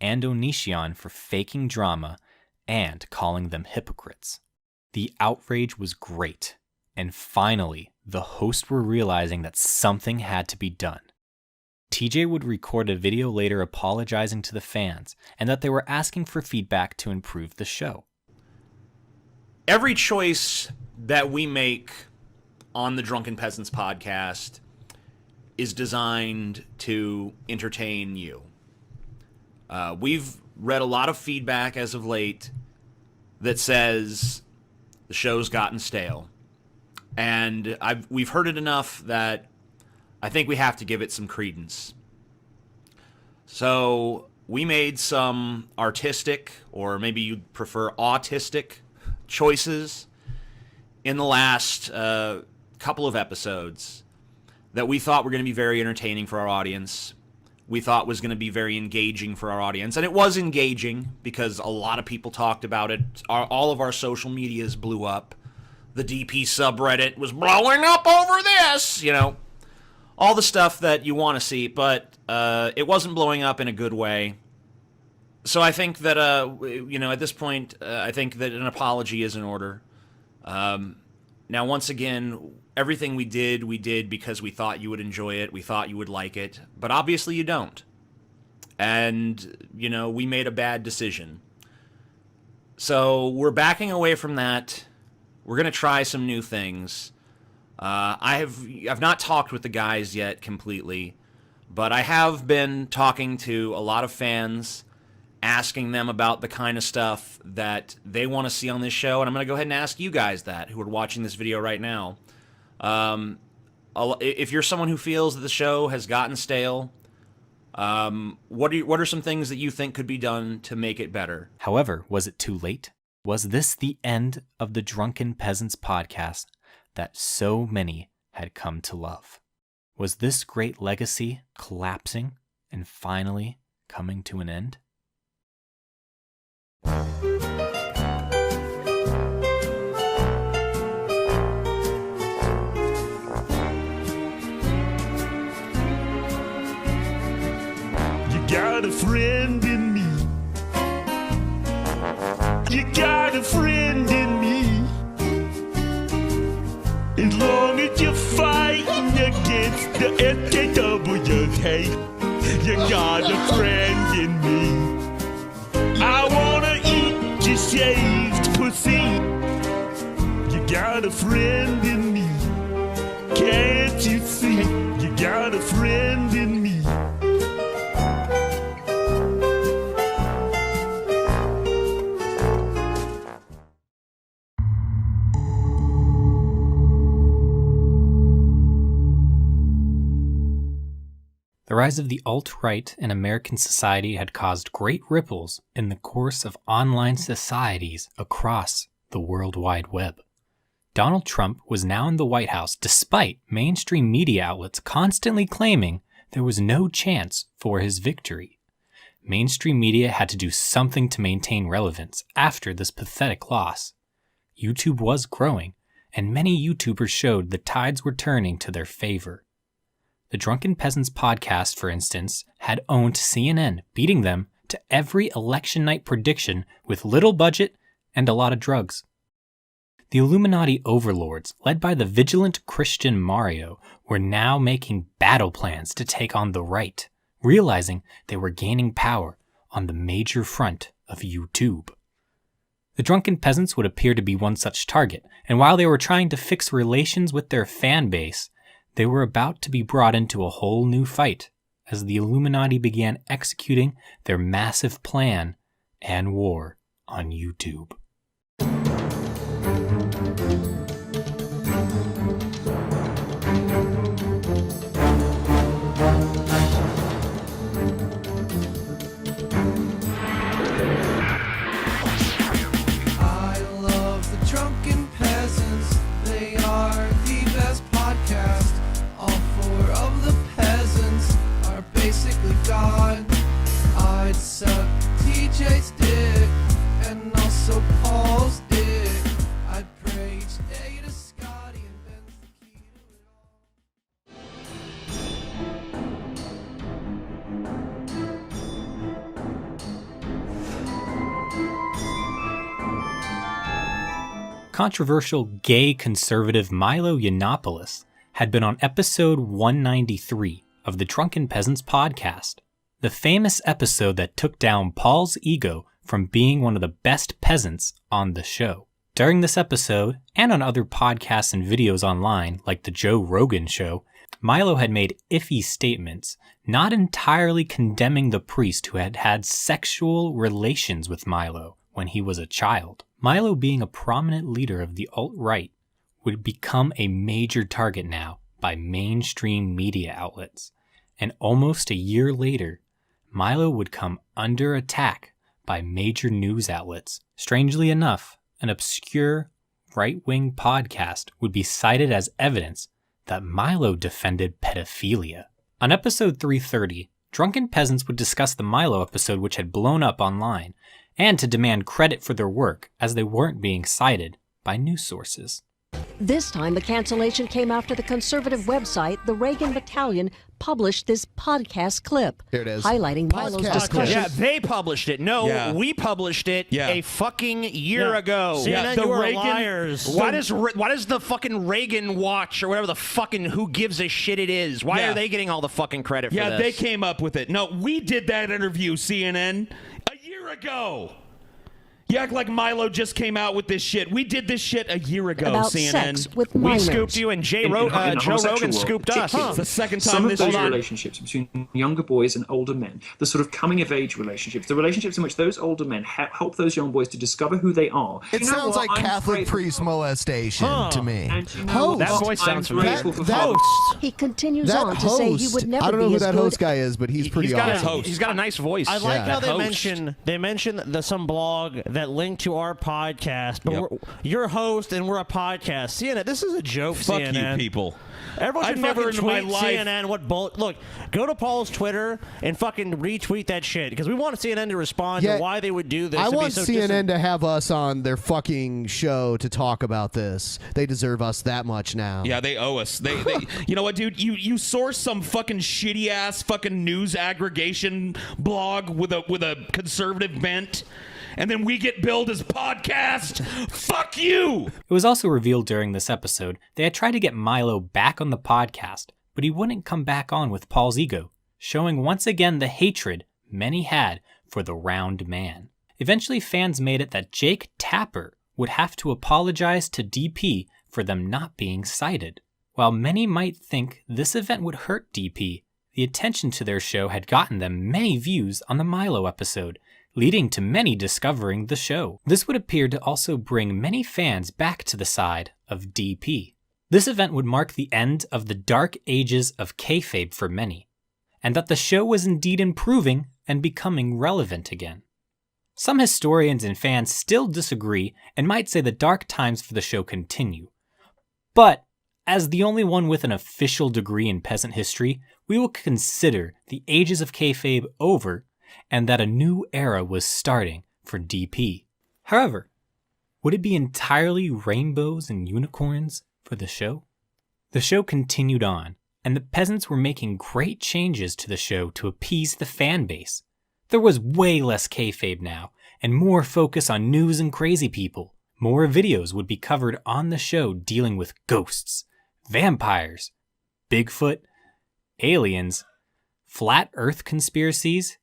and Onision for faking drama and calling them hypocrites. The outrage was great, and finally, the hosts were realizing that something had to be done. TJ would record a video later apologizing to the fans and that they were asking for feedback to improve the show. Every choice that we make on the Drunken Peasants podcast is designed to entertain you. We've read a lot of feedback as of late that says the show's gotten stale. And we've heard it enough that I think we have to give it some credence. So we made some artistic, or maybe you'd prefer autistic, choices in the last couple of episodes that we thought were going to be very entertaining for our audience. We thought was going to be very engaging for our audience. And it was engaging because a lot of people talked about it. All of our social medias blew up. The DP subreddit was blowing up over this, all the stuff that you want to see, but it wasn't blowing up in a good way. So I think that, at this point, I think that an apology is in order. Now, once again, everything we did because we thought you would enjoy it. We thought you would like it. But obviously you don't. And, we made a bad decision. So we're backing away from that. We're going to try some new things. I've not talked with the guys yet completely. But I have been talking to a lot of fans, asking them about the kind of stuff that they want to see on this show. And I'm going to go ahead and ask you guys that, who are watching this video right now. If you're someone who feels that the show has gotten stale, what are some things that you think could be done to make it better? However, was it too late? Was this the end of the Drunken Peasants podcast that so many had come to love? Was this great legacy collapsing and finally coming to an end? Got a friend in me. You got a friend in me. As long as you're fighting against the SJWs, hey, you got a friend in me. I wanna eat your shaved pussy. You got a friend in me. Can't you see? You got a friend in me. The rise of the alt-right in American society had caused great ripples in the course of online societies across the World Wide Web. Donald Trump was now in the White House despite mainstream media outlets constantly claiming there was no chance for his victory. Mainstream media had to do something to maintain relevance after this pathetic loss. YouTube was growing, and many YouTubers showed the tides were turning to their favor. The Drunken Peasants podcast, for instance, had owned CNN, beating them to every election night prediction with little budget and a lot of drugs. The Illuminati overlords, led by the vigilant Christian Mario, were now making battle plans to take on the right, realizing they were gaining power on the major front of YouTube. The Drunken Peasants would appear to be one such target, and while they were trying to fix relations with their fan base, they were about to be brought into a whole new fight as the Illuminati began executing their massive plan and war on YouTube. I love the Drunken Peasants. They are the best podcast. All four of the peasants are basically God. I'd suck TJ's dick and also Paul's dick. I'd pray each day to Scotty and Ben's the key to it all. Controversial gay conservative Milo Yiannopoulos had been on episode 193 of the Drunken Peasants podcast, the famous episode that took down Paul's ego from being one of the best peasants on the show. During this episode, and on other podcasts and videos online like the Joe Rogan Show, Milo had made iffy statements, not entirely condemning the priest who had had sexual relations with Milo when he was a child. Milo, being a prominent leader of the alt-right, would become a major target now by mainstream media outlets. And almost a year later, Milo would come under attack by major news outlets. Strangely enough, an obscure right-wing podcast would be cited as evidence that Milo defended pedophilia. On episode 330, Drunken Peasants would discuss the Milo episode which had blown up online, and to demand credit for their work as they weren't being cited by news sources. This time, the cancellation came after the conservative website, the Reagan Battalion, published this podcast clip. Here it is. Highlighting Milo's discussion. Yeah, they published it. No, we published it a fucking year ago. CNN, you were liars. Why does the fucking Reagan Watch or whatever the fucking who gives a shit it is? Why are they getting all the fucking credit for this? Yeah, they came up with it. No, we did that interview, CNN, a year ago. You act like Milo just came out with this shit. We did this shit a year ago, About CNN. sex with We minors. scooped you, and Joe Rogan scooped us. It's the second Some time of this those year. relationships between younger boys and older men, the sort of coming-of-age relationships, the relationships in which those older men help those young boys to discover who they are. It You know sounds what? like I'm Catholic grateful- priest molestation to me. And you know what? Host. That voice sounds familiar. He continues That on to say he host. would never I don't know be who as that good host guy is, but he's pretty awesome. He's got a nice voice. I like how That they mention some blog that linked to our podcast, but you're a host and we're a podcast. CNN, this is a joke. Fuck CNN. you, people. Everyone should I've never fucking in my tweet life- CNN what look, go to Paul's Twitter and fucking retweet that shit because we want CNN to respond Yeah, to why they would do this. I and be want so CNN to have us on their fucking show to talk about this. They deserve us that much now. Yeah, they owe us. They you know what, dude? You source some fucking shitty ass fucking news aggregation blog with a conservative bent, and then we get billed as podcast. Fuck you! It was also revealed during this episode they had tried to get Milo back on the podcast, but he wouldn't come back on with Paul's ego, showing once again the hatred many had for the round man. Eventually, fans made it that Jake Tapper would have to apologize to DP for them not being cited. While many might think this event would hurt DP, the attention to their show had gotten them many views on the Milo episode, leading to many discovering the show. This would appear to also bring many fans back to the side of DP. This event would mark the end of the dark ages of kayfabe for many, and that the show was indeed improving and becoming relevant again. Some historians and fans still disagree and might say the dark times for the show continue. But, as the only one with an official degree in peasant history, we will consider the ages of kayfabe over and that a new era was starting for DP. However, would it be entirely rainbows and unicorns for the show? The show continued on, and the peasants were making great changes to the show to appease the fan base. There was way less kayfabe now, and more focus on news and crazy people. More videos would be covered on the show dealing with ghosts, vampires, Bigfoot, aliens, flat earth conspiracies,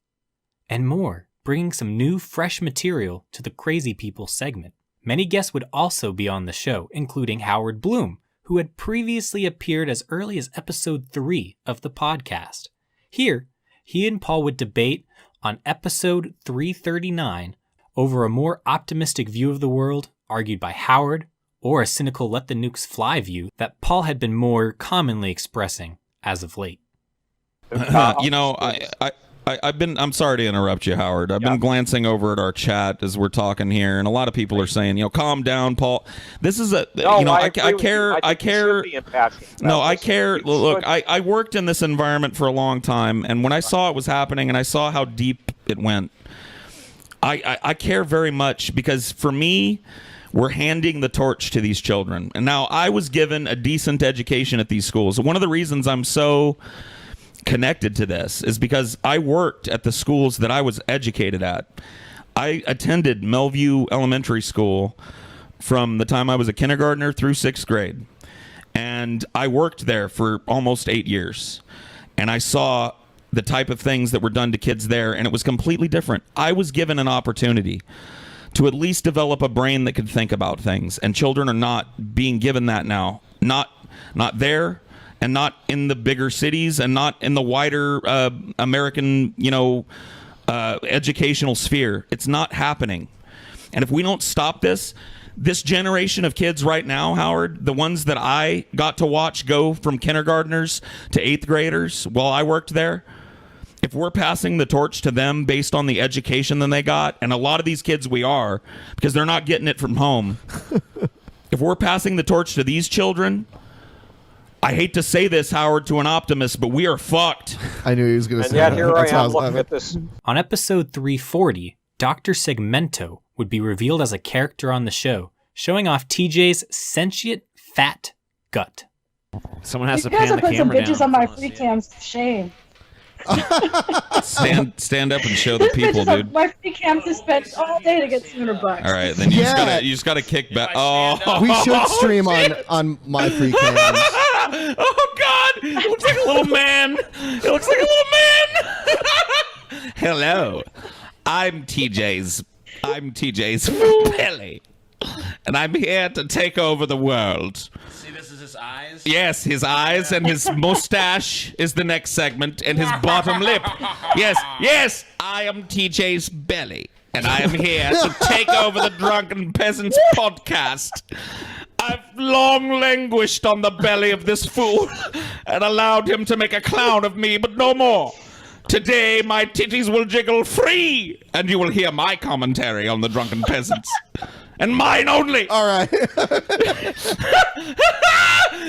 and more, bringing some new fresh material to the Crazy People segment. Many guests would also be on the show, including Howard Bloom, who had previously appeared as early as episode 3 of the podcast. Here, he and Paul would debate on episode 339 over a more optimistic view of the world argued by Howard, or a cynical let the nukes fly view that Paul had been more commonly expressing as of late. I'm sorry to interrupt you, Howard. I've been glancing over at our chat as we're talking here, and a lot of people are saying, calm down, Paul. This is I care. Look, I worked in this environment for a long time, and when I saw it was happening and I saw how deep it went, I care very much, because for me, we're handing the torch to these children. And now I was given a decent education at these schools. One of the reasons I'm so connected to this is because I worked at the schools that I was educated at. I attended Melview Elementary School from the time I was a kindergartner through 6th grade. And I worked there for almost 8 years. And I saw the type of things that were done to kids there, and it was completely different. I was given an opportunity to at least develop a brain that could think about things, and children are not being given that now. Not there, and not in the bigger cities, and not in the wider American, educational sphere. It's not happening. And if we don't stop this generation of kids right now, Howard, the ones that I got to watch go from kindergartners to 8th graders while I worked there, if we're passing the torch to them based on the education that they got, and a lot of these kids we are, because they're not getting it from home, if we're passing the torch to these children, I hate to say this, Howard, to an optimist, but we are fucked. I knew he was going to say that. And yet here I am looking at this. On episode 340, Dr. Segmento would be revealed as a character on the show, showing off TJ's sentient fat gut. Someone has You to guys pan are the putting some camera bitches down. on my free cams. Shame. Stand up and show the This people, bitch is on dude. my free cams to spend all day to get $200. All right, then you just gotta kick back. Oh, We should stream on my free cams. Oh God! It looks like a little man. It looks like a little man. Hello, I'm TJ's belly, and I'm here to take over the world. See, this is his eyes. Yes, his eyes and his mustache is the next segment, and his bottom lip. Yes, I am TJ's belly, and I am here to take over the Drunken Peasants podcast. I've long languished on the belly of this fool and allowed him to make a clown of me, but no more. Today, my titties will jiggle free, and you will hear my commentary on the Drunken Peasants. And mine only. All right.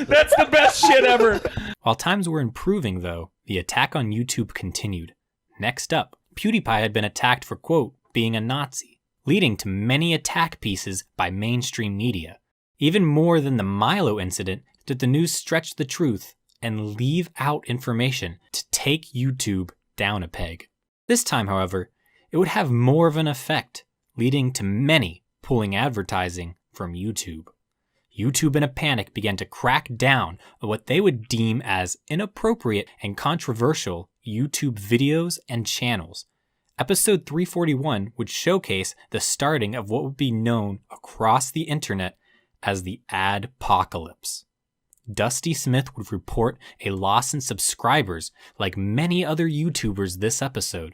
That's the best shit ever. While times were improving, though, the attack on YouTube continued. Next up, PewDiePie had been attacked for, quote, being a Nazi, leading to many attack pieces by mainstream media. Even more than the Milo incident did the news stretch the truth and leave out information to take YouTube down a peg. This time, however, it would have more of an effect, leading to many pulling advertising from YouTube. YouTube in a panic began to crack down on what they would deem as inappropriate and controversial YouTube videos and channels. Episode 341 would showcase the starting of what would be known across the internet as the adpocalypse. Dusty Smith would report a loss in subscribers like many other YouTubers this episode.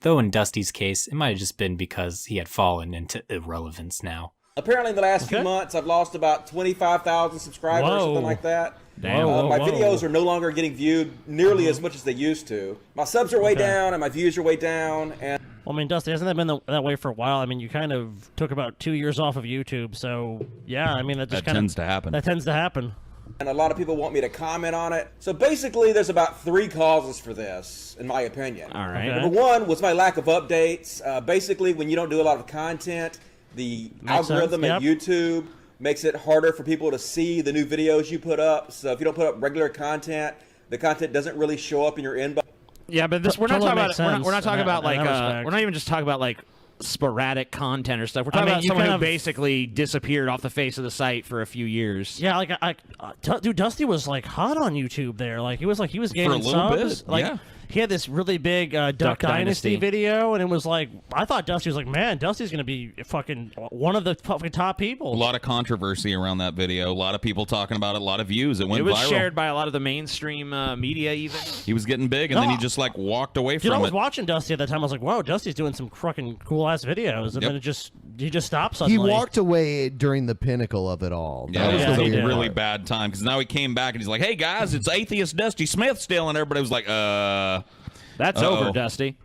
Though in Dusty's case, it might have just been because he had fallen into irrelevance now. Apparently in the last few months, I've lost about 25,000 subscribers or something like that. Damn. My videos are no longer getting viewed nearly as much as they used to. My subs are way down and my views are way down. And Well, I mean, Dusty, hasn't that been that way for a while? I mean, you kind of took about 2 years off of YouTube, so yeah, I mean, that just tends to happen. That tends to happen. And a lot of people want me to comment on it. So basically, there's about 3 causes for this, in my opinion. All right. Number 1 was my lack of updates. Basically, when you don't do a lot of content, the algorithm at YouTube makes it harder for people to see the new videos you put up. So if you don't put up regular content, the content doesn't really show up in your inbox. Yeah, but this we're not Totally talking makes about. We're not sense talking in about that like. respect. We're not even just talking about like sporadic content or stuff. We're I talking mean, about you someone kind who of- basically disappeared off the face of the site for a few years. Yeah, like dude, Dusty was like hot on YouTube there. Like he was gaining a little subs. bit, Like yeah. he had this really big Duck Dynasty video, and it was like I thought Dusty was like, man, Dusty's gonna be fucking one of the fucking top people. A lot of controversy around that video. A lot of people talking about it. A lot of views. It went It was viral. shared by a lot of the mainstream media. Even He was getting big, and then he just like walked away Dude, I from was it. watching Dusty at that time. I was like, whoa, Dusty's doing some fucking cool ass videos, and Yep. then he just stopped He suddenly. walked away during the pinnacle of it all. Yeah, That it was was the a weird really part. bad time because now he came back and he's like, "Hey guys, it's atheist Dusty Smith still," and everybody was like, That's over, Dusty. It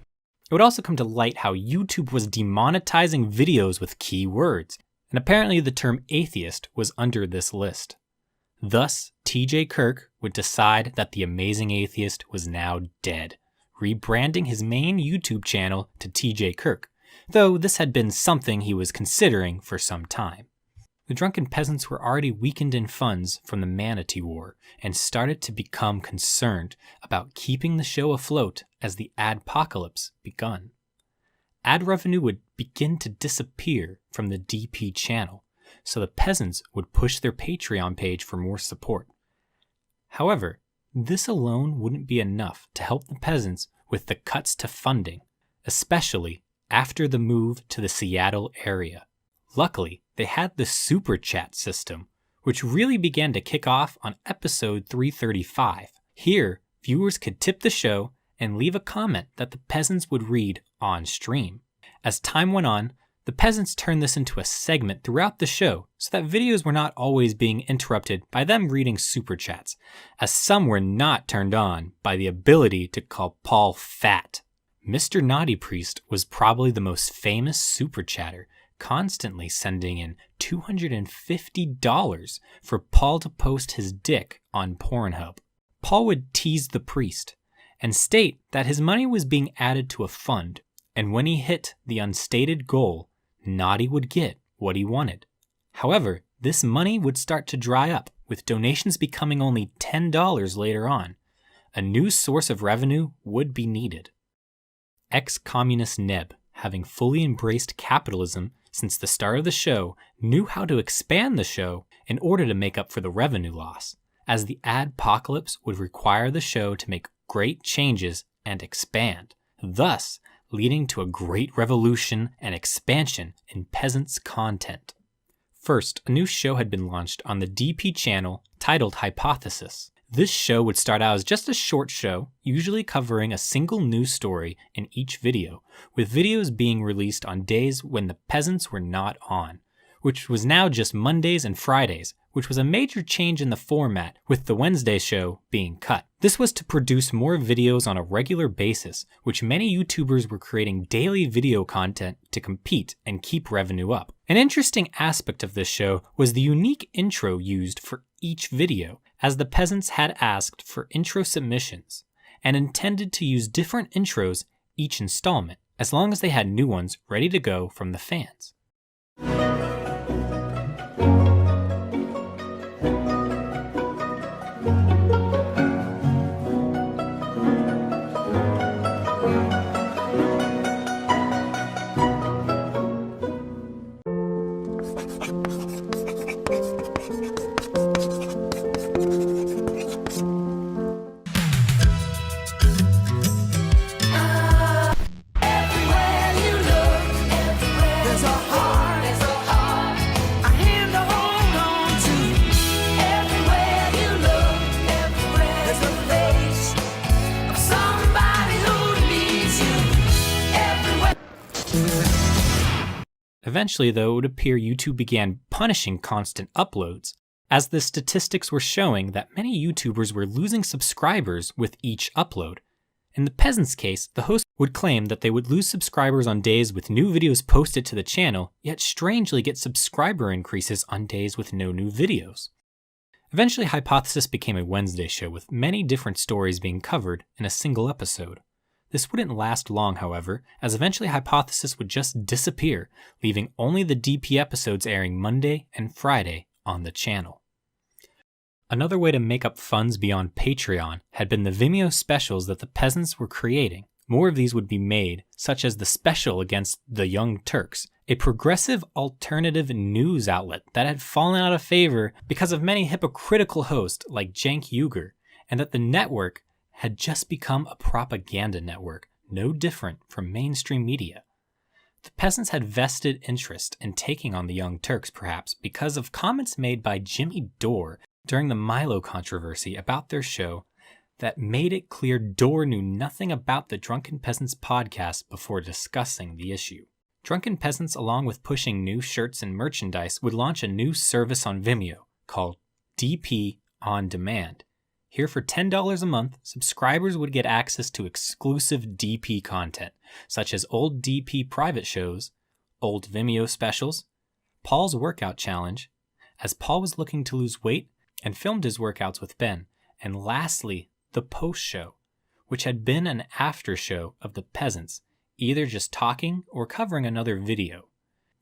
would also come to light how YouTube was demonetizing videos with keywords, and apparently the term atheist was under this list. Thus, TJ Kirk would decide that the Amazing Atheist was now dead, rebranding his main YouTube channel to TJ Kirk, though this had been something he was considering for some time. The Drunken Peasants were already weakened in funds from the Manatee War and started to become concerned about keeping the show afloat as the adpocalypse begun. Ad revenue would begin to disappear from the DP channel, so the Peasants would push their Patreon page for more support. However, this alone wouldn't be enough to help the Peasants with the cuts to funding, especially after the move to the Seattle area. Luckily, they had the Super Chat system, which really began to kick off on episode 335. Here, viewers could tip the show and leave a comment that the Peasants would read on stream. As time went on, the Peasants turned this into a segment throughout the show so that videos were not always being interrupted by them reading Super Chats, as some were not turned on by the ability to call Paul fat. Mr. Naughty Priest was probably the most famous Super Chatter, constantly sending in $250 for Paul to post his dick on Pornhub. Paul would tease the priest and state that his money was being added to a fund, and when he hit the unstated goal, Naughty would get what he wanted. However, this money would start to dry up, with donations becoming only $10 later on. A new source of revenue would be needed. Ex-communist Neb, having fully embraced capitalism since the start of the show, knew how to expand the show in order to make up for the revenue loss, as the adpocalypse would require the show to make great changes and expand, thus leading to a great revolution and expansion in Peasants content. First, a new show had been launched on the DP channel titled Hypothesis. This show would start out as just a short show, usually covering a single news story in each video, with videos being released on days when the Peasants were not on, which was now just Mondays and Fridays, which was a major change in the format, with the Wednesday show being cut. This was to produce more videos on a regular basis, which many YouTubers were creating daily video content to compete and keep revenue up. An interesting aspect of this show was the unique intro used for each video, as the Peasants had asked for intro submissions, and intended to use different intros each installment, as long as they had new ones ready to go from the fans. Eventually, though, it would appear YouTube began punishing constant uploads, as the statistics were showing that many YouTubers were losing subscribers with each upload. In the Peasants case, the host would claim that they would lose subscribers on days with new videos posted to the channel, yet strangely get subscriber increases on days with no new videos. Eventually, Hypothesis became a Wednesday show with many different stories being covered in a single episode. This wouldn't last long, however, as eventually Hypothesis would just disappear, leaving only the DP episodes airing Monday and Friday on the channel. Another way to make up funds beyond Patreon had been the Vimeo specials that the Peasants were creating. More of these would be made, such as the special against the Young Turks, a progressive alternative news outlet that had fallen out of favor because of many hypocritical hosts like Cenk Uygur, and that the network had just become a propaganda network, no different from mainstream media. The Peasants had vested interest in taking on the Young Turks, perhaps because of comments made by Jimmy Dore during the Milo controversy about their show that made it clear Dore knew nothing about the Drunken Peasants podcast before discussing the issue. Drunken Peasants, along with pushing new shirts and merchandise, would launch a new service on Vimeo called DP On Demand. Here for $10 a month, subscribers would get access to exclusive DP content, such as old DP private shows, old Vimeo specials, Paul's workout challenge, as Paul was looking to lose weight and filmed his workouts with Ben, and lastly, the post show, which had been an after show of the Peasants, either just talking or covering another video.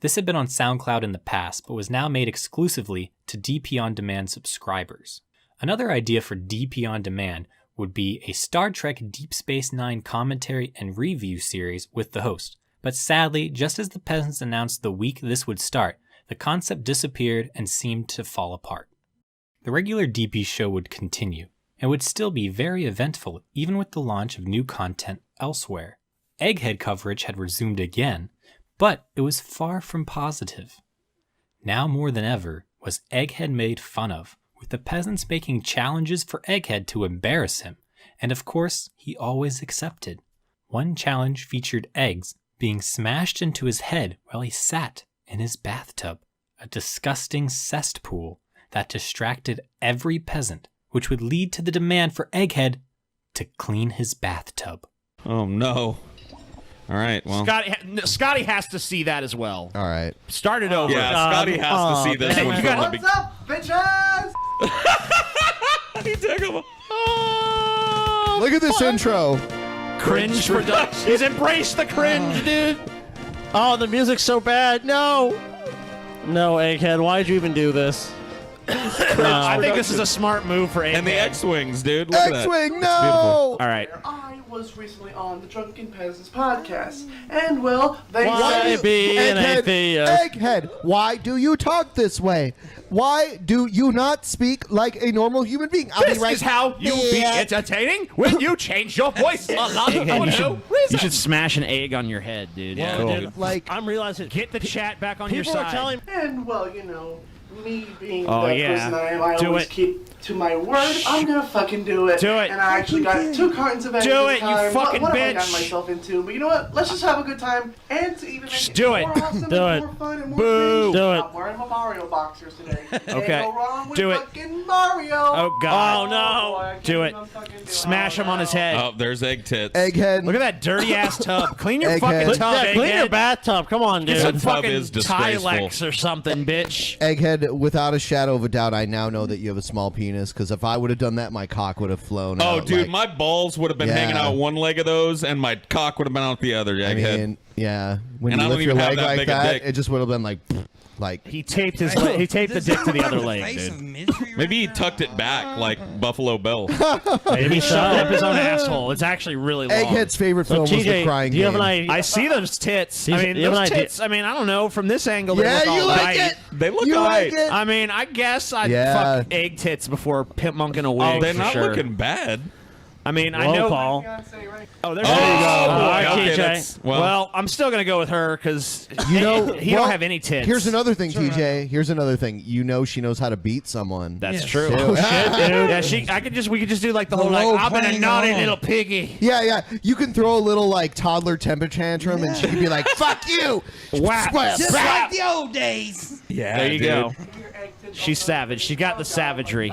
This had been on SoundCloud in the past, but was now made exclusively to DP On Demand subscribers. Another idea for DP On Demand would be a Star Trek Deep Space Nine commentary and review series with the host, but sadly, just as the Peasants announced the week this would start, the concept disappeared and seemed to fall apart. The regular DP show would continue, and would still be very eventful even with the launch of new content elsewhere. Egghead coverage had resumed again, but it was far from positive. Now more than ever was Egghead made fun of, with the Peasants making challenges for Egghead to embarrass him, and of course he always accepted. One challenge featured eggs being smashed into his head while he sat in his bathtub, a disgusting cesspool that distracted every peasant, which would lead to the demand for Egghead to clean his bathtub. Oh no. All right, well. Scotty has to see that as well. All right. Start it over. Yeah, Scotty has to see this one. What's up, bitches? He took him. Look at this intro. Cringe production. He's embraced the cringe, dude. Oh, the music's so bad. No, Egghead, why'd you even do this? I think this is a smart move for Egghead. And the X-Wings, dude. Look at that. X-Wing, no! All right. I was recently on the Drunken Peasants podcast, and well, they Why be an atheist? Egghead, why do you talk this way? Why do you not speak like a normal human being? This is how you be entertaining when you change your voice a lot. You should smash an egg on your head, dude. Yeah, Cool. dude, like I'm realizing. Get the chat back on your People side. are telling. And well, you know, me being the Oh, yeah. person I am, I Do always it. keep to my word. I'm gonna fucking do it. Do it. And I actually got 2 cartons of eggs Do this it, you time. fucking what have I bitch. gotten myself into? But you know what? Let's just have a good time. And to even make do it it. more awesome Do and it. more fun and more Boo. cringe, Do it. I'm wearing my Mario boxers today. Okay. Can't go wrong with Do it. fucking Mario. Oh, God. Oh, no. Boy, I can't Do it. even fucking do it. Smash him on his head. Oh, there's egg tits. Egghead. Look at that dirty ass tub. Clean your Egghead. fucking tub, Yeah, clean your Egghead. bathtub. Come on, Get dude. some That tub fucking is disgraceful. Tilex or something, bitch. Egghead, without a shadow of a doubt, I now know that you have a small penis, because if I would have done that, my cock would have flown Oh, out. dude, like, my balls would have been Yeah. hanging out one leg of those, and my cock would have been out the other. I Egghead. mean, yeah. When And I you don't lift your even have leg that like big a that, dick. it just would have been like. He taped his he taped the dick to the other leg, dude. Maybe he tucked it back like Buffalo Bill. Maybe he shoved up his own asshole. It's actually really long. Egghead's favorite film was The TJ, Crying do you have Game. an idea? I see those tits. You I mean, have an those idea? tits. I mean, I don't know. From this angle, Yeah, they look you all like right. it? They look You alright. like it? I mean, I guess I'd Yeah. fuck egg tits before pimp monking a wig. Oh, they're for not sure. looking bad. I mean, I Whoa, know. Paul. Oh, there you go. All right, Okay, TJ. well, I'm still gonna go with her because You know, he well, don't have any tits. Here's another thing, TJ. Here's another thing. You know, she knows how to beat someone. That's true. Oh, shit, dude. Yeah, we could just do like the whole like I've been a naughty little piggy. Yeah. You can throw a little like toddler temper tantrum, and she can be like, "Fuck you!" Whap. Just Whap. like the old days. Yeah, there you go. She's savage. She got the savagery.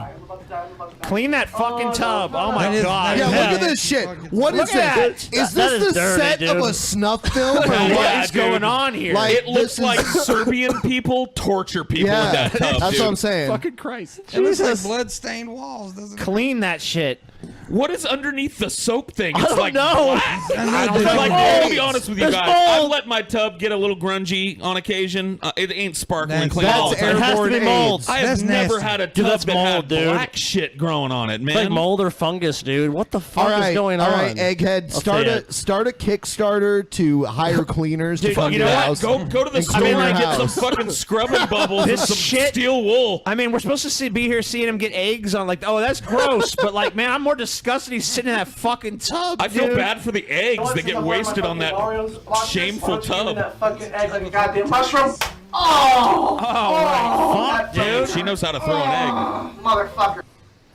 Clean that fucking tub. Oh my god. Yeah, look at this shit. What is this? Is this the set of a snuff film or what is going on here? Like, it looks this like is- Serbian people torture people Yeah, in that tub. that's dude. what I'm saying. Fucking Christ. It looks like Jesus. blood-stained walls, doesn't it? Clean that shit. What is underneath the soap thing? I It's don't like know. black. I don't It's know. like, I'll be honest with you There's guys. mold. I've let my tub get a little grungy on occasion. It ain't sparkling clean that's all the time. airborne It has to be mold. AIDS. I have That's never nasty. had a Dude, tub that's that mold, had dude. black shit growing on it, man. It's like mold or fungus, dude. What the fuck is going on? All right, Egghead, start a Kickstarter to hire cleaners to Dude, fund you your know what? house. Go to the and store clean your and get some house. fucking scrubbing bubbles and This some shit- steel wool. I mean, we're supposed to be here seeing him get eggs on, like, oh, that's gross. But, like, man, I'm more disgusted he's sitting in that fucking tub. I feel dude. bad for the eggs that get wasted on that shameful tub. That fucking egg like a goddamn mushroom. Fuck, dude. She knows how to throw an egg. Motherfucker.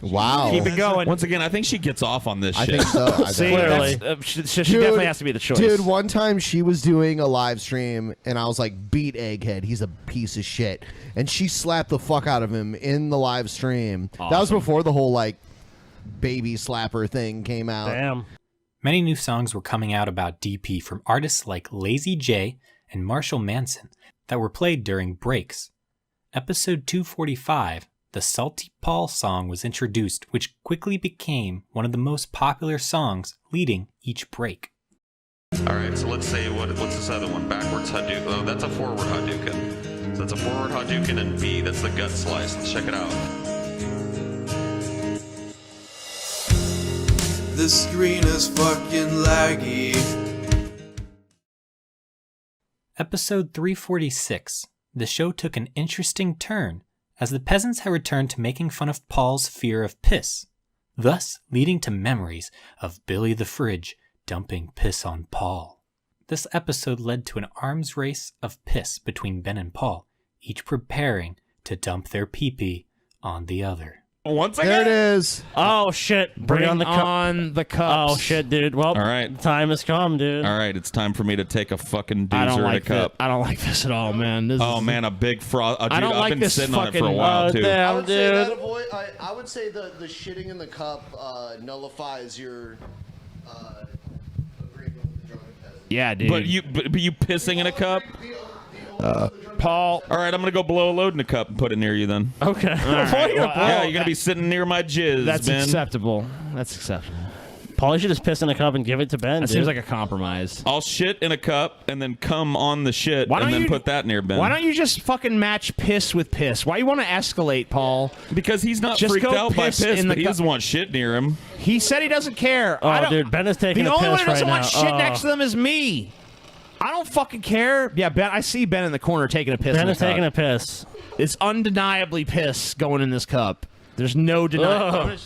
Wow. Keep it going. Once again, I think she gets off on this I shit. think so. I See, think. that's, she definitely has to be the choice. Dude, one time she was doing a live stream, and I was like, beat Egghead. He's a piece of shit. And she slapped the fuck out of him in the live stream. That was Awesome. before the whole, like, baby slapper thing came out. Damn. Many new songs were coming out about DP from artists like Lazy J and Marshall Manson that were played during breaks. Episode 245, the Salty Paul song was introduced, which quickly became one of the most popular songs leading each break. All right, so let's say what's this other one? Backwards Hadouken. Oh, that's a forward Hadouken. So that's a forward Hadouken, and B, that's the gut slice. Let's check it out. The screen is fucking laggy. Episode 346, the show took an interesting turn as the peasants had returned to making fun of Paul's fear of piss, thus leading to memories of Billy the Fridge dumping piss on Paul. This episode led to an arms race of piss between Ben and Paul, each preparing to dump their pee-pee on the other. Once There it is. Oh shit! Bring on the cups. Oh shit, dude. Well, All right. the time has come, dude. All right, it's time for me to take a fucking I don't doozer in a like cup. I don't like this at all, man. This Oh is, man, a big froth. Dude, I don't I've like been this sitting on it for a fucking- while too. Damn, I would say dude. that I would say the shitting in the cup nullifies your agreement with the drunken peasant. Yeah, dude. But you pissing in a cup? Paul. All right, I'm gonna go blow a load in a cup and put it near you then. Okay. right, well, Yeah, you're gonna be sitting near my jizz, That's Ben. acceptable. That's acceptable. Paul, you should just piss in a cup and give it to Ben. That dude. seems like a compromise. I'll shit in a cup and then come on the shit Why and don't then you- put that near Ben. Why don't you just fucking match piss with piss? Why you want to escalate, Paul? Because he's not Just freaked go out by piss piss, in but the he cup. doesn't want shit near him. He said he doesn't care. Oh, I don't- dude, Ben is taking the a only piss one who doesn't right want now. shit Oh. next to them is me. I don't fucking care. Yeah, Ben. I see Ben in the corner taking a piss. Ben in the is taking cup. a piss. It's undeniably piss going in this cup. There's no denying. Ugh.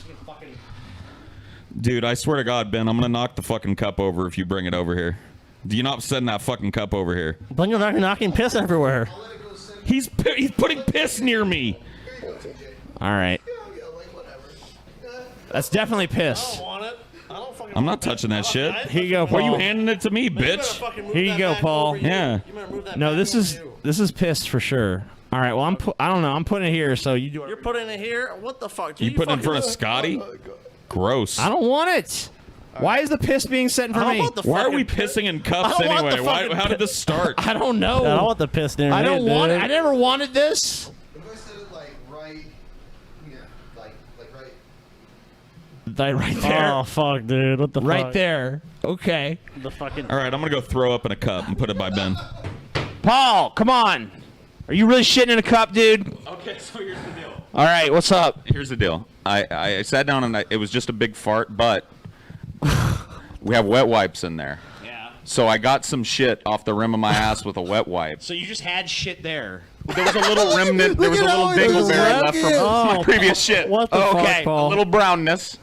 Dude, I swear to God, Ben, I'm gonna knock the fucking cup over if you bring it over here. Do you not send that fucking cup over here? Ben, you're knocking piss everywhere. He's putting piss near me. All right. That's definitely piss. I'm not touching that shit. Here you go, Why are you Paul. handing it to me, bitch? Here you go, Paul. Yeah. No, this is piss for sure. All right. Well, I don't know. I'm putting it here, so you do it. You're putting it here? What the fuck? You putting it in front of Scotty? Gross. I don't want it. Why is the piss being set in front of me? Why are we pissing in cups I don't want anyway? the Why, fucking how did this start? I don't know. I don't want the piss near I me, don't want it. dude. I never wanted this. If I said it like right, yeah, like right. Right there. Oh fuck, dude! What the fuck? Right there. Okay. The fucking. All right, I'm gonna go throw up in a cup and put it by Ben. Paul, come on. Are you really shitting in a cup, dude? Okay, so here's the deal. All right, what's up? Here's the deal. I sat down and it was just a big fart, but we have wet wipes in there. Yeah. So I got some shit off the rim of my ass with a wet wipe. So you just had shit there. There was a little remnant. There was a little dingleberry left from my previous shit. What the Okay. fuck, Paul? A little brownness.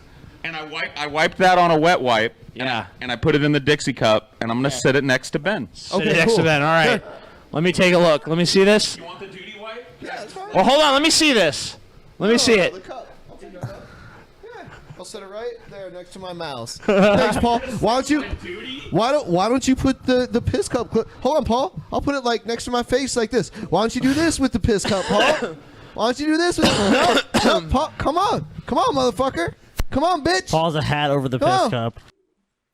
And I wiped that on a wet wipe. Yeah. And I put it in the Dixie cup, and I'm gonna sit it next to Ben. Sit it next to Ben. All right. Let me take a look. Let me see this. You want the duty wipe? Yeah, that's fine. Well, hold on. Let me see this. Let me see it. The cup. I'll take the cup. Yeah, I'll set it right there next to my mouse. Thanks, Paul. Why don't you put the piss cup? Hold on, Paul. I'll put it like next to my face like this. Why don't you do this with the piss cup, Paul? Why don't you do this with no, Paul? Come on, motherfucker. Come on, bitch. Paul's a hat over the piss cup.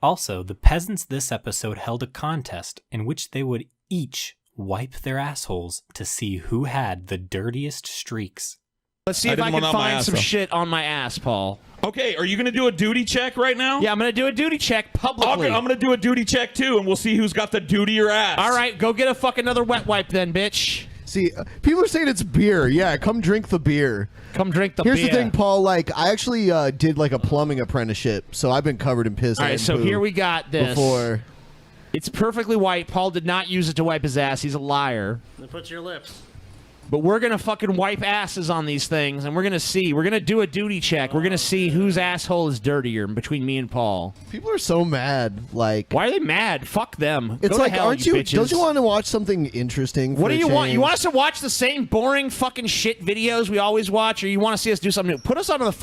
Also, the peasants this episode held a contest in which they would each wipe their assholes to see who had the dirtiest streaks. Let's see if I can find some shit on my ass, Paul. Okay, are you going to do a duty check right now? Yeah, I'm going to do a duty check publicly. I'm going to do a duty check too, and we'll see who's got the dutier ass. All right, go get a fucking another wet wipe then, bitch. See, people are saying it's beer. Yeah, come drink the beer. Come drink the beer. beer. Here's the thing, Paul. Like, I actually did like a plumbing apprenticeship, so I've been covered in piss. All right, so here we got this. Before. It's perfectly white. Paul did not use it to wipe his ass. He's a liar. Then put your lips. But we're going to fucking wipe asses on these things, and we're going to see. We're going to do a duty check. We're going to see whose asshole is dirtier between me and Paul. People are so mad. Like, why are they mad? Fuck them. It's Go like, to hell, aren't you? bitches. Don't you want to watch something interesting? What do you want? You want us to watch the same boring fucking shit videos we always watch, or you want to see us do something new? Put us onto the the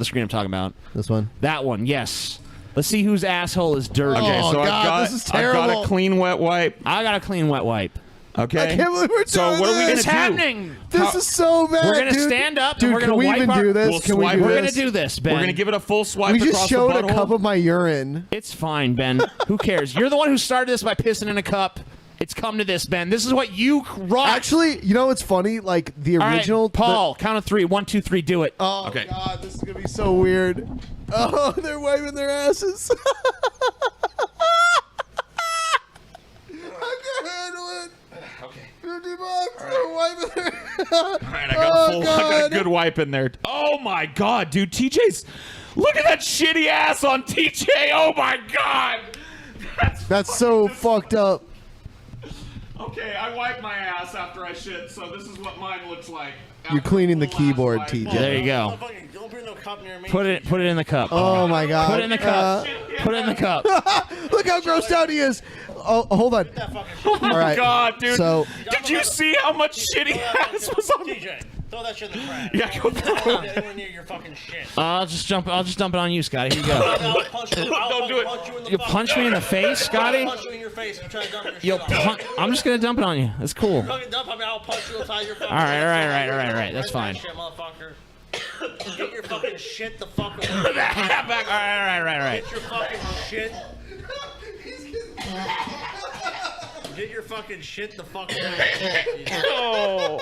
screen I'm talking about. This one. That one. Yes. Let's see whose asshole is dirty. Okay, so this is terrible. I've got a clean wet wipe. I got a clean wet wipe. Okay. I can't believe we're So doing what are we this. gonna It's do? heven This is so bad. We're gonna dude. stand up Dude, and we're gonna can we wipe even our- do this? We'll Can we swipe. do We're this? gonna do this, Ben. We're gonna give it a full swipe We across just showed the a butthole. cup of my urine. It's fine, Ben. Who cares? You're the one who started this by pissing in a cup. It's come to this, Ben. This is what you rock. Actually, you know what's funny? Like the All right, original. Paul, count of three. 1, 2, 3. Do it. Oh Okay. God, this is gonna be so weird. Oh, they're wiping their asses. I can't handle it. Okay. $50. They're wiping their. All right, I got Oh, I got God. a good wipe in there. Oh my God, dude, TJ's. Look at that shitty ass on TJ. Oh my God. That's so fucked up. Okay, I wipe my ass after I shit, so this is what mine looks like. You're cleaning the keyboard, TJ. There you go. Don't bring no cup near me. Put it in the cup. Oh my God. Put it in the cup. Put it in the cup. Look how grossed out he is. Oh, hold on. Oh my All right. God, dude. So- did you see how much shitty ass was on TJ, throw that shit in the trash. Yeah, go throw Don't get anywhere near your fucking shit. I'll just dump it on you, Scotty. Here you go. I'll punch you. Don't do it. Punch you in the You'll punch me in the face, Scotty? I'll punch you in your face if you try to dump your You'll shit on me. I'm just gonna dump it on you. That's cool. Fucking dump on me, I'll punch you inside your fucking All right. That's fine. Shit, motherfucker. Get your fucking shit the fuck away. All right. Get your fucking shit. Get your fucking shit the fuck away. Oh.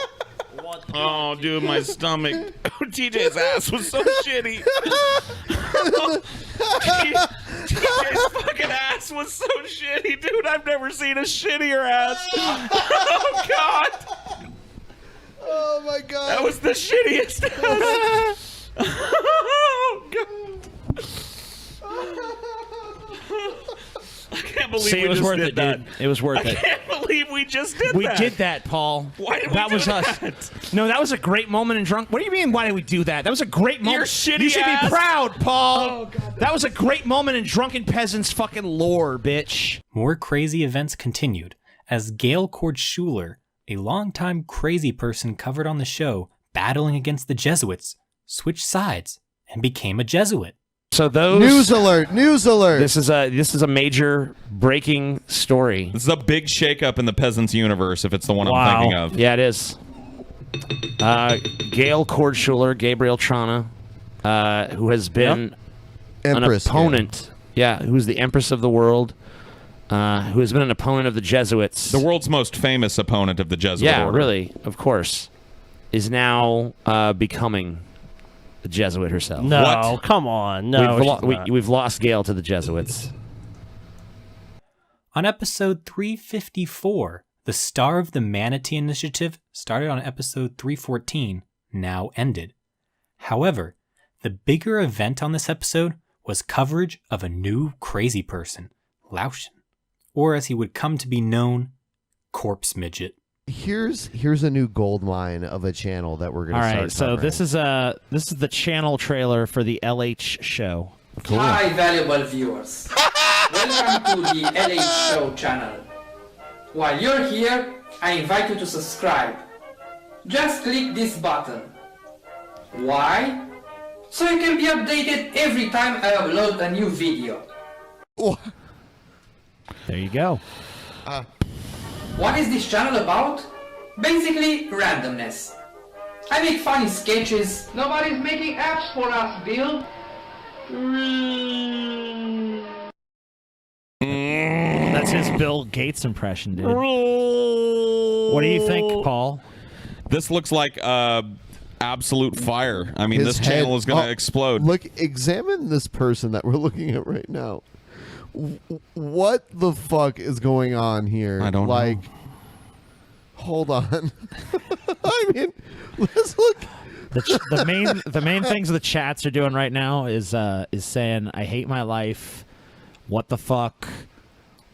What? Oh, dude, my stomach. TJ's ass was so shitty. TJ's fucking ass was so shitty, dude. I've never seen a shittier ass. Oh, God. Oh my God. That was the shittiest ass. Oh, God. I can't believe See, we it was just worth did it, that. dude. It was worth I it. can't believe we just did We that. did that, Paul. Why did we that do was that? us. No, that was a great moment in Drunk. What do you mean? Why did we do that? That was a great moment. Your shitty You should ass. be proud, Paul. Oh, God. That was a great moment in Drunken Peasants fucking lore, bitch. More crazy events continued as Gail Cord Schuler, a longtime crazy person covered on the show, battling against the Jesuits, switched sides and became a Jesuit. So those News alert! News alert! This is a major breaking story. This is a big shakeup in the Peasants universe, if it's the one Wow. I'm thinking of. Yeah, it is. Gail Kordschuler, Gabriel Trana, who has been Empress, an opponent. Yeah, who's the Empress of the world, who has been an opponent of the Jesuits. The world's most famous opponent of the Jesuit order. Really, of course, is now becoming the Jesuit herself. No, What? come on. No, we've lost Gail to the Jesuits. On episode 354, the Star of the Manatee Initiative started on episode 314, now ended. However, the bigger event on this episode was coverage of a new crazy person, Laushin, or as he would come to be known, Corpse Midget. Here's a new gold mine of a channel that we're All gonna right, start. so this is the channel trailer for the LH show. Cool. Hi, valuable viewers. Welcome to the LH Show channel. While you're here, I invite you to subscribe. Just click this button. Why? So you can be updated every time I upload a new video. There you go. What is this channel about? Basically, randomness. I make funny sketches. Nobody's making apps for us, Bill. That's his Bill Gates impression, dude. What do you think, Paul? This looks like absolute fire. I mean, His this channel head- is going to explode. Look, examine this person that we're looking at right now. What the fuck is going on here? I don't know. Hold on. I mean, let's look. The main things the chats are doing right now is saying, "I hate my life. What the fuck?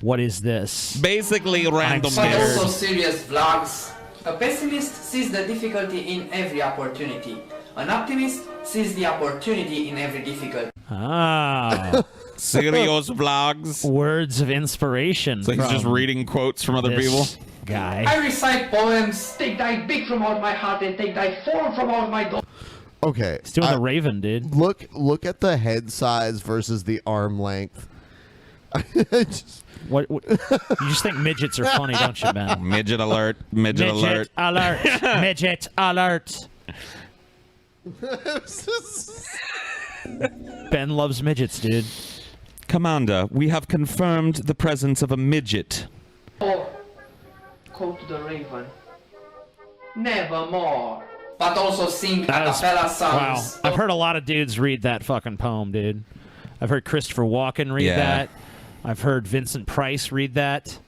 What is this?" Basically, random. But also serious vlogs. A pessimist sees the difficulty in every opportunity. An optimist sees the opportunity in every difficulty. Ah. Serious vlogs. Words of inspiration. So he's just reading quotes from other people? Guy. I recite poems. Take thy big from out my heart and take thy form from out my door. Okay. He's doing the Raven, dude. Look at the head size versus the arm length. What you just think midgets are funny, don't you, Ben? Midget alert. Midget alert. Midget alert. Ben loves midgets, dude. Commander, we have confirmed the presence of a midget. Oh, quote the Raven. Nevermore. But also sing a cappella songs. Wow. I've heard a lot of dudes read that fucking poem, dude. I've heard Christopher Walken read that. I've heard Vincent Price read that.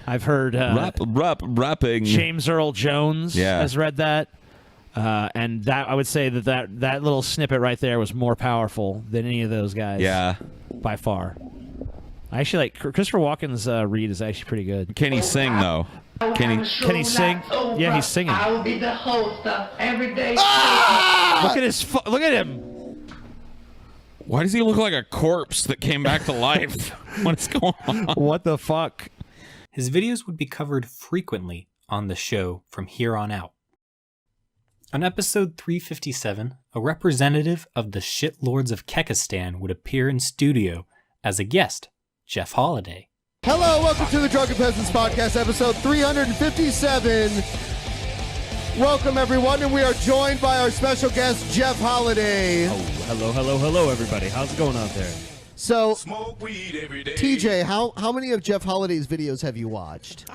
I've heard rapping. James Earl Jones has read that. And that I would say that little snippet right there was more powerful than any of those guys. Yeah. By far. I actually like Christopher Walken's read is actually pretty good. Can he sing though? Can he sing? Yeah, he's singing. I'll be the host of everyday. Look at his look at him. Why does he look like a corpse that came back to life? What's going on? What the fuck? His videos would be covered frequently on the show from here on out. On episode 357, a representative of the shitlords of Kekistan would appear in studio as a guest, Jeff Holiday. Hello, welcome to the Drunken Peasants Podcast, episode 357. Welcome, everyone, and we are joined by our special guest, Jeff Holiday. Oh, hello, everybody. How's it going out there? So, TJ, how many of Jeff Holiday's videos have you watched?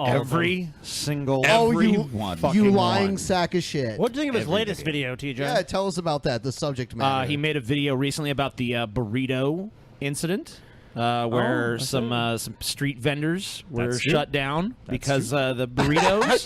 Every single one. You lying sack of shit. What do you think of his latest video, TJ? Yeah, tell us about that, the subject matter. He made a video recently about the burrito incident. Where some street vendors were shut down because the burritos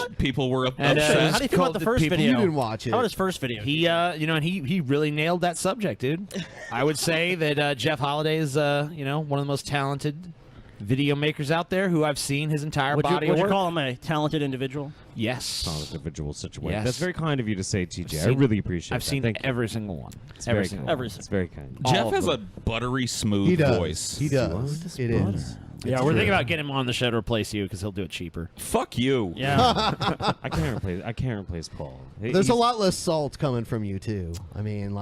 and people were upset. How do you feel about the first video? You didn't watch it. How about his first video? He and he really nailed that subject, dude. I would say that Jeff Holiday is one of the most talented video makers out there who I've seen his entire body of Would you work. call him a talented individual? Yes. Solid individual situation. Yes. That's very kind of you to say, TJ. I seen- really appreciate I've that. seen Thank you. every single one. It's Every very single kind. one. It's very kind. Jeff has a buttery smooth He does. voice. He does. It is. Yeah, we're thinking about getting him on the show to replace you because he'll do it cheaper. Fuck you. Yeah. I can't replace Paul. There's a lot less salt coming from you, too. I mean,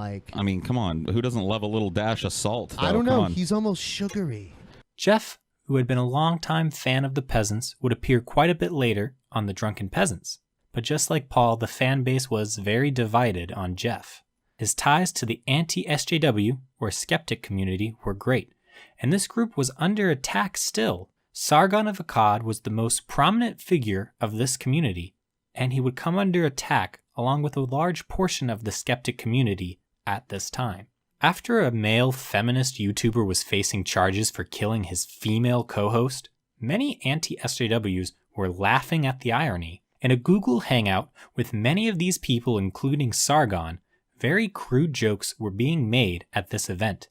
come on. Who doesn't love a little dash of salt? I though? don't Come know. on. He's almost sugary. Jeff, who had been a longtime fan of the Peasants, would appear quite a bit later on the Drunken Peasants. But just like Paul, the fan base was very divided on Jeff. His ties to the anti-SJW, or skeptic community, were great, and this group was under attack still. Sargon of Akkad was the most prominent figure of this community, and he would come under attack along with a large portion of the skeptic community at this time. After a male feminist YouTuber was facing charges for killing his female co-host, many anti-SJWs were laughing at the irony. In a Google Hangout with many of these people, including Sargon, very crude jokes were being made at this event.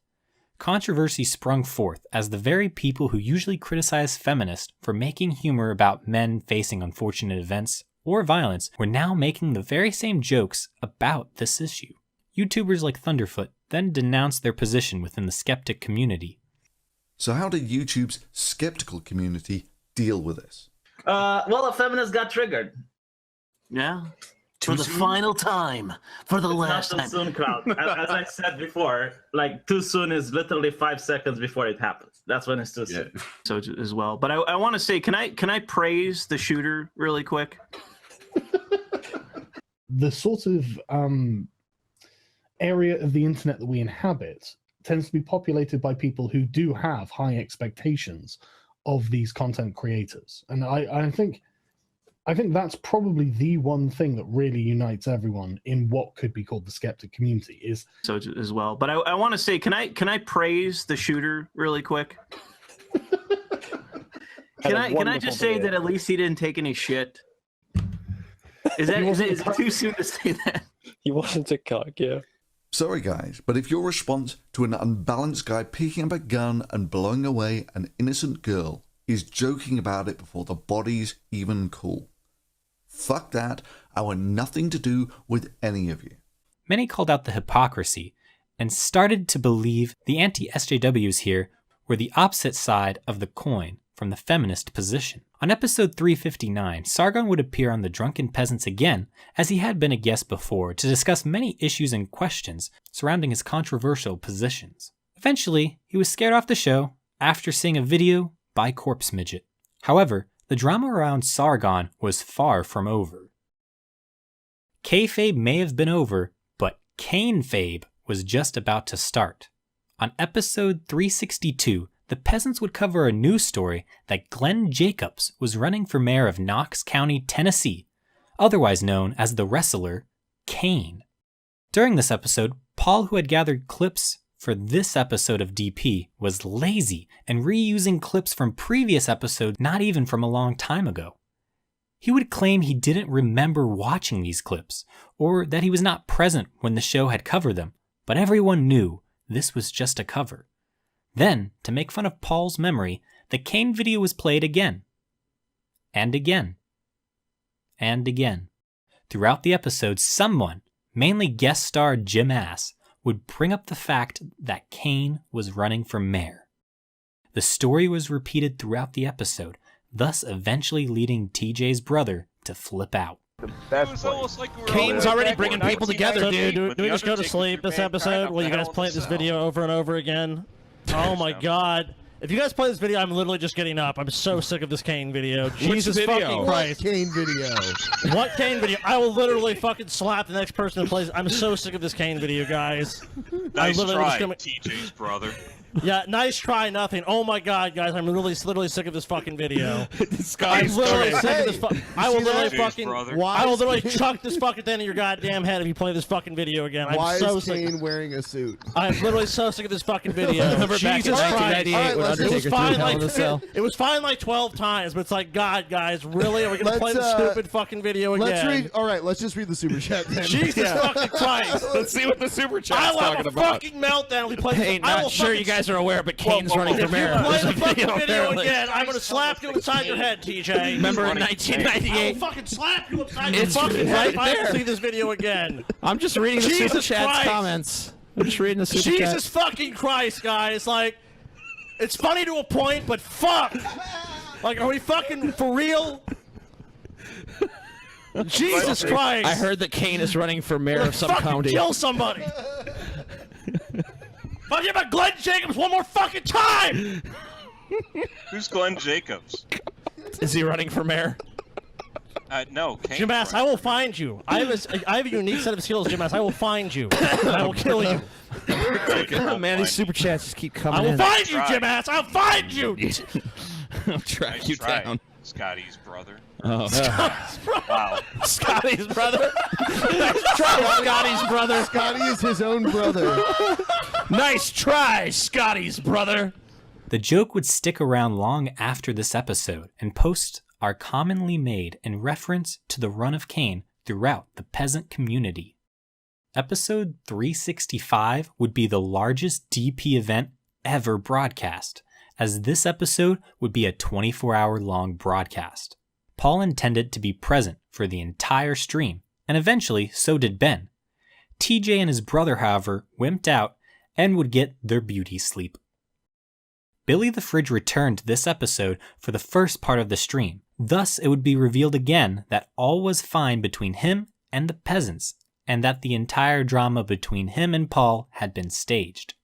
controversy sprung forth as the very people who usually criticize feminists for making humor about men facing unfortunate events or violence were now making the very same jokes about this issue. YouTubers like Thunderfoot then denounced their position within the skeptic community. So how did YouTube's skeptical community deal with this? Well, a feminist got triggered. Yeah. For the final time. For the last Not time. too soon, crowd. As I said before, like too soon is literally 5 seconds before it happens. That's when it's too soon. So as well. But I want to say, can I praise the shooter really quick? The sort of area of the internet that we inhabit tends to be populated by people who do have high expectations of these content creators. And I think that's probably the one thing that really unites everyone in what could be called the skeptic community is. So as well. But I want to say, can I praise the shooter really quick? Can I just say that at least he didn't take any shit? Is it too soon to say that? He wasn't a cock, yeah. Sorry guys, but if your response to an unbalanced guy picking up a gun and blowing away an innocent girl is joking about it before the body's even cool, fuck that, I want nothing to do with any of you. Many called out the hypocrisy and started to believe the anti-SJWs here were the opposite side of the coin from the feminist position. On episode 359, Sargon would appear on the Drunken Peasants again, as he had been a guest before, to discuss many issues and questions surrounding his controversial positions. Eventually, he was scared off the show after seeing a video by Corpse Midget. However, the drama around Sargon was far from over. Kayfabe may have been over, but Canefabe was just about to start. On episode 362, the Peasants would cover a news story that Glenn Jacobs was running for mayor of Knox County, Tennessee, otherwise known as the wrestler Kane. During this episode, Paul, who had gathered clips for this episode of DP, was lazy and reusing clips from previous episodes not even from a long time ago. He would claim he didn't remember watching these clips, or that he was not present when the show had covered them, but everyone knew this was just a cover. Then, to make fun of Paul's memory, the Kane video was played again. And again. And again. Throughout the episode, someone, mainly guest star Jim Ass, would bring up the fact that Kane was running for mayor. The story was repeated throughout the episode, thus eventually leading TJ's brother to flip out. Kane's already bringing people together, So, dude. do we just go to sleep this episode? Will you guys play this video over and over again? Oh my god. If you guys play this video, I'm literally just getting up. I'm so sick of this Kane video. Jesus fucking Christ. What Kane video? What Kane video? I will literally fucking slap the next person that plays. I'm so sick of this Kane video, guys. Nice try, gonna... TJ's brother. Yeah, nice try, nothing. Oh my god, guys, I'm literally sick of this fucking video. I'm literally sick of this I will literally TJ's fucking... brother. I will literally chuck this fucking thing in your goddamn head if you play this fucking video again. I'm Why so is sick. Kane wearing a suit? I'm literally so sick of this fucking video. Remember back in Jesus Christ. 1998 when Undertaker threw Hell in a Cell? It was fine like 12 times, but it's like, God, guys, really? Are we going to play Let's, the stupid fucking video again? Let's read. All right, let's just read the super chat then. Jesus fucking Christ. Let's see what the super chat's I will have talking a about. fucking meltdown. We play Hey, I will not sure fucking- you guys are aware, but Kane's running for mayor. If you play There's the a fucking video apparently. again, I'm going to slap you inside your head, TJ. Remember in I 1998? will fucking slap you upside your It's fucking right head if I there. see this video again. I'm just reading the Jesus super chat's Christ. comments. I'm just reading the super Jesus chat. fucking Christ, guys. Like, it's funny to a point, but fuck. Like, are we fucking for real? Jesus Christ. I heard that Kane is running for mayor of some fucking county. kill somebody. I'll give a Glenn Jacobs one more fucking time. Who's Glenn Jacobs? Is he running for mayor? No, Kane. Jim Ass, I will find you. I have a unique set of skills, Jim Ass. I will find you. I will kill you. Oh, man, these super chats just keep coming I will in. find you, Jim Ass. I'll find you. I'll track Nice you try, down. Scotty's brother. Oh. Wow. Scotty's brother. Nice try, Scotty's brother. Scotty is his own brother. Nice try, Scotty's brother. The joke would stick around long after this episode, and posts are commonly made in reference to the run of Kane throughout the peasant community. Episode 365 would be the largest DP event ever broadcast, as this episode would be a 24-hour-long broadcast. Paul intended to be present for the entire stream, and eventually so did Ben. TJ and his brother, however, wimped out and would get their beauty sleep. Billy the Fridge returned this episode for the first part of the stream. Thus, it would be revealed again that all was fine between him and the Peasants, and that the entire drama between him and Paul had been staged.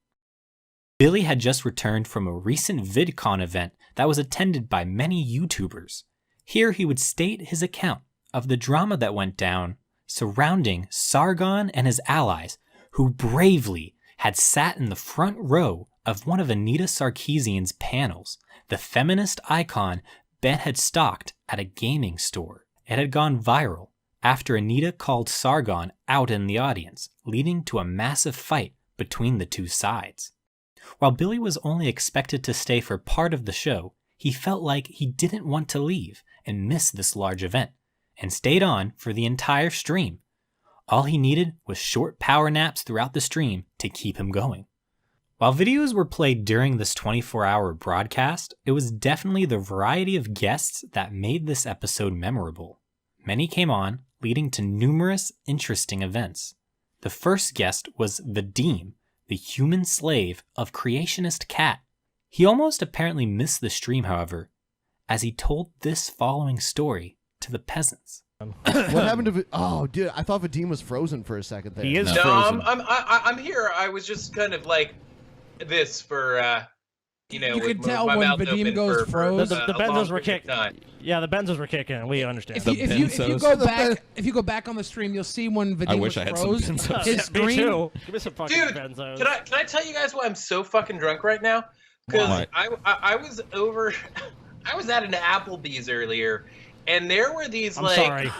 Billy had just returned from a recent VidCon event that was attended by many YouTubers. Here he would state his account of the drama that went down surrounding Sargon and his allies, who bravely had sat in the front row of one of Anita Sarkeesian's panels, the feminist icon Ben had stalked at a gaming store. It had gone viral after Anita called Sargon out in the audience, leading to a massive fight between the two sides. While Billy was only expected to stay for part of the show, he felt like he didn't want to leave and miss this large event, and stayed on for the entire stream. All he needed was short power naps throughout the stream to keep him going. While videos were played during this 24-hour broadcast, it was definitely the variety of guests that made this episode memorable. Many came on, leading to numerous interesting events. The first guest was Vadim, the human slave of creationist Cat. He almost apparently missed the stream, however, as he told this following story to the Peasants. What happened to? Oh, dude, I thought Vadim was frozen for a second there. He is No, frozen. I'm here. I was just kind of like this for you You can with tell my when mouth Vadim open goes for froze. The a long benzos were period of kicking. time. Yeah, the benzos were kicking. We understand. If you go back, if you go back on the stream, you'll see when Vadim wish was I had some froze. benzos. His Me screen. too. Give me some fucking Dude, benzos. can I tell you guys why I'm so fucking drunk right now? Because Why? I was over, I was at an Applebee's earlier, and there were these I'm like. sorry.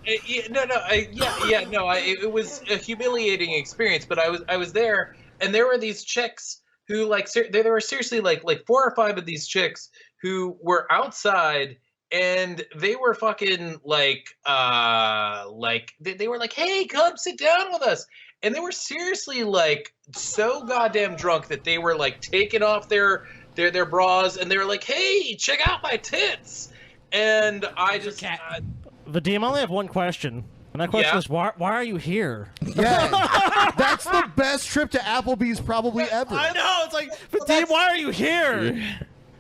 It was a humiliating experience, but I was there, and there were these chicks who like there were seriously like 4 or 5 of these chicks who were outside, and they were fucking like they were like, hey, come sit down with us. And they were seriously like so goddamn drunk that they were like taking off their bras, and they were like, hey, check out my tits. And I just Vadim, I only have one question. And that question Yeah. is, why are you here? Yeah, that's the best trip to Applebee's probably ever. I know, it's like, Vadim, why are you here?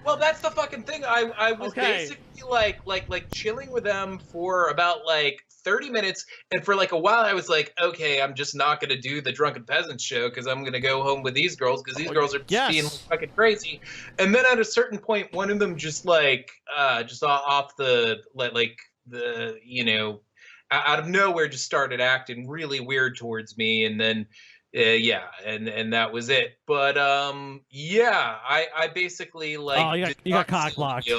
Well, that's the fucking thing. I was basically like chilling with them for about like 30 minutes, and for like a while I was like, okay, I'm just not gonna do the Drunken Peasants show because I'm gonna go home with these girls because these girls are just being fucking crazy. And then at a certain point, one of them just like just off the like the out of nowhere just started acting really weird towards me, and then and that was it. But I basically like you got cock blocked.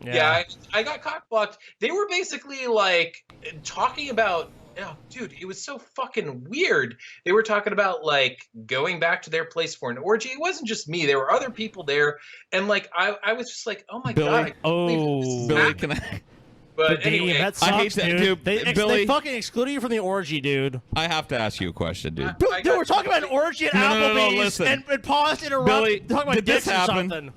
Yeah, I got cock blocked. They were basically like talking about, oh, dude, it was so fucking weird. They were talking about like going back to their place for an orgy. It wasn't just me. There were other people there, and like I was just like, oh my god. I can't believe this is Billy, happening. can I? But Vadim, anyway, that sucks, I hate that, dude. They Billy, fucking excluded you from the orgy, dude. I have to ask you a question, dude. Dude, we're talking about an orgy at No, Applebee's, listen. and paused to interrupt. Billy, talking about did this dicks or happen? something.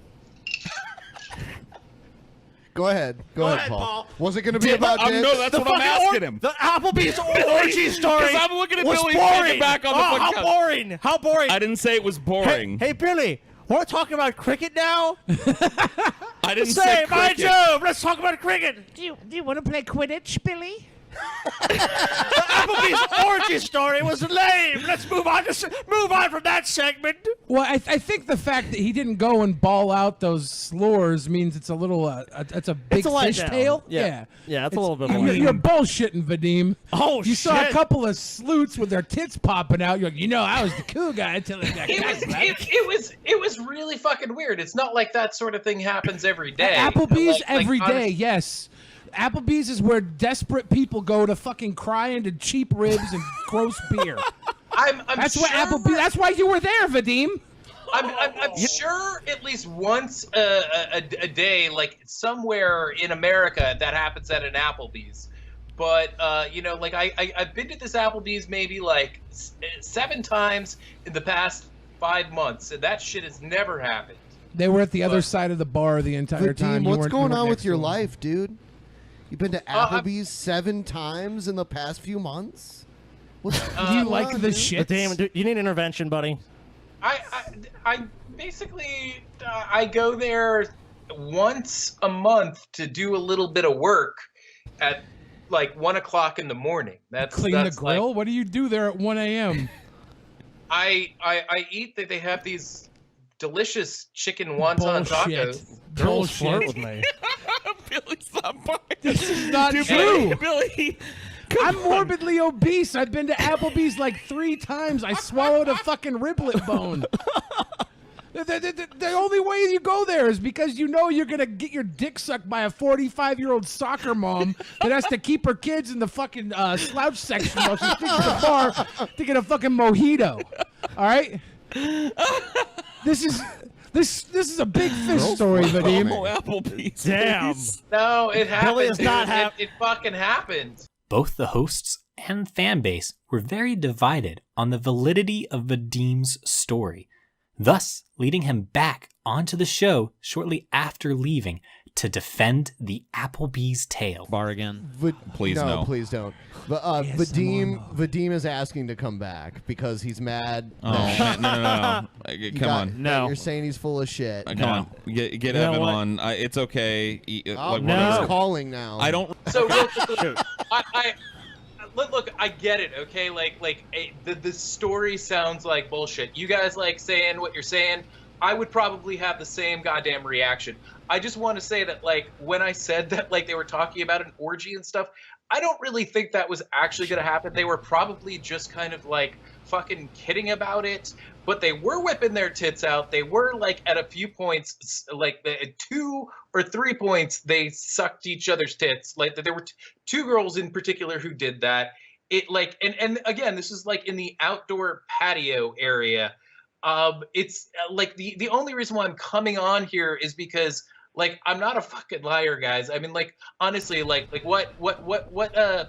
Go ahead, Go ahead, Paul. Was it going to be Did- about dicks? no, that's The what I'm fucking asking him. The Applebee's orgy story. Because I'm looking at was Billy boring. thinking back on the How podcast. boring! How boring! I didn't say it was boring. Hey, Billy, we're talking about cricket now. I didn't say say my cricket. job. Let's talk about cricket. Do you want to play Quidditch, Billy? The Applebee's orgy story was lame. Let's move on from that segment. Well, I think the fact that he didn't go and ball out those slurs means it's a little, it's a big It's a letdown. fishtail. Yeah. Yeah, it's a little bit You're, lame. you're bullshitting, Vadim. Oh, you saw a shit. couple of sleuts with their tits popping out. You're like, I was the cool guy until I got it was really fucking weird. It's not like that sort of thing happens every day. At Applebee's Like, every day, honestly, yes. Applebee's is where desperate people go to fucking cry into cheap ribs and gross beer. I'm That's sure, what Applebee's. That's why you were there, Vadim. I'm sure at least once a day, like somewhere in America, that happens at an Applebee's. But like I've been to this Applebee's maybe like 7 times in the past 5 months, and that shit has never happened. They were at the other side of the bar the entire time. Vadim, You what's weren't- going you weren't on with next your to 'em. life, dude? You've been to Applebee's 7 times in the past few months? What's Do you like the shit? Damn, dude, you need intervention, buddy. I basically I go there once a month to do a little bit of work at like 1 o'clock in the morning. That's Clean that's the grill? Like, What do you do there at 1 a.m.? I eat that they have these delicious chicken wonton tacos. Girls flirt with me. Billy's not buying. This is not Dude, true. Billy, I'm morbidly obese. I've been to Applebee's like 3 times. I swallowed a fucking riblet bone. The only way you go there is because you know you're going to get your dick sucked by a 45-year-old soccer mom that has to keep her kids in the fucking slouch section while she sticks to the bar to get a fucking mojito. All right? This is a big fish story, Vadim. Applebee's. Damn. No, it happened. Billy is dude. not It fucking happened. Both the hosts and fan base were very divided on the validity of Vadim's story, thus leading him back onto the show shortly after leaving to defend the Applebee's tale. Bar again. Please no, no. please don't. But Vadim is asking to come back because he's mad. Oh, that no. you Come on. that You're saying he's full of shit. Come on. Get You know Evan what? on. It's okay. Oh, Like, no. whatever. He's calling now. I don't. So look, I get it, okay? The story sounds like bullshit. You guys like saying what you're saying. I would probably have the same goddamn reaction. I just want to say that, like, when I said that, like, they were talking about an orgy and stuff, I don't really think that was actually going to happen. They were probably just kind of, like, fucking kidding about it. But they were whipping their tits out. They were, like, at a few points, like, at 2 or 3 points, they sucked each other's tits. Like, there were 2 girls in particular who did that. It, like, and again, this is, like, in the outdoor patio area. It's like the only reason why I'm coming on here is because, like, I'm not a fucking liar, guys. I mean, like, honestly, like what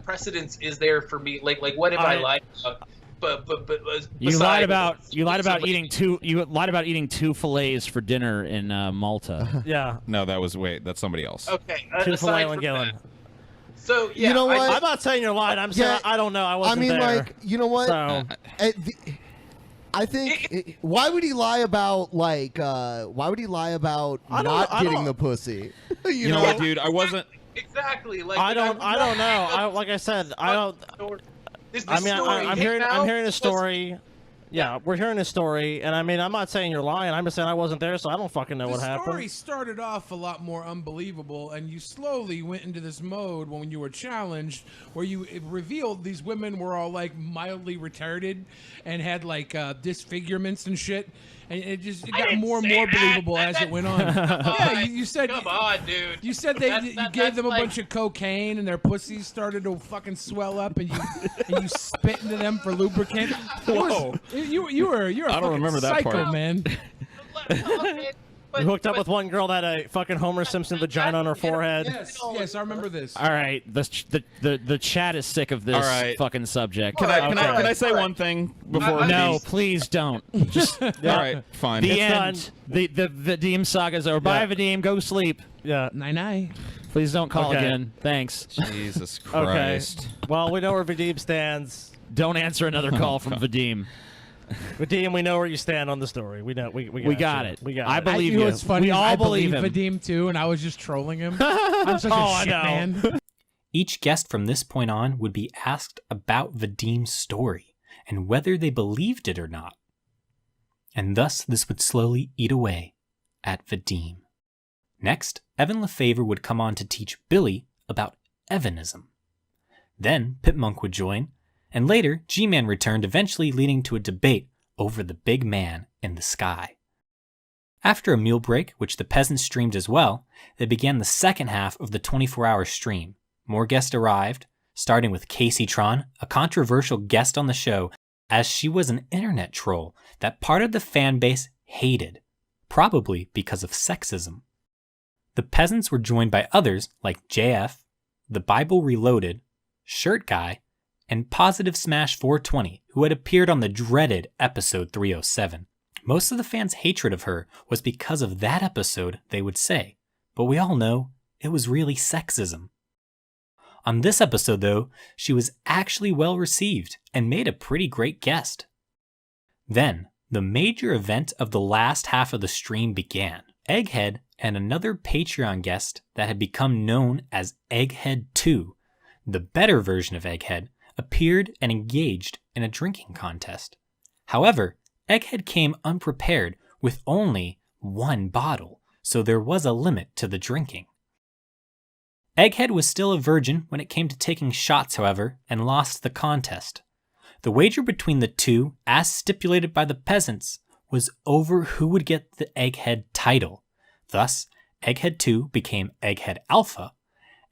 precedence is there for me? Like what have I lied about? But You lied besides- about eating 2 fillets for dinner in Malta. Yeah. No, that's somebody else. Okay. Two aside filet from Gillen. that. So yeah, You know what? I'm not saying you're lying. I'm saying I don't know. I wasn't there. like, you know what? So, I think. Why would he lie about Why would he lie about I don't- not I getting don't- the pussy? You know what, dude? I wasn't. Exactly. Like I don't would know. Like I said, I don't. This I mean, story I'm hit hearing now? a story. Yeah, we're hearing a story, and I mean, I'm not saying you're lying. I'm just saying I wasn't there, so I don't fucking know what The happened. story started off a lot more unbelievable, and you slowly went into this mode when you were challenged, where it revealed these women were all like mildly retarded and had like disfigurements and shit, and it got more and more believable as it went on. Yeah, you said. Come on, dude. You said you gave them a bunch of cocaine, and their pussies started to fucking swell up, and you spit into them for lubricant. Whoa. You're a I don't fucking remember that psycho, part. man. You hooked up with one girl that had a fucking Homer Simpson vagina on her forehead. Yes, I remember this. All right, the chat is sick of this All right. fucking subject. Can I say one thing before? No, please don't. Just All right, fine. The It's end. The Vadim saga's over. Bye, Vadim. Go sleep. Yeah. Night. Please don't call Okay. again. Thanks. Jesus Okay. Christ. Well, we know where Vadim stands. Don't answer another call from Vadim. Vadim, we know where you stand on the story. We know. We got you. it. We got I it. believe You know you. what's funny? We is all I believe him. Vadim too, and I was just trolling him. I'm such Oh, a I shit know. man. Each guest from this point on would be asked about Vadim's story and whether they believed it or not. And thus this would slowly eat away at Vadim. Next, Evan LeFavor would come on to teach Billy about Evanism. Then Pipmunk would join, and later G-Man returned, eventually leading to a debate over the big man in the sky. After a meal break, which the Peasants streamed as well, they began the second half of the 24-hour stream. More guests arrived, starting with Casey Tron, a controversial guest on the show, as she was an internet troll that part of the fan base hated, probably because of sexism. The Peasants were joined by others like JF, The Bible Reloaded, Shirt Guy, and Positive Smash 420, who had appeared on the dreaded episode 307. Most of the fans' hatred of her was because of that episode, they would say, but we all know it was really sexism. On this episode, though, she was actually well received and made a pretty great guest. Then, the major event of the last half of the stream began. Egghead and another Patreon guest that had become known as Egghead 2, the better version of Egghead, appeared and engaged in a drinking contest. However, Egghead came unprepared with only one bottle, so there was a limit to the drinking. Egghead was still a virgin when it came to taking shots, however, and lost the contest. The wager between the two, as stipulated by the Peasants, was over who would get the Egghead title. Thus, Egghead 2 became Egghead Alpha,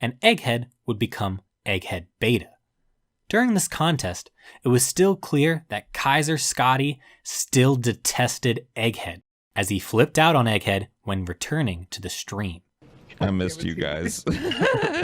and Egghead would become Egghead Beta. During this contest, it was still clear that Kaiser Scotty still detested Egghead, as he flipped out on Egghead when returning to the stream. I missed you guys.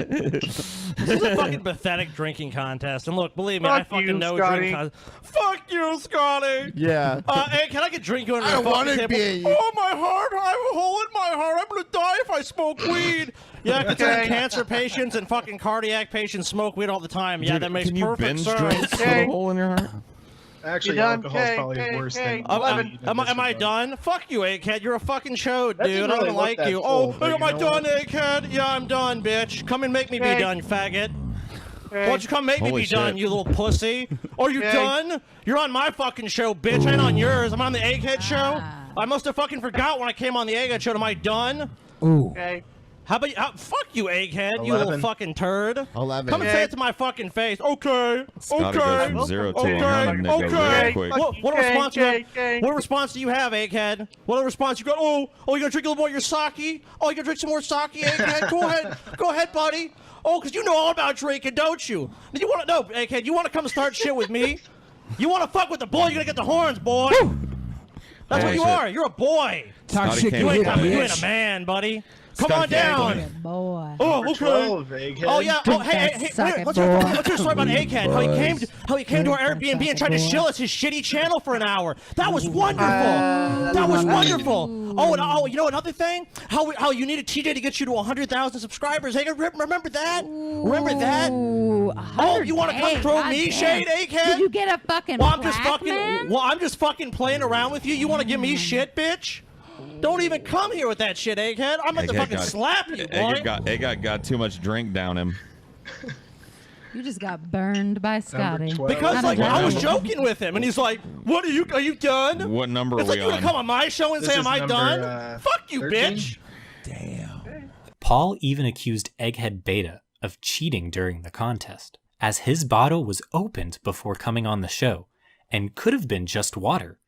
This is a fucking pathetic drinking contest. And look, believe me, I Fuck fucking you, know Scotty. drinking contest. Fuck you, Scotty. Yeah. Hey, can I get drink you under I the want fucking to table? be. Oh, my heart. I have a hole in my heart. I'm gonna die if I smoke weed. Yeah, considering cancer patients and fucking cardiac patients smoke weed all the time. Yeah, Dude, that makes can you perfect binge sense. drink with a hole in your heart? Actually, You done? alcohol's Kay, probably Kay, worse Kay, than. Am I done? Fuck you, Egghead. You're a fucking chode, That dude. didn't I really don't look like that you. full, Oh, but am you I know done, what? Egghead? Yeah, I'm done, bitch. Come and make me Kay. be done, faggot. Kay. Why don't you come make me Holy be done, shit. you little pussy? Are you Kay. done? You're on my fucking show, bitch. I ain't on yours. I'm on the Egghead show. I must have fucking forgot when I came on the Egghead show. Am I done? Ooh. Okay. How about you? Fuck you, Egghead, you little 11. fucking turd. 11. Come and say it to my fucking face. Okay. Scotty Okay. goes from 0 to Okay. 100 Okay. real quick. What Kay, response? Kay, Kay. What response do you have, Egghead? What response you got? Oh, you gonna drink a little more of your sake? Oh, you gonna drink some more sake, Egghead? Go ahead, buddy. Oh, because you know all about drinking, don't you? You want to know, Egghead? You want to come start shit with me? You want to fuck with the boy? You're gonna get the horns, boy. That's what you shit. are. You're a boy. Talk Scotty shit, came You get ain't, hit, you ain't bitch. a man, buddy. Come Scotty on came down. Boy. Oh, okay. 12, Egghead. Oh yeah. Oh, Drink hey, that hey, suck wait, it, what's your boy. story about Egghead? How he came to our Drink that Airbnb and suck tried to it, boy. shill us his shitty channel for an hour. That was wonderful. That was wonderful. Oh, and you know another thing? How you needed TJ to get you to 100,000 subscribers. Hey, remember that? Remember that? Oh, you want to come throw me shade, Egghead? Did you get a fucking Well, I'm just plaque, fucking. man? Well, I'm just fucking playing around with you. You want to give me shit, bitch? Don't even come here with that shit, Egghead. I'm about to Egghead fucking got- slap you, boy. Egghead got too much drink down him. You just got burned by Scotty. 12. Because Not like a I was drama. joking with him, and he's like, "What are you done?" What number It's are like we you gonna on? come on my show and This say, is "Am I number, done?" Fuck you, 13? bitch. Paul even accused Egghead Beta of cheating during the contest, as his bottle was opened before coming on the show, and could have been just water.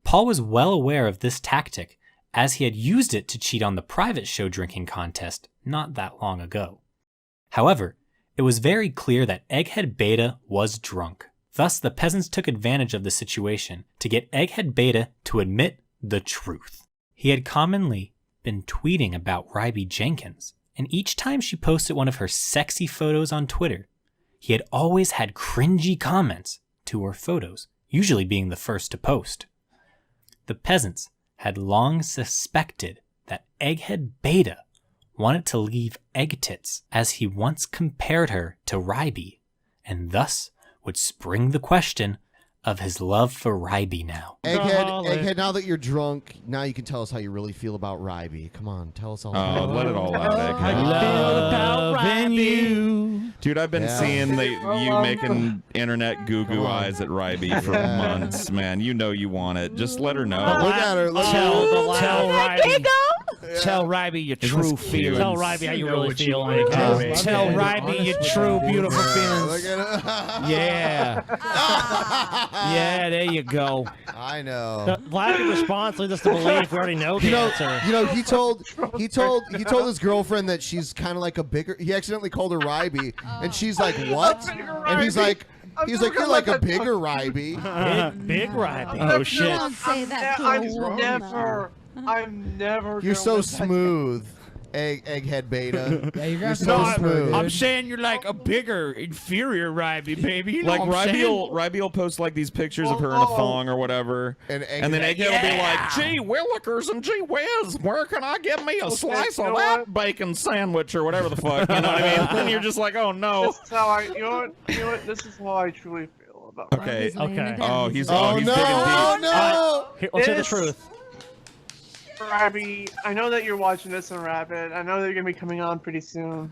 Paul was well aware of this tactic, as he had used it to cheat on the private show drinking contest not that long ago. However, it was very clear that Egghead Beta was drunk. Thus, the Peasants took advantage of the situation to get Egghead Beta to admit the truth. He had commonly been tweeting about Ryby Jenkins, and each time she posted one of her sexy photos on Twitter, he had always had cringy comments to her photos, usually being the first to post. The Peasants had long suspected that Egghead Beta wanted to leave Egg Tits, as he once compared her to Ryby, and thus would spring the question of his love for Ryby now. Egghead, now that you're drunk, now you can tell us how you really feel about Ryby. Come on, tell us all about it. Let it all out, How you Egghead. feel about Ryby? Dude, I've been Yeah. seeing you making internet goo-goo eyes at Ryby for months, man. You know you want it. Just let her know. Look at her. Look at Tell her. Ryby. Tell Ryby your Isn't true this cute? feelings. Tell Ryby how you know really what you feel. want, Egghead. Ryby. Tell Yeah, Ryby your honest true with beautiful Look feelings. at her. Yeah. Yeah, there you go. I know. The lack of response leads us to believe we already know the answer. He told his girlfriend that she's kind of like a bigger. He accidentally called her Ryby, and she's like, "What?" And he's like, "You're like a bigger Ryby." Big Ryby. Oh shit. Don't say that to a woman. I'm never You're so gonna- smooth. Egghead Beta. Yeah, you're You're so smooth. I'm saying you're like a bigger, inferior Ryby, baby. You know Like what I'm saying? Ryby will post like these pictures of her in a thong or whatever, and then Egghead will be like, "Gee Willikers and gee whiz, where can I get me a slice of that bacon sandwich or whatever the fuck?" You know what I mean? And you're just like, "Oh no." This is how I. You know what? This is how I truly feel about. Okay. Okay. Oh, he's Oh, he's no. digging deep. Oh, no. Here, let's hear the This- truth. Rabby, I know that you're watching this on Rabbit. I know that you're gonna be coming on pretty soon.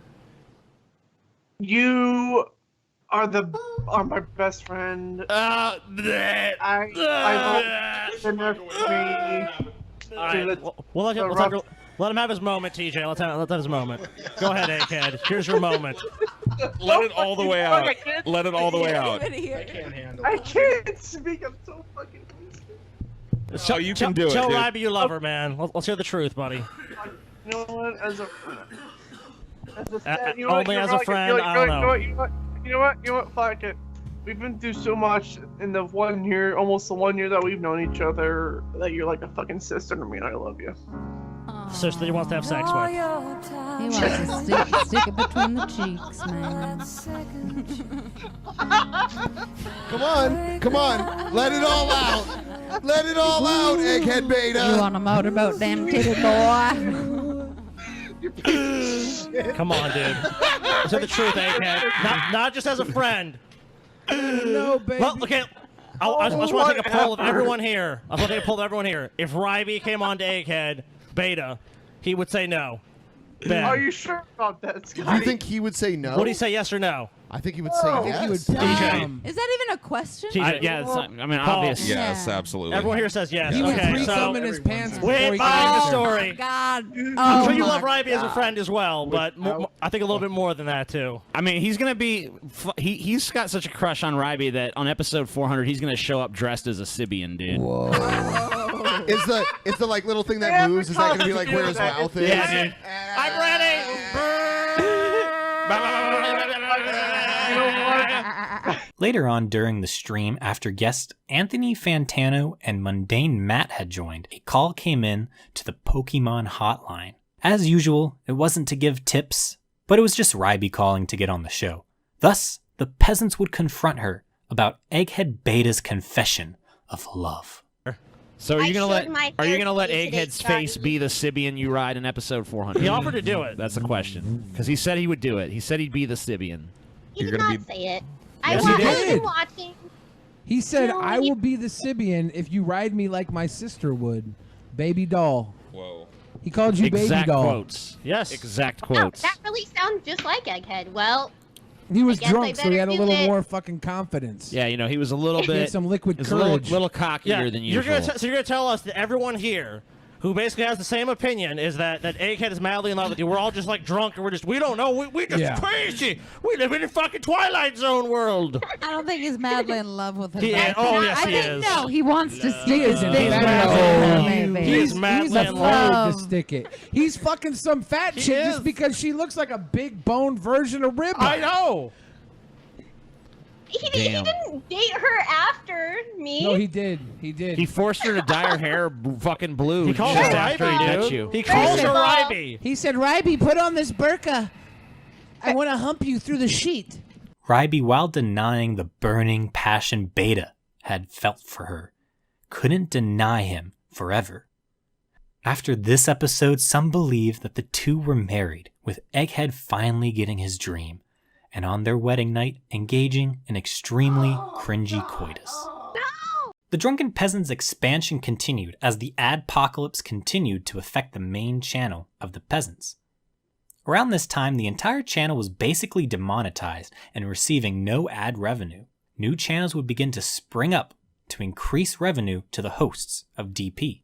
You are my best friend. I hope dinner for me. All right, we'll let him have his moment, TJ. Let's have his moment. Go ahead, Egghead. Here's your moment. Let it all the way out. Let it all the way out. I can't handle. I can't speak. I'm so fucking. So you can do it, Tell dude. Ryby you love her, man. Let's hear the truth, buddy. You know what? As a Only as a friend, I don't know. You know what? Fuck it. We've been through so much in the 1 year, almost the 1 year that we've known each other, that you're like a fucking sister to me, and I love you. Sister he wants to have sex with. He wants to stick it between the cheeks, man. Come on. Let it all out. Let it all out, Egghead Beta. You want a motorboat, damn titty boy? Come on, dude. Let's hear the truth, Egghead. Not just as a friend. No, baby. Well, okay. I just want to take a poll of everyone here. I want to take a poll of everyone here. If Ryby came on to Egghead Beta, he would say no. Ben. Are you sure about that, Do Scott? you think he would say no? Would he say yes or no? I think he would say yes. He would TJ. Is that even a question? Yeah, Paul. obvious. Yes, absolutely. Everyone here says yes. He would Okay, threesome so in his pants before wait, he behind got the there. story. God. I'm sure you my love Ryby as a God. friend as well, but I think a little bit more than that too. I mean, he's gonna be. He's got such a crush on Ryby that on episode 400 he's gonna show up dressed as a Sibian, dude. Whoa. Is the like little thing that moves? Is that gonna be like where his mouth is? Yeah, dude. I'm ready. Later on during the stream, after guests Anthony Fantano and Mundane Matt had joined, a call came in to the Pokemon hotline. As usual, it wasn't to give tips, but it was just Ryby calling to get on the show. Thus, the peasants would confront her about Egghead Beta's confession of love. So are you gonna let therapy Egghead's today, face be the Sibian you ride in episode 400? He offered to do it. That's the question. Because he said he would do it. He said he'd be the Sibian. He did not say it. Yes, I've he did. been watching. He said, No, I will be the Sibian if you ride me like my sister would. Baby doll. Whoa. He called you Exact baby doll. quotes. Yes. Exact Oh, quotes. that really sounds just like Egghead. Well, He was I guess I drunk, so he better had a do little it. more fucking confidence. Yeah, you know, he was a little He had bit. some liquid he was a little, courage. little cockier than You're usual. so you're gonna tell us that everyone here, who basically has the same opinion, is that Egghead is madly in love with you. We're all just like drunk, and we don't know. We just Yeah. crazy. We live in a fucking Twilight Zone world. I don't think he's madly in love with her. He is. Oh, yes, he is. No, he wants to stick He his is dick madly with in her, love. maybe. He's madly in afraid love. to stick it. He's fucking some fat chick is. just because she looks like a big boned version of Ribba. I know. he Damn. didn't date her after me. No, he did. He did. He forced her to dye her hair fucking blue. He calls just her after he Ryby, met dude. you. He calls her of all- Ryby. He said, Ryby, put on this burqa. I want to hump you through the sheet. Ryby, while denying the burning passion Beta had felt for her, couldn't deny him forever. After this episode, some believe that the two were married, with Egghead finally getting his dream, and on their wedding night, engaging in extremely cringy coitus. The Drunken Peasants expansion continued as the adpocalypse continued to affect the main channel of the Peasants. Around this time, the entire channel was basically demonetized and receiving no ad revenue. New channels would begin to spring up to increase revenue to the hosts of DP.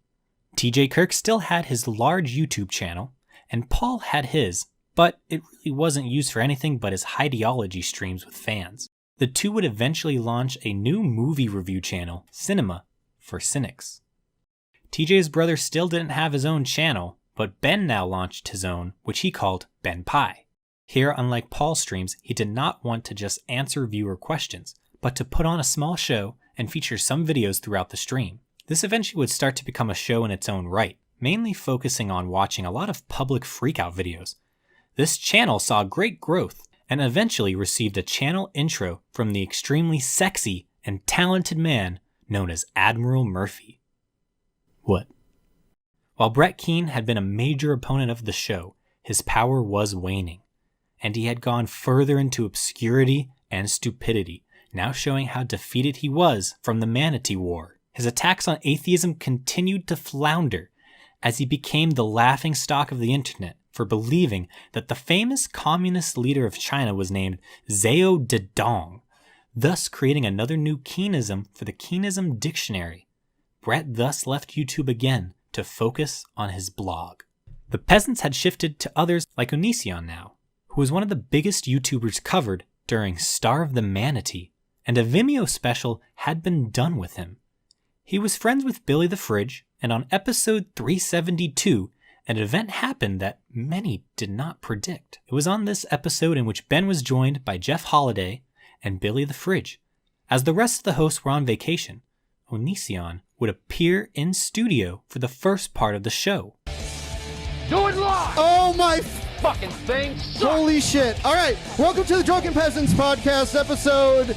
TJ Kirk still had his large YouTube channel, and Paul had his, but it really wasn't used for anything but his ideology streams with fans. The two would eventually launch a new movie review channel, Cinema for Cynics. TJ's brother still didn't have his own channel, but Ben now launched his own, which he called Ben Pie. Here, unlike Paul's streams, he did not want to just answer viewer questions, but to put on a small show and feature some videos throughout the stream. This eventually would start to become a show in its own right, mainly focusing on watching a lot of public freakout videos. This channel saw great growth and eventually received a channel intro from the extremely sexy and talented man known as Admiral Murphy. What? While Brett Keane had been a major opponent of the show, his power was waning, and he had gone further into obscurity and stupidity, now showing how defeated he was from the Manatee War. His attacks on atheism continued to flounder as he became the laughingstock of the internet for believing that the famous communist leader of China was named Zhao Zedong, thus creating another new Keanism for the Keanism dictionary. Brett thus left YouTube again to focus on his blog. The Peasants had shifted to others like Onision now, who was one of the biggest YouTubers covered during Star of the Manatee, and a Vimeo special had been done with him. He was friends with Billy the Fridge, and on episode 372, an event happened that many did not predict. It was on this episode in which Ben was joined by Jeff Holiday and Billy the Fridge. As the rest of the hosts were on vacation, Onision would appear in studio for the first part of the show. Do it live! Oh my fucking thing! Holy shit. All right, welcome to the Drunken Peasants podcast, episode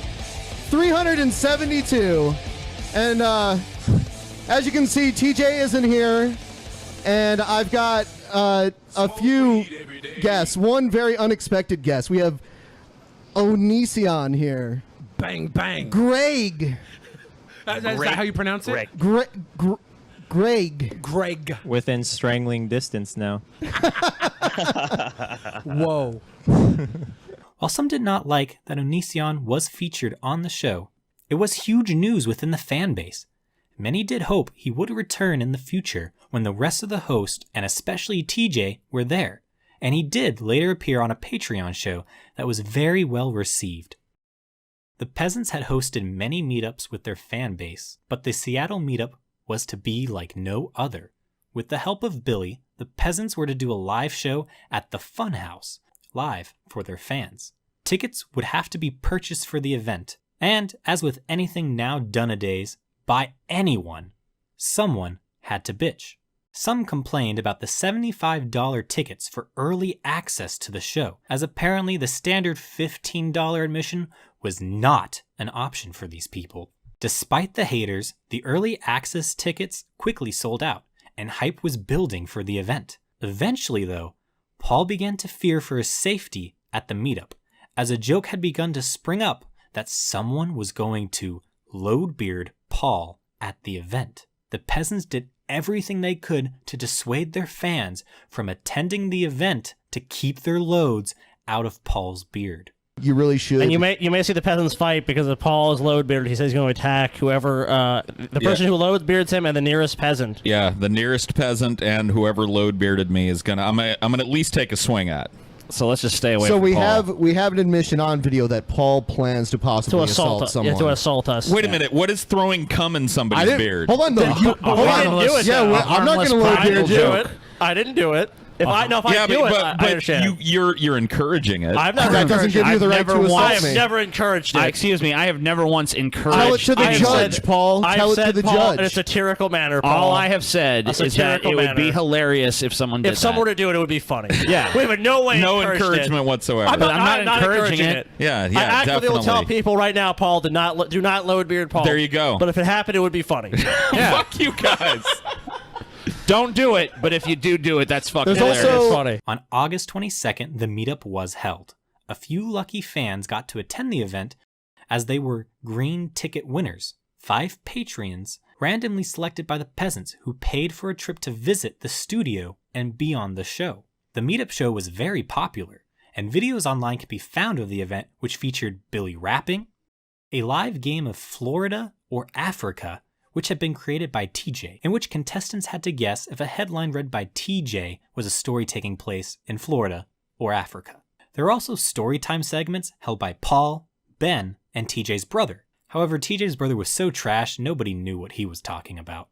372. And as you can see, TJ isn't here, and I've got a few guests. One very unexpected guest. We have Onision here. Bang, bang. Greg. Is that how you pronounce it? Greg. Greg. Within strangling distance now. Whoa. While some did not like that Onision was featured on the show, it was huge news within the fan base. Many did hope he would return in the future when the rest of the host, and especially TJ, were there, and he did later appear on a Patreon show that was very well received. The Peasants had hosted many meetups with their fan base, but the Seattle meetup was to be like no other. With the help of Billy, the Peasants were to do a live show at the Funhouse, live for their fans. Tickets would have to be purchased for the event, and as with anything now done-a-days, by anyone, someone had to bitch. Some complained about the $75 tickets for early access to the show, as apparently the standard $15 admission was not an option for these people. Despite the haters, the early access tickets quickly sold out, and hype was building for the event. Eventually, though, Paul began to fear for his safety at the meetup, as a joke had begun to spring up that someone was going to load beard Paul at the event. The Peasants did everything they could to dissuade their fans from attending the event to keep their loads out of Paul's beard. You really should. And you may see the Peasants fight because of Paul's load beard. He says he's going to attack whoever, the person who load beards him and the nearest peasant. Yeah, the nearest peasant and whoever load bearded me is gonna. I'm gonna at least take a swing at. So let's just stay away. So from Paul. we have an admission on video that Paul plans to possibly assault someone. Yeah, to assault us. Wait a minute. What is throwing cum in somebody's beard? Hold on, though. I didn't do it. I'm not going to load beard joke. I didn't do it. If I do it, I understand. You're encouraging it. I've never that doesn't give you the right to assault me. I've never encouraged it. Excuse me, I have never once encouraged. Tell it to the judge, Paul. Tell it to the judge. In a satirical manner, Paul. All I have said is that it would be hilarious if someone did If someone were to do it, it would be funny. Yeah. We have in no way no encouraged encouragement whatsoever. I'm not encouraging it. Yeah, I actively will tell definitely. people right now, Paul, do not load beard Paul. There you go. But if it happened, it would be funny. Fuck you guys. Don't do it, but if you do it, that's fucking hilarious. Also funny. On August 22nd, the meetup was held. A few lucky fans got to attend the event as they were green ticket winners, 5 Patreons randomly selected by the Peasants who paid for a trip to visit the studio and be on the show. The meetup show was very popular, and videos online can be found of the event, which featured Billy rapping, a live game of Florida or Africa, which had been created by TJ, in which contestants had to guess if a headline read by TJ was a story taking place in Florida or Africa. There were also storytime segments held by Paul, Ben, and TJ's brother. However, TJ's brother was so trash, nobody knew what he was talking about.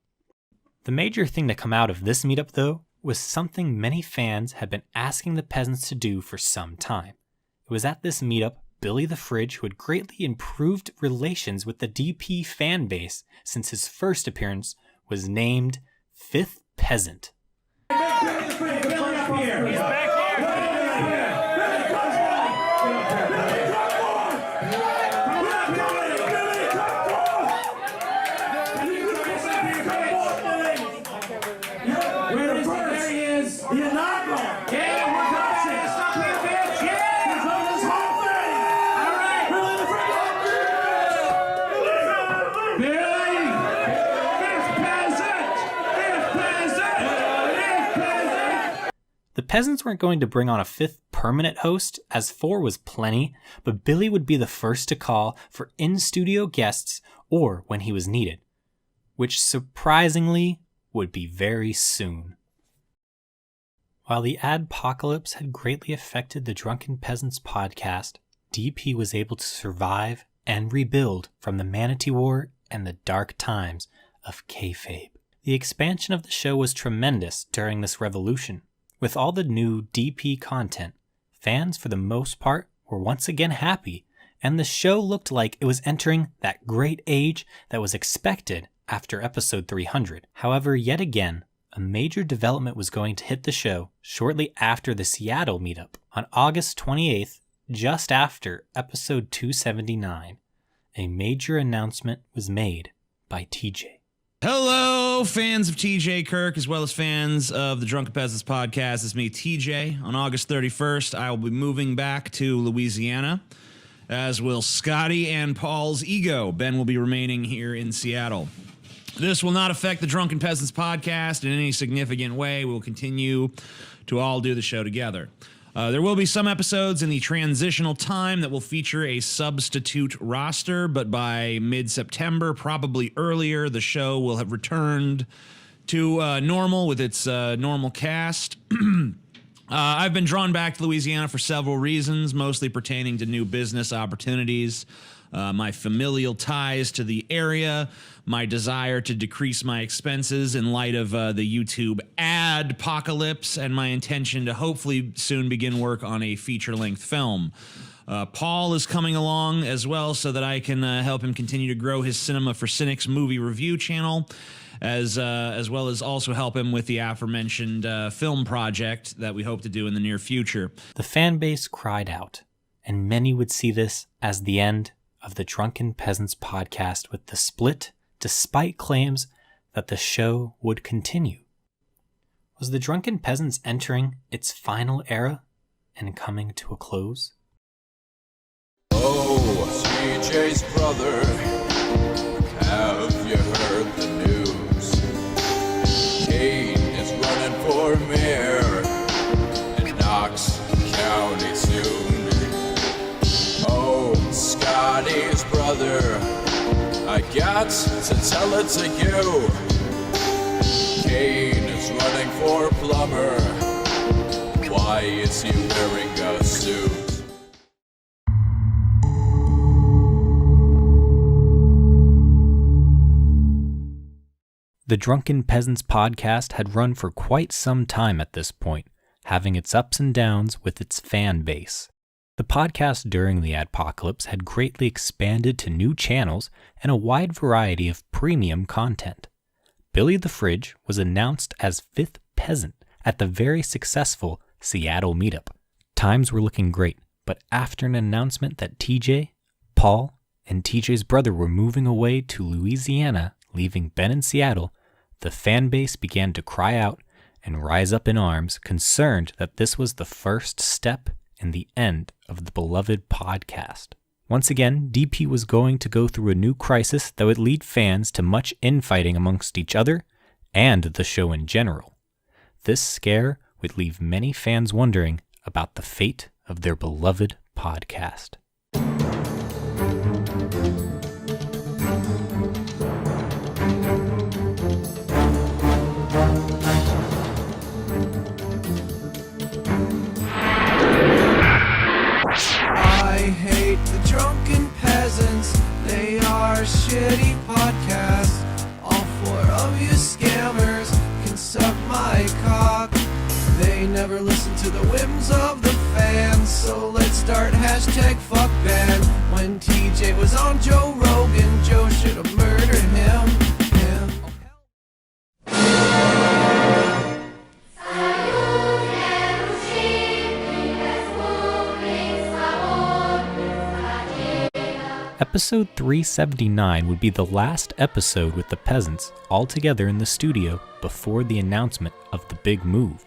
The major thing to come out of this meetup, though, was something many fans had been asking the Peasants to do for some time. It was at this meetup Billy the Fridge, who had greatly improved relations with the DP fan base since his first appearance, was named 5th Peasant. bring Billy up here. He's back here. There he is. The inaugural. Yeah, we're going. Stop here, bitch. Yeah. He's on this whole thing. All right. Billy. The Peasants weren't going to bring on a fifth permanent host, as 4 was plenty, but Billy would be the first to call for in-studio guests or when he was needed, which surprisingly would be very soon. While the adpocalypse had greatly affected the Drunken Peasants podcast, DP was able to survive and rebuild from the Manatee War and the dark times of kayfabe. The expansion of the show was tremendous during this revolution. With all the new DP content, fans for the most part were once again happy, and the show looked like it was entering that great age that was expected after episode 300. However, yet again, a major development was going to hit the show shortly after the Seattle meetup. On August 28th, just after episode 279, a major announcement was made by TJ. Hello, fans of TJ Kirk, as well as fans of the Drunken Peasants podcast. It's me, TJ. On August 31st, I will be moving back to Louisiana, as will Scotty and Paul's ego. Ben will be remaining here in Seattle. This will not affect the Drunken Peasants podcast in any significant way. We'll continue to all do the show together. There will be some episodes in the transitional time that will feature a substitute roster, but by mid-September, probably earlier, the show will have returned to normal with its normal cast. I've been drawn back to Louisiana for several reasons, mostly pertaining to new business opportunities, my familial ties to the area, my desire to decrease my expenses in light of the YouTube ad-pocalypse, and my intention to hopefully soon begin work on a feature-length film. Paul is coming along as well so that I can help him continue to grow his Cinema for Cynics movie review channel, as well as also help him with the aforementioned film project that we hope to do in the near future. The fan base cried out, and many would see this as the end of the Drunken Peasants podcast with the split, despite claims that the show would continue. Was the Drunken Peasants entering its final era and coming to a close? Oh, CJ's brother, have you heard the news? Kane is running for mayor in Knox County soon. Oh, Scotty's brother, I got to tell it to you. Kane is running for plumber. Why is he wearing a suit? The Drunken Peasants podcast had run for quite some time at this point, having its ups and downs with its fan base. The podcast during the adpocalypse had greatly expanded to new channels and a wide variety of premium content. Billy the Fridge was announced as 5th Peasant at the very successful Seattle meetup. Times were looking great, but after an announcement that TJ, Paul, and TJ's brother were moving away to Louisiana, leaving Ben in Seattle, the fan base began to cry out and rise up in arms, concerned that this was the first step in the end of the beloved podcast. Once again, DP was going to go through a new crisis that would lead fans to much infighting amongst each other and the show in general. This scare would leave many fans wondering about the fate of their beloved podcast. I hate the Drunken Peasants. They are a shitty podcast. All 4 of you scammers can suck my cock. They never listen to the whims of the fans. So let's start hashtag fuck Ben. When TJ was on Joe Rogan, Joe should have murdered him. Episode 379 would be the last episode with the Peasants all together in the studio before the announcement of the big move,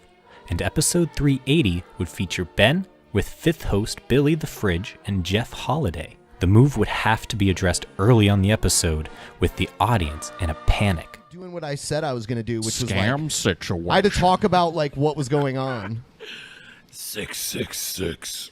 and episode 380 would feature Ben with fifth host Billy the Fridge and Jeff Holiday. The move would have to be addressed early on the episode with the audience in a panic. Doing what I said I was going to do, which Scam was situation. I had to talk about like what was going on. 666.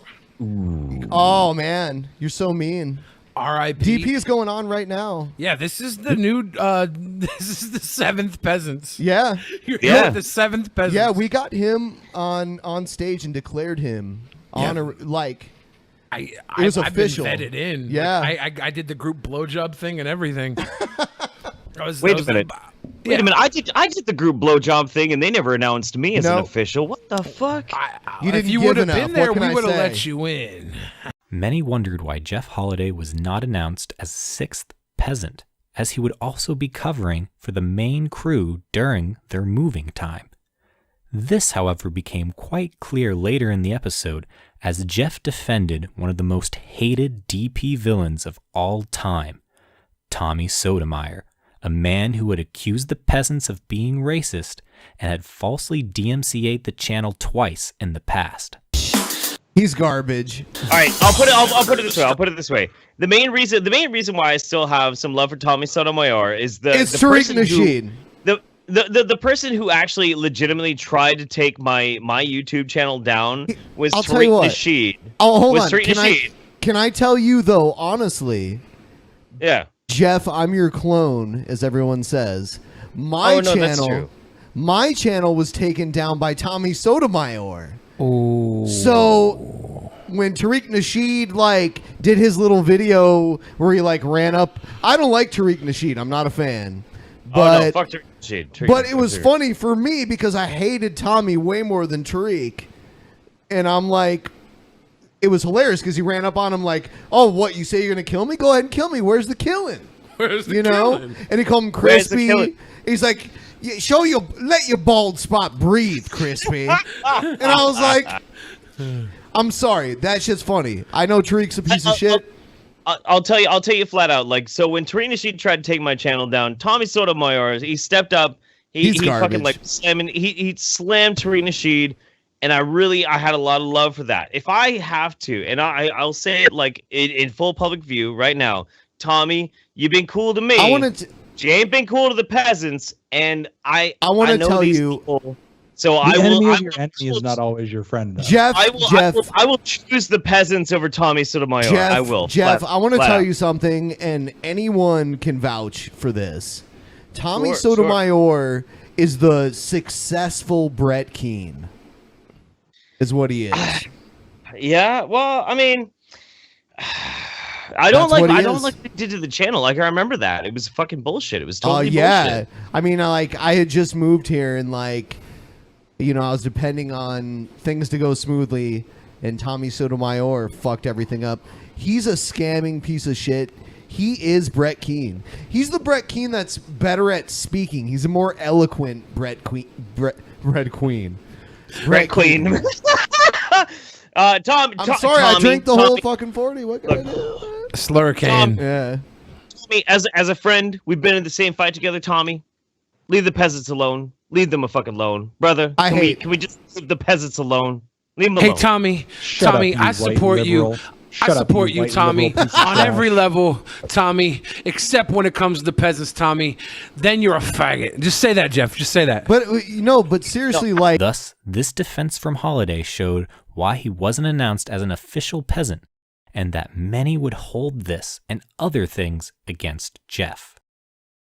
Oh man, you're so mean. R.I.P. DP is going on right now. Yeah, this is the new. This is the seventh Peasants. Yeah, You're the seventh Peasants. Yeah, we got him on stage and declared him on a like. It was official. I've been vetted in. Yeah, Like, I did the group blowjob thing and everything. Wait a minute. Wait a minute. I did the group blowjob thing, and they never announced me as an official. What the fuck? If you would have been there, we would have let you in. Many wondered why Jeff Holiday was not announced as sixth peasant, as he would also be covering for the main crew during their moving time. This, however, became quite clear later in the episode as Jeff defended one of the most hated DP villains of all time, Tommy Sotomayor, a man who had accused the Peasants of being racist and had falsely DMCA'd the channel twice in the past. He's garbage. All right, I'll put it this way. The main reason why I still have some love for Tommy Sotomayor is the Tariq Nasheed. The person who actually legitimately tried to take my YouTube channel down was Tariq Nasheed. Oh, hold on. Can I tell you though, honestly? Yeah. Jeff, I'm your clone, as everyone says. My channel was taken down by Tommy Sotomayor. Oh. So when Tariq Nasheed did his little video where he ran up, I don't like Tariq Nasheed. I'm not a fan. But, fuck Tariq Nasheed. But it was funny for me because I hated Tommy way more than Tariq, and I'm like, it was hilarious because he ran up on him like, "Oh, what? You say you're gonna kill me? Go ahead and kill me. Where's the killing? Where's the killing?" And he called him Crispy. He's like, let your bald spot breathe, Crispy. And I was like, I'm sorry, that shit's funny. I know Tariq's a piece of shit. I'll tell you flat out. So when Tariq Nasheed tried to take my channel down, Tommy Sotomayor, he stepped up. He fucking he slammed Tariq Nasheed, and I had a lot of love for that. If I have to, and I'll say it in full public view right now, Tommy, you've been cool to me. You ain't been cool to the Peasants, and I want to tell you. People, so the enemy of your enemy is not always your friend. Though. Jeff, I will choose the Peasants over Tommy Sotomayor. I will. Jeff, I want to tell you something, and anyone can vouch for this. Tommy Sotomayor is the successful Brett Keane. Is what he is. Yeah, well, I mean, I don't like what he did to the channel. I remember that. It was fucking bullshit. It was totally bullshit. I mean, I had just moved here and I was depending on things to go smoothly, and Tommy Sotomayor fucked everything up. He's a scamming piece of shit. He is Brett Keane. He's the Brett Keane that's better at speaking. He's a more eloquent Brett Queen. Tom, I'm sorry, I drank the whole fucking 40. What can I do? Slurricane. Yeah. Tommy, as a friend, we've been in the same fight together, Tommy. Leave the Peasants alone. Leave them a fucking alone. Brother, can we just leave the Peasants alone? Leave them alone. Hey, Tommy, I support you. I support you, Tommy, on every level, Tommy, except when it comes to the Peasants, Tommy. Then you're a faggot. Just say that, Jeff. Just say that. But seriously, Thus, this defense from Holiday showed why he wasn't announced as an official peasant, and that many would hold this and other things against Jeff.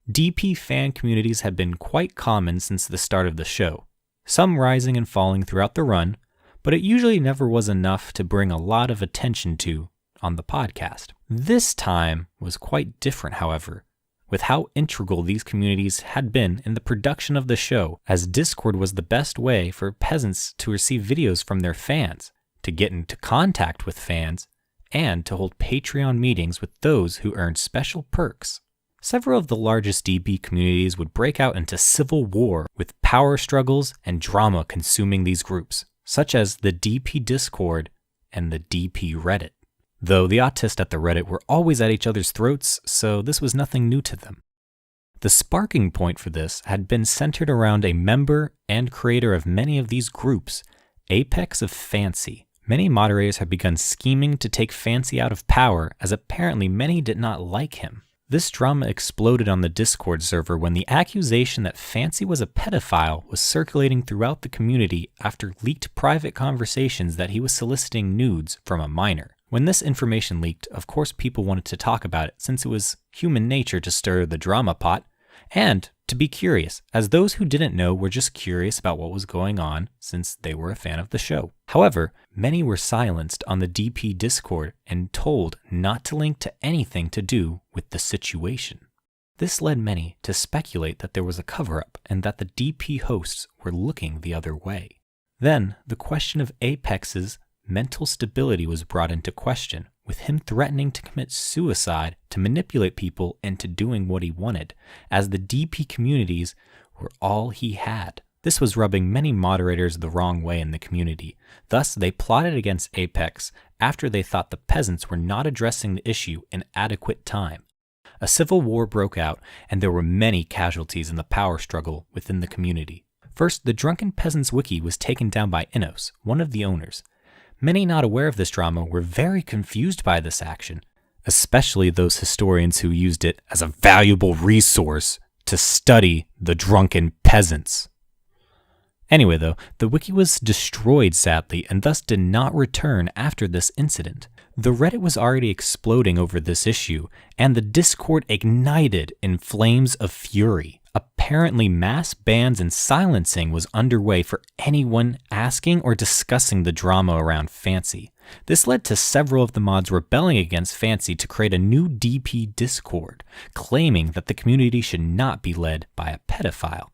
DP fan communities have been quite common since the start of the show, some rising and falling throughout the run, but it usually never was enough to bring a lot of attention to on the podcast. This time was quite different, however, with how integral these communities had been in the production of the show, as Discord was the best way for peasants to receive videos from their fans, to get into contact with fans, and to hold Patreon meetings with those who earned special perks. Several of the largest DP communities would break out into civil war, with power struggles and drama consuming these groups, such as the DP Discord and the DP Reddit. though the autists at the Reddit were always at each other's throats, so this was nothing new to them. The sparking point for this had been centered around a member and creator of many of these groups, Apex of Fancy. Many moderators had begun scheming to take Fancy out of power, as apparently many did not like him. This drama exploded on the Discord server when the accusation that Fancy was a pedophile was circulating throughout the community after leaked private conversations that he was soliciting nudes from a minor. When this information leaked, of course people wanted to talk about it since it was human nature to stir the drama pot, and to be curious, as those who didn't know were just curious about what was going on since they were a fan of the show. However, many were silenced on the DP Discord and told not to link to anything to do with the situation. This led many to speculate that there was a cover-up and that the DP hosts were looking the other way. Then, the question of Apex's mental stability was brought into question, with him threatening to commit suicide to manipulate people into doing what he wanted, as the DP communities were all he had. This was rubbing many moderators the wrong way in the community. Thus, they plotted against Apex after they thought the peasants were not addressing the issue in adequate time. A civil war broke out, and there were many casualties in the power struggle within the community. First, the Drunken Peasants wiki was taken down by Innos, one of the owners. Many not aware of this drama were very confused by this action, especially those historians who used it as a valuable resource to study the Drunken Peasants. Anyway though, the wiki was destroyed sadly and thus did not return after this incident. The Reddit was already exploding over this issue, and the Discord ignited in flames of fury. Apparently, mass bans and silencing was underway for anyone asking or discussing the drama around Fancy. This led to several of the mods rebelling against Fancy to create a new DP Discord, claiming that the community should not be led by a pedophile.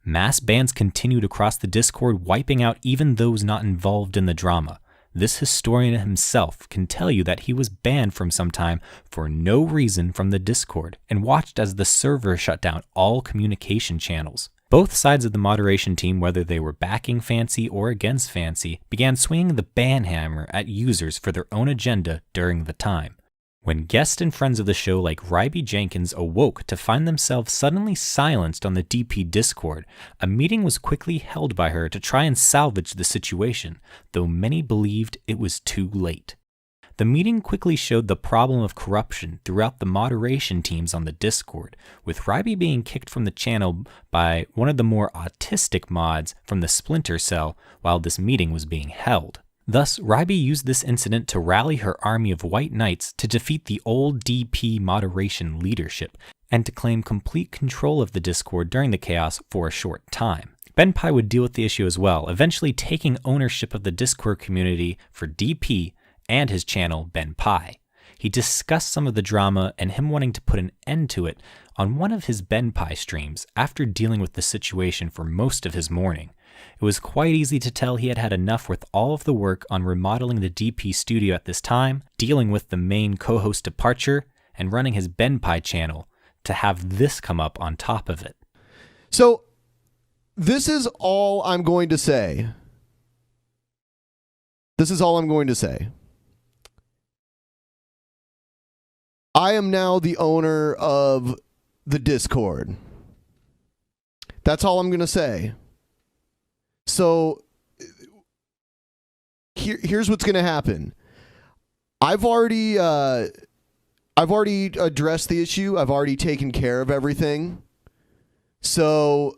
Mass bans continued across the Discord, wiping out even those not involved in the drama. This historian himself can tell you that he was banned from some time for no reason from the Discord and watched as the server shut down all communication channels. Both sides of the moderation team, whether they were backing Fancy or against Fancy, began swinging the ban hammer at users for their own agenda during the time. When guests and friends of the show like Ryby Jenkins awoke to find themselves suddenly silenced on the DP Discord, a meeting was quickly held by her to try and salvage the situation, though many believed it was too late. The meeting quickly showed the problem of corruption throughout the moderation teams on the Discord, with Ryby being kicked from the channel by one of the more autistic mods from the Splinter Cell while this meeting was being held. Thus, Ryby used this incident to rally her army of white knights to defeat the old DP moderation leadership, and to claim complete control of the Discord during the chaos for a short time. BenPie would deal with the issue as well, eventually taking ownership of the Discord community for DP and his channel BenPie. He discussed some of the drama and him wanting to put an end to it on one of his BenPie streams after dealing with the situation for most of his morning. It was quite easy to tell he had had enough with all of the work on remodeling the DP studio at this time, dealing with the main co-host departure, and running his BenPie channel, to have this come up on top of it. So, this is all I'm going to say. This is all I'm going to say. I am now the owner of the Discord. That's all I'm going to say. So, here's what's going to happen. I've already addressed the issue. I've already taken care of everything. So,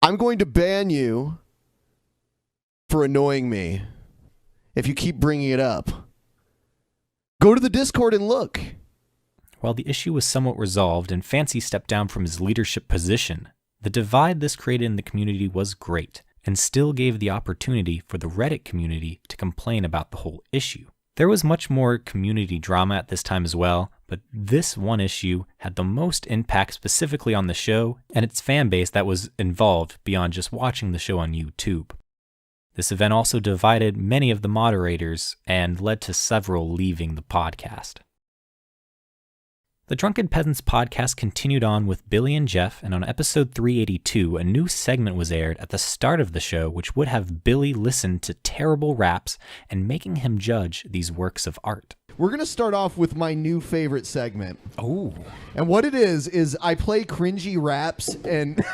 I'm going to ban you for annoying me if you keep bringing it up. Go to the Discord and look. While the issue was somewhat resolved and Fancy stepped down from his leadership position, the divide this created in the community was great, and still gave the opportunity for the Reddit community to complain about the whole issue. There was much more community drama at this time as well, but this one issue had the most impact specifically on the show and its fan base that was involved beyond just watching the show on YouTube. This event also divided many of the moderators and led to several leaving the podcast. The Drunken Peasants podcast continued on with Billy and Jeff, and on episode 382, a new segment was aired at the start of the show which would have Billy listen to terrible raps and making him judge these works of art. We're going to start off with my new favorite segment. Oh. And what it is I play cringy raps and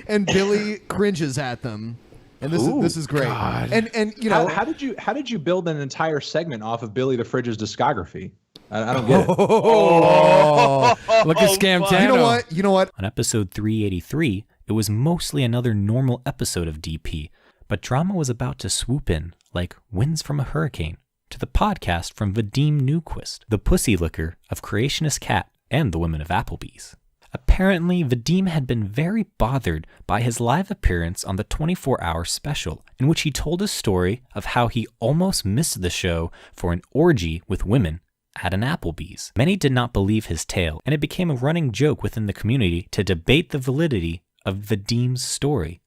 and Billy cringes at them. And this is great. God. And you know, how did you build an entire segment off of Billy the Fridge's discography? I don't get it. Look at Scamtano. You know what? On episode 383, it was mostly another normal episode of DP, but drama was about to swoop in like winds from a hurricane to the podcast from Vadim Newquist, the pussy licker of Creationist Cat and the women of Applebee's. Apparently, Vadim had been very bothered by his live appearance on the 24-hour special, in which he told a story of how he almost missed the show for an orgy with women at an Applebee's. Many did not believe his tale, and it became a running joke within the community to debate the validity of Vadim's story.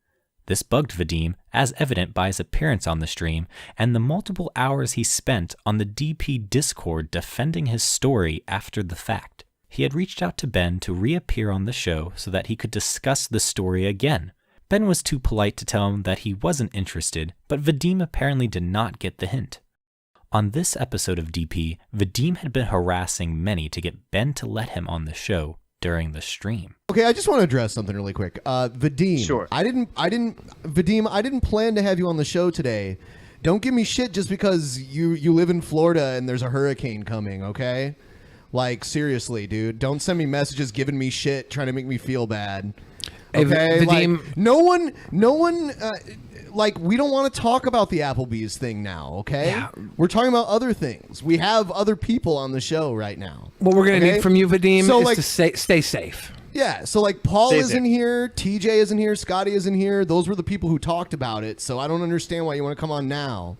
This bugged Vadim, as evident by his appearance on the stream and the multiple hours he spent on the DP Discord defending his story after the fact. He had reached out to Ben to reappear on the show so that he could discuss the story again. Ben was too polite to tell him that he wasn't interested, but Vadim apparently did not get the hint. On this episode of DP, Vadim had been harassing many to get Ben to let him on the show during the stream. Okay, I just want to address something really quick. Vadim, Sure. Vadim, I didn't plan to have you on the show today. Don't give me shit just because you live in Florida and there's a hurricane coming, okay? Like, seriously, dude. Don't send me messages giving me shit, trying to make me feel bad. Okay? Vadim, like, no one, like, we don't want to talk about the Applebee's thing now, okay? Yeah. We're talking about other things. We have other people on the show right now. what we're going to okay? need from you, Vadim, So, is like, to stay safe. Yeah, so like Paul Stay isn't safe. here, TJ isn't here, Scotty isn't here. Those were the people who talked about it, so I don't understand why you want to come on now.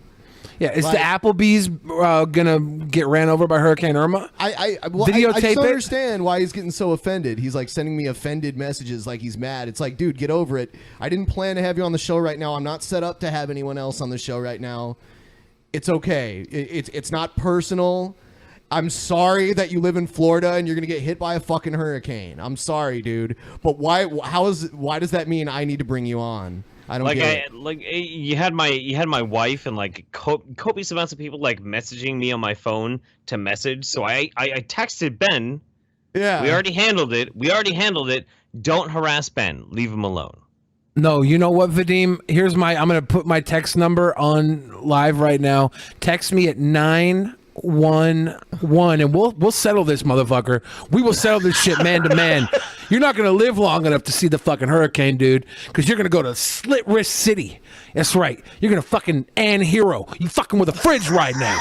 Yeah, is Like- the Applebee's gonna get ran over by Hurricane Irma? I Videotape just don't it? understand why he's getting so offended. He's like sending me offended messages like he's mad. It's like, dude, get over it. I didn't plan to have you on the show right now. I'm not set up to have anyone else on the show right now. It's okay. It's not personal. I'm sorry that you live in Florida and you're gonna get hit by a fucking hurricane. I'm sorry, dude. But why does that mean I need to bring you on? I don't get it. You had my wife and like copious amounts of people like messaging me on my phone to message. So I texted Ben. Yeah. We already handled it. Don't harass Ben. Leave him alone. No, you know what, Vadim? I'm gonna put my text number on live right now. Text me at 911 and we'll settle this, motherfucker. We will settle this shit man to man. You're not gonna live long enough to see the fucking hurricane, dude, because you're gonna go to Slit Wrist City. That's right. You're gonna fucking Ann Hero. You fucking with a fridge right now.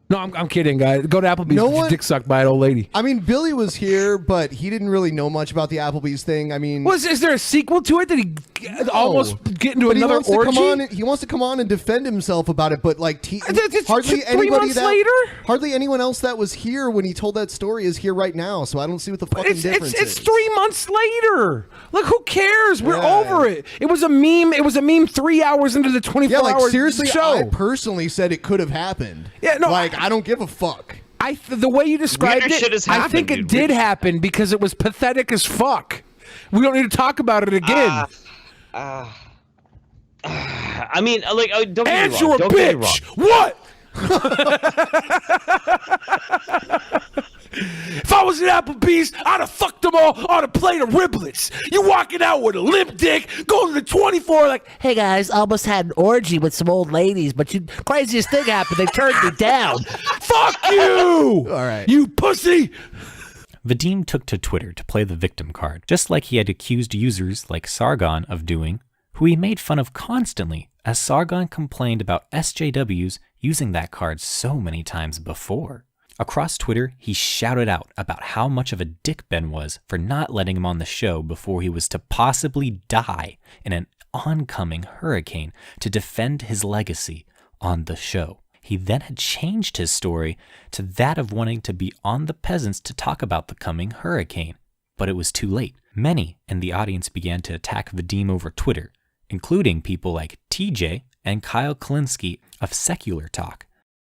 No, I'm kidding, guys. Go to Applebee's. No Get your one- dick sucked by an old lady. I mean, Billy was here, but he didn't really know much about the Applebee's thing. I mean, Is there a sequel to it? Did he almost get into But another he wants orgy? To come on, he wants to come on and defend himself about it, but like hardly 3 anybody months later? hardly anyone else that was here when he told that story is here right now. So I don't see what the fucking difference It's is. 3 months later. Look, who cares? We're Yeah. over it. It was a meme. It was a meme 3 hours into the 24 Yeah, like hour seriously, show. I personally said it could have happened. Yeah, no, like I don't give a fuck. The way you described Weirder it, shit has I happened, think it dude. did happen because it was pathetic as fuck. We don't need to talk about it again. I mean, like, don't get and me you're wrong. a Don't get me bitch. wrong. What? If I was at Applebee's, I'd have fucked them all on a plate of riblets. You walking out with a limp dick, going to the 24 like, Hey guys, almost had an orgy with some old ladies, but craziest thing happened. They turned me down. fuck you! All right. You pussy! Vadim took to Twitter to play the victim card, just like he had accused users like Sargon of doing, who he made fun of constantly, as Sargon complained about SJWs using that card so many times before. Across Twitter, he shouted out about how much of a dick Ben was for not letting him on the show before he was to possibly die in an oncoming hurricane to defend his legacy on the show. He then had changed his story to that of wanting to be on the Peasants to talk about the coming hurricane, but it was too late. Many in the audience began to attack Vadim over Twitter, including people like TJ and Kyle Klinsky of Secular Talk.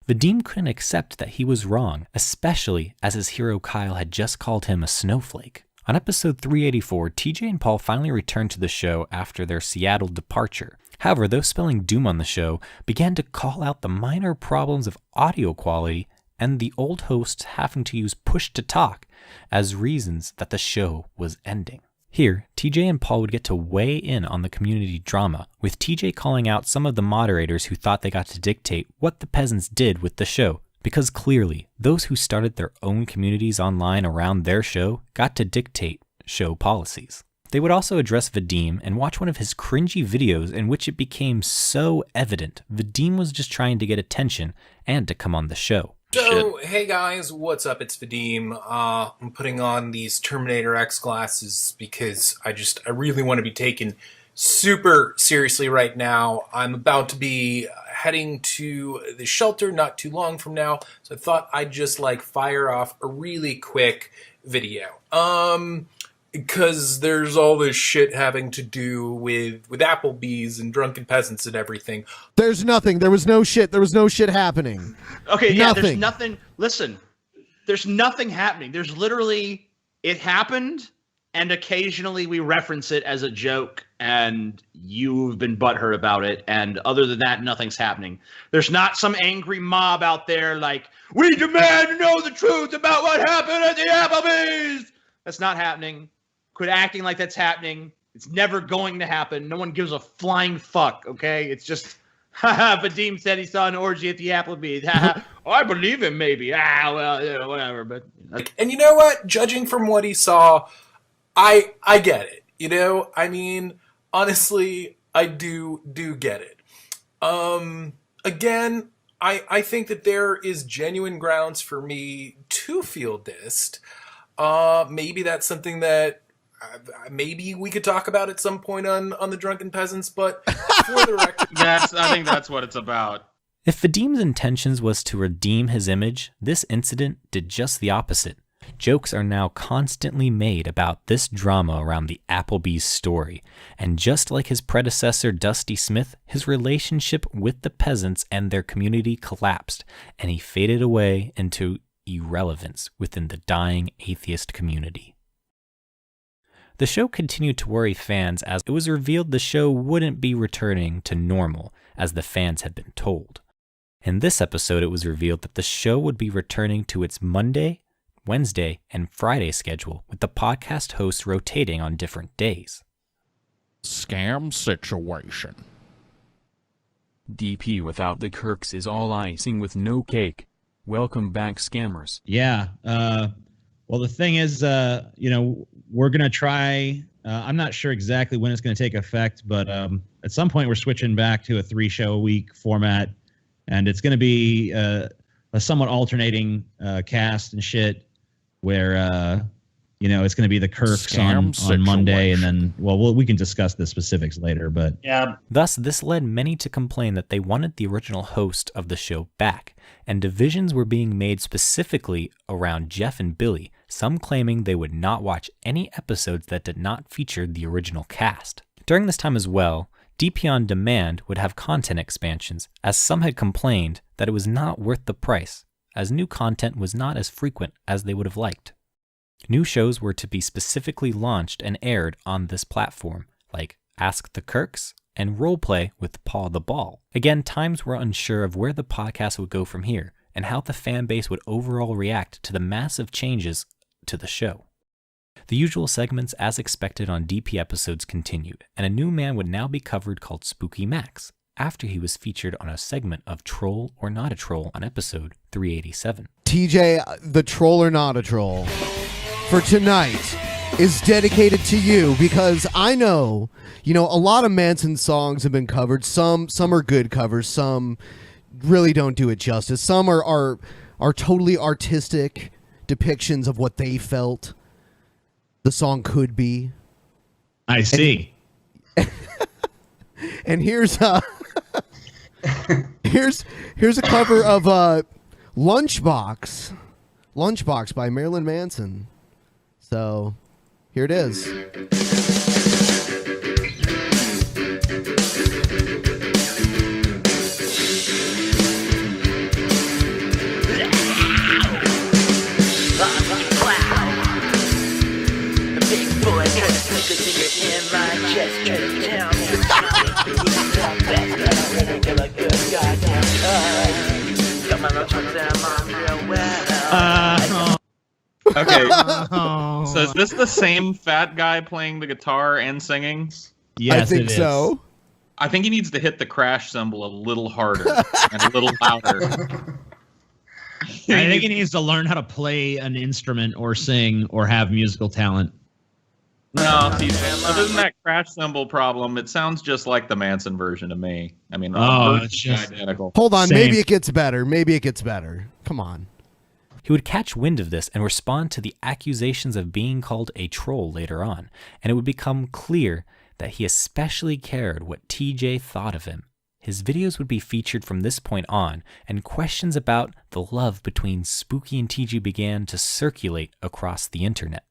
Vadim couldn't accept that he was wrong, especially as his hero Kyle had just called him a snowflake. On episode 384, TJ and Paul finally returned to the show after their Seattle departure. However, those spelling doom on the show began to call out the minor problems of audio quality and the old hosts having to use push to talk as reasons that the show was ending. Here, TJ and Paul would get to weigh in on the community drama, with TJ calling out some of the moderators who thought they got to dictate what the peasants did with the show, because clearly, those who started their own communities online around their show got to dictate show policies. They would also address Vadim and watch one of his cringy videos in which it became so evident Vadim was just trying to get attention and to come on the show. So, hey guys, what's up? It's Vadim. I'm putting on these Terminator X glasses because I really want to be taken super seriously right now. I'm about to be heading to the shelter not too long from now, so I thought I'd just fire off a really quick video. Because there's all this shit having to do with Applebee's and Drunken Peasants and everything. There's nothing. There was no shit. There was no shit happening. Okay, yeah, nothing. there's nothing. Listen, there's nothing happening. There's literally, it happened, and occasionally we reference it as a joke, and you've been butthurt about it, and other than that, nothing's happening. There's not some angry mob out there like, we demand to know the truth about what happened at the Applebee's! That's not happening. Quit acting like that's happening. It's never going to happen. No one gives a flying fuck, okay? It's just, haha, Vadim said he saw an orgy at the Applebee's. I believe him, maybe. Well, whatever. But and you know what? Judging from what he saw, I get it. You know? I mean, honestly, I do get it. Again, I think that there is genuine grounds for me to feel dissed. Maybe that's something that maybe we could talk about at some point on the Drunken Peasants, but for the record... I think that's what it's about. If Vadim's intentions was to redeem his image, this incident did just the opposite. Jokes are now constantly made about this drama around the Applebee's story, and just like his predecessor Dusty Smith, his relationship with the peasants and their community collapsed, and he faded away into irrelevance within the dying atheist community. The show continued to worry fans as it was revealed the show wouldn't be returning to normal as the fans had been told. In this episode, it was revealed that the show would be returning to its Monday, Wednesday, and Friday schedule, with the podcast hosts rotating on different days. Scam situation. DP without the Kirks is all icing with no cake. Welcome back, scammers. Yeah. Well, the thing is, we're going to try, I'm not sure exactly when it's going to take effect, but at some point we're switching back to a 3-show-a-week format, and it's going to be a somewhat alternating cast and shit where, it's going to be the Kirks on Monday, and then, we can discuss the specifics later, but... Yeah. Thus, this led many to complain that they wanted the original host of the show back, and divisions were being made specifically around Jeff and Billy, some claiming they would not watch any episodes that did not feature the original cast. During this time as well, DP On Demand would have content expansions, as some had complained that it was not worth the price, as new content was not as frequent as they would have liked. New shows were to be specifically launched and aired on this platform, like Ask the Kirks and Roleplay with Paul the Ball. Again, times were unsure of where the podcast would go from here, and how the fan base would overall react to the massive changes to the show. The usual segments as expected on DP episodes continued, and a new man would now be covered called Spooky Max, after he was featured on a segment of Troll or Not a Troll on episode 387. TJ, the Troll or Not a Troll, for tonight is dedicated to you, because I know, a lot of Manson songs have been covered. Some are good covers, some really don't do it justice. Some are totally artistic depictions of what they felt the song could be. I see. And here's a cover of Lunchbox by Marilyn Manson. So here it is. Okay. So is this the same fat guy playing the guitar and singing? Yes, I think so. I think he needs to hit the crash cymbal a little harder and a little louder. I think he needs to learn how to play an instrument or sing or have musical talent. No, other than that crash cymbal problem, it sounds just like the Manson version to me. I mean, it's just identical. Hold on, Same. maybe it gets better. Maybe it gets better. Come on. He would catch wind of this and respond to the accusations of being called a troll later on, and it would become clear that he especially cared what TJ thought of him. His videos would be featured from this point on, and questions about the love between Spooky and TJ began to circulate across the internet.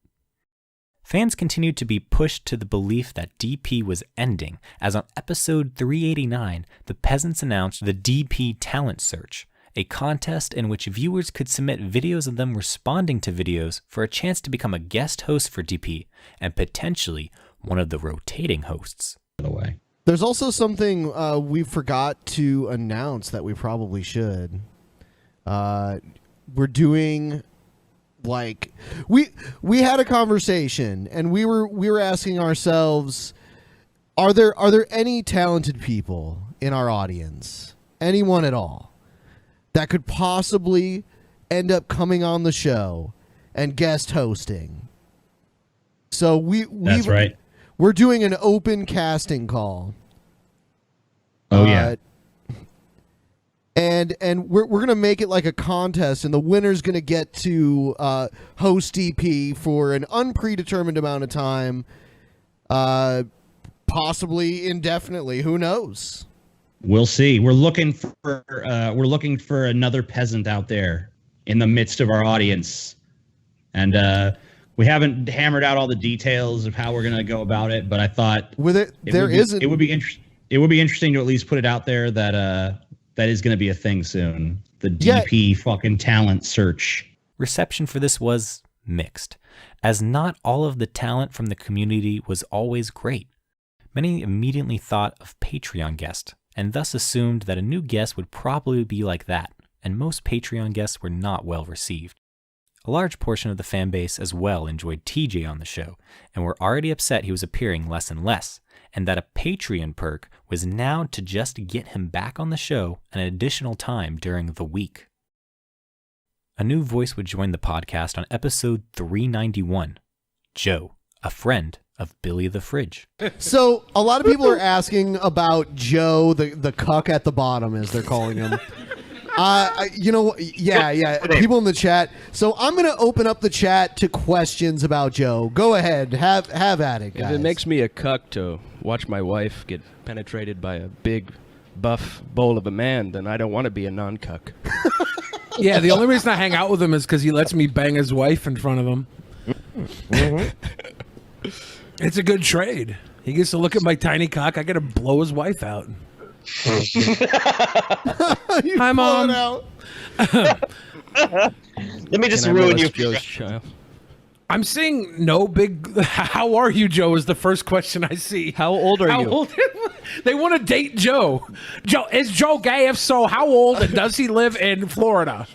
Fans continued to be pushed to the belief that DP was ending, as on episode 389, the Peasants announced the DP Talent Search, a contest in which viewers could submit videos of them responding to videos for a chance to become a guest host for DP, and potentially one of the rotating hosts. There's also something we forgot to announce that we probably should. We're doing... Like we had a conversation and we were asking ourselves, are there any talented people in our audience, anyone at all, that could possibly end up coming on the show and guest hosting? So That's right. We're doing an open casting call. Oh yeah. And we're going to make it like a contest, and the winner's going to get to host DP for an unpredetermined amount of time, possibly indefinitely. Who knows? We'll see. We're looking for another peasant out there in the midst of our audience, and we haven't hammered out all the details of how we're going to go about it. But I thought it would be interesting to at least put it out there that that is going to be a thing soon. The DP fucking talent search. Reception for this was mixed, as not all of the talent from the community was always great. Many immediately thought of Patreon guests, and thus assumed that a new guest would probably be like that, and most Patreon guests were not well received. A large portion of the fan base as well enjoyed TJ on the show, and were already upset he was appearing less and less, and that a Patreon perk was now to just get him back on the show an additional time during the week. A new voice would join the podcast on episode 391, Joe, a friend of Billy the Fridge. So a lot of people are asking about Joe, the cuck at the bottom, as they're calling him. People in the chat. So I'm going to open up the chat to questions about Joe. Go ahead, have at it, guys. If it makes me a cuck to watch my wife get penetrated by a big, buff bowl of a man, then I don't want to be a non-cuck. Yeah, the only reason I hang out with him is because he lets me bang his wife in front of him. It's a good trade. He gets to look at my tiny cock. I get to blow his wife out. Hi, Mom. Let me just ruin you. I'm seeing no big. How are you, Joe? Is the first question I see. How old are you? They want to date Joe. Joe, is Joe gay? If so, how old? And does he live in Florida?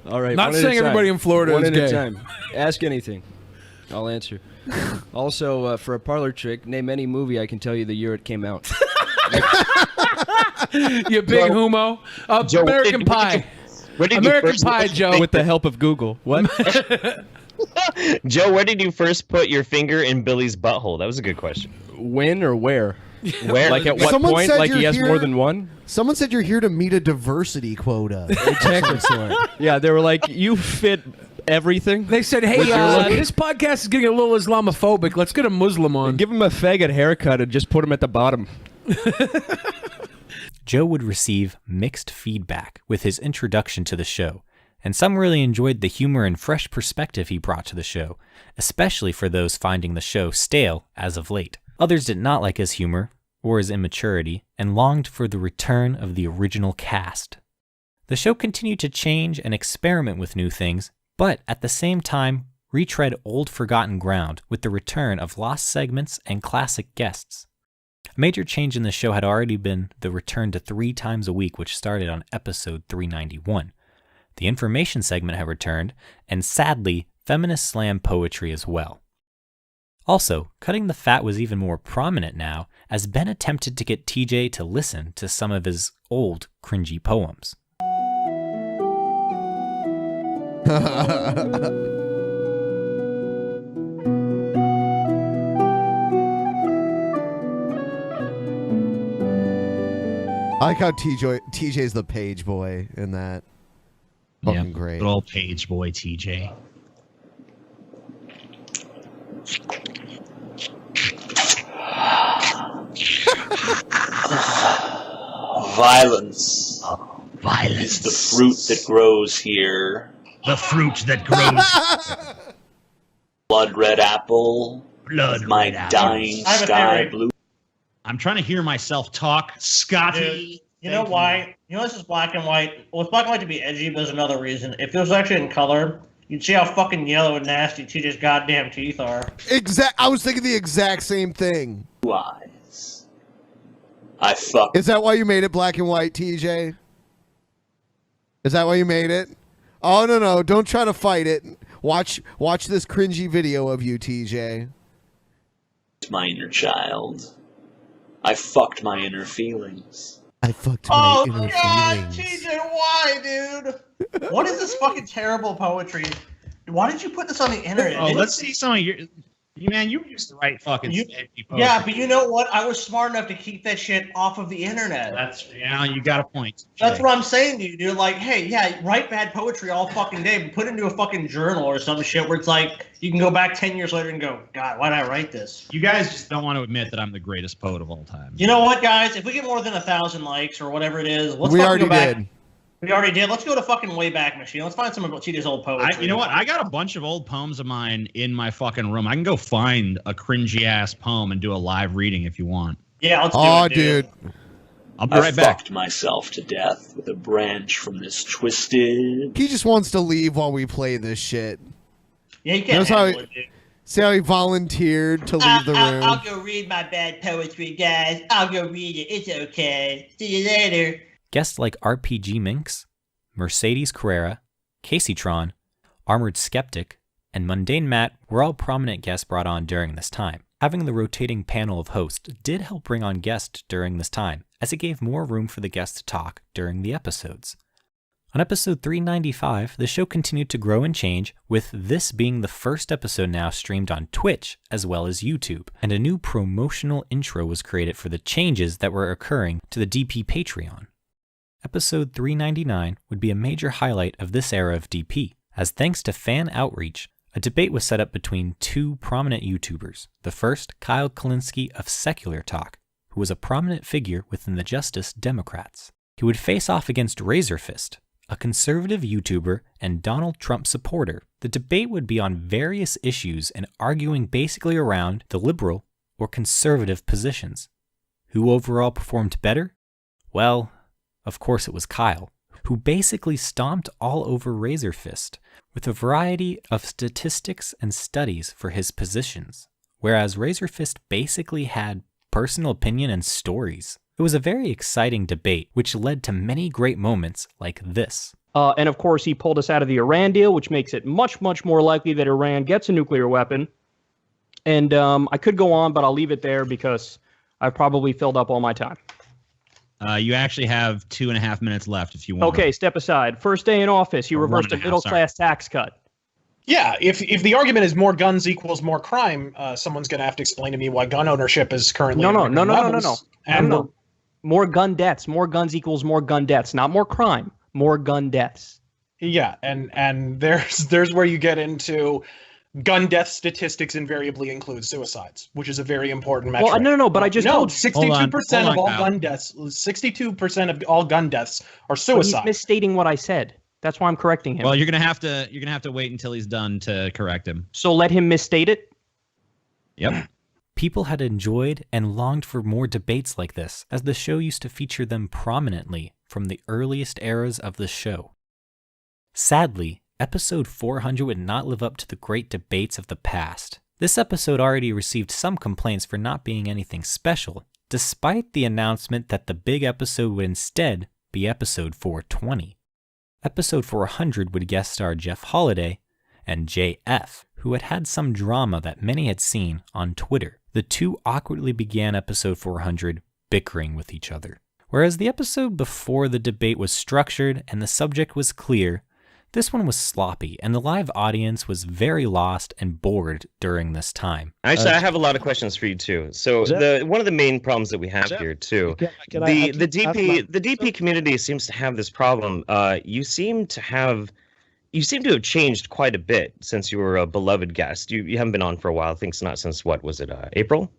All right. Not saying everybody in Florida is gay. One at a time. Ask anything. I'll answer. Also, for a parlor trick, name any movie. I can tell you the year it came out. You big homo. Joe, American Pie. American Pie, Joe. With the help of Google. What? Joe, where did you first put your finger in Billy's butthole? That was a good question. When or where? Where? Like at what point? Like he has more than one? Someone said you're here to meet a diversity quota. Yeah, they were like, you fit everything. They said, hey, this podcast is getting a little Islamophobic. Let's get a Muslim on. Give him a faggot haircut and just put him at the bottom. Joe would receive mixed feedback with his introduction to the show, and some really enjoyed the humor and fresh perspective he brought to the show, especially for those finding the show stale as of late. Others did not like his humor or his immaturity and longed for the return of the original cast. The show continued to change and experiment with new things, but at the same time retread old forgotten ground with the return of lost segments and classic guests. A major change in the show had already been the return to 3 times a week, which started on episode 391. The information segment had returned, and sadly, feminist slam poetry as well. Also, cutting the fat was even more prominent now, as Ben attempted to get TJ to listen to some of his old, cringy poems. I like how TJ's the page boy in that. Fucking great. Good old page boy TJ. Violence. Violence is the fruit that grows here. The fruit that grows. Blood red apple. Blood my red apple. dying I have a sky theory. blue. I'm trying to hear myself talk. Scotty. Dude, you know why? You know this is black and white. Well, it's black and white to be edgy, but there's another reason. If it was actually in color, you'd see how fucking yellow and nasty TJ's goddamn teeth are. I was thinking the exact same thing. Eyes. I fuck. Is that why you made it black and white, TJ? Is that why you made it? Oh, no. Don't try to fight it. Watch this cringy video of you, TJ. My inner child. I fucked my inner feelings. I fucked my inner God, feelings. TJ, why, dude? What is this fucking terrible poetry? Why did you put this on the internet? Oh, let's see some of your. Man, you used to write fucking. Yeah, but you know what? I was smart enough to keep that shit off of the internet. You got a point. That's what I'm saying to you, dude. Like, hey, yeah, write bad poetry all fucking day, but put it into a fucking journal or some shit where it's like you can go back 10 years later and go, God, why did I write this? You guys just don't want to admit that I'm the greatest poet of all time. You know what, guys? If we get more than 1,000 likes or whatever it is, let's We fucking already go back. did. We already did. Let's go to fucking Wayback Machine. Let's find some of TJ's old poetry. You know what? I got a bunch of old poems of mine in my fucking room. I can go find a cringy ass poem and do a live reading if you want. Yeah, let's do it, dude. I'll be right back. Fucked myself to death with a branch from this twisted. He just wants to leave while we play this shit. Yeah, you can't Notice how handle it, dude. See how he volunteered to leave the room? I'll go read my bad poetry, guys. I'll go read it. It's okay. See you later. Guests like RPG Minx, Mercedes Carrera, Caseytron, Armored Skeptic, and Mundane Matt were all prominent guests brought on during this time. Having the rotating panel of hosts did help bring on guests during this time, as it gave more room for the guests to talk during the episodes. On episode 395, the show continued to grow and change, with this being the first episode now streamed on Twitch as well as YouTube, and a new promotional intro was created for the changes that were occurring to the DP Patreon. Episode 399 would be a major highlight of this era of DP, as thanks to fan outreach, a debate was set up between two prominent YouTubers. The first, Kyle Kalinske of Secular Talk, who was a prominent figure within the Justice Democrats. He would face off against Razorfist, a conservative YouTuber and Donald Trump supporter. The debate would be on various issues and arguing basically around the liberal or conservative positions. Who overall performed better? Well, of course it was Kyle, who basically stomped all over Razorfist with a variety of statistics and studies for his positions, whereas Razorfist basically had personal opinion and stories. It was a very exciting debate, which led to many great moments like this. And of course, he pulled us out of the Iran deal, which makes it much, much more likely that Iran gets a nuclear weapon. And I could go on, but I'll leave it there because I've probably filled up all my time. You actually have 2.5 minutes left if you want. Okay, step aside. First day in office, he reversed a middle-class tax cut. Yeah, if the argument is more guns equals more crime, someone's going to have to explain to me why gun ownership is currently No. More gun deaths. More guns equals more gun deaths. Not more crime. More gun deaths. Yeah, and there's where you get into gun death statistics invariably include suicides, which is a very important metric. Well, no, but I just told 62% of all gun deaths. 62% of all gun deaths are suicide. But he's misstating what I said. That's why I'm correcting him. Well, you're gonna have to wait until he's done to correct him. So let him misstate it. Yep. People had enjoyed and longed for more debates like this, as the show used to feature them prominently from the earliest eras of the show. Sadly, episode 400 would not live up to the great debates of the past. This episode already received some complaints for not being anything special, despite the announcement that the big episode would instead be episode 420. Episode 400 would guest star Jeff Holiday and JF, who had had some drama that many had seen on Twitter. The two awkwardly began episode 400 bickering with each other. Whereas the episode before the debate was structured and the subject was clear, this one was sloppy, and the live audience was very lost and bored during this time. Actually, I have a lot of questions for you too. So one of the main problems that we have here too, the DP community seems to have this problem. You seem to have changed quite a bit since you were a beloved guest. You haven't been on for a while. I think it's not since what was it? April?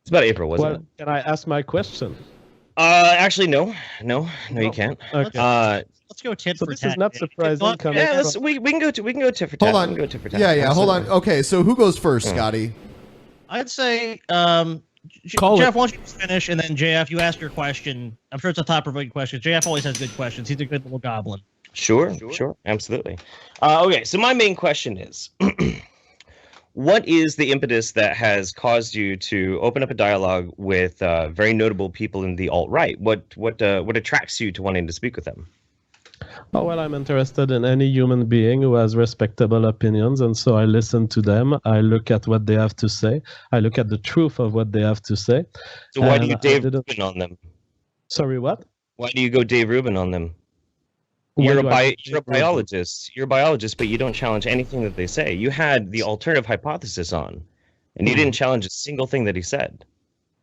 It's about April, wasn't it? Can I ask my question? Actually, no, you can't. Okay. Let's go tit so for this tat. is not surprising. We can go tit for tat. Hold on. We can go tit for tat. Yeah. Hold on. Okay, so who goes first, Scotty? I'd say Call Jeff, it. why don't you finish, and then JF, you ask your question. I'm sure it's a thought-provoking question. JF always has good questions. He's a good little goblin. Sure, absolutely. Okay, so my main question is, what is the impetus that has caused you to open up a dialogue with very notable people in the alt-right? What attracts you to wanting to speak with them? Oh, well, I'm interested in any human being who has respectable opinions, and so I listen to them. I look at what they have to say. I look at the truth of what they have to say. So why do you Dave Rubin on them? Sorry, what? Why do you go Dave Rubin on them? You're a biologist. You're a biologist, but you don't challenge anything that they say. You had the alternative hypothesis on, and you didn't challenge a single thing that he said.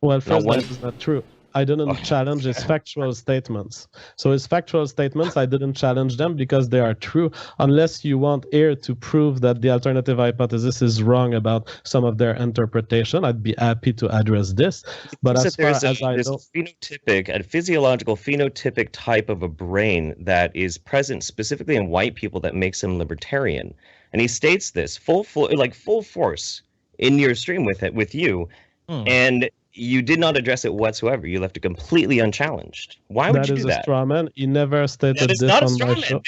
Well, first, that is not true. I didn't challenge his factual statements. So his factual statements, I didn't challenge them because they are true, unless you want here to prove that the alternative hypothesis is wrong about some of their interpretation. I'd be happy to address this. But as far as I know, a physiological phenotypic type of a brain that is present specifically in white people that makes him libertarian. And he states this full force in your stream with you. And you did not address it whatsoever. You left it completely unchallenged. Why would you do that? That is a straw man. He never stated this not a on straw my man. show.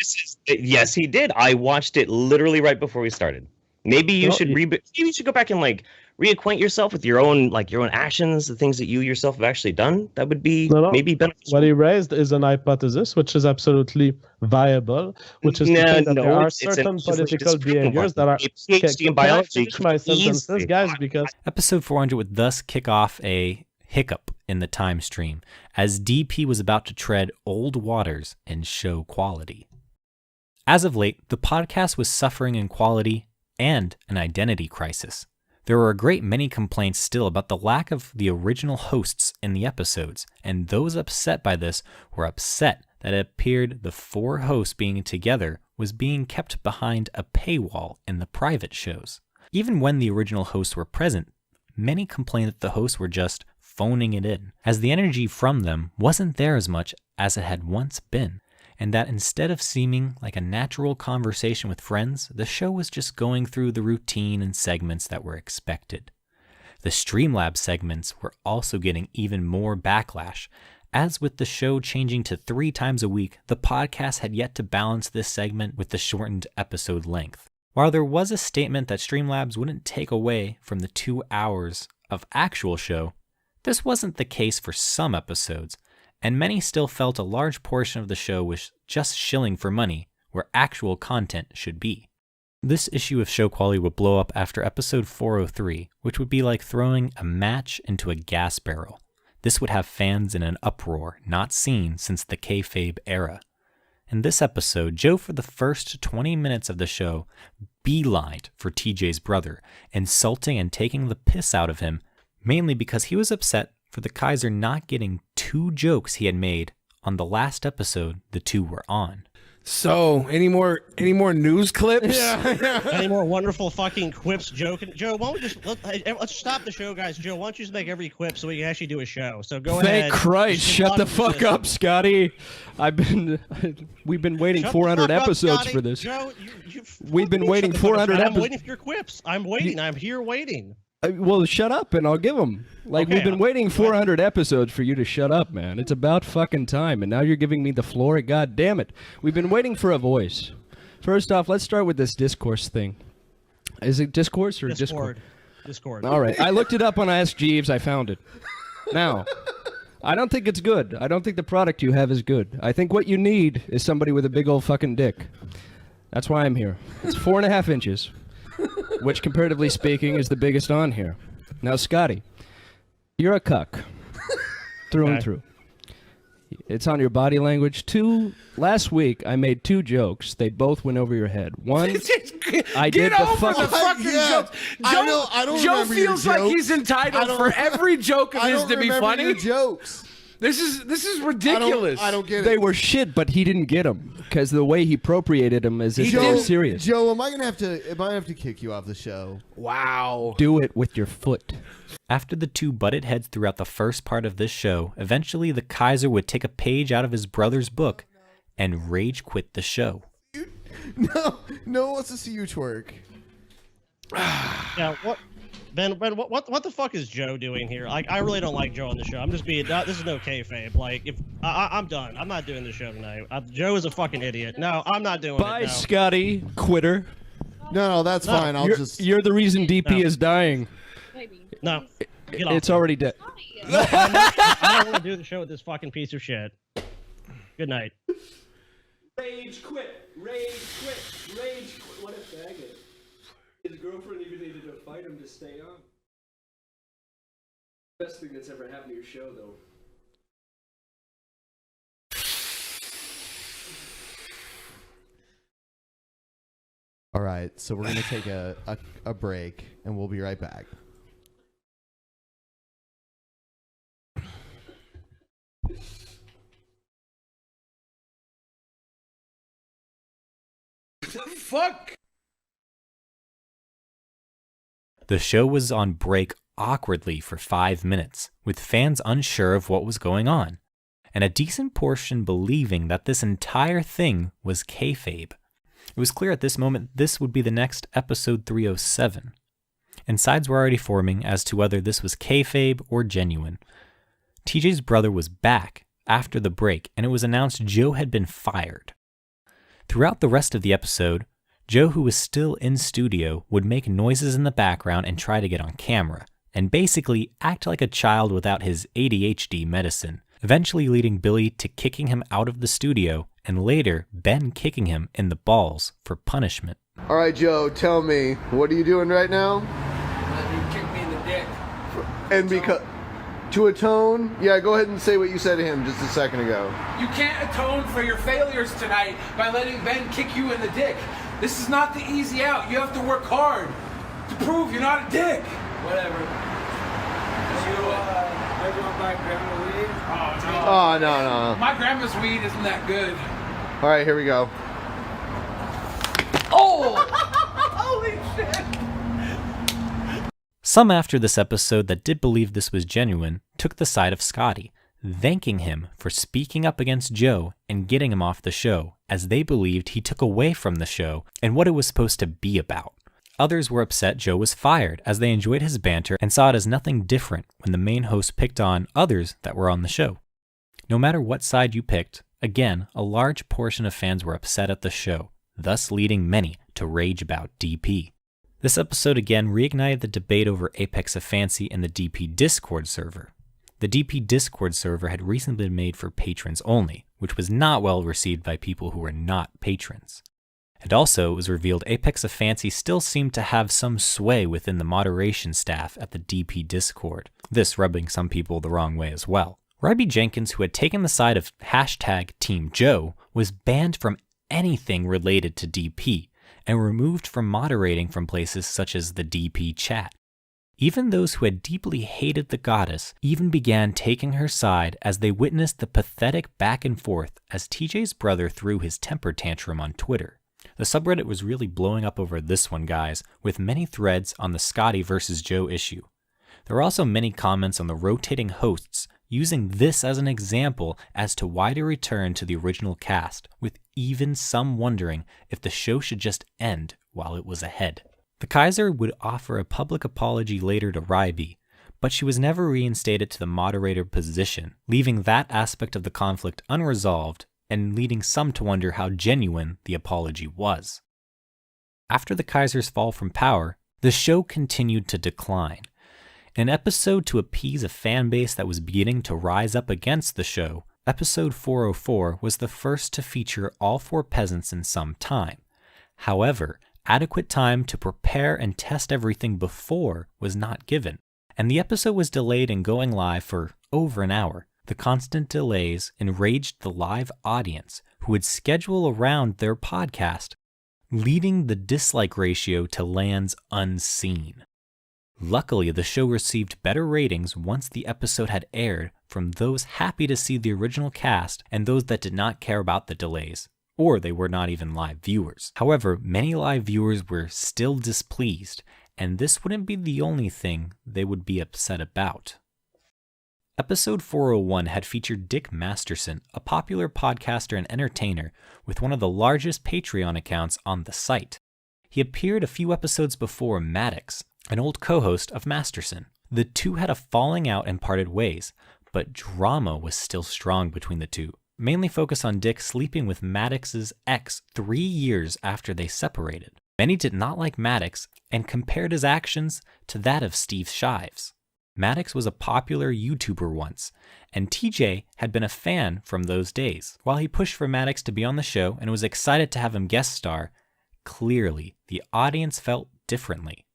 Yes, he did. I watched it literally right before we started. Maybe you should maybe you should go back and reacquaint yourself with your own actions, the things that you yourself have actually done. That would be maybe beneficial. What he raised is an hypothesis which is absolutely viable, which is to say that there are certain political behaviors that are PhD in biology. Finish my sentences, guys, because Episode 400 would thus kick off a hiccup in the time stream, as DP was about to tread old waters in show quality. As of late, the podcast was suffering in quality and an identity crisis. There were a great many complaints still about the lack of the original hosts in the episodes, and those upset by this were upset that it appeared the four hosts being together was being kept behind a paywall in the private shows. Even when the original hosts were present, many complained that the hosts were just phoning it in, as the energy from them wasn't there as much as it had once been, and that instead of seeming like a natural conversation with friends, the show was just going through the routine and segments that were expected. The Streamlabs segments were also getting even more backlash. As with the show changing to 3 times a week, the podcast had yet to balance this segment with the shortened episode length. While there was a statement that Streamlabs wouldn't take away from the 2 hours of actual show, this wasn't the case for some episodes, and many still felt a large portion of the show was just shilling for money where actual content should be. This issue of show quality would blow up after episode 403, which would be like throwing a match into a gas barrel. This would have fans in an uproar not seen since the kayfabe era. In this episode, Joe, for the first 20 minutes of the show, beelined for TJ's brother, insulting and taking the piss out of him, mainly because he was upset for the Kaiser not getting 2 jokes he had made on the last episode the two were on. So, any more news clips? Any more wonderful fucking quips joking? Joe, why don't we just let's stop the show, guys. Joe, why don't you just make every quip so we can actually do a show? So go ahead. Thank Christ! Shut the fuck up, Scotty. We've been waiting 400 episodes for this. Joe, we've been waiting 400 episodes. I'm waiting for your quips. I'm waiting. I'm here waiting. Well, shut up and I'll give them. We've been waiting 400 episodes for you to shut up, man. It's about fucking time, and now you're giving me the floor. God damn it. We've been waiting for a voice. First off, let's start with this discourse thing. Is it discourse or Discord? Discord. All right. I looked it up on Ask Jeeves. I found it. Now, I don't think it's good. I don't think the product you have is good. I think what you need is somebody with a big old fucking dick. That's why I'm here. It's 4.5 inches, which comparatively speaking is the biggest on here. Now, Scotty, you're a cuck. Through and through. It's on your body language. Last week, I made 2 jokes. They both went over your head. One, I did the fucking joke. Joe feels like he's entitled for every joke of his to be funny. Your jokes. This is ridiculous. I don't get it. They were shit, but he didn't get them because the way he appropriated them is so serious. Joe, am I gonna have to kick you off the show? Wow. Do it with your foot. After the two butted heads throughout the first part of this show, eventually the Kaiser would take a page out of his brother's book and rage quit the show. No one wants to see you twerk. Yeah, what? Ben, what the fuck is Joe doing here? Like, I really don't like Joe on the show. I'm just being. This is no kayfabe. Like, if I'm done. I'm not doing the show tonight. Joe is a fucking idiot. No, I'm not doing it. Bye, Scotty, quitter. No, that's fine. You're the reason DP is dying. No, get off it's me. already dead. No, I don't want to do the show with this fucking piece of shit. Good night. Rage quit. Rage quit. Rage quit. What a faggot. His girlfriend even needed to fight him to stay on. Best thing that's ever happened to your show, though. All right, so we're gonna take a break, and we'll be right back. The fuck? The show was on break awkwardly for 5 minutes, with fans unsure of what was going on, and a decent portion believing that this entire thing was kayfabe. It was clear at this moment this would be the next episode 307, and sides were already forming as to whether this was kayfabe or genuine. TJ's brother was back after the break, and it was announced Joe had been fired. Throughout the rest of the episode, Joe, who was still in studio, would make noises in the background and try to get on camera, and basically act like a child without his ADHD medicine, eventually leading Billy to kicking him out of the studio, and later Ben kicking him in the balls for punishment. All right, Joe, tell me, what are you doing right now? You kicked me in the dick. And because to atone, yeah, go ahead and say what you said to him just a second ago. You can't atone for your failures tonight by letting Ben kick you in the dick. This is not the easy out. You have to work hard to prove you're not a dick. Whatever. Did you want my grandma weed? Oh, no. My grandma's weed isn't that good. All right, here we go. Oh! Holy shit! Some after this episode that did believe this was genuine took the side of Scotty, thanking him for speaking up against Joe and getting him off the show, as they believed he took away from the show and what it was supposed to be about. Others were upset Joe was fired, as they enjoyed his banter and saw it as nothing different when the main host picked on others that were on the show. No matter what side you picked, again, a large portion of fans were upset at the show, thus leading many to rage about DP. This episode again reignited the debate over Apex of Fancy and the DP Discord server. The DP Discord server had recently been made for patrons only, which was not well received by people who were not patrons. And also, it was revealed Apex of Fancy still seemed to have some sway within the moderation staff at the DP Discord, this rubbing some people the wrong way as well. Ryby Jenkins, who had taken the side of #Team Joe, was banned from anything related to DP, and removed from moderating from places such as the DP chat. Even those who had deeply hated the goddess even began taking her side as they witnessed the pathetic back and forth as TJ's brother threw his temper tantrum on Twitter. The subreddit was really blowing up over this one, guys, with many threads on the Scotty versus Joe issue. There were also many comments on the rotating hosts using this as an example as to why to return to the original cast, with even some wondering if the show should just end while it was ahead. The Kaiser would offer a public apology later to Ryby, but she was never reinstated to the moderator position, leaving that aspect of the conflict unresolved and leading some to wonder how genuine the apology was. After the Kaiser's fall from power, the show continued to decline. An episode to appease a fan base that was beginning to rise up against the show, episode 404 was the first to feature all 4 peasants in some time. However, adequate time to prepare and test everything before was not given, and the episode was delayed in going live for over an hour. The constant delays enraged the live audience, who would schedule around their podcast, leading the dislike ratio to lands unseen. Luckily, the show received better ratings once the episode had aired from those happy to see the original cast and those that did not care about the delays, or they were not even live viewers. However, many live viewers were still displeased, and this wouldn't be the only thing they would be upset about. Episode 401 had featured Dick Masterson, a popular podcaster and entertainer with one of the largest Patreon accounts on the site. He appeared a few episodes before Maddox, an old co-host of Masterson. The two had a falling out and parted ways, but drama was still strong between the two, mainly focused on Dick sleeping with Maddox's ex 3 years after they separated. Many did not like Maddox and compared his actions to that of Steve Shives. Maddox was a popular YouTuber once, and TJ had been a fan from those days. While he pushed for Maddox to be on the show and was excited to have him guest star, clearly the audience felt differently.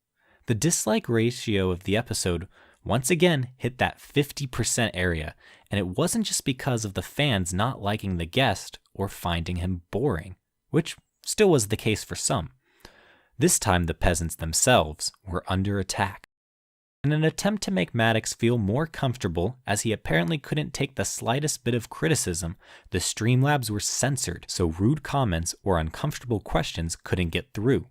The dislike ratio of the episode once again hit that 50% area, and it wasn't just because of the fans not liking the guest or finding him boring, which still was the case for some. This time the peasants themselves were under attack. In an attempt to make Maddox feel more comfortable, as he apparently couldn't take the slightest bit of criticism, the Streamlabs were censored so rude comments or uncomfortable questions couldn't get through.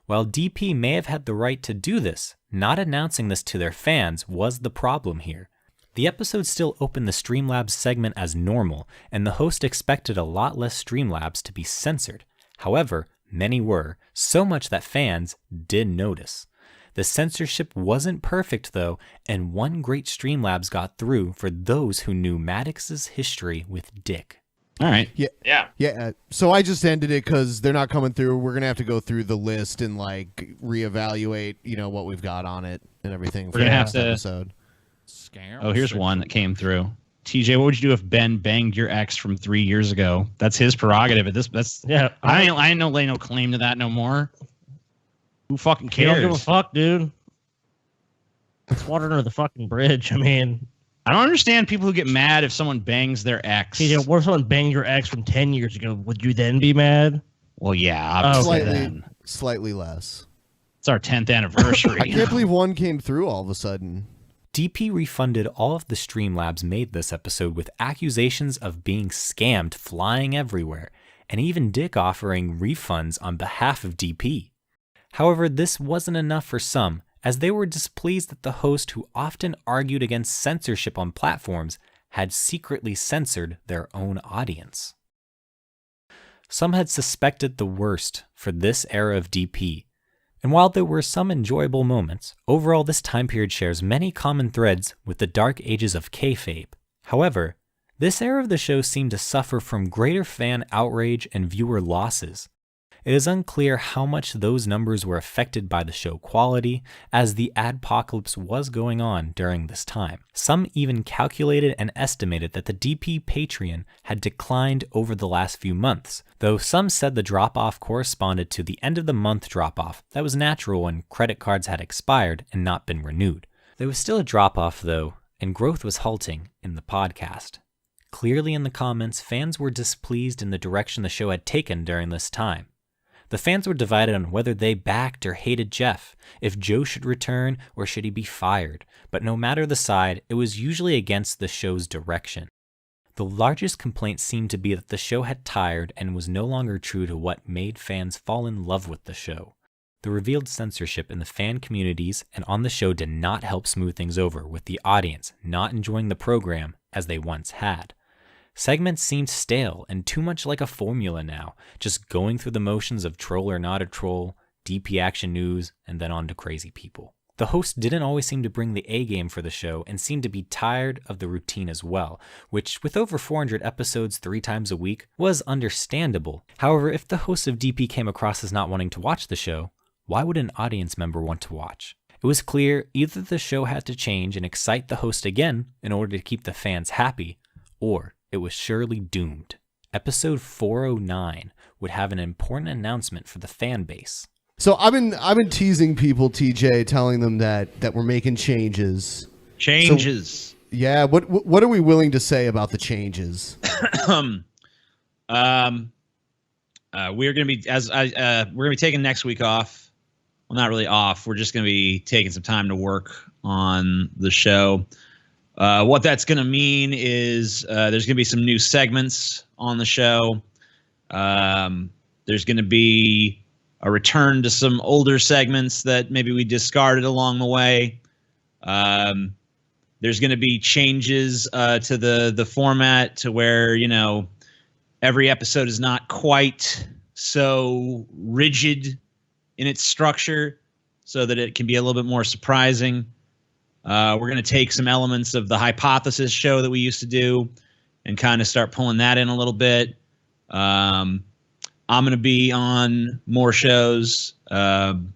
While DP may have had the right to do this, not announcing this to their fans was the problem here. The episode still opened the Streamlabs segment as normal, and the host expected a lot less Streamlabs to be censored. However, many were, so much that fans did notice. The censorship wasn't perfect though, and one great Streamlabs got through for those who knew Maddox's history with Dick. All right. Yeah. So I just ended it because they're not coming through. We're gonna have to go through the list and like reevaluate, what we've got on it and everything. We're gonna have to. Episode. Oh, here's one that came through. TJ, what would you do if Ben banged your ex from 3 years ago? That's his prerogative. I ain't lay no claim to that no more. Who fucking cares? You don't give a fuck, dude. It's water under the fucking bridge. I mean, I don't understand people who get mad if someone bangs their ex. TJ, what if someone banged your ex from 10 years ago? Would you then be mad? Well, yeah, obviously slightly less. It's our 10th anniversary. I can't believe one came through all of a sudden. DP refunded all of the Streamlabs made this episode with accusations of being scammed flying everywhere, and even Dick offering refunds on behalf of DP. However, this wasn't enough for some, as they were displeased that the host, who often argued against censorship on platforms, had secretly censored their own audience. Some had suspected the worst for this era of DP, and while there were some enjoyable moments, overall this time period shares many common threads with the dark ages of kayfabe. However, this era of the show seemed to suffer from greater fan outrage and viewer losses. It is unclear how much those numbers were affected by the show quality, as the adpocalypse was going on during this time. Some even calculated and estimated that the DP Patreon had declined over the last few months, though some said the drop-off corresponded to the end of the month drop-off that was natural when credit cards had expired and not been renewed. There was still a drop-off though, and growth was halting in the podcast. Clearly in the comments, fans were displeased in the direction the show had taken during this time. The fans were divided on whether they backed or hated Jeff, if Joe should return or should he be fired, but no matter the side, it was usually against the show's direction. The largest complaint seemed to be that the show had tired and was no longer true to what made fans fall in love with the show. The revealed censorship in the fan communities and on the show did not help smooth things over, with the audience not enjoying the program as they once had. Segments seemed stale and too much like a formula now, just going through the motions of troll or not a troll, DP action news, and then on to crazy people. The host didn't always seem to bring the A-game for the show and seemed to be tired of the routine as well, which, with over 400 episodes 3 times a week, was understandable. However, if the host of DP came across as not wanting to watch the show, why would an audience member want to watch? It was clear either the show had to change and excite the host again in order to keep the fans happy, or it was surely doomed. Episode 409 would have an important announcement for the fan base. So I've been teasing people, TJ, telling them that we're making changes. Changes. So, yeah. What are we willing to say about the changes? We're gonna be we're gonna be taking next week off. Well, not really off. We're just gonna be taking some time to work on the show. What that's gonna mean is there's gonna be some new segments on the show. There's gonna be a return to some older segments that maybe we discarded along the way. There's going to be changes to the format to where, every episode is not quite so rigid in its structure so that it can be a little bit more surprising. We're going to take some elements of the Hypothesis show that we used to do and kind of start pulling that in a little bit. I'm going to be on more shows, and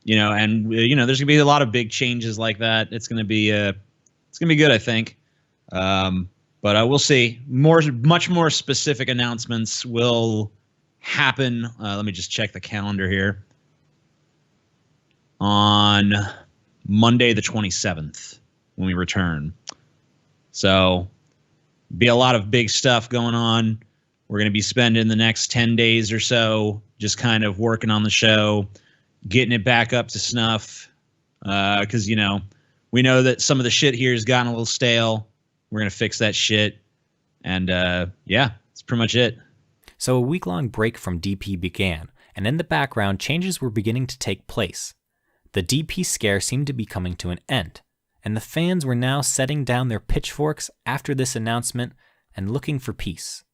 there's going to be a lot of big changes like that. It's going to be good, I think. But we'll see. Much more specific announcements will happen. Let me just check the calendar here. On Monday the 27th when we return. So be a lot of big stuff going on. We're going to be spending the next 10 days or so just kind of working on the show, getting it back up to snuff. Because, we know that some of the shit here has gotten a little stale. We're going to fix that shit. And, that's pretty much it. So a week-long break from DP began, and in the background, changes were beginning to take place. The DP scare seemed to be coming to an end, and the fans were now setting down their pitchforks after this announcement and looking for peace.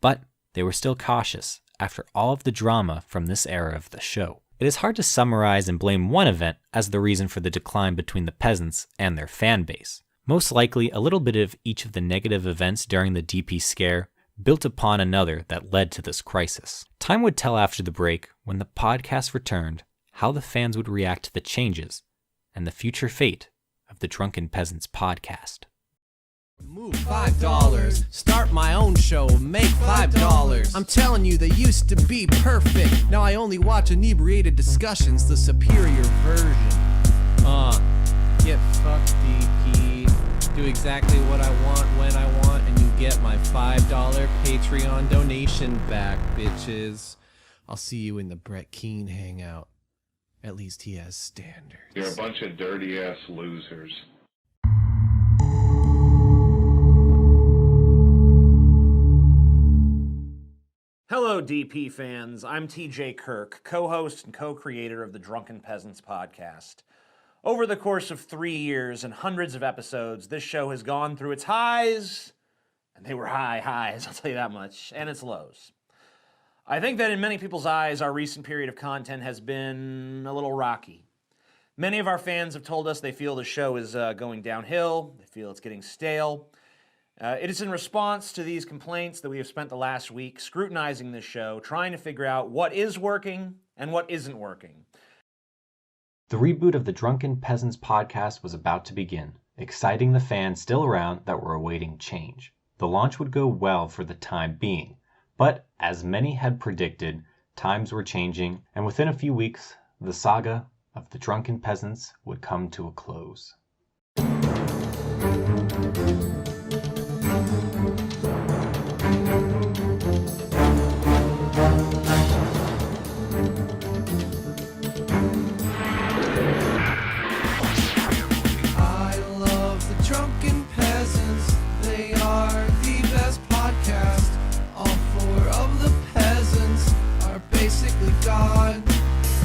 But they were still cautious after all of the drama from this era of the show. It is hard to summarize and blame one event as the reason for the decline between the Peasants and their fan base. Most likely, a little bit of each of the negative events during the DP scare built upon another that led to this crisis. Time would tell after the break, when the podcast returned, how the fans would react to the changes and the future fate of the Drunken Peasants podcast. Move $5. Start my own show. Make $5. I'm telling you, they used to be perfect. Now I only watch inebriated discussions, the superior version. Get fucked, DP. Do exactly what I want when I want, and you get my $5 Patreon donation back, bitches. I'll see you in the Brett Keane hangout. At least he has standards. You're a bunch of dirty-ass losers. Hello, DP fans. I'm TJ Kirk, co-host and co-creator of the Drunken Peasants podcast. Over the course of 3 years and hundreds of episodes, this show has gone through its highs, and they were high highs, I'll tell you that much, and its lows. I think that in many people's eyes, our recent period of content has been a little rocky. Many of our fans have told us they feel the show is going downhill, they feel it's getting stale. It is in response to these complaints that we have spent the last week scrutinizing this show, trying to figure out what is working and what isn't working. The reboot of the Drunken Peasants podcast was about to begin, exciting the fans still around that were awaiting change. The launch would go well for the time being, but as many had predicted, times were changing, and within a few weeks, the saga of the Drunken Peasants would come to a close.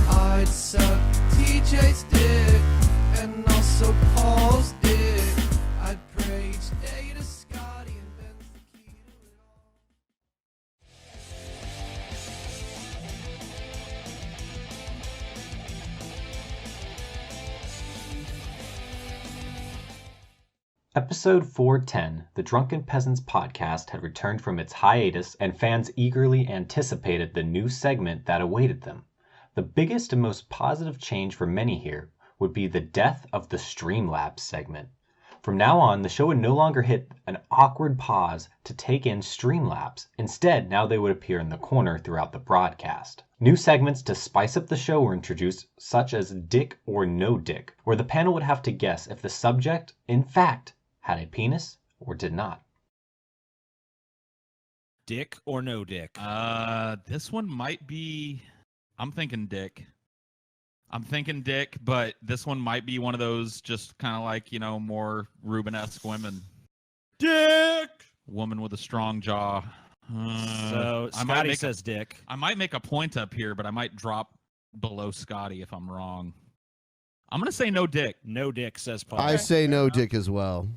I'd suck TJ's dick and also Paul's dick. I'd pray each day to Scotty and Ben's the key to it all. Episode 410, the Drunken Peasants podcast had returned from its hiatus, and fans eagerly anticipated the new segment that awaited them. The biggest and most positive change for many here would be the death of the Streamlabs segment. From now on, the show would no longer hit an awkward pause to take in Streamlabs. Instead, now they would appear in the corner throughout the broadcast. New segments to spice up the show were introduced, such as Dick or No Dick, where the panel would have to guess if the subject, in fact, had a penis or did not. Dick or no dick? This one might be... I'm thinking Dick. But this one might be one of those just kind of like, more Ruben-esque women. Dick! Woman with a strong jaw. So Scotty says Dick. I might make a point up here, but I might drop below Scotty if I'm wrong. I'm going to say no Dick. No Dick, says Paul. I say no Dick as well.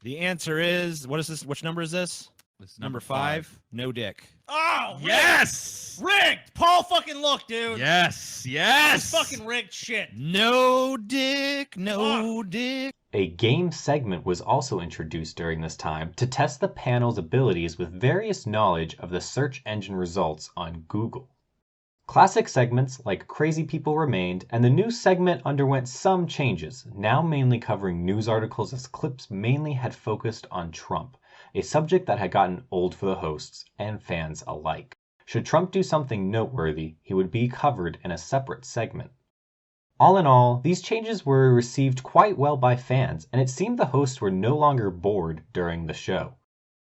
The answer is, what is this? Which number is this? This is number 5. No Dick. Oh, yes! Rigged! Paul fucking look, dude. Yes! That's fucking rigged shit. No Dick, no Dick. A game segment was also introduced during this time to test the panel's abilities with various knowledge of the search engine results on Google. Classic segments like Crazy People remained, and the news segment underwent some changes, now mainly covering news articles as clips mainly had focused on Trump, a subject that had gotten old for the hosts and fans alike. Should Trump do something noteworthy, he would be covered in a separate segment. All in all, these changes were received quite well by fans, and it seemed the hosts were no longer bored during the show.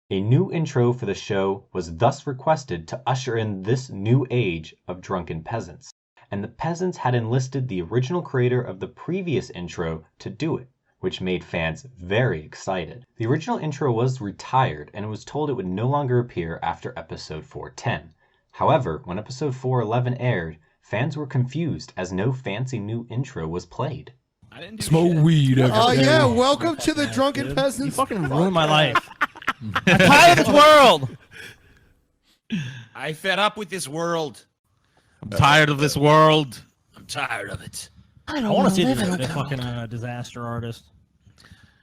A new intro for the show was thus requested to usher in this new age of Drunken Peasants, and the Peasants had enlisted the original creator of the previous intro to do it, which made fans very excited. The original intro was retired, and it was told it would no longer appear after episode 410. However, when episode 411 aired, fans were confused as no fancy new intro was played. I didn't do Smoke shit. weed every Oh day. yeah, welcome to the Drunken Peasants. You fucking ruined my life. I'm tired of this world. I fed up with this world. I'm tired of this world. I'm tired of it. I want to see the fucking disaster artist.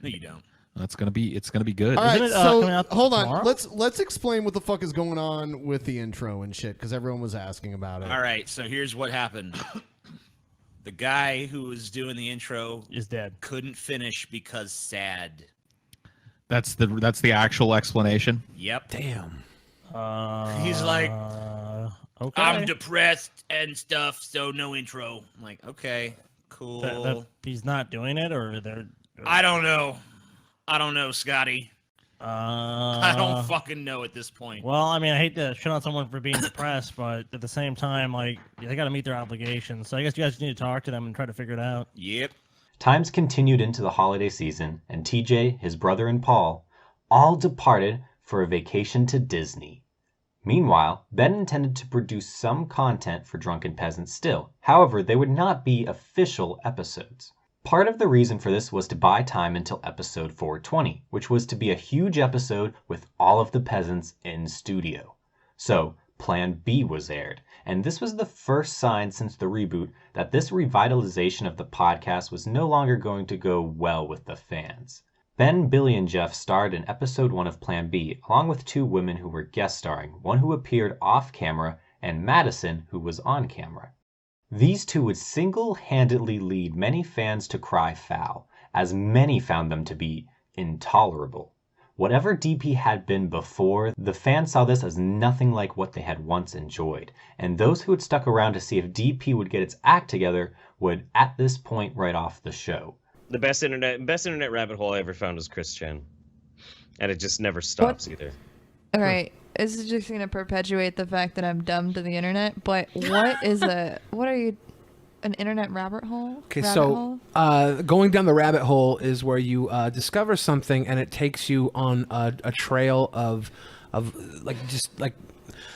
No, you don't. It's gonna be good. All right, Isn't it, so coming out hold on. tomorrow? Let's explain what the fuck is going on with the intro and shit, because everyone was asking about it. All right, so here's what happened. The guy who was doing the intro is dead. Couldn't finish because sad. That's the actual explanation. Yep. Damn. He's like, okay. I'm depressed and stuff, so no intro. I'm like, okay, cool. That he's not doing it, or they're. I don't know. I don't know, Scotty. I don't fucking know at this point. Well, I mean, I hate to shit on someone for being depressed, but at the same time, like, they got to meet their obligations. So I guess you guys need to talk to them and try to figure it out. Yep. Times continued into the holiday season, and TJ, his brother, and Paul all departed for a vacation to Disney. Meanwhile, Ben intended to produce some content for Drunken Peasants still. However, they would not be official episodes. Part of the reason for this was to buy time until episode 420, which was to be a huge episode with all of the peasants in studio. So, Plan B was aired, and this was the first sign since the reboot that this revitalization of the podcast was no longer going to go well with the fans. Ben, Billy, and Jeff starred in episode 1 of Plan B, along with 2 women who were guest starring, one who appeared off camera, and Madison, who was on camera. These 2 would single-handedly lead many fans to cry foul, as many found them to be intolerable. Whatever DP had been before, the fans saw this as nothing like what they had once enjoyed, and those who had stuck around to see if DP would get its act together would, at this point, write off the show. The best internet rabbit hole I ever found was Chris Chen, and it just never stops either. All right, this is just gonna perpetuate the fact that I'm dumb to the internet. But what are you, an internet rabbit hole? Okay, so going down the rabbit hole is where you discover something and it takes you on a trail of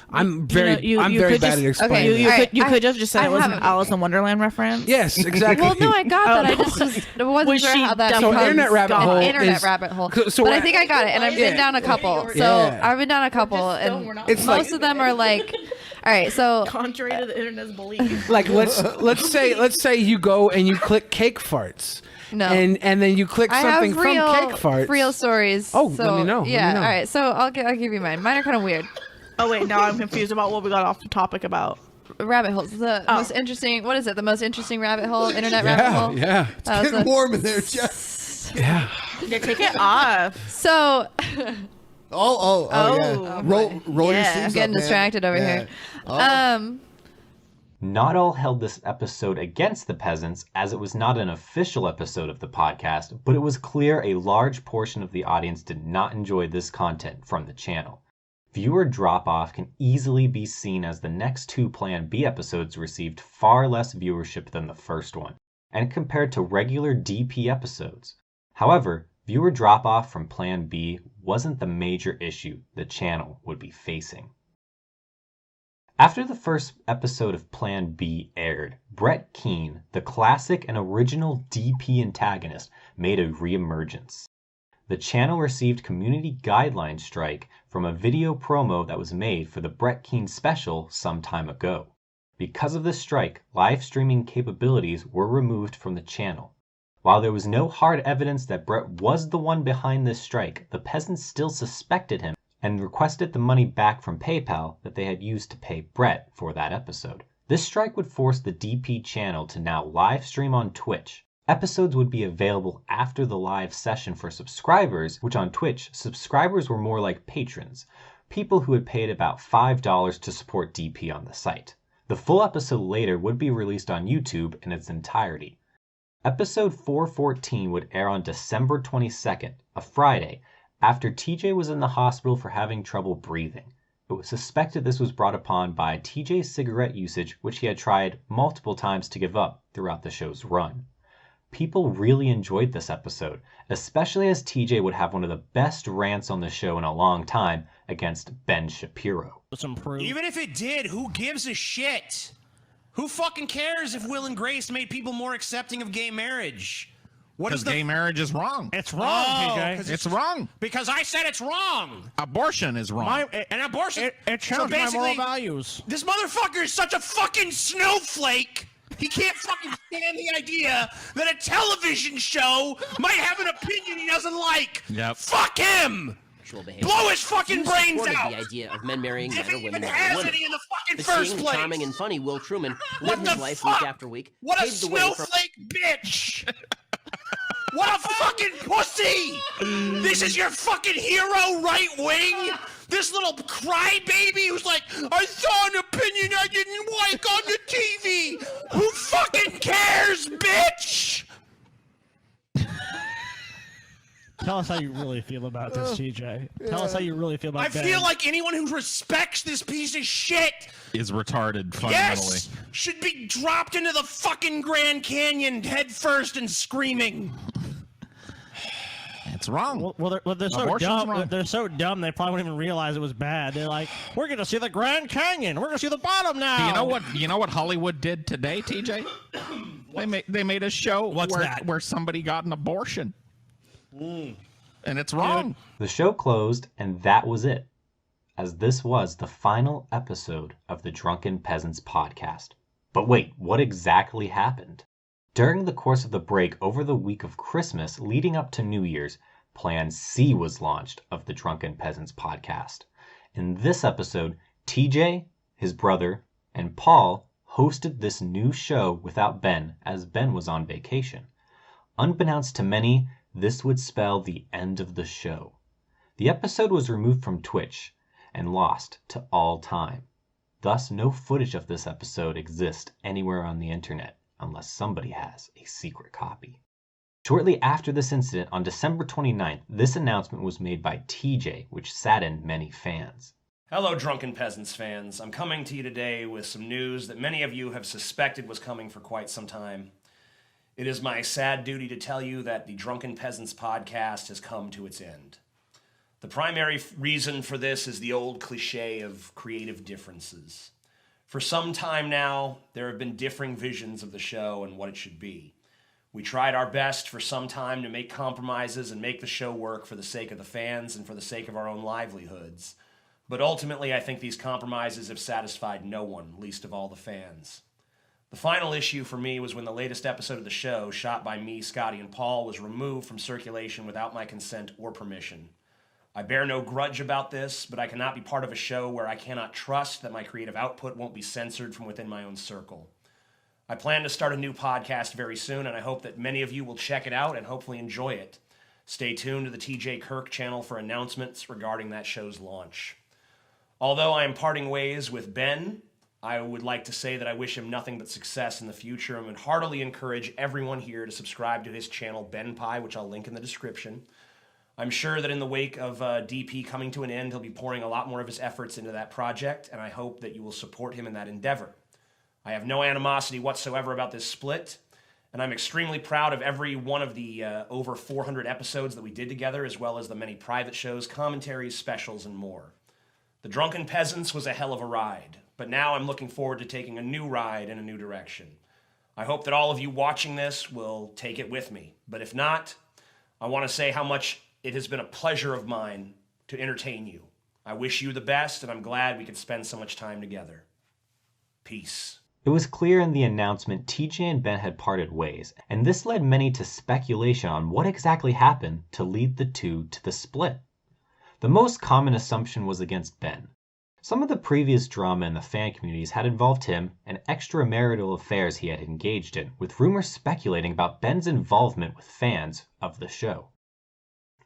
I'm very bad at explaining. You could have just said it was an Alice in Wonderland reference. Yes, exactly. Well, no, I got that. I just wasn't sure how that so becomes internet rabbit hole. Internet rabbit hole. So but I think I got it, and I've been down a couple. So I've been down a couple, and most of them are like, all right. So contrary to the internet's belief. Like let's say you go and you click cake farts. No. And then you click something from cake farts. Real stories. Oh, so, let me know. Yeah. All right. So I'll give you mine. Mine are kind of weird. Oh wait, now I'm confused about what we got off the topic about. rabbit holes. The most interesting. What is it? The most interesting rabbit hole? Internet rabbit hole. Yeah. It's getting warm in there, Jeff. Yeah. Yeah, take it off. So. Yeah. Roll your sleeves I'm getting up, distracted man. over Yeah. here. Not all held this episode against the peasants, as it was not an official episode of the podcast, but it was clear a large portion of the audience did not enjoy this content from the channel. Viewer drop-off can easily be seen as the next 2 Plan B episodes received far less viewership than the first one, and compared to regular DP episodes. However, viewer drop-off from Plan B wasn't the major issue the channel would be facing. After the first episode of Plan B aired, Brett Keane, the classic and original DP antagonist, made a reemergence. The channel received community guideline strike from a video promo that was made for the Brett Keane special some time ago. Because of this strike, live streaming capabilities were removed from the channel. While there was no hard evidence that Brett was the one behind this strike, the peasants still suspected him and requested the money back from PayPal that they had used to pay Brett for that episode. This strike would force the DP channel to now live stream on Twitch. Episodes would be available after the live session for subscribers, which on Twitch, subscribers were more like patrons, people who had paid about $5 to support DP on the site. The full episode later would be released on YouTube in its entirety. Episode 414 would air on December 22nd, a Friday, after TJ was in the hospital for having trouble breathing. It was suspected this was brought upon by TJ's cigarette usage, which he had tried multiple times to give up throughout the show's run. People really enjoyed this episode, especially as TJ would have one of the best rants on the show in a long time against Ben Shapiro. Even if it did, who gives a shit? Who fucking cares if Will and Grace made people more accepting of gay marriage? Because gay marriage is wrong. It's wrong, TJ. It's wrong. Because I said it's wrong. Abortion is wrong. And abortion... It challenged my moral values. This motherfucker is such a fucking snowflake. He can't fucking stand the idea that a television show might have an opinion he doesn't like. Yep. Fuck him. Blow his fucking brains out. The idea of men marrying If men or he women even marrying has women. any in the fucking The first seeing, place. charming and funny Will Truman What lived his the life fuck? week after week. What a paved the way for snowflake bitch! What a fucking pussy! This is your fucking hero, right wing? This little crybaby who's like, I saw an opinion I didn't like on the TV! Who fucking cares, bitch? Tell us how you really feel about this, TJ. Tell us how you really feel about I Ben. feel like anyone who respects this piece of shit, Is retarded fundamentally. yes, should be dropped into the fucking Grand Canyon head first and screaming. It's wrong. Well, they're so Abortion's dumb. wrong. They're so dumb they probably wouldn't even realize it was bad. They're like, we're gonna see the Grand Canyon. We're gonna see the bottom now. Do you know what Hollywood did today, TJ? They made a show where somebody got an abortion. And it's wrong. The show closed, and that was it, as this was the final episode of the Drunken Peasants podcast. But wait, what exactly happened? During the course of the break over the week of Christmas leading up to New Year's, Plan C was launched of the Drunken Peasants podcast. In this episode, TJ, his brother, and Paul hosted this new show without Ben, as Ben was on vacation. Unbeknownst to many, this would spell the end of the show. The episode was removed from Twitch and lost to all time. Thus, no footage of this episode exists anywhere on the internet unless somebody has a secret copy. Shortly after this incident, on December 29th, this announcement was made by TJ, which saddened many fans. Hello, Drunken Peasants fans. I'm coming to you today with some news that many of you have suspected was coming for quite some time. It is my sad duty to tell you that the Drunken Peasants podcast has come to its end. The primary reason for this is the old cliche of creative differences. For some time now, there have been differing visions of the show and what it should be. We tried our best for some time to make compromises and make the show work for the sake of the fans and for the sake of our own livelihoods. But ultimately, I think these compromises have satisfied no one, least of all the fans. The final issue for me was when the latest episode of the show, shot by me, Scotty, and Paul, was removed from circulation without my consent or permission. I bear no grudge about this, but I cannot be part of a show where I cannot trust that my creative output won't be censored from within my own circle. I plan to start a new podcast very soon, and I hope that many of you will check it out and hopefully enjoy it. Stay tuned to the TJ Kirk channel for announcements regarding that show's launch. Although I am parting ways with Ben, I would like to say that I wish him nothing but success in the future and would heartily encourage everyone here to subscribe to his channel, Ben Pie, which I'll link in the description. I'm sure that in the wake of DP coming to an end, he'll be pouring a lot more of his efforts into that project, and I hope that you will support him in that endeavor. I have no animosity whatsoever about this split, and I'm extremely proud of every one of the over 400 episodes that we did together, as well as the many private shows, commentaries, specials, and more. The Drunken Peasants was a hell of a ride, but now I'm looking forward to taking a new ride in a new direction. I hope that all of you watching this will take it with me, but if not, I want to say how much it has been a pleasure of mine to entertain you. I wish you the best, and I'm glad we could spend so much time together. Peace. It was clear in the announcement TJ and Ben had parted ways, and this led many to speculation on what exactly happened to lead the two to the split. The most common assumption was against Ben. Some of the previous drama in the fan communities had involved him and extramarital affairs he had engaged in, with rumors speculating about Ben's involvement with fans of the show.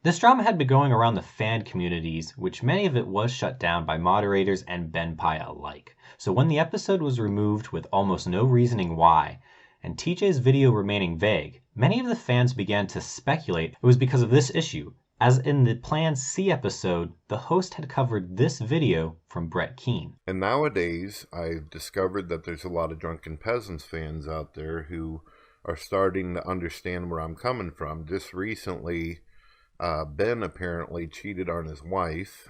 This drama had been going around the fan communities, which many of it was shut down by moderators and Ben Pie alike. So when the episode was removed with almost no reasoning why, and TJ's video remaining vague, many of the fans began to speculate it was because of this issue, as in the Plan C episode, the host had covered this video from Brett Keane. And nowadays, I've discovered that there's a lot of Drunken Peasants fans out there who are starting to understand where I'm coming from. Just recently, Ben apparently cheated on his wife.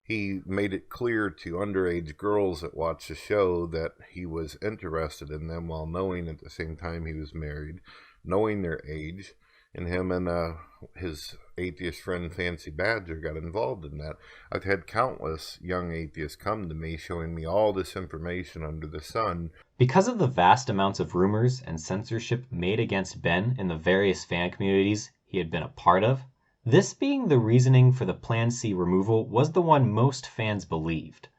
He made it clear to underage girls that watch the show that he was interested in them while knowing at the same time he was married, knowing their age, and him and his atheist friend Fancy Badger got involved in that. I've had countless young atheists come to me showing me all this information under the sun. Because of the vast amounts of rumors and censorship made against Ben in the various fan communities he had been a part of, this being the reasoning for the Plan C removal was the one most fans believed.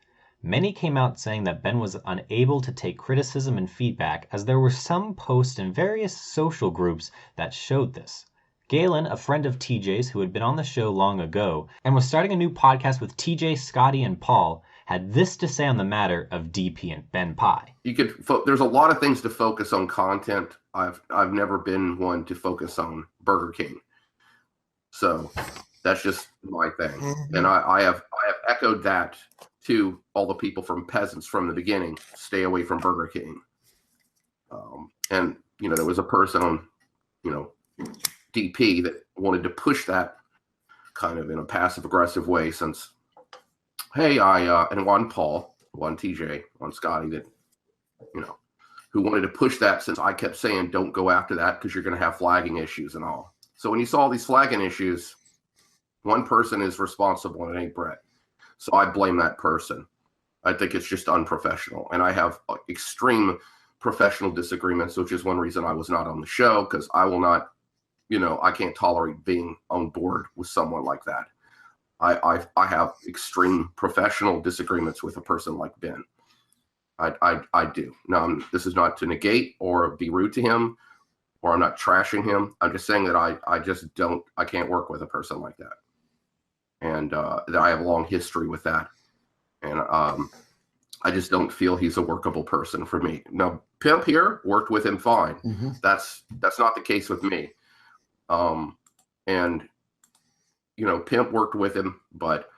Many came out saying that Ben was unable to take criticism and feedback, as there were some posts in various social groups that showed this. Galen, a friend of TJ's who had been on the show long ago and was starting a new podcast with TJ, Scotty, and Paul, had this to say on the matter of DP and Ben Pie. There's a lot of things to focus on content. I've never been one to focus on Burger King, so that's just my thing. And I have echoed that to all the people from Peasants from the beginning. Stay away from Burger King. And there was a person on DP that wanted to push that kind of in a passive aggressive way, since and one Paul, one TJ, one Scotty, that who wanted to push that, since I kept saying don't go after that because you're going to have flagging issues and all. So when you saw these flagging issues, one person is responsible, and it ain't Brett. So I blame that person. I think it's just unprofessional, and I have extreme professional disagreements, which is one reason I was not on the show, because I will not, I can't tolerate being on board with someone like that. I have extreme professional disagreements with a person like Ben. I do. Now, this is not to negate or be rude to him, or I'm not trashing him. I'm just saying that I can't work with a person like that. And that I have a long history with that. And I just don't feel he's a workable person for me. Now, Pimp here worked with him fine. Mm-hmm. That's not the case with me. And Pimp worked with him, but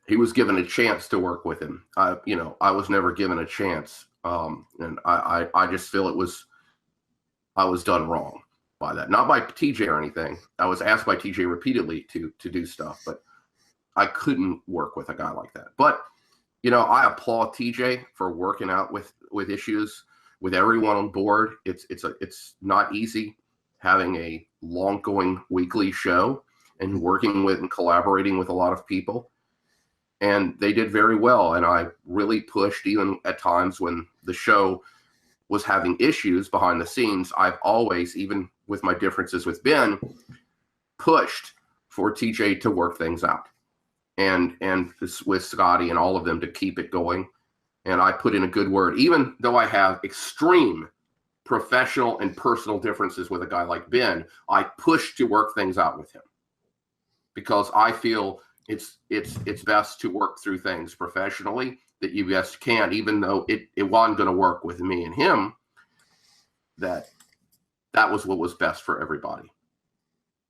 he was given a chance to work with him. I was never given a chance. And I just feel I was done wrong by that. Not by TJ or anything. I was asked by TJ repeatedly to do stuff, but I couldn't work with a guy like that. But I applaud TJ for working out with issues with everyone on board. It's not easy having a long-going weekly show and working with and collaborating with a lot of people. And they did very well. And I really pushed, even at times when the show was having issues behind the scenes. I've always, even with my differences with Ben, pushed for TJ to work things out, and with Scotty and all of them to keep it going. And I put in a good word, even though I have extreme professional and personal differences with a guy like Ben. I pushed to work things out with him because I feel it's best to work through things professionally that you best can, even though it wasn't going to work with me and him. That was what was best for everybody.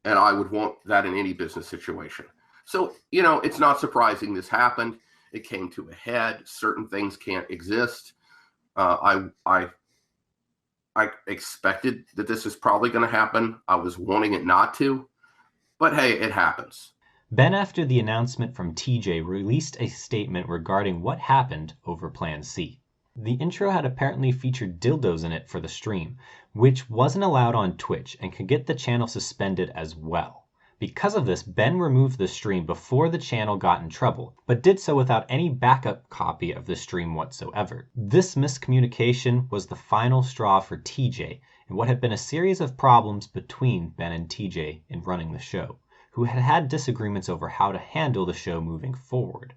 And I would want that in any business situation. So, it's not surprising this happened. It came to a head. Certain things can't exist. I expected that this is probably going to happen. I was wanting it not to. But hey, it happens. Ben, after the announcement from TJ, released a statement regarding what happened over Plan C. The intro had apparently featured dildos in it for the stream, which wasn't allowed on Twitch and could get the channel suspended as well. Because of this, Ben removed the stream before the channel got in trouble, but did so without any backup copy of the stream whatsoever. This miscommunication was the final straw for TJ in what had been a series of problems between Ben and TJ in running the show, who had had disagreements over how to handle the show moving forward.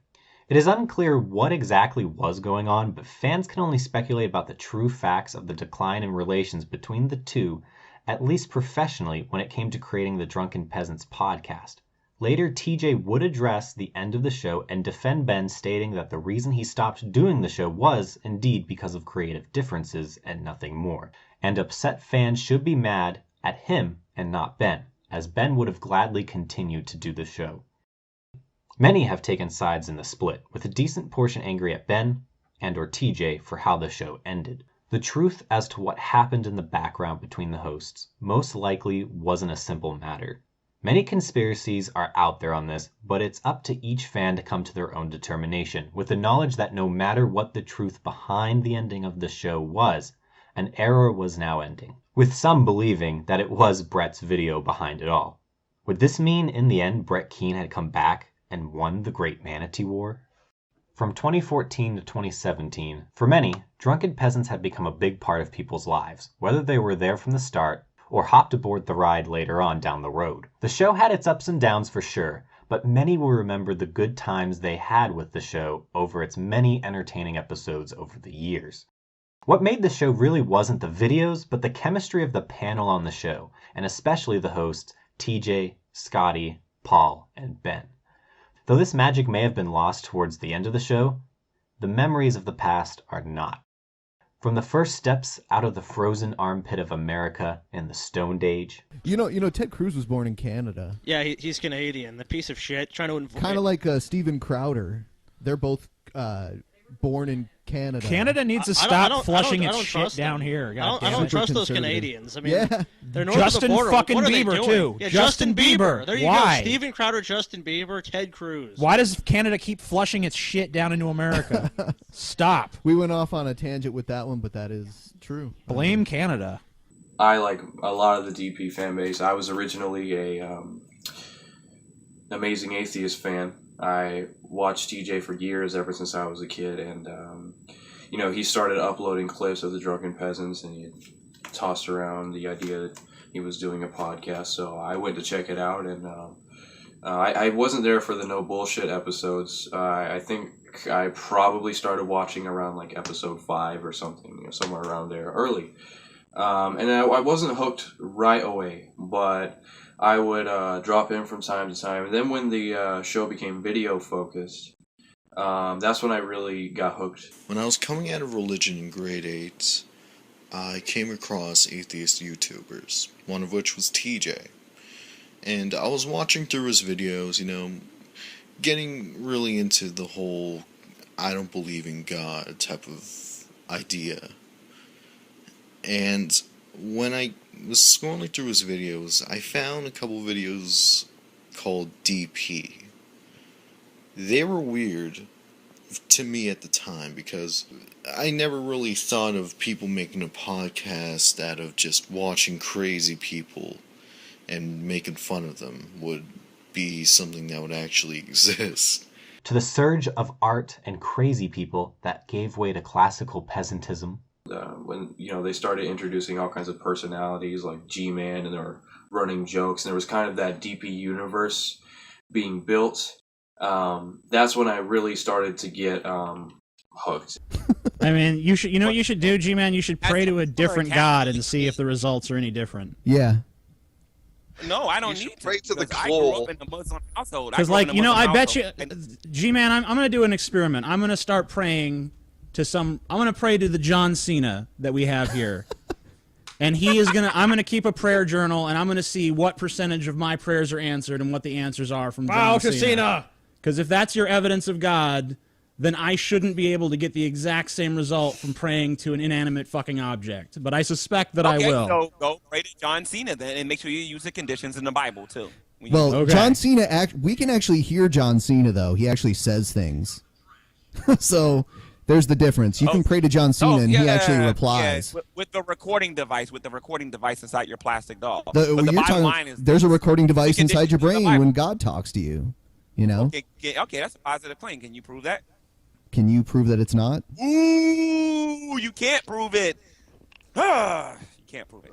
It is unclear what exactly was going on, but fans can only speculate about the true facts of the decline in relations between the two, at least professionally, when it came to creating the Drunken Peasants podcast. Later, TJ would address the end of the show and defend Ben, stating that the reason he stopped doing the show was, indeed, because of creative differences and nothing more, and upset fans should be mad at him and not Ben, as Ben would have gladly continued to do the show. Many have taken sides in the split, with a decent portion angry at Ben and or TJ for how the show ended. The truth as to what happened in the background between the hosts most likely wasn't a simple matter. Many conspiracies are out there on this, but it's up to each fan to come to their own determination, with the knowledge that no matter what the truth behind the ending of the show was, an era was now ending, with some believing that it was Brett's video behind it all. Would this mean in the end Brett Keane had come back and won the Great Manatee War? From 2014 to 2017, for many, Drunken Peasants had become a big part of people's lives, whether they were there from the start or hopped aboard the ride later on down the road. The show had its ups and downs for sure, but many will remember the good times they had with the show over its many entertaining episodes over the years. What made the show really wasn't the videos, but the chemistry of the panel on the show, and especially the hosts TJ, Scotty, Paul, and Ben. Though this magic may have been lost towards the end of the show, the memories of the past are not. From the first steps out of the frozen armpit of America in the Stone Age. You know, Ted Cruz was born in Canada. Yeah, he's Canadian. The piece of shit trying to avoid. Kind of like Steven Crowder. They're both born in Canada. Canada needs to stop flushing its shit down here. I don't trust those Canadians. I mean, yeah. They're north Justin of the border. fucking What are Bieber they doing? too. Yeah, Justin Bieber. There you Why? go. Steven Crowder, Justin Bieber, Ted Cruz. Why does Canada keep flushing its shit down into America? Stop. We went off on a tangent with that one, but that is true. Blame Canada. I like a lot of the DP fan base. I was originally a Amazing Atheist fan. I watched TJ for years, ever since I was a kid, and he started uploading clips of the Drunken Peasants, and he tossed around the idea that he was doing a podcast. So I went to check it out, and I wasn't there for the no bullshit episodes. I think I probably started watching around like episode 5 or something, somewhere around there, early. And I wasn't hooked right away, but I would drop in from time to time. And then when the show became video focused, that's when I really got hooked. When I was coming out of religion in grade 8, I came across atheist YouTubers, one of which was TJ. And I was watching through his videos, getting really into the whole I don't believe in God type of idea. And when I was scrolling through his videos, I found a couple videos called DP. They were weird to me at the time because I never really thought of people making a podcast out of just watching crazy people and making fun of them would be something that would actually exist. To the surge of art and crazy people that gave way to classical peasantism. When they started introducing all kinds of personalities like G-Man and or running jokes, and there was kind of that DP universe being built. That's when I really started to get hooked. I mean, you should, you know what you should do, G-Man? You should pray to a different god and see if the results are any different. Yeah. No, I don't need to. Pray to the I grew claw. up in a Muslim household. Because, like, you know, I bet you, G-Man, I'm going to do an experiment. I'm going to start praying to I'm going to pray to the John Cena that we have here. And I'm going to keep a prayer journal, and I'm going to see what percentage of my prayers are answered and what the answers are from John Cena. Because if that's your evidence of God, then I shouldn't be able to get the exact same result from praying to an inanimate fucking object. But I suspect that I will. So go pray to John Cena then, and make sure you use the conditions in the Bible too. Well, John Cena, we can actually hear John Cena, though. He actually says things. So there's the difference. You can pray to John Cena, and he actually replies. Yeah, with the recording device, inside your plastic doll. There's a recording device inside your brain when God talks to you. You know? Okay, that's a positive claim. Can you prove that? Can you prove that it's not? Ooh, you can't prove it. You can't prove it.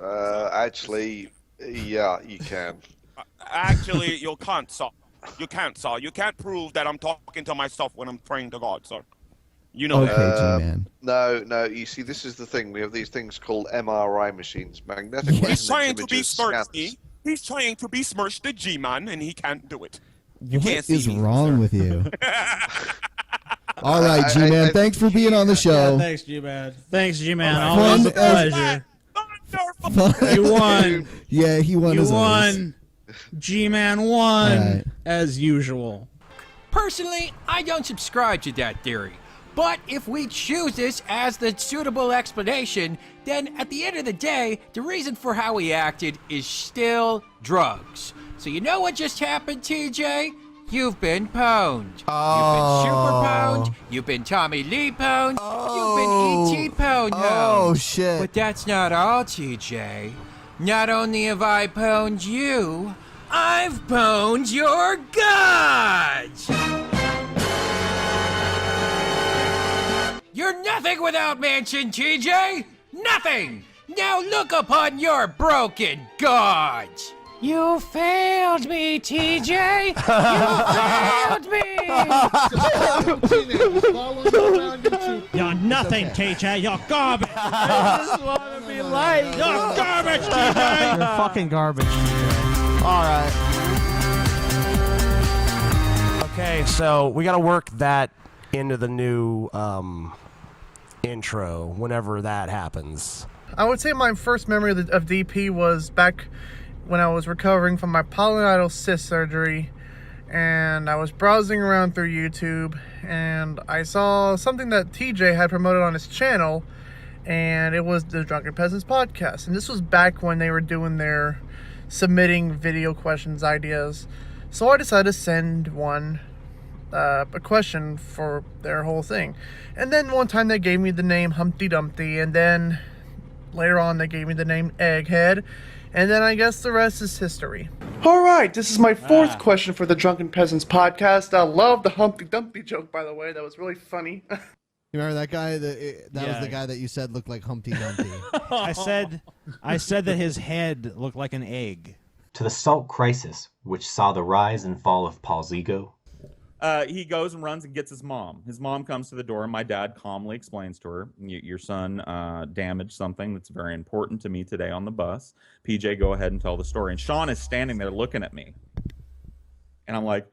Actually, yeah, you can. Actually, you can't, sir. You can't, sir. You can't prove that I'm talking to myself when I'm praying to God, sir. You know that. G-Man. No. You see, this is the thing. We have these things called MRI machines, magnetic. He's trying to besmirch me. He's trying to besmirch the G-Man, and he can't do it. You can't see What is me, wrong sir. with you? All right, G-Man. Thanks for being on the show. Yeah, thanks, G-Man. Thanks, G-Man. Always a pleasure. You won. Yeah, he won. You won. G-Man won, as usual. Personally, I don't subscribe to that theory. But if we choose this as the suitable explanation, then at the end of the day, the reason for how he acted is still drugs. So you know what just happened, TJ? You've been pwned. You've been super pwned. You've been Tommy Lee pwned. You've been E.T. pwned. Oh, shit. But that's not all, TJ. Not only have I pwned you, I've pwned your gods! You're nothing without Mansion, TJ! Nothing! Now look upon your broken gods! You failed me, TJ! You failed me! You're nothing, TJ. You're garbage. I just want to be liked. You're garbage, TJ. You're fucking garbage, TJ. All right. Okay, so we got to work that into the new intro whenever that happens. I would say my first memory of DP was back when I was recovering from my polyidal cyst surgery, and I was browsing around through YouTube, and I saw something that TJ had promoted on his channel, and it was the Drunken Peasants podcast. And this was back when they were doing their submitting video questions ideas. So I decided to send a question for their whole thing. And then one time they gave me the name Humpty Dumpty, and then later on they gave me the name Egghead, and then I guess the rest is history. Alright, this is my fourth question for the Drunken Peasants podcast. I love the Humpty Dumpty joke, by the way. That was really funny. You remember that guy? That was the guy that you said looked like Humpty Dumpty. I said that his head looked like an egg. To the Salt Crisis, which saw the rise and fall of Paul's ego. He goes and runs and gets his mom. His mom comes to the door, and my dad calmly explains to her, your son damaged something that's very important to me today on the bus. PJ, go ahead and tell the story. And Sean is standing there looking at me. And I'm like,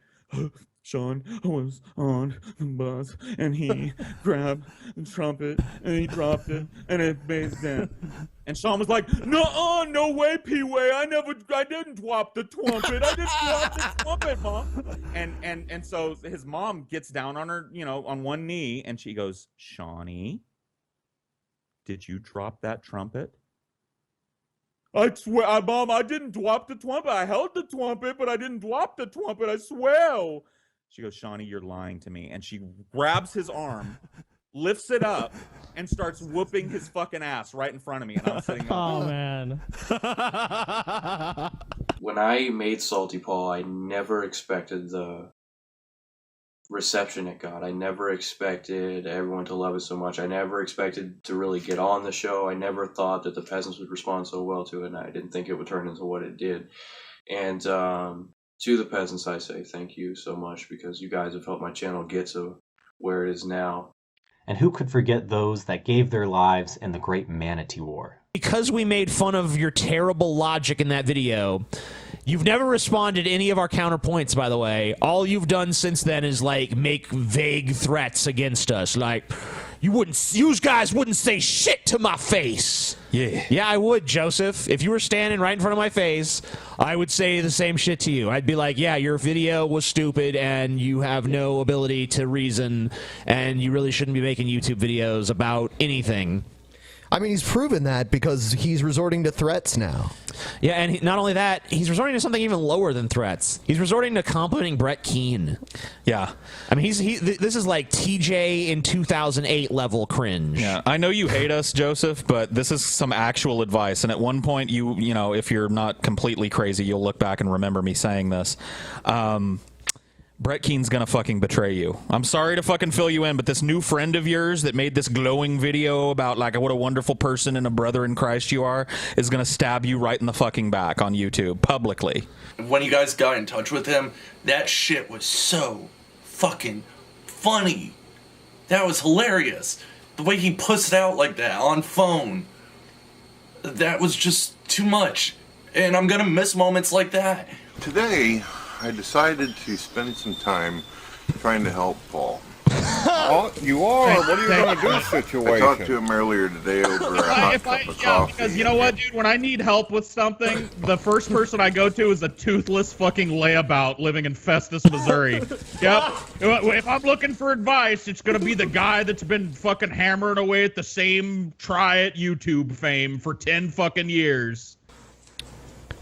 Sean was on the bus, and he grabbed the trumpet, and he dropped it, and it made that. And Sean was like, no way, P-Way, I didn't drop the trumpet, I didn't drop the trumpet, Mom. And so his mom gets down on her, on one knee, and she goes, Shawnee, did you drop that trumpet? I swear, Mom, I didn't drop the trumpet. I held the trumpet, but I didn't drop the trumpet, I swear. She goes, Shawnee, you're lying to me. And she grabs his arm, lifts it up, and starts whooping his fucking ass right in front of me. And I'm sitting there. Oh, man. When I made Salty Paul, I never expected the reception it got. I never expected everyone to love it so much. I never expected to really get on the show. I never thought that the Peasants would respond so well to it, and I didn't think it would turn into what it did. And to the Peasants, I say thank you so much, because you guys have helped my channel get to where it is now. And who could forget those that gave their lives in the Great Manatee War? Because we made fun of your terrible logic in that video, you've never responded to any of our counterpoints, by the way. All you've done since then is, like, make vague threats against us. Like, you guys wouldn't say shit to my face. Yeah. Yeah, I would, Joseph. If you were standing right in front of my face, I would say the same shit to you. I'd be like, yeah, your video was stupid and you have no ability to reason and you really shouldn't be making YouTube videos about anything. I mean, he's proven that because he's resorting to threats now. Yeah, and not only that, he's resorting to something even lower than threats. He's resorting to complimenting Brett Keane. Yeah. I mean, this is like TJ in 2008 level cringe. Yeah, I know you hate us, Joseph, but this is some actual advice. And at one point, you know, if you're not completely crazy, you'll look back and remember me saying this. Brett Keane's gonna fucking betray you. I'm sorry to fucking fill you in, but this new friend of yours that made this glowing video about like what a wonderful person and a brother in Christ you are is gonna stab you right in the fucking back on YouTube publicly. When you guys got in touch with him, that shit was so fucking funny. That was hilarious. The way he puts it out like that on phone, that was just too much. And I'm gonna miss moments like that. Today, I decided to spend some time trying to help Paul. Oh, you are? What are you going to do situation? I talked to him earlier today over a hot cup of coffee. Because you know what, dude? When I need help with something, the first person I go to is a toothless fucking layabout living in Festus, Missouri. Yep. If I'm looking for advice, it's going to be the guy that's been fucking hammering away at the same try at YouTube fame for 10 fucking years.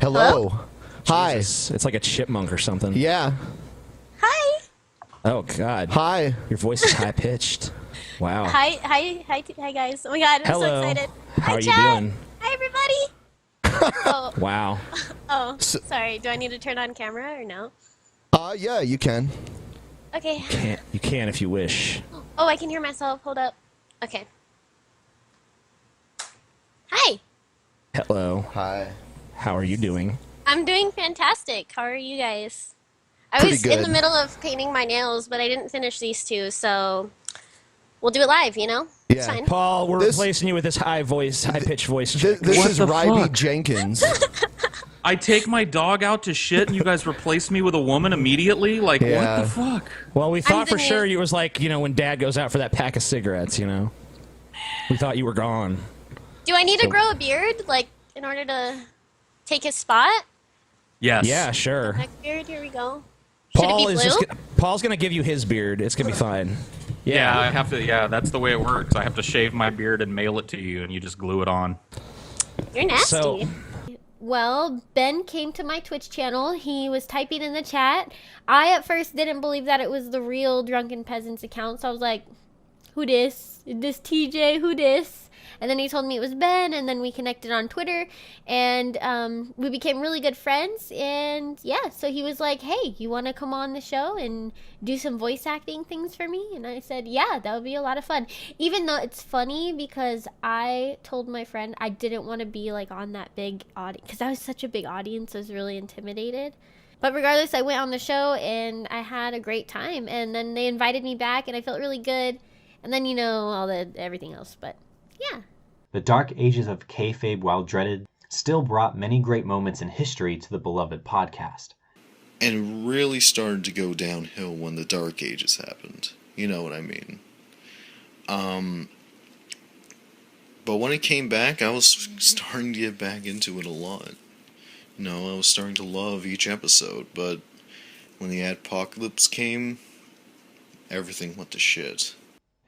Hello. Hi. Jesus, it's like a chipmunk or something. Yeah. Hi. Oh God. Hi. Your voice is high pitched. Wow. Hi, guys. Oh my God, I'm Hello. so excited. How Hi, are you chat. doing? Hi, everybody. Oh. Wow. Oh, sorry. Do I need to turn on camera or no? Yeah, you can. Okay. You can if you wish. Oh, I can hear myself. Hold up. Okay. Hi. Hello. Hi. How are you doing? I'm doing fantastic. How are you guys? I Pretty was in the good. middle of painting my nails, but I didn't finish these two, so we'll do it live, you know? It's fine. Paul, we're replacing you with this high-pitched voice. This is Ryby Jenkins. I take my dog out to shit and you guys replace me with a woman immediately? Like, what the fuck? Well, we thought for sure you was like, you know, when Dad goes out for that pack of cigarettes, you know? We thought you were gone. Do I need to grow a beard, like, in order to take his spot? Yes. Yeah, sure. Next beard, here we go. Should Paul it be is blue? Paul's gonna give you his beard. It's gonna be fine. Yeah, I have to. Yeah, that's the way it works. I have to shave my beard and mail it to you, and you just glue it on. You're nasty. So- Well, Ben came to my Twitch channel. He was typing in the chat. I at first didn't believe that it was the real Drunken Peasants account, so I was like, who this? Is this TJ? Who this? And then he told me it was Ben, and then we connected on Twitter, and we became really good friends, and yeah, so he was like, hey, you want to come on the show and do some voice acting things for me? And I said, yeah, that would be a lot of fun. Even though it's funny because I told my friend I didn't want to be like on that big audience, because I was such a big audience, I was really intimidated. But regardless, I went on the show, and I had a great time, and then they invited me back, and I felt really good, and then, you know, all the everything else, but yeah. The dark ages of kayfabe, while dreaded, still brought many great moments in history to the beloved podcast. And it really started to go downhill when the Dark Ages happened. You know what I mean. But when it came back, I was starting to get back into it a lot. You know, I was starting to love each episode, but when the apocalypse came, everything went to shit.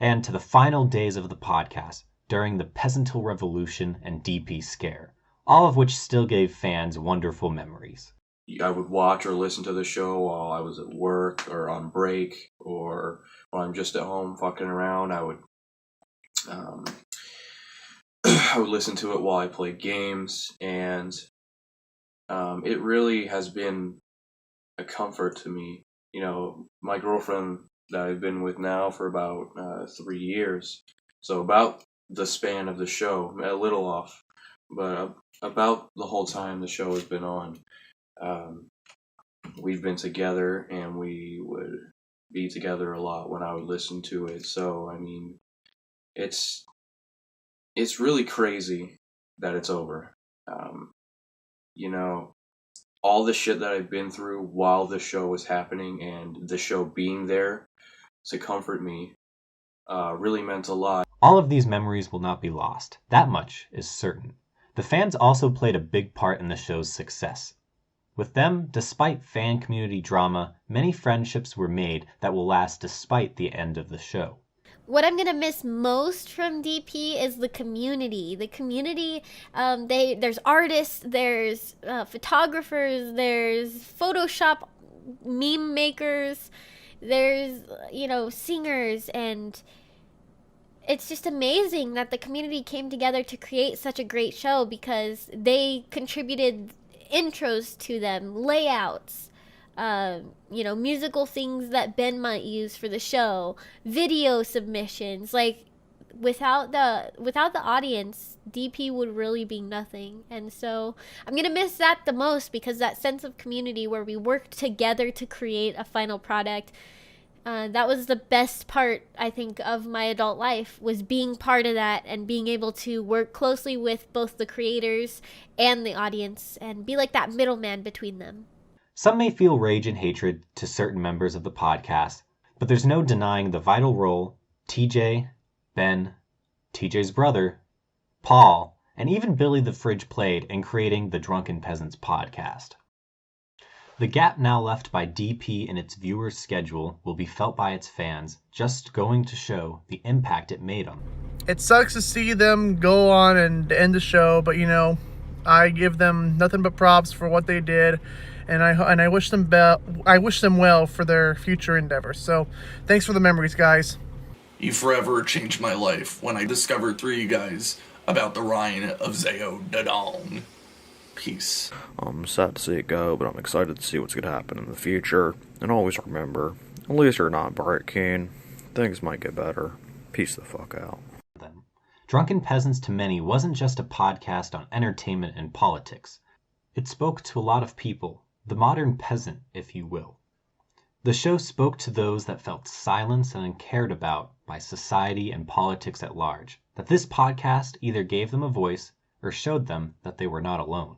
And to the final days of the podcast, during the Peasantal Revolution and DP Scare, all of which still gave fans wonderful memories. I would watch or listen to the show while I was at work or on break, or when I'm just at home fucking around. I would I would listen to it while I played games, and it really has been a comfort to me. You know, my girlfriend that I've been with now for about 3 years. So about the span of the show, a little off, but about the whole time the show has been on, we've been together, and we would be together a lot when I would listen to it. So I mean, it's really crazy that it's over. You know, all the shit that I've been through while the show was happening, and the show being there to comfort me, really meant a lot. All of these memories will not be lost. That much is certain. The fans also played a big part in the show's success. With them, despite fan community drama, many friendships were made that will last despite the end of the show. What I'm gonna miss most from DP is the community. The community, there's artists, there's photographers, there's Photoshop meme makers, there's, you know, singers, and it's just amazing that the community came together to create such a great show, because they contributed intros to them, layouts, you know, musical things that Ben might use for the show, video submissions. Like, without the audience, DP would really be nothing. And so I'm gonna miss that the most, because that sense of community where we worked together to create a final product, that was the best part, I think, of my adult life, was being part of that and being able to work closely with both the creators and the audience and be like that middleman between them. Some may feel rage and hatred to certain members of the podcast, but there's no denying the vital role TJ, Ben, TJ's brother, Paul, and even Billy the Fridge played in creating the Drunken Peasants podcast. The gap now left by DP in its viewers' schedule will be felt by its fans, just going to show the impact it made on them. It sucks to see them go on and end the show, but you know, I give them nothing but props for what they did, and I wish them well for their future endeavors. So, thanks for the memories, guys. You forever changed my life when I discovered through you guys about the Ryan of Zeo Dadong. Peace. I'm sad to see it go, but I'm excited to see what's going to happen in the future. And always remember, at least you're not breaking. Things might get better. Peace the fuck out. Drunken Peasants to many wasn't just a podcast on entertainment and politics. It spoke to a lot of people, the modern peasant, if you will. The show spoke to those that felt silenced and uncared about by society and politics at large, that this podcast either gave them a voice or showed them that they were not alone.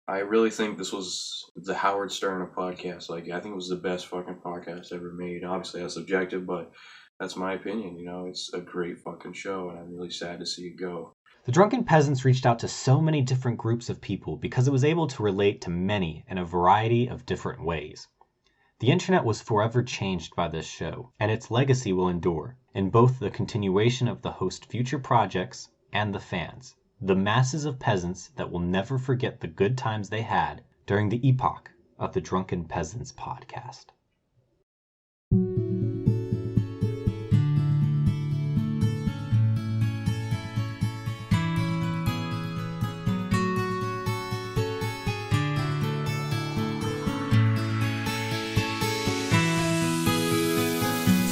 I really think this was the Howard Stern of podcasts. Like, I think it was the best fucking podcast ever made. Obviously, that's subjective, but that's my opinion. You know, it's a great fucking show, and I'm really sad to see it go. The Drunken Peasants reached out to so many different groups of people because it was able to relate to many in a variety of different ways. The internet was forever changed by this show, and its legacy will endure in both the continuation of the host's future projects and the fans. The masses of peasants that will never forget the good times they had during the epoch of the Drunken Peasants podcast.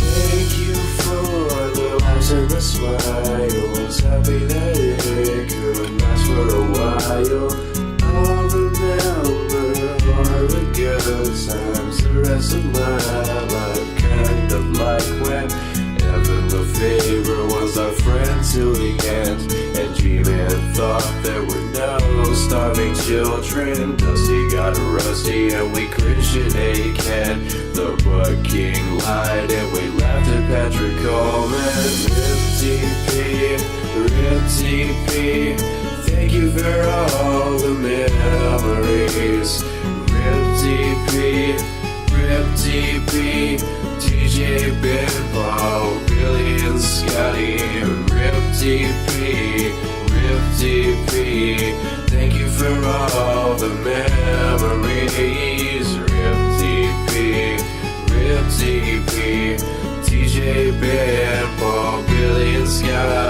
Thank you for the laughs and the smiles. Happy that it could last for a while. I'll remember all the good times the rest of my life. Kind of like when Evan LeFevre was our friend till the end, and G-Man thought there were no starving children. Dusty got rusty and we cringed in a can. The Bud King lied and we laughed at Patrick Coleman. Rip TP, thank you for all the memories. Rip TP, TJ, Ben, Paul, Billy, and Scotty. Rip TP, thank you for all the memories. Rip TP, TJ, Ben, Paul, Billy, and Scotty.